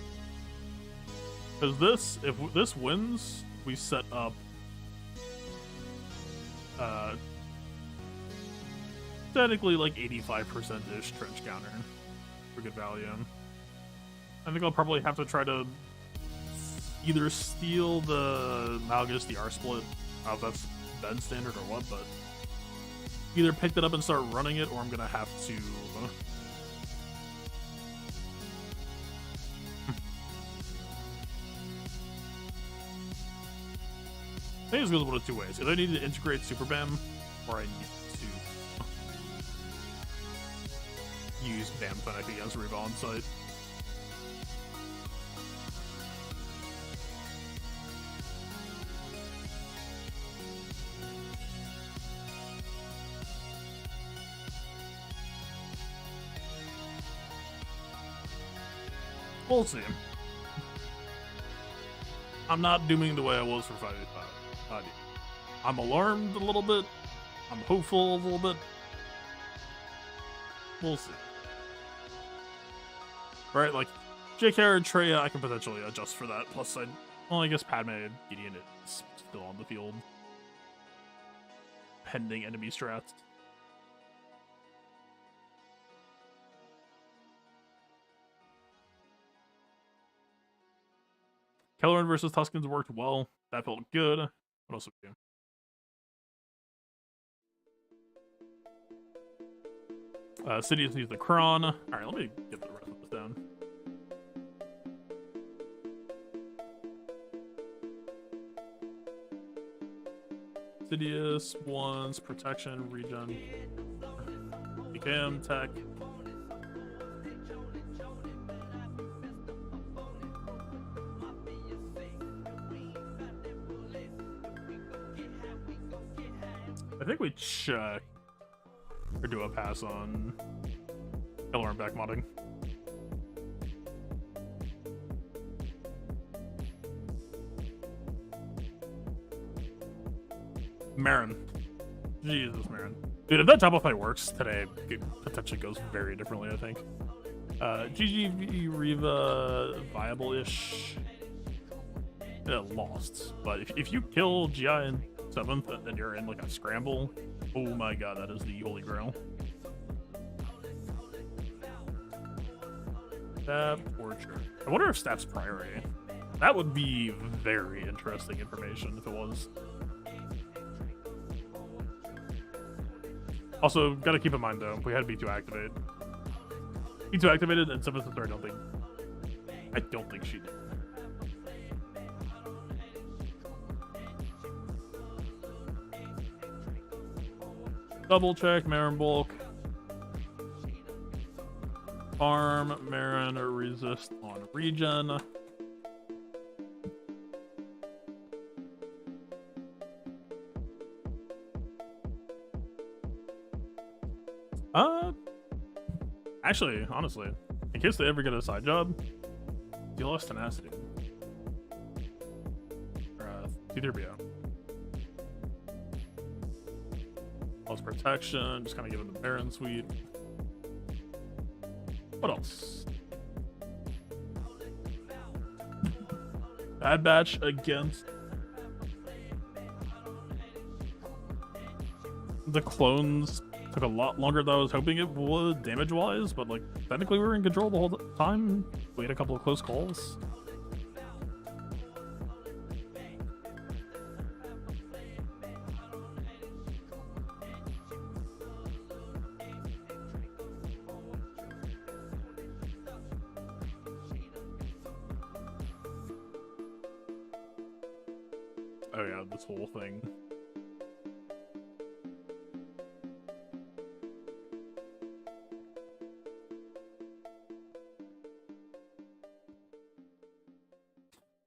Because this, if this wins, we set up technically like 85%-ish trench counter for good value. I think I'll probably have to try to either steal the Malgus DR split, that's Ben standard or what, but either pick that up and start running it, or I'm gonna have to I think this goes one of two ways. Either I need to integrate Super BAM, or I need to use BAM Fennec against Reba on site. We'll see. I'm not dooming the way I was for 5 I'm alarmed a little bit. I'm hopeful a little bit. We'll see. Right, like, JK and Traya, I can potentially adjust for that. Plus, well, I guess Padme and Gideon is still on the field. pending enemy strats. Kelleran versus Tuskens worked well. That felt good. What else would we do? Sidious needs the Cron. Alright, let me get the rest of this down. Sidious wants protection, regen, BKM, tech. I think we check or do a pass on Kelleran back modding. Marin. Jesus, Marin. Dude, if that top fight works today, it potentially goes very differently, I think. GGV Riva, viable-ish. It lost. But if you kill GI in 7th and you're in like a scramble, oh my god, that is the holy grail. Stab torture. I wonder if stab's priority. That would be very interesting information if it was. Also, gotta keep in mind though, we had B2 activate. B2 activated and 7th and 3rd, I don't think she did. Double check, Marin bulk. Farm, Marin, or resist on regen. Actually, honestly, in case they ever get a side job, deal less tenacity. C3PO. Lost protection, just kind of give it the Baron suite. What else? Bad Batch against the clones. Took a lot longer than I was hoping it would damage-wise, but like technically we were in control the whole time. We had a couple of close calls. Oh yeah, this whole thing.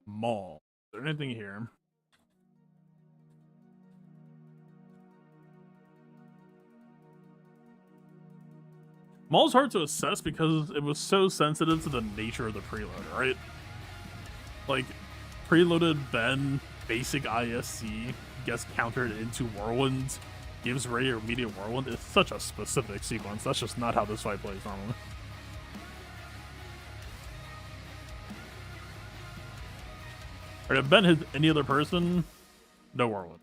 Mall. Is there anything here? Mall's hard to assess because it was so sensitive to the nature of the preload, right? Like, preloaded Ben, basic ISC, gets countered into Whirlwind, gives Ray or immediate Whirlwind. It's such a specific sequence. That's just not how this fight plays normally. If Ben hits any other person, no Whirlwind.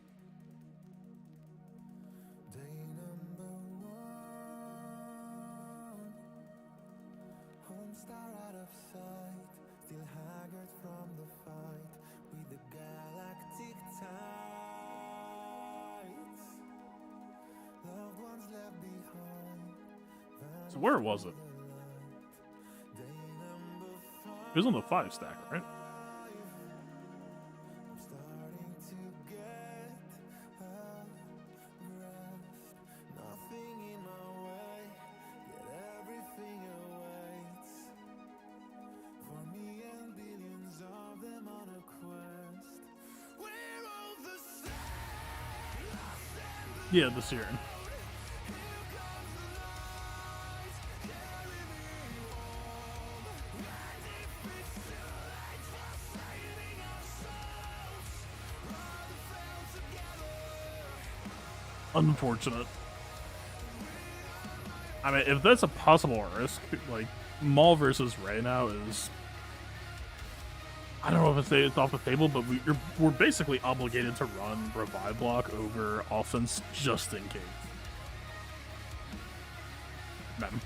So where was it? It was on the 5 stack, right? Yeah, the Siren. Unfortunate. I mean, if that's a possible risk, like, Maul versus Rey now is I don't know if it's off the table, but we're basically obligated to run revive block over offense just in case. Man.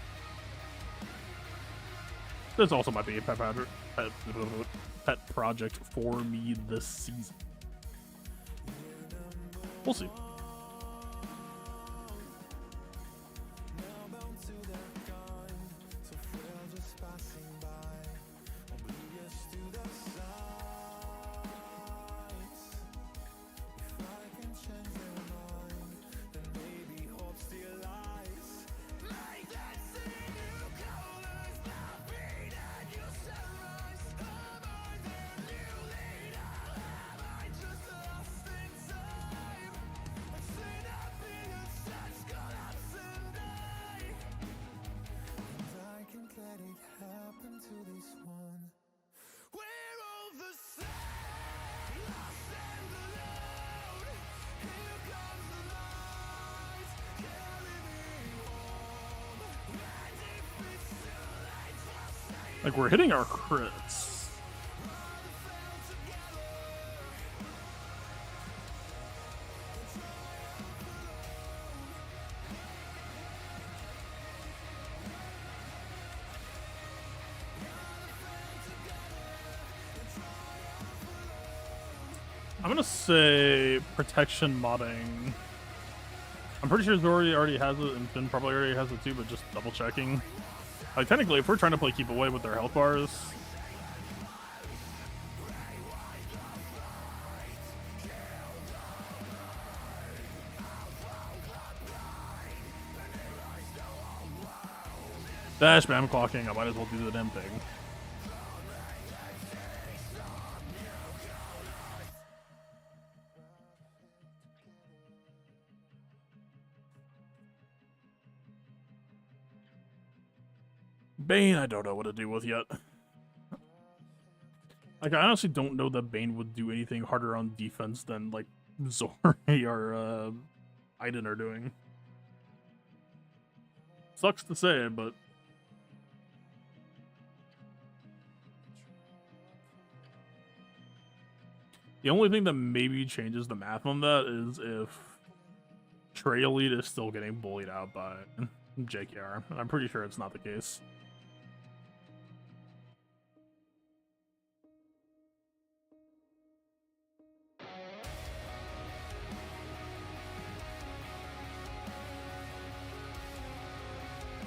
This also might be a pet project for me this season. We'll see. Like, we're hitting our crits. I'm gonna say protection modding. I'm pretty sure Zori already has it, and Finn probably already has it too, but just double checking. Like, technically, if we're trying to play keep away with their health bars, dash spam clocking, I might as well do the damn thing. Bane, I don't know what to do with yet. Like, I honestly don't know that Bane would do anything harder on defense than, like, Zori or Aiden are doing. Sucks to say, but the only thing that maybe changes the math on that is if Trey Elite is still getting bullied out by JKR. I'm pretty sure it's not the case.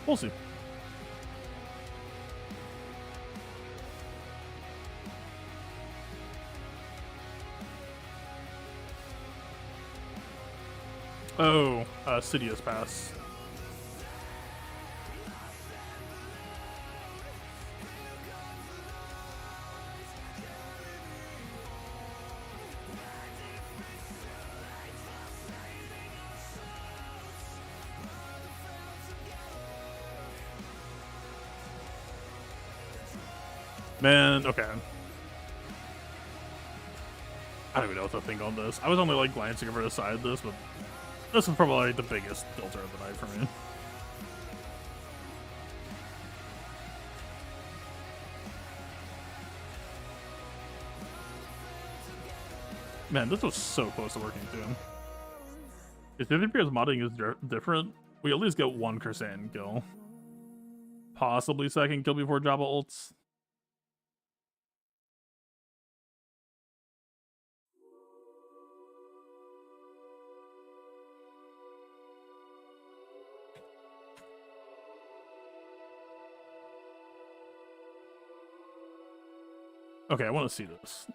We'll see. Oh, Sidious Pass. Man, okay. I don't even know what to think on this. I was only like glancing over the side of this, but this is probably like the biggest filter of the night for me. Man, this was so close to working too. If 50% modding is different, we at least get one Kersan kill. Possibly second kill before Jabba ults. Okay, I want to see this.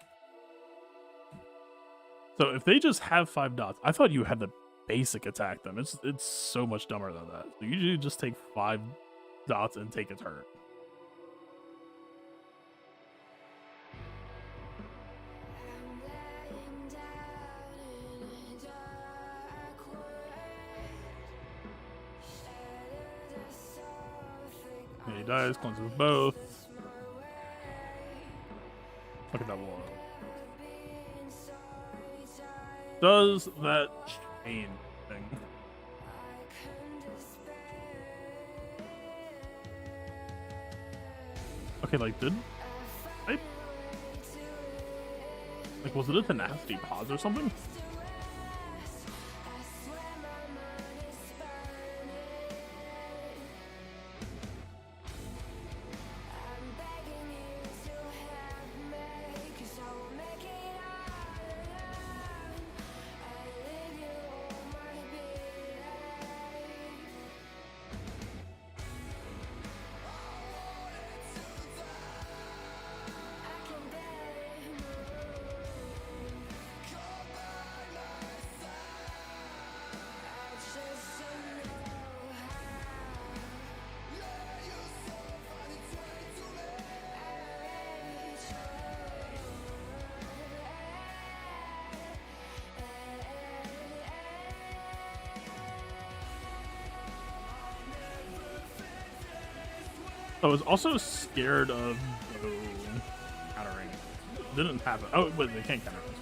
So if they just have 5 dots, I thought you had to basic attack them. It's so much dumber than that. So usually just take 5 dots and take a turn. Yeah, he dies, cleanses both. Look at that wall. Does that chain thing? Okay, like, did I Like, was it a tenacity pause or something? I was also scared of countering. It didn't happen. Oh, wait, they can't counter this.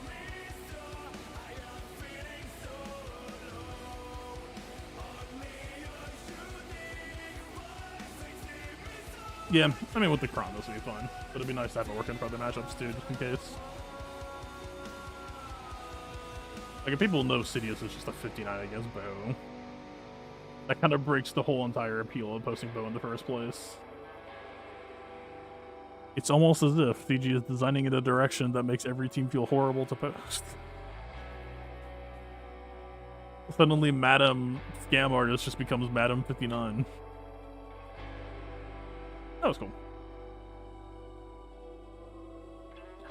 Yeah, I mean, with the Cron, this would be fine. But it'd be nice to have it working for other matchups, too, just in case. Like, if people know Sidious is just a 59 against Bow, that kind of breaks the whole entire appeal of posting Bow in the first place. It's almost as if CG is designing in a direction that makes every team feel horrible to post. Suddenly, Madam Scam Artist just becomes Madam 59. That was cool.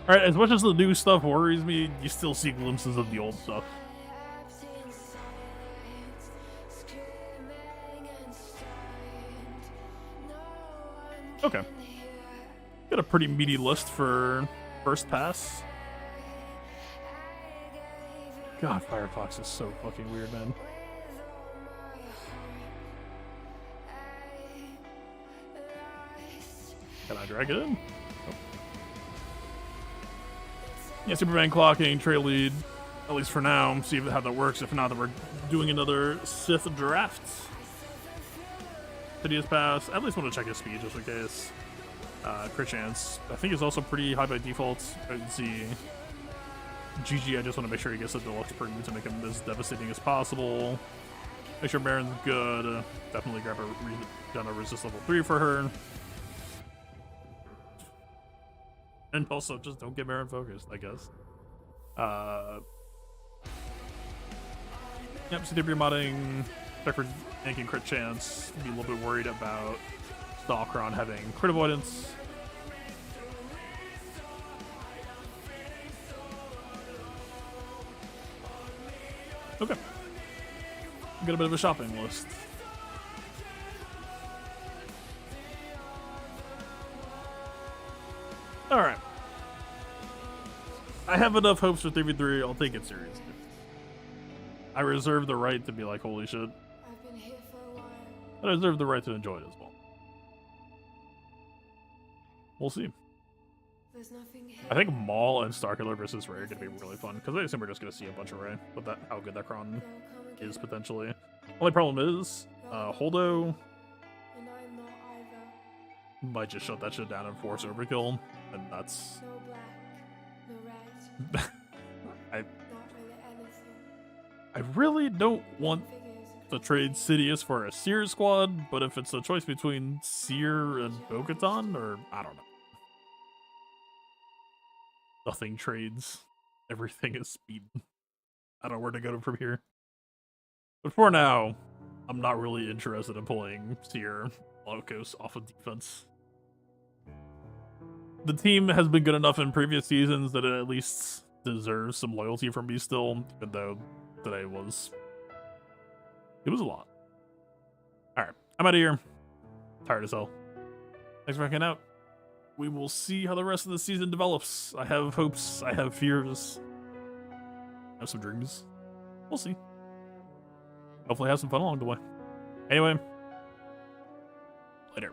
Alright, as much as the new stuff worries me, you still see glimpses of the old stuff. Okay. Got a pretty meaty list for first pass. God, Firefox is so fucking weird, man. Can I drag it in? Oh. Yeah, Superman clocking, trail lead, at least for now. See how that works. If not, then we're doing another Sith draft. Sidious pass. I at least want to check his speed just in case. Crit chance. I think it's also pretty high by default. I can see GG. I just want to make sure he gets the deluxe premium to make him as devastating as possible. Make sure Baron's good. Definitely grab a resist level 3 for her. And also, just don't get Baron focused, I guess. Yep, so if you're modding, check for yanking crit chance. Be a little bit worried about Cron having crit avoidance. Okay. Got a bit of a shopping list. Alright. I have enough hopes for 3v3, I'll take it seriously. I reserve the right to be like, holy shit. I reserve the right to enjoy it as well. We'll see. I think Maul and Starkiller versus Ray are going to be really fun, because I assume we're just going to see a bunch of Ray, but how good that Cron is potentially. Only problem is, Holdo might just shut that shit down and force overkill, and that's... I really don't want to trade Sidious for a Seer squad, but if it's a choice between Seer and Bo-Katan, or I don't know. Nothing trades. Everything is speed. I don't know where to go from here. But for now, I'm not really interested in pulling Seer Locos off of defense. The team has been good enough in previous seasons that it at least deserves some loyalty from me still, even though today it was a lot. Alright, I'm out of here. Tired as hell. Thanks for hanging out. We will see how the rest of the season develops. I have hopes, I have fears, I have some dreams. We'll see. Hopefully have some fun along the way. Anyway, later.